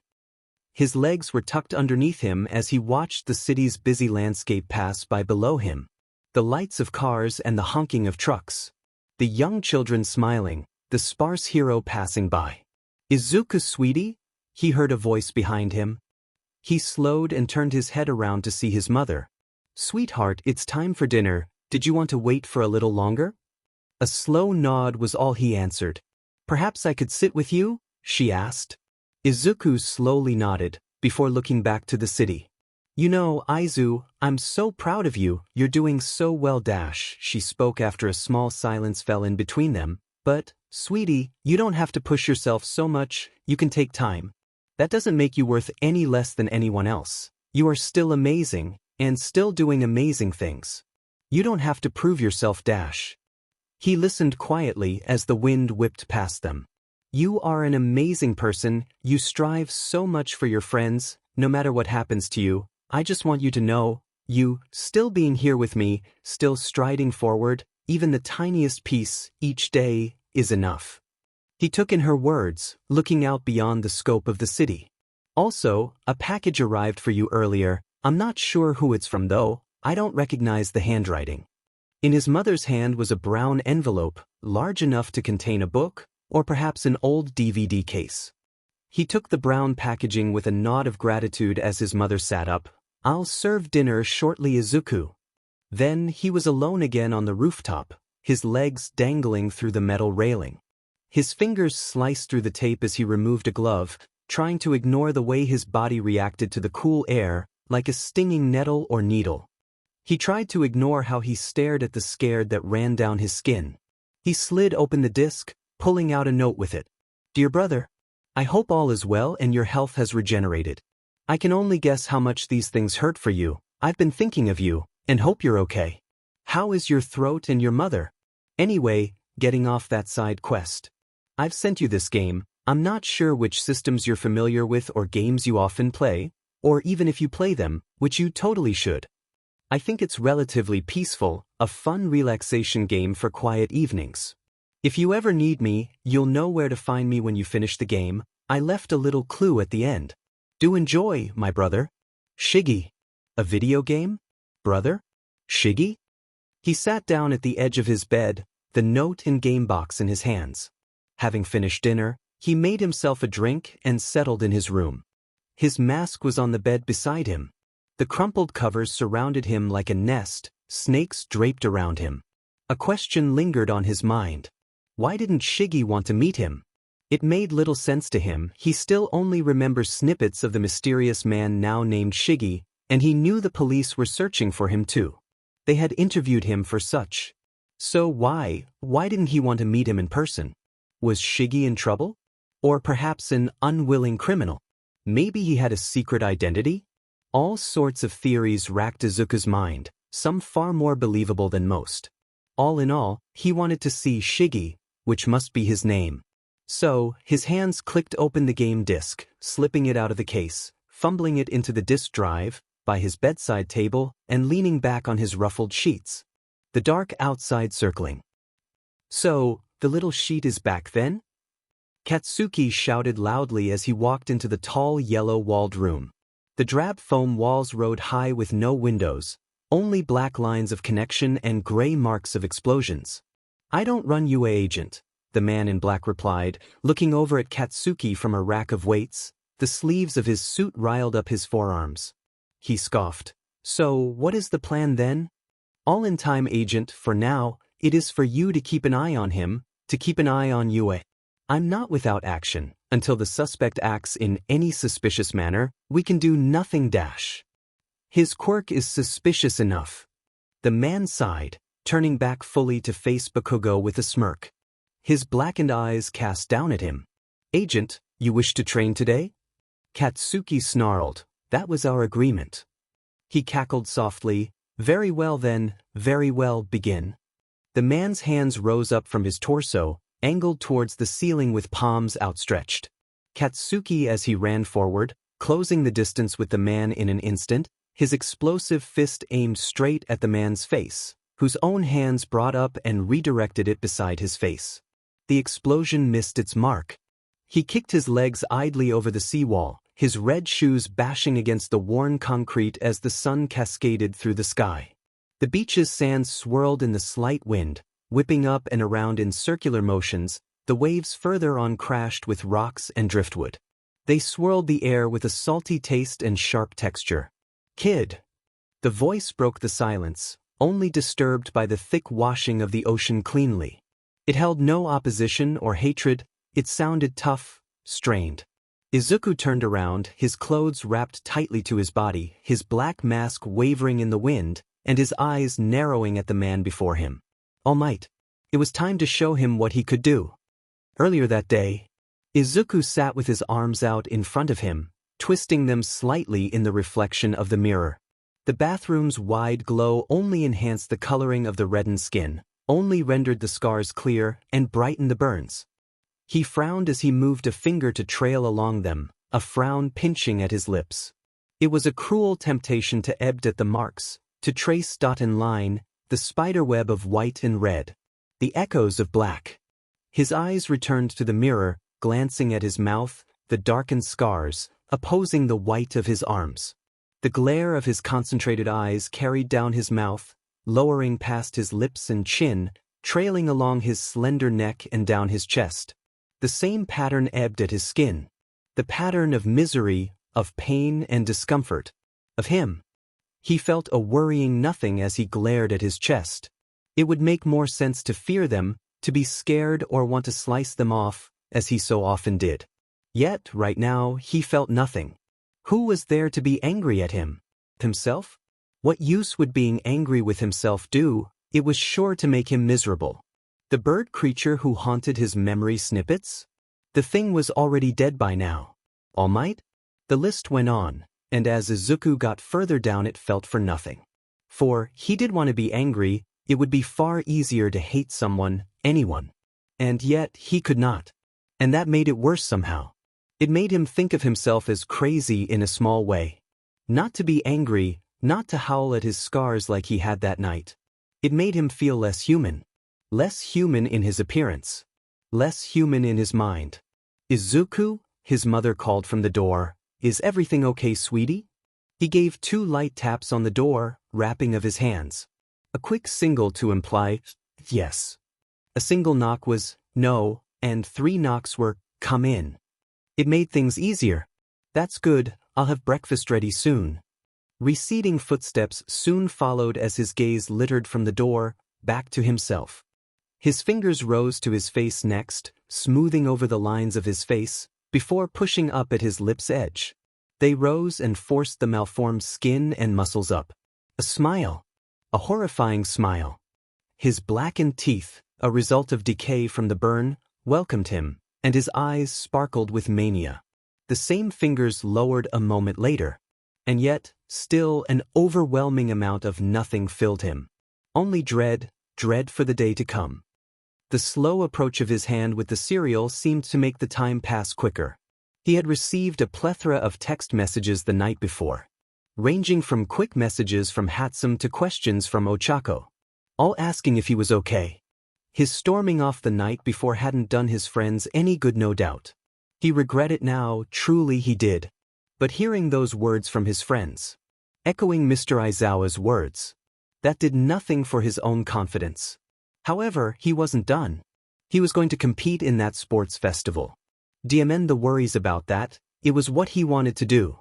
His legs were tucked underneath him as he watched the city's busy landscape pass by below him. The lights of cars and the honking of trucks. The young children smiling, the the sparse hero passing by. "Izuku, sweetie?" he heard a voice behind him. He slowed and turned his head around to see his mother. "Sweetheart, it's time for dinner. Did you want to wait for a little longer?" A slow nod was all he answered. "Perhaps I could sit with you?" she asked. Izuku slowly nodded, before looking back to the city. "You know, Izu, I'm so proud of you, you're doing so well." She spoke after a small silence fell in between them. "But, sweetie, you don't have to push yourself so much, you can take time. That doesn't make you worth any less than anyone else. You are still amazing, and still doing amazing things. You don't have to prove yourself." He listened quietly as the wind whipped past them. "You are an amazing person, you strive so much for your friends, no matter what happens to you. I just want you to know, you, still being here with me, still striding forward, even the tiniest piece, each day, is enough." He took in her words, looking out beyond the scope of the city. "Also, a package arrived for you earlier. I'm not sure who it's from though, I don't recognize the handwriting." In his mother's hand was a brown envelope, large enough to contain a book, or perhaps an old DVD case. He took the brown packaging with a nod of gratitude as his mother sat up. "I'll serve dinner shortly, Izuku." Then he was alone again on the rooftop, his legs dangling through the metal railing. His fingers sliced through the tape as he removed a glove, trying to ignore the way his body reacted to the cool air, like a stinging nettle or needle. He tried to ignore how he stared at the scare that ran down his skin. He slid open the disc, pulling out a note with it. "Dear brother, I hope all is well and your health has regenerated. I can only guess how much these things hurt for you. I've been thinking of you, and hope you're okay. How is your throat and your mother? Anyway, getting off that side quest. I've sent you this game. I'm not sure which systems you're familiar with or games you often play, or even if you play them, which you totally should. I think it's relatively peaceful, a fun relaxation game for quiet evenings. If you ever need me, you'll know where to find me when you finish the game. I left a little clue at the end. Do enjoy, my brother. Shiggy." A video game? Brother? Shiggy? He sat down at the edge of his bed, the note and game box in his hands. Having finished dinner, he made himself a drink and settled in his room. His mask was on the bed beside him. The crumpled covers surrounded him like a nest, snakes draped around him. A question lingered on his mind. Why didn't Shiggy want to meet him? It made little sense to him. He still only remembers snippets of the mysterious man now named Shiggy, and he knew the police were searching for him too. They had interviewed him for such. So why didn't he want to meet him in person? Was Shiggy in trouble? Or perhaps an unwilling criminal? Maybe he had a secret identity? All sorts of theories racked Izuku's mind, some far more believable than most. All in all, he wanted to see Shiggy, which must be his name. So, his hands clicked open the game disc, slipping it out of the case, fumbling it into the disk drive, by his bedside table, and leaning back on his ruffled sheets. The dark outside circling. "So, the little sheet is back then?" Katsuki shouted loudly as he walked into the tall yellow-walled room. The drab foam walls rode high with no windows, only black lines of connection and gray marks of explosions. "I don't run UA, agent," the man in black replied, looking over at Katsuki from a rack of weights. The sleeves of his suit riled up his forearms. He scoffed. "So, what is the plan then?" "All in time, agent. For now, it is for you to keep an eye on him, to keep an eye on UA. I'm not without action. Until the suspect acts in any suspicious manner, we can do nothing. His quirk is suspicious enough." The man sighed, turning back fully to face Bakugo with a smirk. His blackened eyes cast down at him. "Agent, you wish to train today?" Katsuki snarled. "That was our agreement." He cackled softly. "Very well then, very well, begin." The man's hands rose up from his torso, angled towards the ceiling with palms outstretched. Katsuki, as he ran forward, closing the distance with the man in an instant, his explosive fist aimed straight at the man's face, whose own hands brought up and redirected it beside his face. The explosion missed its mark. He kicked his legs idly over the seawall, his red shoes bashing against the worn concrete as the sun cascaded through the sky. The beach's sand swirled in the slight wind, whipping up and around in circular motions, The waves further on crashed with rocks and driftwood. They swirled the air with a salty taste and sharp texture. "Kid." The voice broke the silence, only disturbed by the thick washing of the ocean cleanly. It held no opposition or hatred, it sounded tough, strained. Izuku turned around, his clothes wrapped tightly to his body, his black mask wavering in the wind, and his eyes narrowing at the man before him. All Might. It was time to show him what he could do. Earlier that day, Izuku sat with his arms out in front of him, twisting them slightly in the reflection of the mirror. The bathroom's wide glow only enhanced the coloring of the reddened skin, only rendered the scars clear and brightened the burns. He frowned as he moved a finger to trail along them, a frown pinching at his lips. It was a cruel temptation to ebb at the marks, to trace dot and line, the spiderweb of white and red, the echoes of black. His eyes returned to the mirror, glancing at his mouth, the darkened scars, opposing the white of his arms. The glare of his concentrated eyes carried down his mouth, lowering past his lips and chin, trailing along his slender neck and down his chest. The same pattern ebbed at his skin. The pattern of misery, of pain and discomfort. Of him. He felt a worrying nothing as he glared at his chest. It would make more sense to fear them, to be scared or want to slice them off, as he so often did. Yet, right now, he felt nothing. Who was there to be angry at him? Himself? What use would being angry with himself do? It was sure to make him miserable. The bird creature who haunted his memory snippets? The thing was already dead by now. All Might? The list went on, and as Izuku got further down it felt for nothing. For, he did want to be angry, it would be far easier to hate someone, anyone. And yet, he could not. And that made it worse somehow. It made him think of himself as crazy in a small way. Not to be angry, not to howl at his scars like he had that night. It made him feel less human. Less human in his appearance. Less human in his mind. "Izuku?" his mother called from the door. "Is everything okay, sweetie?" He gave 2 light taps on the door, wrapping of his hands. A quick single to imply, yes. A single knock was, no, and 3 knocks were, come in. It made things easier. "That's good, I'll have breakfast ready soon." Receding footsteps soon followed as his gaze littered from the door, back to himself. His fingers rose to his face next, smoothing over the lines of his face, before pushing up at his lips' edge. They rose and forced the malformed skin and muscles up. A smile. A horrifying smile. His blackened teeth, a result of decay from the burn, welcomed him, and his eyes sparkled with mania. The same fingers lowered a moment later. And yet, still an overwhelming amount of nothing filled him. Only dread, dread for the day to come. The slow approach of his hand with the cereal seemed to make the time pass quicker. He had received a plethora of text messages the night before, ranging from quick messages from Hatsum to questions from Ochako, all asking if he was okay. His storming off the night before hadn't done his friends any good, no doubt. He regretted it now, truly he did. But hearing those words from his friends, echoing Mr. Aizawa's words, that did nothing for his own confidence. However, he wasn't done. He was going to compete in that sports festival. Diamond the worries about that, it was what he wanted to do.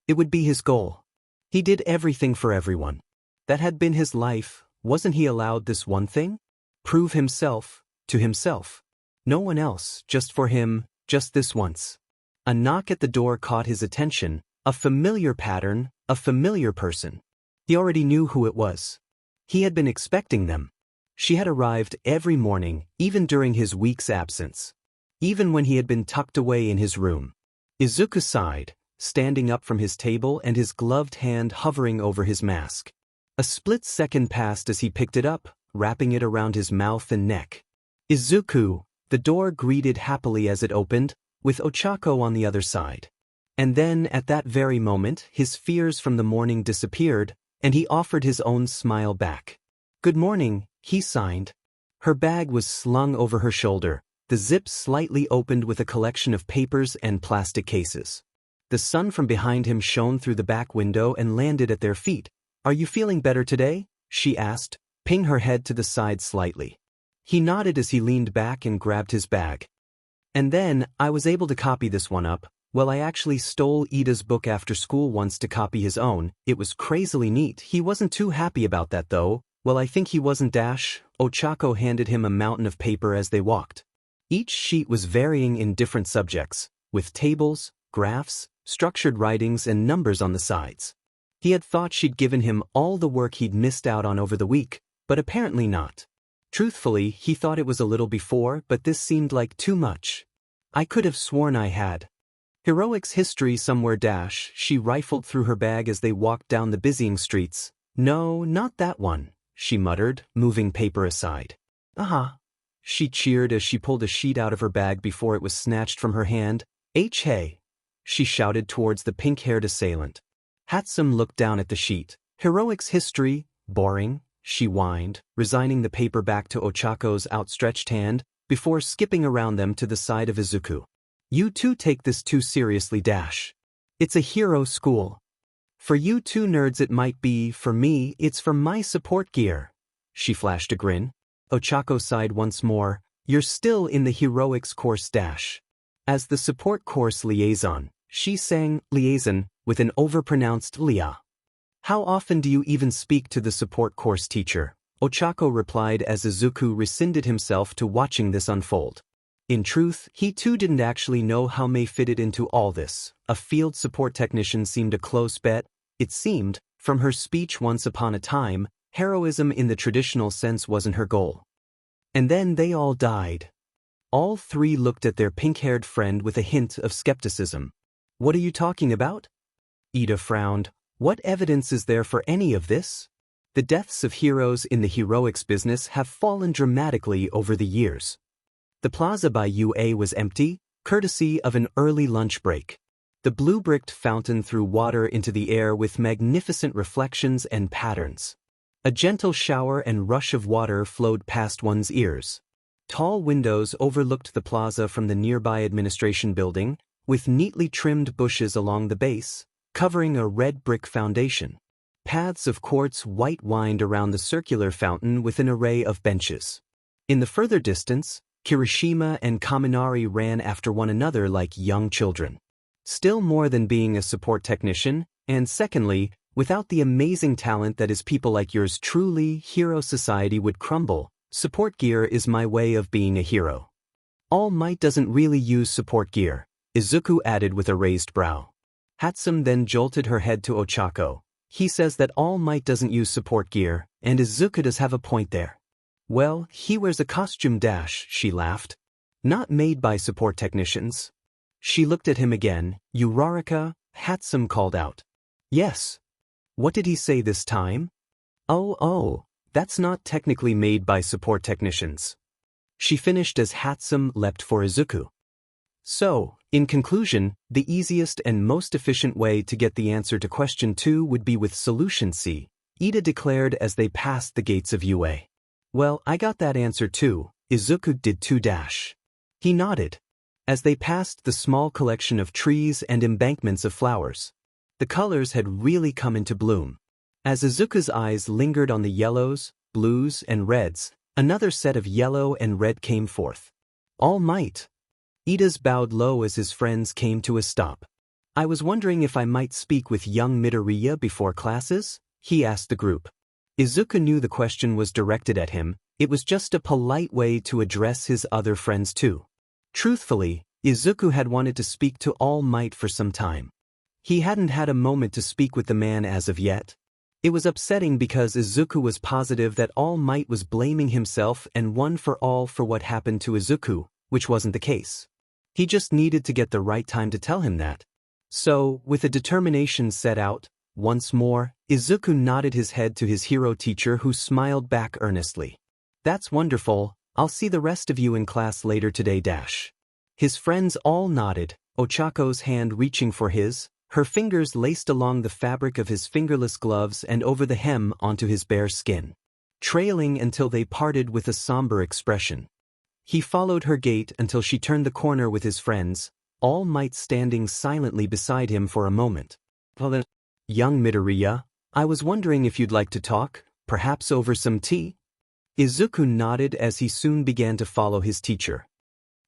It would be his goal. He did everything for everyone. That had been his life, wasn't he allowed this one thing? Prove himself, to himself. No one else, just for him, just this once. A knock at the door caught his attention, a familiar pattern, a familiar person. He already knew who it was. He had been expecting them. She had arrived every morning, even during his week's absence. Even when he had been tucked away in his room. Izuku sighed, standing up from his table and his gloved hand hovering over his mask. A split second passed as he picked it up, wrapping it around his mouth and neck. "Izuku," the door greeted happily as it opened, with Ochako on the other side. And then, at that very moment, his fears from the morning disappeared, and he offered his own smile back. "Good morning," he signed. Her bag was slung over her shoulder, the zip slightly opened with a collection of papers and plastic cases. The sun from behind him shone through the back window and landed at their feet. "Are you feeling better today?" she asked, pinning her head to the side slightly. He nodded as he leaned back and grabbed his bag. And then, I was able to copy this one up. Well, I actually stole Ida's book after school once to copy his own. It was crazily neat. He wasn't too happy about that though. Well, I think he wasn't. Ochako handed him a mountain of paper as they walked. Each sheet was varying in different subjects, with tables, graphs, structured writings and numbers on the sides. He had thought she'd given him all the work he'd missed out on over the week, but apparently not. Truthfully, he thought it was a little before, but this seemed like too much. I could have sworn I had. Heroics history somewhere. She rifled through her bag as they walked down the busying streets. No, not that one, she muttered, moving paper aside. She cheered as she pulled a sheet out of her bag before it was snatched from her hand. Hey, she shouted towards the pink-haired assailant. Hatsum looked down at the sheet. Heroics history, boring, she whined, resigning the paper back to Ochako's outstretched hand, before skipping around them to the side of Izuku. You two take this too seriously. It's a hero school. For you two nerds it might be, for me, it's for my support gear. She flashed a grin. Ochako sighed once more. You're still in the heroics course. As the support course liaison, she sang liaison with an overpronounced lia. How often do you even speak to the support course teacher? Ochako replied as Izuku rescinded himself to watching this unfold. In truth, he too didn't actually know how May fitted into all this. A field support technician seemed a close bet. It seemed, from her speech once upon a time, heroism in the traditional sense wasn't her goal. And then they all died. All three looked at their pink-haired friend with a hint of skepticism. What are you talking about? Ida frowned. What evidence is there for any of this? The deaths of heroes in the heroics business have fallen dramatically over the years. The plaza by UA was empty, courtesy of an early lunch break. The blue-bricked fountain threw water into the air with magnificent reflections and patterns. A gentle shower and rush of water flowed past one's ears. Tall windows overlooked the plaza from the nearby administration building, with neatly trimmed bushes along the base, covering a red brick foundation. Paths of quartz white wind around the circular fountain with an array of benches. In the further distance, Kirishima and Kaminari ran after one another like young children. Still more than being a support technician, and secondly, without the amazing talent that is people like yours truly, hero society would crumble. Support gear is my way of being a hero. All Might doesn't really use support gear, Izuku added with a raised brow. Hatsum then jolted her head to Ochako. He says that All Might doesn't use support gear, and Izuku does have a point there. Well, he wears a costume. She laughed. Not made by support technicians. She looked at him again. Uraraka, Hatsum called out. Yes. What did he say this time? Oh, that's not technically made by support technicians. She finished as Hatsum leapt for Izuku. So, in conclusion, the easiest and most efficient way to get the answer to question 2 would be with solution C, Ida declared as they passed the gates of UA. Well, I got that answer too, Izuku did too. He nodded. As they passed the small collection of trees and embankments of flowers, the colors had really come into bloom. As Izuku's eyes lingered on the yellows, blues, and reds, another set of yellow and red came forth. All Might. Ida's bowed low as his friends came to a stop. I was wondering if I might speak with young Midoriya before classes, he asked the group. Izuku knew the question was directed at him. It was just a polite way to address his other friends too. Truthfully, Izuku had wanted to speak to All Might for some time. He hadn't had a moment to speak with the man as of yet. It was upsetting because Izuku was positive that All Might was blaming himself and one for all for what happened to Izuku, which wasn't the case. He just needed to get the right time to tell him that. So, with a determination set out, once more, Izuku nodded his head to his hero teacher who smiled back earnestly. That's wonderful, I'll see the rest of you in class later today. His friends all nodded, Ochako's hand reaching for his, her fingers laced along the fabric of his fingerless gloves and over the hem onto his bare skin, trailing until they parted with a somber expression. He followed her gait until she turned the corner with his friends, All Might standing silently beside him for a moment. Young Midoriya, I was wondering if you'd like to talk, perhaps over some tea? Izuku nodded as he soon began to follow his teacher.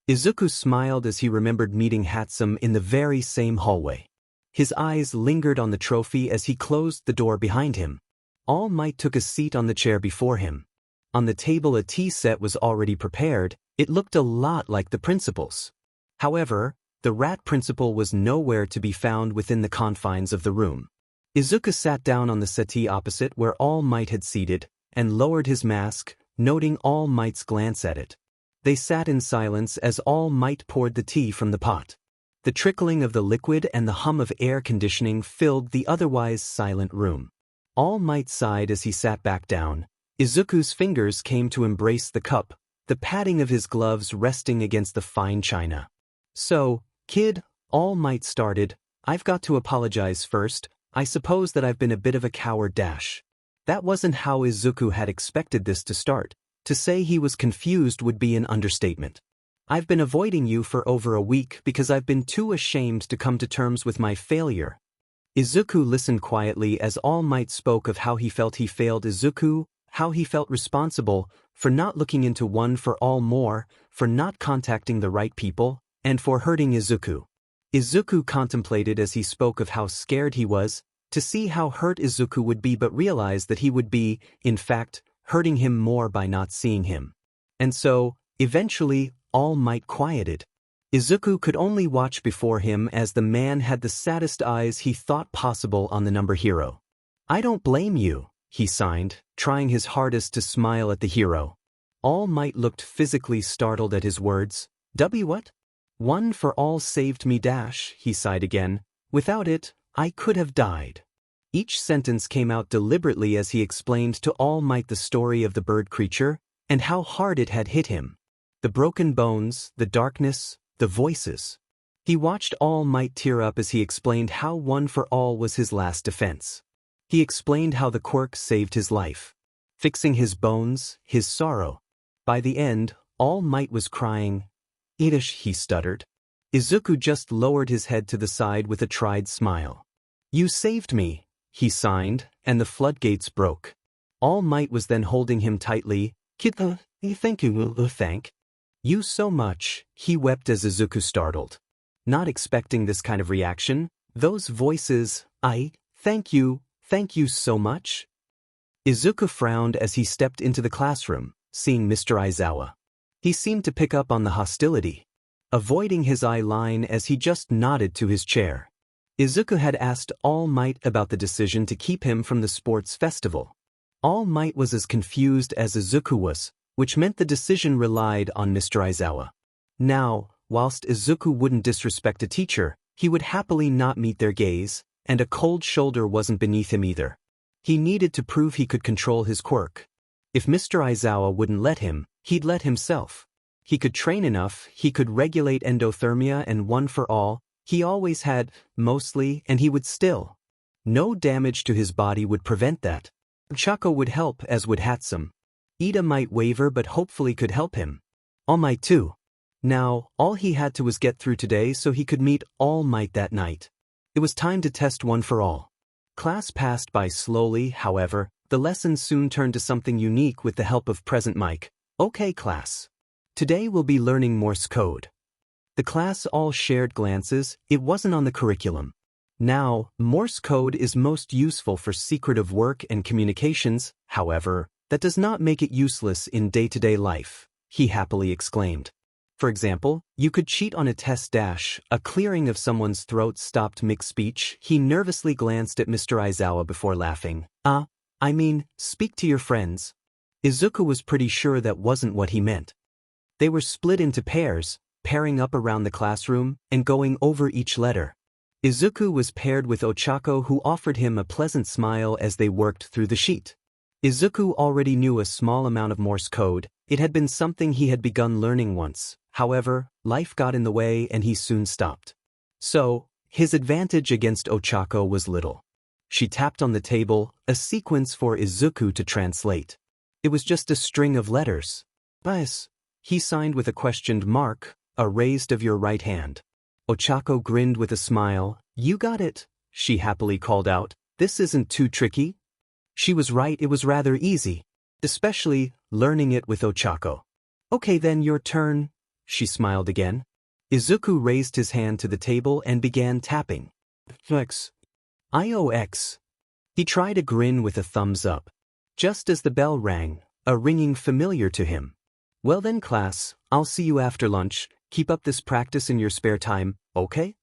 Izuku smiled as he remembered meeting Hatsum in the very same hallway. His eyes lingered on the trophy as he closed the door behind him. All Might took a seat on the chair before him. On the table a tea set was already prepared. It looked a lot like the principal's. However, the rat principal was nowhere to be found within the confines of the room. Izuku sat down on the settee opposite where All Might had seated, and lowered his mask, noting All Might's glance at it. They sat in silence as All Might poured the tea from the pot. The trickling of the liquid and the hum of air conditioning filled the otherwise silent room. All Might sighed as he sat back down. Izuku's fingers came to embrace the cup, the padding of his gloves resting against the fine china. "So, kid," All Might started, "I've got to apologize first. I suppose that I've been a bit of a coward dash." That wasn't how Izuku had expected this to start. To say he was confused would be an understatement. "I've been avoiding you for over a week because I've been too ashamed to come to terms with my failure." Izuku listened quietly as All Might spoke of how he felt he failed Izuku, how he felt responsible for not looking into One for All more, for not contacting the right people, and for hurting Izuku. Izuku contemplated as he spoke of how scared he was, to see how hurt Izuku would be, but realized that he would be, in fact, hurting him more by not seeing him. And so, eventually, All Might quieted. Izuku could only watch before him as the man had the saddest eyes he thought possible on the number hero. "I don't blame you," he signed, trying his hardest to smile at the hero. All Might looked physically startled at his words. What? "One for All saved me dash," he sighed again. "Without it, I could have died." Each sentence came out deliberately as he explained to All Might the story of the bird creature, and how hard it had hit him. The broken bones, the darkness, the voices. He watched All Might tear up as he explained how One for All was his last defense. He explained how the quirk saved his life, fixing his bones, his sorrow. By the end, All Might was crying. "Itish," he stuttered. Izuku just lowered his head to the side with a tried smile. "You saved me," he signed, and the floodgates broke. All Might was then holding him tightly. "Kid, thank you, thank you so much," he wept as Izuku startled. Not expecting this kind of reaction, those voices, thank you so much." Izuku frowned as he stepped into the classroom, seeing Mr. Aizawa. He seemed to pick up on the hostility, avoiding his eye line as he just nodded to his chair. Izuku had asked All Might about the decision to keep him from the sports festival. All Might was as confused as Izuku was, which meant the decision relied on Mr. Aizawa. Now, whilst Izuku wouldn't disrespect a teacher, he would happily not meet their gaze, and a cold shoulder wasn't beneath him either. He needed to prove he could control his quirk. If Mr. Aizawa wouldn't let him, he'd let himself. He could train enough, he could regulate Endothermia and One for All, he always had, mostly, and he would still. No damage to his body would prevent that. Ochako would help, as would Hatsum. Ida might waver but hopefully could help him. All Might too. Now, all he had to was get through today so he could meet All Might that night. It was time to test One for All. Class passed by slowly, however. The lesson soon turned to something unique with the help of Present Mic. "Okay, class. Today we'll be learning Morse code." The class all shared glances. It wasn't on the curriculum. Now, Morse code is most useful for secretive work and communications, however, that does not make it useless in day-to-day life, he happily exclaimed. For example, you could cheat on a test dash, a clearing of someone's throat stopped mid-speech. He nervously glanced at Mr. Aizawa before laughing. Speak to your friends." Izuku was pretty sure that wasn't what he meant. They were split into pairs, pairing up around the classroom, and going over each letter. Izuku was paired with Ochako, who offered him a pleasant smile as they worked through the sheet. Izuku already knew a small amount of Morse code. It had been something he had begun learning once. However, life got in the way and he soon stopped. So, his advantage against Ochako was little. She tapped on the table, a sequence for Izuku to translate. It was just a string of letters. "Bias," he signed with a questioned mark, a raised of your right hand. Ochako grinned with a smile. "You got it," she happily called out. "This isn't too tricky." She was right, it was rather easy, especially learning it with Ochako. "Okay then, your turn." she smiled again. Izuku raised his hand to the table and began tapping. X. IOX. He tried a grin with a thumbs up. Just as the bell rang, a ringing familiar to him. Well then class, I'll see you after lunch. Keep up this practice in your spare time, okay?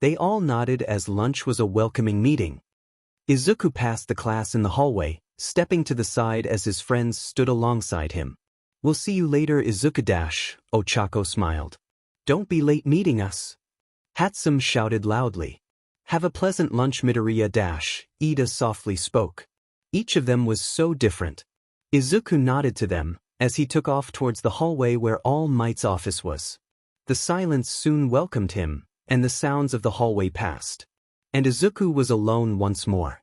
They all nodded as lunch was a welcoming meeting. Izuku passed the class in the hallway, stepping to the side as his friends stood alongside him. We'll see you later Izuku dash, Ochako smiled. Don't be late meeting us. Hatsum shouted loudly. Have a pleasant lunch Midoriya dash, Ida softly spoke. Each of them was so different. Izuku nodded to them, as he took off towards the hallway where All Might's office was. The silence soon welcomed him, and the sounds of the hallway passed. And Izuku was alone once more.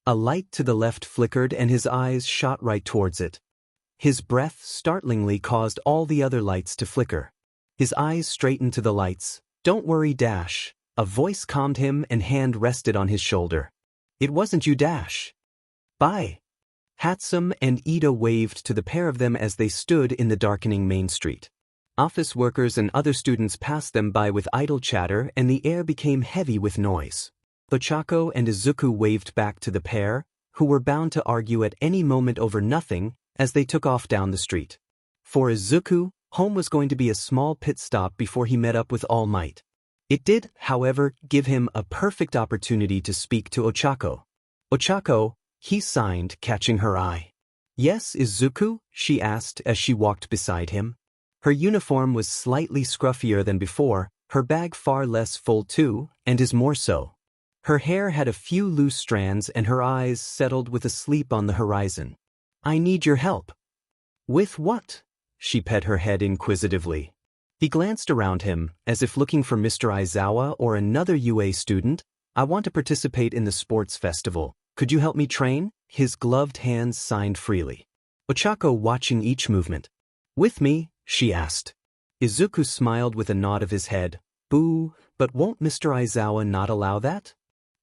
A light to the left flickered and his eyes shot right towards it. His breath startlingly caused all the other lights to flicker. His eyes straightened to the lights. Don't worry dash. A voice calmed him and hand rested on his shoulder. It wasn't you dash. Bye. Hatsum and Ida waved to the pair of them as they stood in the darkening main street. Office workers and other students passed them by with idle chatter and the air became heavy with noise. Ochako and Izuku waved back to the pair, who were bound to argue at any moment over nothing, as they took off down the street. For Izuku, home was going to be a small pit stop before he met up with All Might. It did, however, give him a perfect opportunity to speak to Ochako. Ochako, he signed, catching her eye. Yes, Izuku? She asked as she walked beside him. Her uniform was slightly scruffier than before, her bag far less full too, and is more so. Her hair had a few loose strands and her eyes settled with a sleep on the horizon. I need your help. With what? She pet her head inquisitively. He glanced around him, as if looking for Mr. Aizawa or another UA student. I want to participate in the sports festival. Could you help me train? His gloved hands signed freely. Ochako watching each movement. With me? She asked. Izuku smiled with a nod of his head. Boo, but won't Mr. Aizawa not allow that?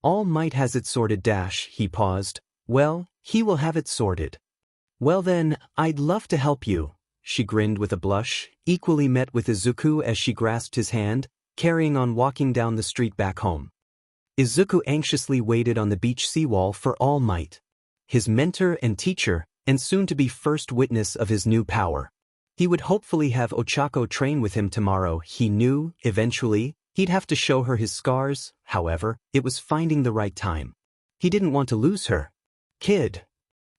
All Might has it sorted dash, he paused. Well, he will have it sorted. Well then, I'd love to help you. She grinned with a blush, equally met with Izuku as she grasped his hand, carrying on walking down the street back home. Izuku anxiously waited on the beach seawall for All Might, his mentor and teacher, and soon-to-be first witness of his new power. He would hopefully have Ochako train with him tomorrow. He knew, eventually, he'd have to show her his scars. However, it was finding the right time. He didn't want to lose her. Kid.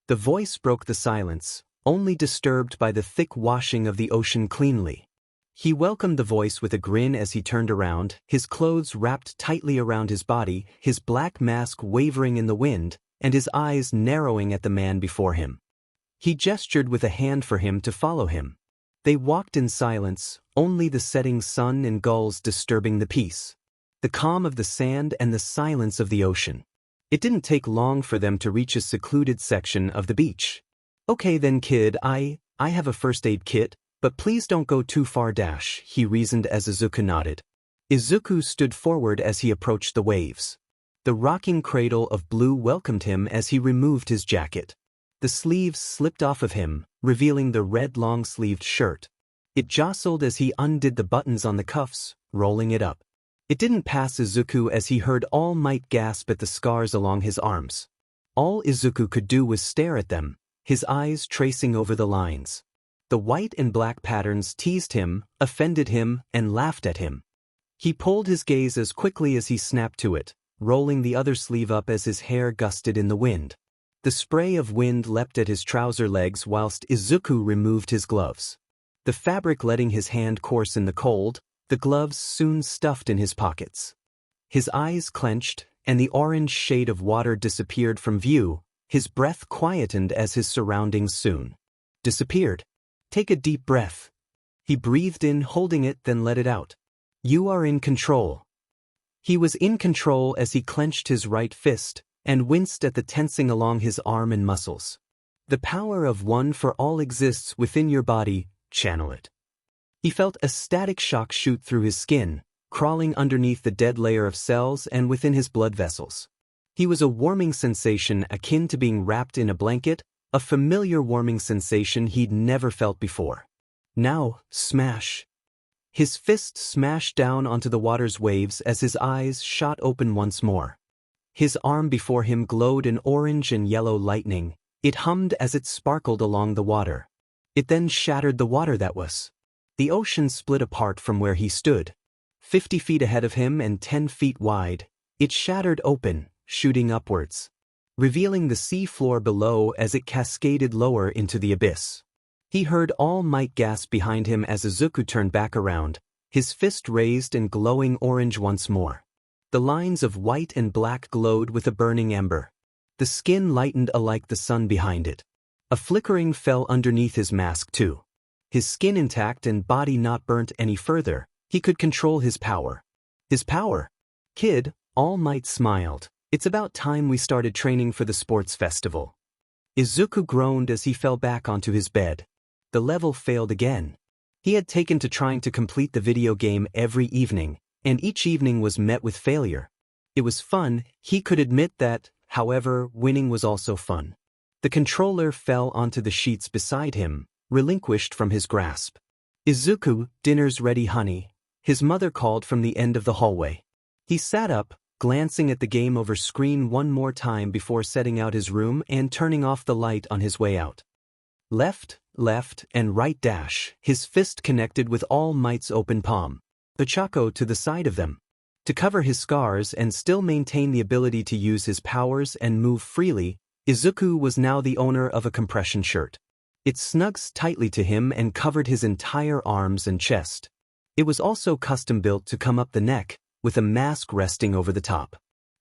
The voice broke the silence, only disturbed by the thick washing of the ocean cleanly. He welcomed the voice with a grin as he turned around, his clothes wrapped tightly around his body, his black mask wavering in the wind, and his eyes narrowing at the man before him. He gestured with a hand for him to follow him. They walked in silence, only the setting sun and gulls disturbing the peace. The calm of the sand and the silence of the ocean. It didn't take long for them to reach a secluded section of the beach. Okay then kid, I have a first aid kit, but please don't go too far dash, he reasoned as Izuku nodded. Izuku stood forward as he approached the waves. The rocking cradle of blue welcomed him as he removed his jacket. The sleeves slipped off of him, revealing the red long-sleeved shirt. It jostled as he undid the buttons on the cuffs, rolling it up. It didn't pass Izuku as he heard All Might gasp at the scars along his arms. All Izuku could do was stare at them, his eyes tracing over the lines. The white and black patterns teased him, offended him, and laughed at him. He pulled his gaze as quickly as he snapped to it, rolling the other sleeve up as his hair gusted in the wind. The spray of wind leapt at his trouser legs whilst Izuku removed his gloves. The fabric letting his hand course in the cold, the gloves soon stuffed in his pockets. His eyes clenched, and the orange shade of water disappeared from view. His breath quietened as his surroundings soon disappeared. Take a deep breath. He breathed in, holding it, then let it out. You are in control. He was in control as he clenched his right fist, and winced at the tensing along his arm and muscles. The power of one for all exists within your body, channel it. He felt a static shock shoot through his skin, crawling underneath the dead layer of cells and within his blood vessels. He was a warming sensation akin to being wrapped in a blanket, a familiar warming sensation he'd never felt before. Now, smash. His fist smashed down onto the water's waves as his eyes shot open once more. His arm before him glowed in orange and yellow lightning. It hummed as it sparkled along the water. It then shattered the water that was. The ocean split apart from where he stood. 50 feet ahead of him and 10 feet wide, it shattered open, shooting upwards, revealing the sea floor below as it cascaded lower into the abyss. He heard All Might gasp behind him as Izuku turned back around, his fist raised and glowing orange once more. The lines of white and black glowed with a burning ember. The skin lightened alike the sun behind it. A flickering fell underneath his mask too. His skin intact and body not burnt any further, he could control his power. His power? Kid, All Might smiled. It's about time we started training for the sports festival. Izuku groaned as he fell back onto his bed. The level failed again. He had taken to trying to complete the video game every evening, and each evening was met with failure. It was fun, he could admit that, however, winning was also fun. The controller fell onto the sheets beside him, relinquished from his grasp. Izuku, dinner's ready, honey, his mother called from the end of the hallway. He sat up, glancing at the game over screen one more time before setting out his room and turning off the light on his way out. Left, and right dash, his fist connected with All Might's open palm. The Chaco to the side of them. To cover his scars and still maintain the ability to use his powers and move freely, Izuku was now the owner of a compression shirt. It snugs tightly to him and covered his entire arms and chest. It was also custom-built to come up the neck, with a mask resting over the top.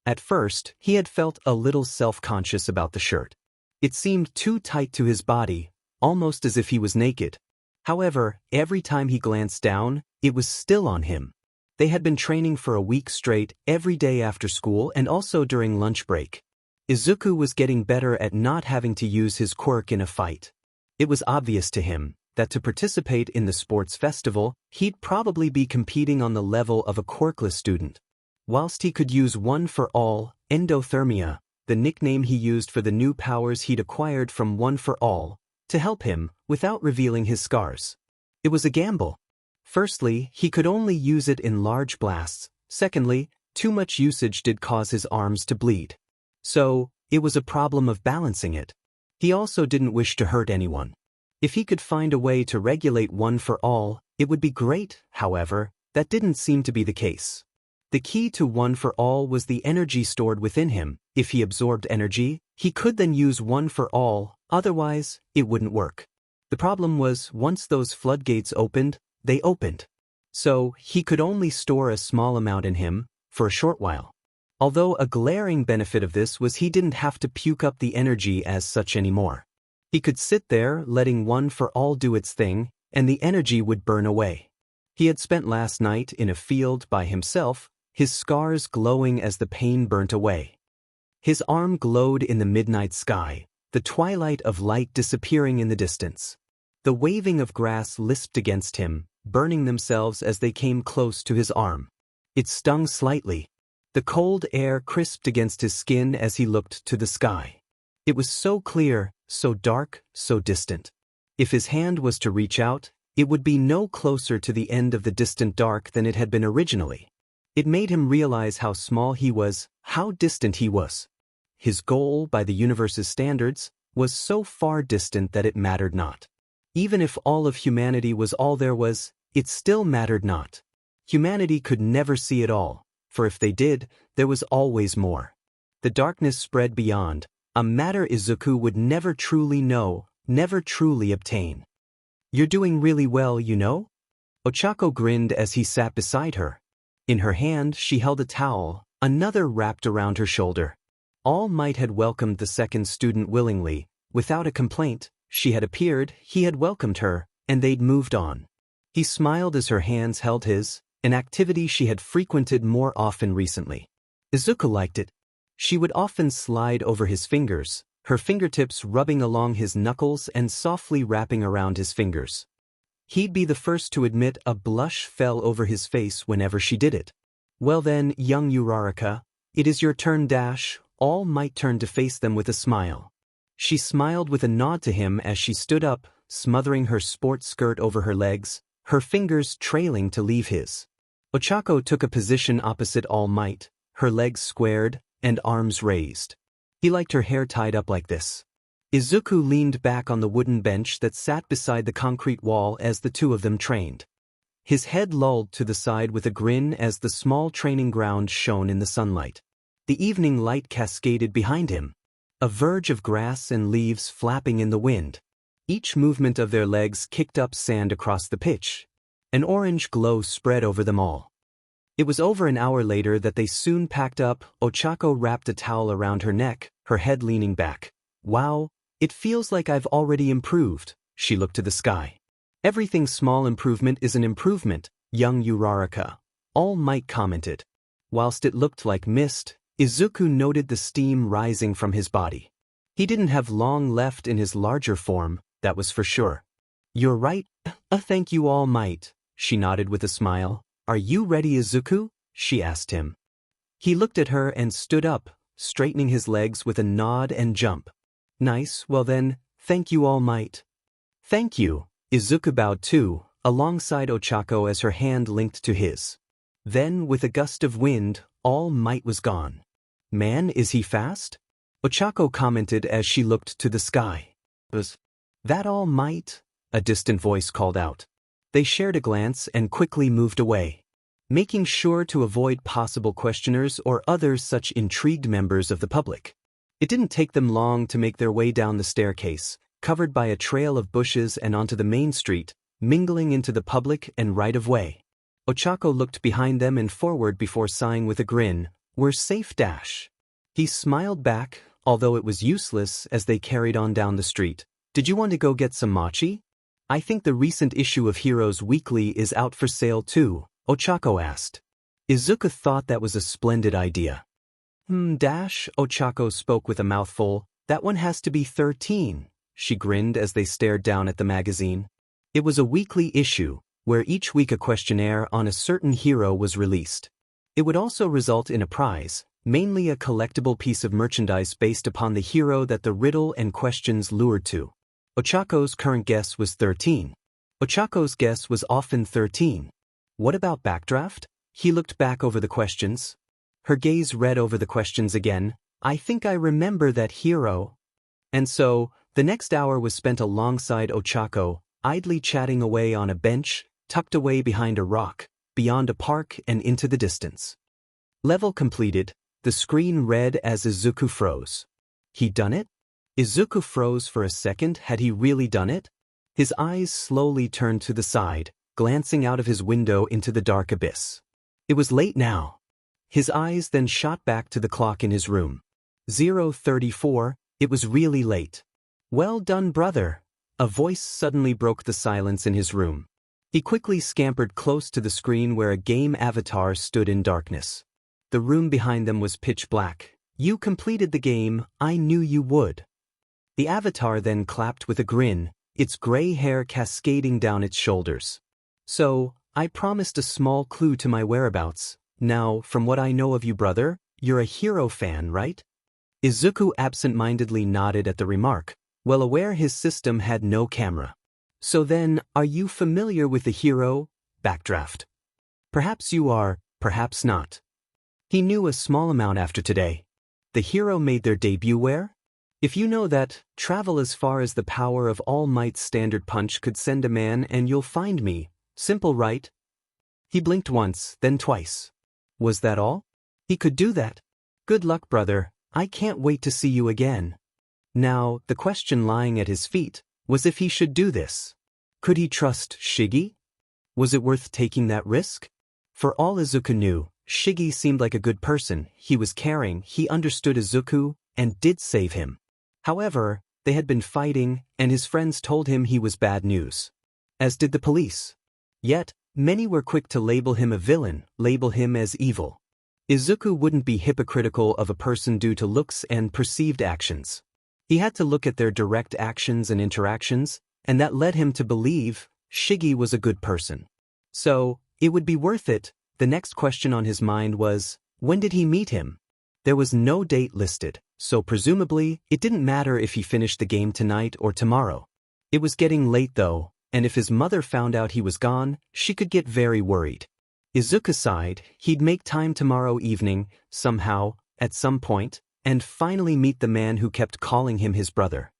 At first, he had felt a little self-conscious about the shirt. It seemed too tight to his body, almost as if he was naked. However, every time he glanced down, it was still on him. They had been training for a week straight, every day after school and also during lunch break. Izuku was getting better at not having to use his quirk in a fight. It was obvious to him that to participate in the sports festival, he'd probably be competing on the level of a quirkless student. Whilst he could use One for All, Endothermia, the nickname he used for the new powers he'd acquired from One for All, to help him without revealing his scars. It was a gamble. Firstly, he could only use it in large blasts. Secondly, too much usage did cause his arms to bleed. So, it was a problem of balancing it. He also didn't wish to hurt anyone. If he could find a way to regulate One for All, it would be great. However, that didn't seem to be the case. The key to One for All was the energy stored within him. If he absorbed energy, he could then use One for All, otherwise, it wouldn't work. The problem was, once those floodgates opened, they opened. So, he could only store a small amount in him, for a short while. Although a glaring benefit of this was he didn't have to puke up the energy as such anymore. He could sit there, letting One for All do its thing, and the energy would burn away. He had spent last night in a field by himself, his scars glowing as the pain burnt away. His arm glowed in the midnight sky, the twilight of light disappearing in the distance. The waving of grass lisped against him, burning themselves as they came close to his arm. It stung slightly. The cold air crisped against his skin as he looked to the sky. It was so clear, so dark, so distant. If his hand was to reach out, it would be no closer to the end of the distant dark than it had been originally. It made him realize how small he was, how distant he was. His goal, by the universe's standards, was so far distant that it mattered not. Even if all of humanity was all there was, it still mattered not. Humanity could never see it all, for if they did, there was always more. The darkness spread beyond, a matter Izuku would never truly know, never truly obtain. "You're doing really well, you know?" Ochako grinned as he sat beside her. In her hand she held a towel, another wrapped around her shoulder. All Might had welcomed the second student willingly, without a complaint. She had appeared, he had welcomed her, and they'd moved on. He smiled as her hands held his, an activity she had frequented more often recently. Izuku liked it. She would often slide over his fingers, her fingertips rubbing along his knuckles and softly wrapping around his fingers. He'd be the first to admit a blush fell over his face whenever she did it. "Well then, young Uraraka, it is your turn." All Might turned to face them with a smile. She smiled with a nod to him as she stood up, smothering her sports skirt over her legs. her fingers trailing to leave his. Ochako took a position opposite All Might, her legs squared and arms raised. He liked her hair tied up like this. Izuku leaned back on the wooden bench that sat beside the concrete wall as the two of them trained. His head lolled to the side with a grin as the small training ground shone in the sunlight. The evening light cascaded behind him, a verge of grass and leaves flapping in the wind. Each movement of their legs kicked up sand across the pitch. An orange glow spread over them all. It was over an hour later that they soon packed up. Ochako wrapped a towel around her neck, her head leaning back. Wow, it feels like I've already improved. She looked to the sky. Everything small improvement is an improvement, young Uraraka. All Might commented. Whilst it looked like mist, Izuku noted the steam rising from his body. He didn't have long left in his larger form, that was for sure. You're right, thank you All Might, she nodded with a smile. Are you ready Izuku? She asked him. He looked at her and stood up, straightening his legs with a nod and jump. Nice, well then, thank you All Might. Thank you, Izuku bowed too, alongside Ochako as her hand linked to his. Then, with a gust of wind, All Might was gone. Man, is he fast? Ochako commented as she looked to the sky. Was that All Might? A distant voice called out. They shared a glance and quickly moved away, making sure to avoid possible questioners or other such intrigued members of the public. It didn't take them long to make their way down the staircase, covered by a trail of bushes and onto the main street, mingling into the public and right-of-way. Ochako looked behind them and forward before sighing with a grin, "We're safe." He smiled back, although it was useless as they carried on down the street. Did you want to go get some mochi? I think the recent issue of Heroes Weekly is out for sale too, Ochako asked. Izuku thought that was a splendid idea. Ochako spoke with a mouthful. That one has to be 13. She grinned as they stared down at the magazine. It was a weekly issue, where each week a questionnaire on a certain hero was released. It would also result in a prize, mainly a collectible piece of merchandise based upon the hero that the riddle and questions lured to. Ochako's current guess was 13. Ochako's guess was often 13. What about Backdraft? He looked back over the questions. Her gaze read over the questions again. I think I remember that hero. And so, the next hour was spent alongside Ochako, idly chatting away on a bench, tucked away behind a rock, beyond a park and into the distance. Level completed, the screen read as Izuku froze. He'd done it? Izuku froze for a second. Had he really done it? His eyes slowly turned to the side, glancing out of his window into the dark abyss. It was late now. His eyes then shot back to the clock in his room. 0:34, it was really late. Well done, brother. A voice suddenly broke the silence in his room. He quickly scampered close to the screen where a game avatar stood in darkness. The room behind them was pitch black. You completed the game, I knew you would. The avatar then clapped with a grin, its gray hair cascading down its shoulders. So, I promised a small clue to my whereabouts. Now, from what I know of you, brother, you're a hero fan, right? Izuku absent-mindedly nodded at the remark, well aware his system had no camera. So then, are you familiar with the hero, Backdraft? Perhaps you are, perhaps not. He knew a small amount after today. The hero made their debut where? If you know that, travel as far as the power of All Might's standard punch could send a man and you'll find me. Simple, right? He blinked once, then twice. Was that all? He could do that. Good luck, brother. I can't wait to see you again. Now, the question lying at his feet was if he should do this. Could he trust Shigi? Was it worth taking that risk? For all Izuku knew, Shigi seemed like a good person. He was caring, he understood Izuku, and did save him. However, they had been fighting, and his friends told him he was bad news. As did the police. Yet, many were quick to label him a villain, label him as evil. Izuku wouldn't be hypocritical of a person due to looks and perceived actions. He had to look at their direct actions and interactions, and that led him to believe Shigi was a good person. So, it would be worth it. The next question on his mind was, when did he meet him? There was no date listed, so presumably, it didn't matter if he finished the game tonight or tomorrow. It was getting late though, and if his mother found out he was gone, she could get very worried. Izuku sighed. He'd make time tomorrow evening, somehow, at some point, and finally meet the man who kept calling him his brother.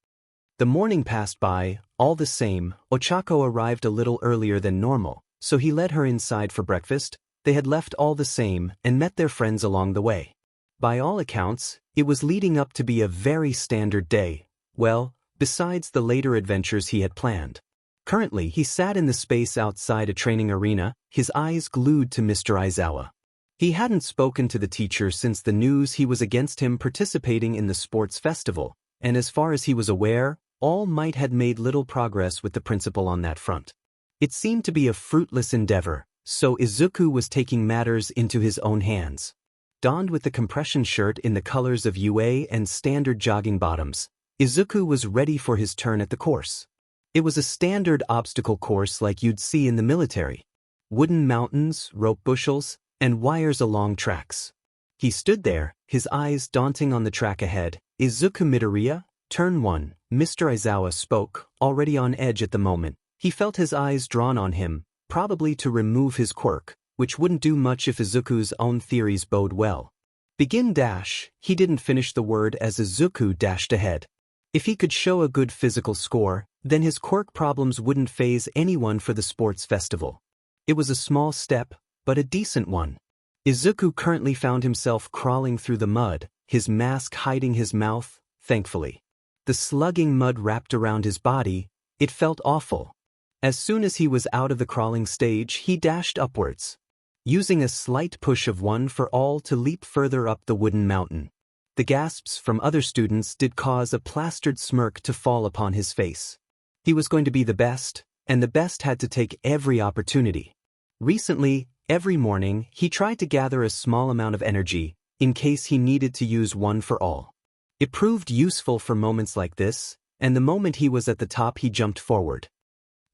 The morning passed by. All the same, Ochako arrived a little earlier than normal, so he led her inside for breakfast. They had left all the same and met their friends along the way. By all accounts, it was leading up to be a very standard day, well, besides the later adventures he had planned. Currently, he sat in the space outside a training arena, his eyes glued to Mr. Aizawa. He hadn't spoken to the teacher since the news he was against him participating in the sports festival, and as far as he was aware, All Might had made little progress with the principal on that front. It seemed to be a fruitless endeavor, so Izuku was taking matters into his own hands. Donned with the compression shirt in the colors of UA and standard jogging bottoms, Izuku was ready for his turn at the course. It was a standard obstacle course like you'd see in the military. Wooden mountains, rope bushels, and wires along tracks. He stood there, his eyes daunting on the track ahead. Izuku Midoriya, turn 1, Mr. Aizawa spoke, already on edge at the moment. He felt his eyes drawn on him, probably to remove his quirk, which wouldn't do much if Izuku's own theories bode well. Begin dash. He didn't finish the word as Izuku dashed ahead. If he could show a good physical score, then his quirk problems wouldn't faze anyone for the sports festival. It was a small step, but a decent one. Izuku currently found himself crawling through the mud, his mask hiding his mouth, thankfully. The slugging mud wrapped around his body. It felt awful. As soon as he was out of the crawling stage, he dashed upwards, using a slight push of one for all to leap further up the wooden mountain. The gasps from other students did cause a plastered smirk to fall upon his face. He was going to be the best, and the best had to take every opportunity. Recently, every morning, he tried to gather a small amount of energy, in case he needed to use one for all. It proved useful for moments like this, and the moment he was at the top he jumped forward.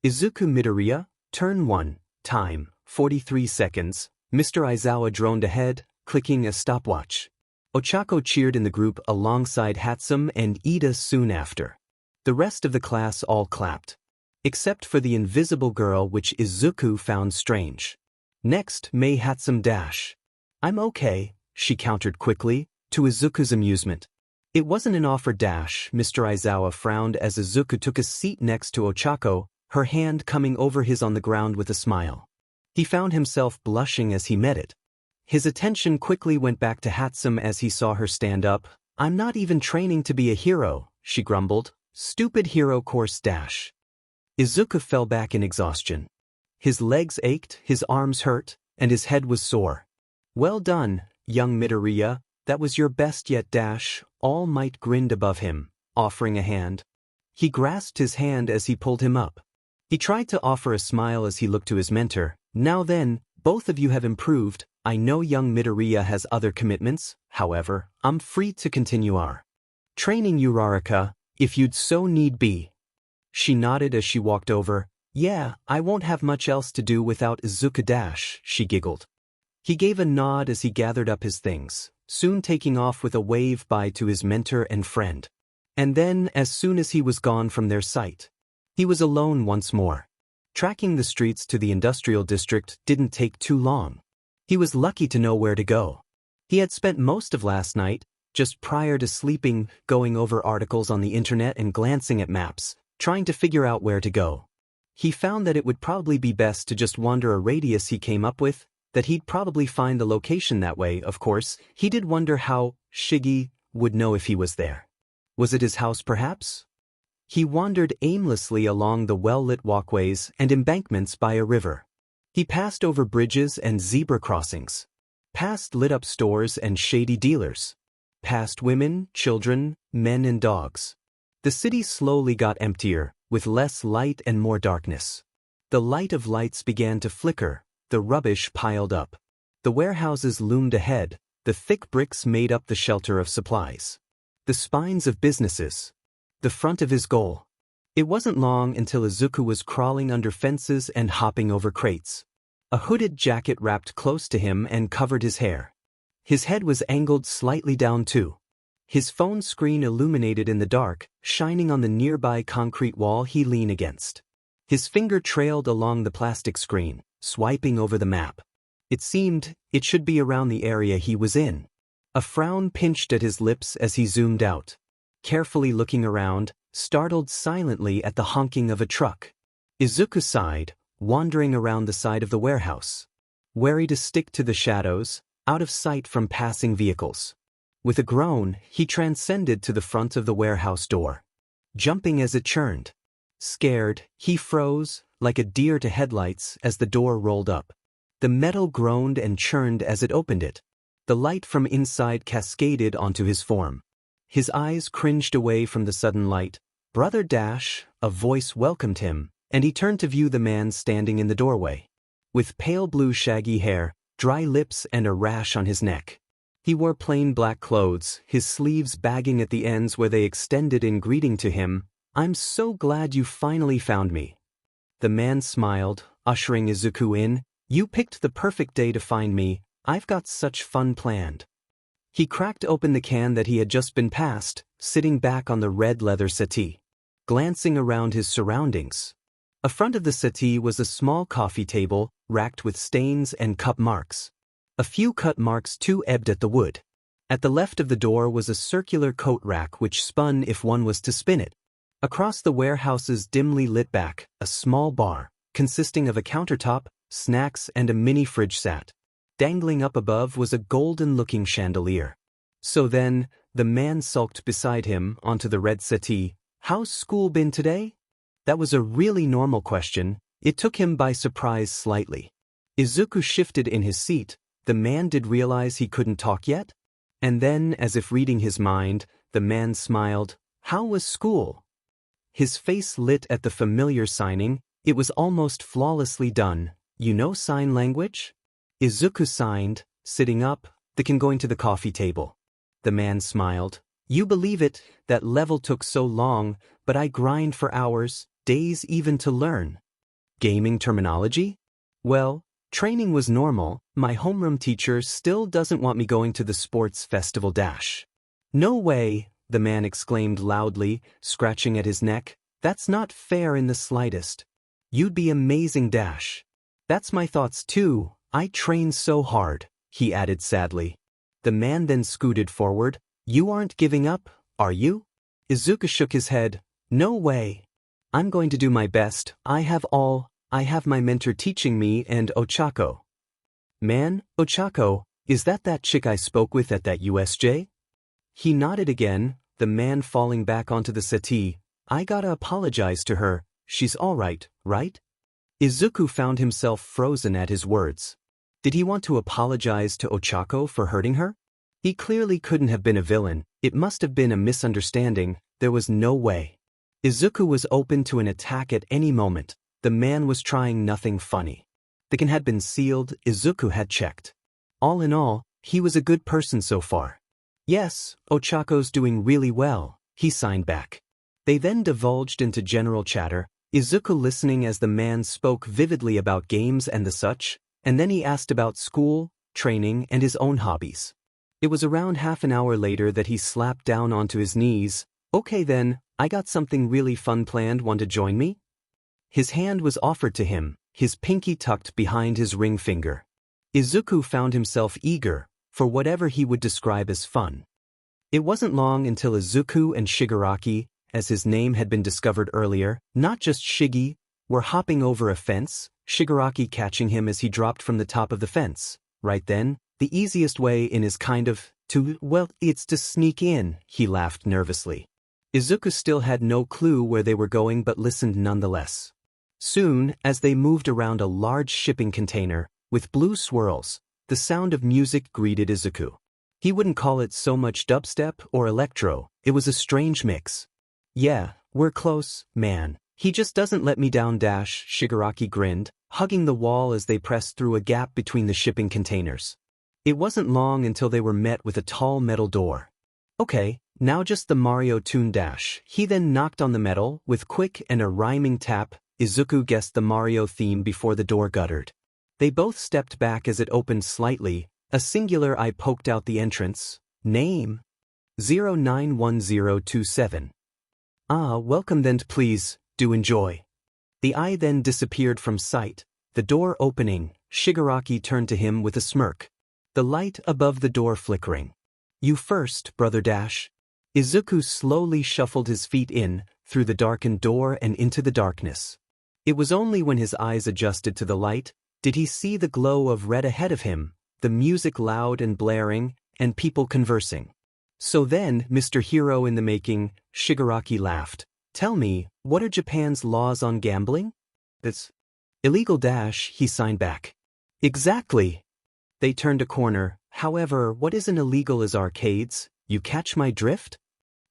Izuku Midoriya, turn 1, time, 43 seconds, Mr. Aizawa droned ahead, clicking a stopwatch. Ochako cheered in the group alongside Hatsum and Ida soon after. The rest of the class all clapped. Except for the invisible girl, which Izuku found strange. Next, Mei Hatsum dash. I'm okay, she countered quickly, to Izuku's amusement. It wasn't an offer dash. Mr. Aizawa frowned as Izuku took a seat next to Ochako, her hand coming over his on the ground with a smile. He found himself blushing as he met it. His attention quickly went back to Hatsum as he saw her stand up. I'm not even training to be a hero, she grumbled. Stupid hero course dash. Izuku fell back in exhaustion. His legs ached, his arms hurt, and his head was sore. Well done, young Midoriya, that was your best yet dash. All Might grinned above him, offering a hand. He grasped his hand as he pulled him up. He tried to offer a smile as he looked to his mentor. Now then, both of you have improved. I know young Midoriya has other commitments, however, I'm free to continue our training, Uraraka, if you'd so need be. She nodded as she walked over. Yeah, I won't have much else to do without Izuku dash, she giggled. He gave a nod as he gathered up his things, soon taking off with a wave bye to his mentor and friend. And then, as soon as he was gone from their sight, he was alone once more. Tracking the streets to the industrial district didn't take too long. He was lucky to know where to go. He had spent most of last night, just prior to sleeping, going over articles on the internet and glancing at maps, trying to figure out where to go. He found that it would probably be best to just wander a radius he came up with, that he'd probably find the location that way. Of course, he did wonder how Shiggy would know if he was there. Was it his house perhaps? He wandered aimlessly along the well-lit walkways and embankments by a river. He passed over bridges and zebra crossings, past lit-up stores and shady dealers, past women, children, men and dogs. The city slowly got emptier, with less light and more darkness. The light of lights began to flicker, the rubbish piled up. The warehouses loomed ahead, the thick bricks made up the shelter of supplies. The spines of businesses. The front of his goal. It wasn't long until Izuku was crawling under fences and hopping over crates. A hooded jacket wrapped close to him and covered his hair. His head was angled slightly down too. His phone screen illuminated in the dark, shining on the nearby concrete wall he leaned against. His finger trailed along the plastic screen, swiping over the map. It seemed it should be around the area he was in. A frown pinched at his lips as he zoomed out, carefully looking around, startled silently at the honking of a truck. Izuku sighed, wandering around the side of the warehouse, wary to stick to the shadows, out of sight from passing vehicles. With a groan, he transcended to the front of the warehouse door, jumping as it churned. Scared, he froze, like a deer to headlights, as the door rolled up. The metal groaned and churned as it opened it. The light from inside cascaded onto his form. His eyes cringed away from the sudden light. "Brother Dash," a voice welcomed him, and he turned to view the man standing in the doorway. With pale blue shaggy hair, dry lips and a rash on his neck. He wore plain black clothes, his sleeves bagging at the ends where they extended in greeting to him. "I'm so glad you finally found me." The man smiled, ushering Izuku in. "You picked the perfect day to find me. I've got such fun planned." He cracked open the can that he had just been passed, sitting back on the red leather settee, glancing around his surroundings. In front of the settee was a small coffee table, racked with stains and cup marks. A few cut marks too ebbed at the wood. At the left of the door was a circular coat rack which spun if one was to spin it. Across the warehouse's dimly lit back, a small bar, consisting of a countertop, snacks and a mini fridge sat. Dangling up above was a golden-looking chandelier. So then, the man sulked beside him onto the red settee. "How's school been today?" That was a really normal question. It took him by surprise slightly. Izuku shifted in his seat. The man did realize he couldn't talk yet? And then, as if reading his mind, the man smiled. "How was school?" His face lit at the familiar signing. It was almost flawlessly done. "You know sign language?" Izuku signed, sitting up, then going to the coffee table. The man smiled. "You believe it, that level took so long, but I grind for hours, days even to learn." "Gaming terminology?" "Well, training was normal. My homeroom teacher still doesn't want me going to the sports festival dash." "No way," the man exclaimed loudly, scratching at his neck. "That's not fair in the slightest. You'd be amazing dash." "That's my thoughts too. I train so hard," he added sadly. The man then scooted forward. "You aren't giving up, are you?" Izuku shook his head. "No way. I'm going to do my best. I have my mentor teaching me and Ochako." "Man, Ochako, is that chick I spoke with at that USJ?" He nodded again, the man falling back onto the settee. "I gotta apologize to her. She's all right, right?" Izuku found himself frozen at his words. Did he want to apologize to Ochako for hurting her? He clearly couldn't have been a villain. It must have been a misunderstanding. There was no way. Izuku was open to an attack at any moment. The man was trying nothing funny. The can had been sealed. Izuku had checked. All in all, he was a good person so far. "Yes, Ochako's doing really well," he signed back. They then divulged into general chatter, Izuku listening as the man spoke vividly about games and the such, and then he asked about school, training, and his own hobbies. It was around half an hour later that he slapped down onto his knees. "Okay then, I got something really fun planned. Want to join me?" His hand was offered to him, his pinky tucked behind his ring finger. Izuku found himself eager for whatever he would describe as fun. It wasn't long until Izuku and Shigaraki, as his name had been discovered earlier, not just Shiggy, were hopping over a fence, Shigaraki catching him as he dropped from the top of the fence. Right then, the easiest way in is it's to sneak in, he laughed nervously. Izuku still had no clue where they were going but listened nonetheless. Soon, as they moved around a large shipping container, with blue swirls, the sound of music greeted Izuku. He wouldn't call it so much dubstep or electro, it was a strange mix. "Yeah, we're close, man. He just doesn't let me down." Shigaraki grinned, hugging the wall as they pressed through a gap between the shipping containers. It wasn't long until they were met with a tall metal door. "Okay, now just the Mario tune." He then knocked on the metal with quick and a rhyming tap. Izuku guessed the Mario theme before the door guttered. They both stepped back as it opened slightly. A singular eye poked out the entrance. "Name? 091027. "Ah, welcome then, please, do enjoy." The eye then disappeared from sight. The door opening, Shigaraki turned to him with a smirk. The light above the door flickering. You first, Brother Dash. Izuku slowly shuffled his feet in, through the darkened door and into the darkness. It was only when his eyes adjusted to the light, did he see the glow of red ahead of him, the music loud and blaring, and people conversing. So then, Mr. Hero in the making, Shigaraki laughed. Tell me, what are Japan's laws on gambling? It's illegal. Dash, he signed back. Exactly. They turned a corner. However, what isn't illegal is arcades. You catch my drift?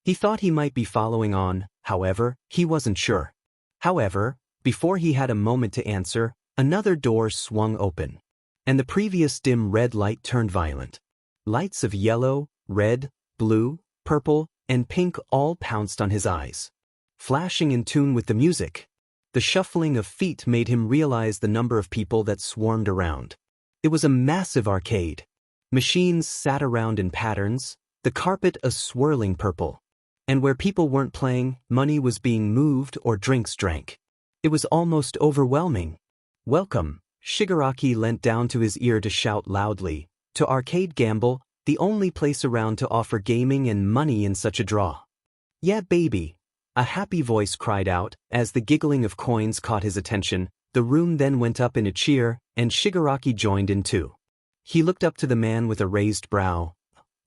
He thought he might be following on, however, he wasn't sure. However, before he had a moment to answer, another door swung open. And the previous dim red light turned violent. Lights of yellow, red, blue, purple, and pink all pounced on his eyes. Flashing in tune with the music. The shuffling of feet made him realize the number of people that swarmed around. It was a massive arcade. Machines sat around in patterns, the carpet a swirling purple. And where people weren't playing, money was being moved or drinks drank. It was almost overwhelming. Welcome, Shigaraki leant down to his ear to shout loudly, to Arcade Gamble, the only place around to offer gaming and money in such a draw. Yeah, baby, a happy voice cried out, as the giggling of coins caught his attention. The room then went up in a cheer, and Shigaraki joined in too. He looked up to the man with a raised brow.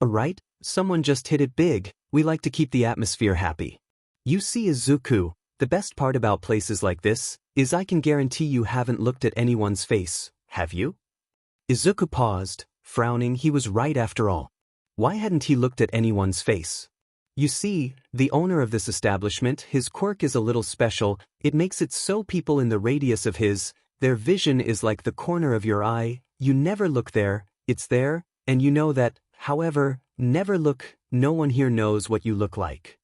Alright, someone just hit it big, we like to keep the atmosphere happy. You see, Izuku, the best part about places like this, is I can guarantee you haven't looked at anyone's face, have you? Izuku paused, frowning. He was right after all. Why hadn't he looked at anyone's face? You see, the owner of this establishment, his quirk is a little special. It makes it so people in the radius of their vision is like the corner of your eye. You never look there, it's there, and you know that, however, never look. No one here knows what you look like.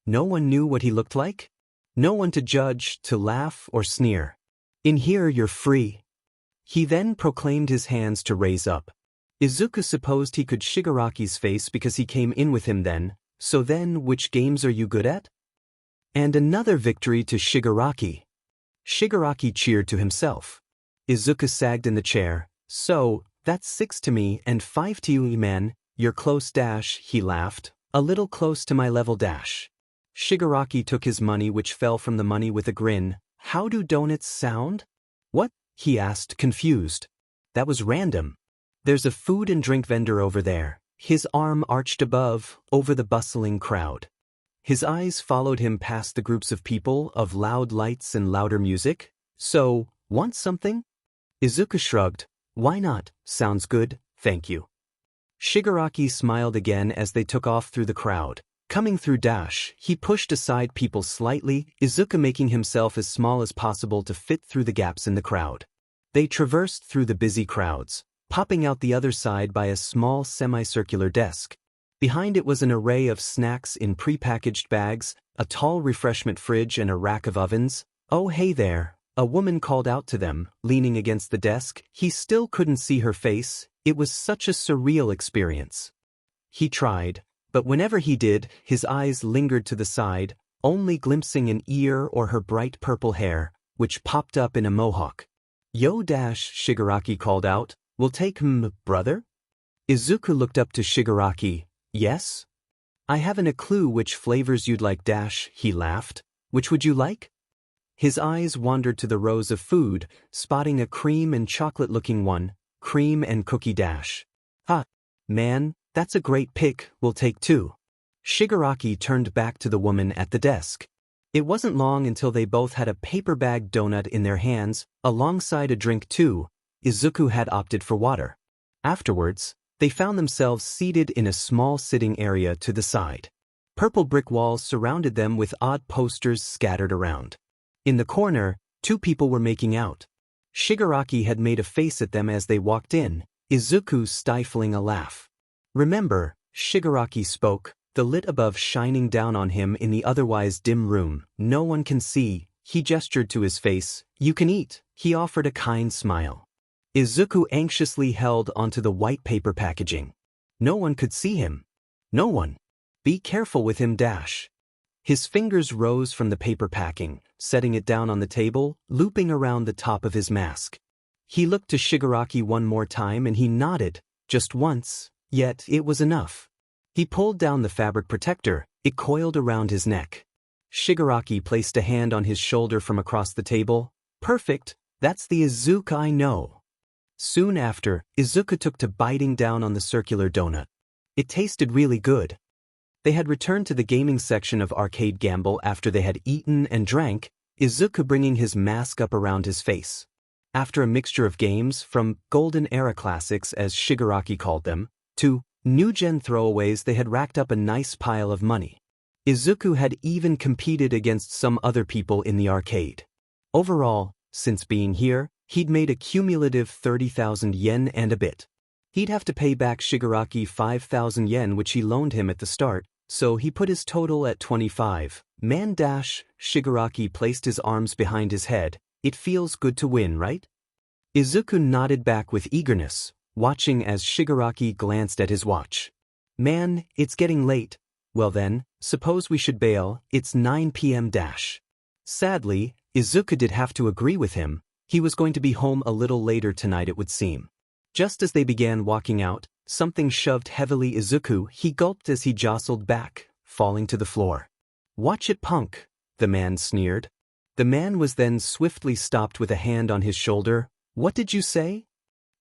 No one knew what he looked like? No one to judge, to laugh, or sneer. In here you're free. He then proclaimed, his hands to raise up. Izuku supposed he could Shigaraki's face because he came in with him then. So then, which games are you good at? And another victory to Shigaraki. Shigaraki cheered to himself. Izuku sagged in the chair. So, that's 6 to me and 5 to you, man. You're close. Dash, he laughed. A little close to my level. Dash. Shigaraki took his money, which fell from the money, with a grin. How do donuts sound? What? He asked, confused. That was random. There's a food and drink vendor over there. His arm arched above, over the bustling crowd. His eyes followed him past the groups of people, of loud lights and louder music. So, want something? Izuku shrugged. Why not? Sounds good, thank you. Shigaraki smiled again as they took off through the crowd. Coming through Dash, he pushed aside people slightly, Izuku making himself as small as possible to fit through the gaps in the crowd. They traversed through the busy crowds, popping out the other side by a small semicircular desk. Behind it was an array of snacks in prepackaged bags, a tall refreshment fridge and a rack of ovens. Oh hey there, a woman called out to them, leaning against the desk. He still couldn't see her face. It was such a surreal experience. He tried, but whenever he did, his eyes lingered to the side, only glimpsing an ear or her bright purple hair, which popped up in a mohawk. Yo Dash, Shigaraki called out. We'll take brother? Izuku looked up to Shigaraki. Yes? I haven't a clue which flavors you'd like. Dash, he laughed. Which would you like? His eyes wandered to the rows of food, spotting a cream and chocolate-looking one, cream and cookie. Dash. Ah, man, that's a great pick, we'll take 2. Shigaraki turned back to the woman at the desk. It wasn't long until they both had a paper-bagged donut in their hands, alongside a drink too. Izuku had opted for water. Afterwards, they found themselves seated in a small sitting area to the side. Purple brick walls surrounded them with odd posters scattered around. In the corner, 2 people were making out. Shigaraki had made a face at them as they walked in, Izuku stifling a laugh. Remember, Shigaraki spoke, the lit above shining down on him in the otherwise dim room. No one can see. He gestured to his face. You can eat. He offered a kind smile. Izuku anxiously held onto the white paper packaging. No one could see him. No one. Be careful with him. Dash. His fingers rose from the paper packing, setting it down on the table, looping around the top of his mask. He looked to Shigaraki one more time and he nodded, just once, yet it was enough. He pulled down the fabric protector, it coiled around his neck. Shigaraki placed a hand on his shoulder from across the table. Perfect, that's the Izuku I know. Soon after, Izuku took to biting down on the circular donut. It tasted really good. They had returned to the gaming section of Arcade Gamble after they had eaten and drank, Izuku bringing his mask up around his face. After a mixture of games, from Golden Era Classics as Shigaraki called them, to new-gen throwaways, they had racked up a nice pile of money. Izuku had even competed against some other people in the arcade. Overall, since being here, he'd made a cumulative 30,000 yen and a bit. He'd have to pay back Shigaraki 5,000 yen which he loaned him at the start, so he put his total at 25. Man dash, Shigaraki placed his arms behind his head. It feels good to win, right? Izuku nodded back with eagerness, watching as Shigaraki glanced at his watch. Man, it's getting late. Well then, suppose we should bail, it's 9 p.m. Sadly, Izuku did have to agree with him. He was going to be home a little later tonight it would seem. Just as they began walking out, something shoved heavily Izuku. He gulped as he jostled back, falling to the floor. Watch it, punk, the man sneered. The man was then swiftly stopped with a hand on his shoulder. What did you say?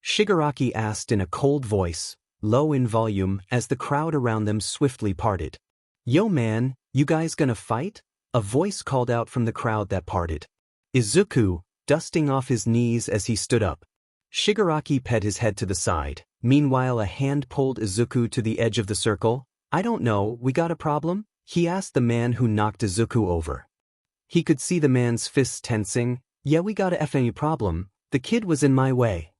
Shigaraki asked in a cold voice, low in volume, as the crowd around them swiftly parted. Yo man, you guys gonna fight? A voice called out from the crowd that parted. Izuku, dusting off his knees as he stood up. Shigaraki pet his head to the side. Meanwhile, a hand pulled Izuku to the edge of the circle. I don't know, we got a problem? He asked the man who knocked Izuku over. He could see the man's fists tensing. Yeah, we got a effing problem. The kid was in my way.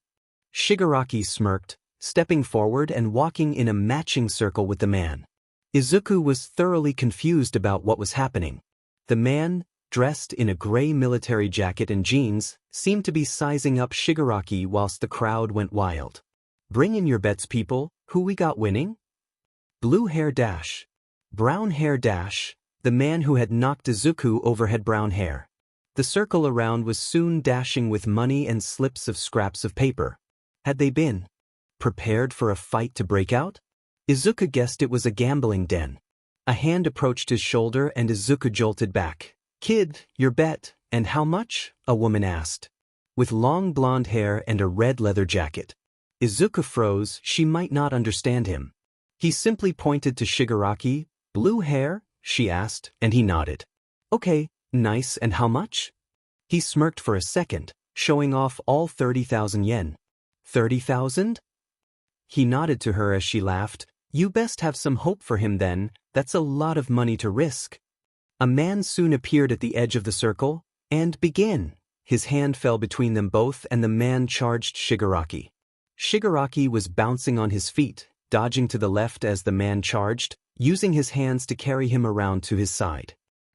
Shigaraki smirked, stepping forward and walking in a matching circle with the man. Izuku was thoroughly confused about what was happening. The man, dressed in a gray military jacket and jeans, seemed to be sizing up Shigaraki whilst the crowd went wild. Bring in your bets, people, who we got winning? Blue hair dash. Brown hair dash. The man who had knocked Izuku over had brown hair. The circle around was soon dashing with money and slips of scraps of paper. Had they been prepared for a fight to break out? Izuku guessed it was a gambling den. A hand approached his shoulder and Izuku jolted back. Kid, your bet, and how much? A woman asked. With long blonde hair and a red leather jacket. Izuku froze. She might not understand him. He simply pointed to Shigaraki. Blue hair? She asked, and he nodded. Okay, nice, and how much? He smirked for a second, showing off all 30,000 yen. 30,000? He nodded to her as she laughed. You best have some hope for him then, that's a lot of money to risk. A man soon appeared at the edge of the circle, and begin. His hand fell between them both and the man charged Shigaraki. Shigaraki was bouncing on his feet, dodging to the left as the man charged, using his hands to carry him around to his side.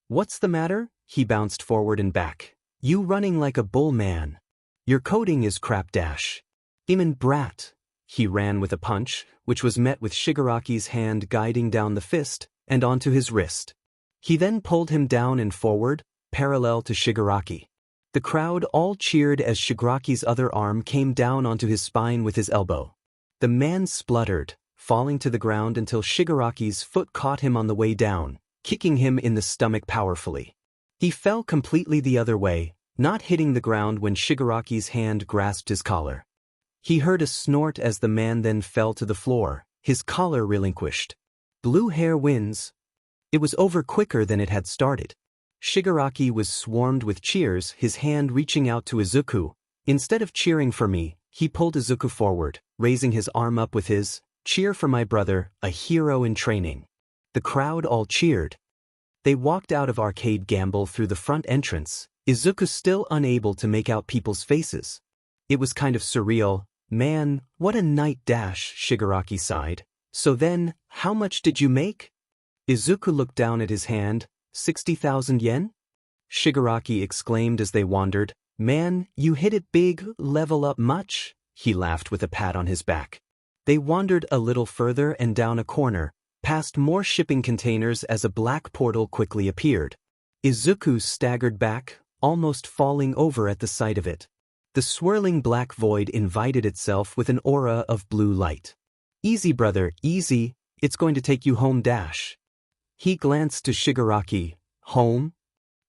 What's the matter? He bounced forward and back. You running like a bull, man. Your coding is crap dash. Demon brat. He ran with a punch, which was met with Shigaraki's hand guiding down the fist and onto his wrist. He then pulled him down and forward, parallel to Shigaraki. The crowd all cheered as Shigaraki's other arm came down onto his spine with his elbow. The man spluttered, falling to the ground until Shigaraki's foot caught him on the way down, kicking him in the stomach powerfully. He fell completely the other way, not hitting the ground when Shigaraki's hand grasped his collar. He heard a snort as the man then fell to the floor, his collar relinquished. Blue hair wins. It was over quicker than it had started. Shigaraki was swarmed with cheers, his hand reaching out to Izuku. Instead of cheering for me, he pulled Izuku forward, raising his arm up with his, cheer for my brother, a hero in training. The crowd all cheered. They walked out of Arcade Gamble through the front entrance, Izuku still unable to make out people's faces. It was kind of surreal. Man, what a night dash, Shigaraki sighed. So then, how much did you make? Izuku looked down at his hand. 60,000 yen? Shigaraki exclaimed as they wandered. Man, you hit it big, level up much? He laughed with a pat on his back. They wandered a little further and down a corner, past more shipping containers as a black portal quickly appeared. Izuku staggered back, almost falling over at the sight of it. The swirling black void invited itself with an aura of blue light. "Easy, brother, easy, it's going to take you home dash." He glanced to Shigaraki. "Home?"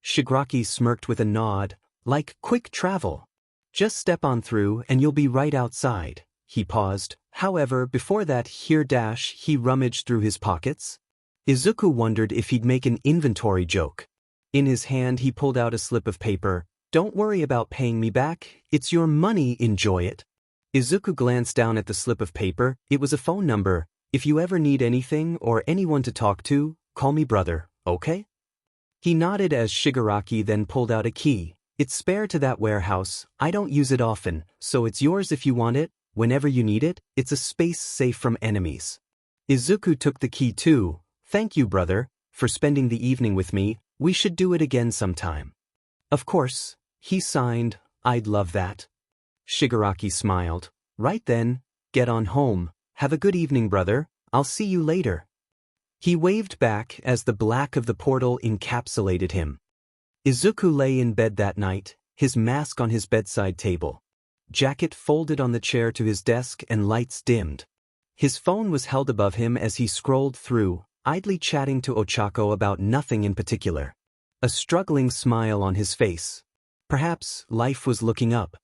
Shigaraki smirked with a nod, like quick travel. "Just step on through and you'll be right outside." He paused. However, before that he rummaged through his pockets. Izuku wondered if he'd make an inventory joke. In his hand he pulled out a slip of paper. "Don't worry about paying me back, it's your money, enjoy it." Izuku glanced down at the slip of paper. It was a phone number. "If you ever need anything or anyone to talk to, call me brother, okay?" He nodded as Shigaraki then pulled out a key. "It's spare to that warehouse, I don't use it often, so it's yours if you want it, whenever you need it, it's a space safe from enemies." Izuku took the key too. "Thank you, brother, for spending the evening with me, we should do it again sometime." "Of course," he signed, "I'd love that." Shigaraki smiled. "Right then, get on home, have a good evening, brother, I'll see you later." He waved back as the black of the portal encapsulated him. Izuku lay in bed that night, his mask on his bedside table. Jacket folded on the chair to his desk and lights dimmed. His phone was held above him as he scrolled through, idly chatting to Ochako about nothing in particular. A struggling smile on his face. Perhaps life was looking up.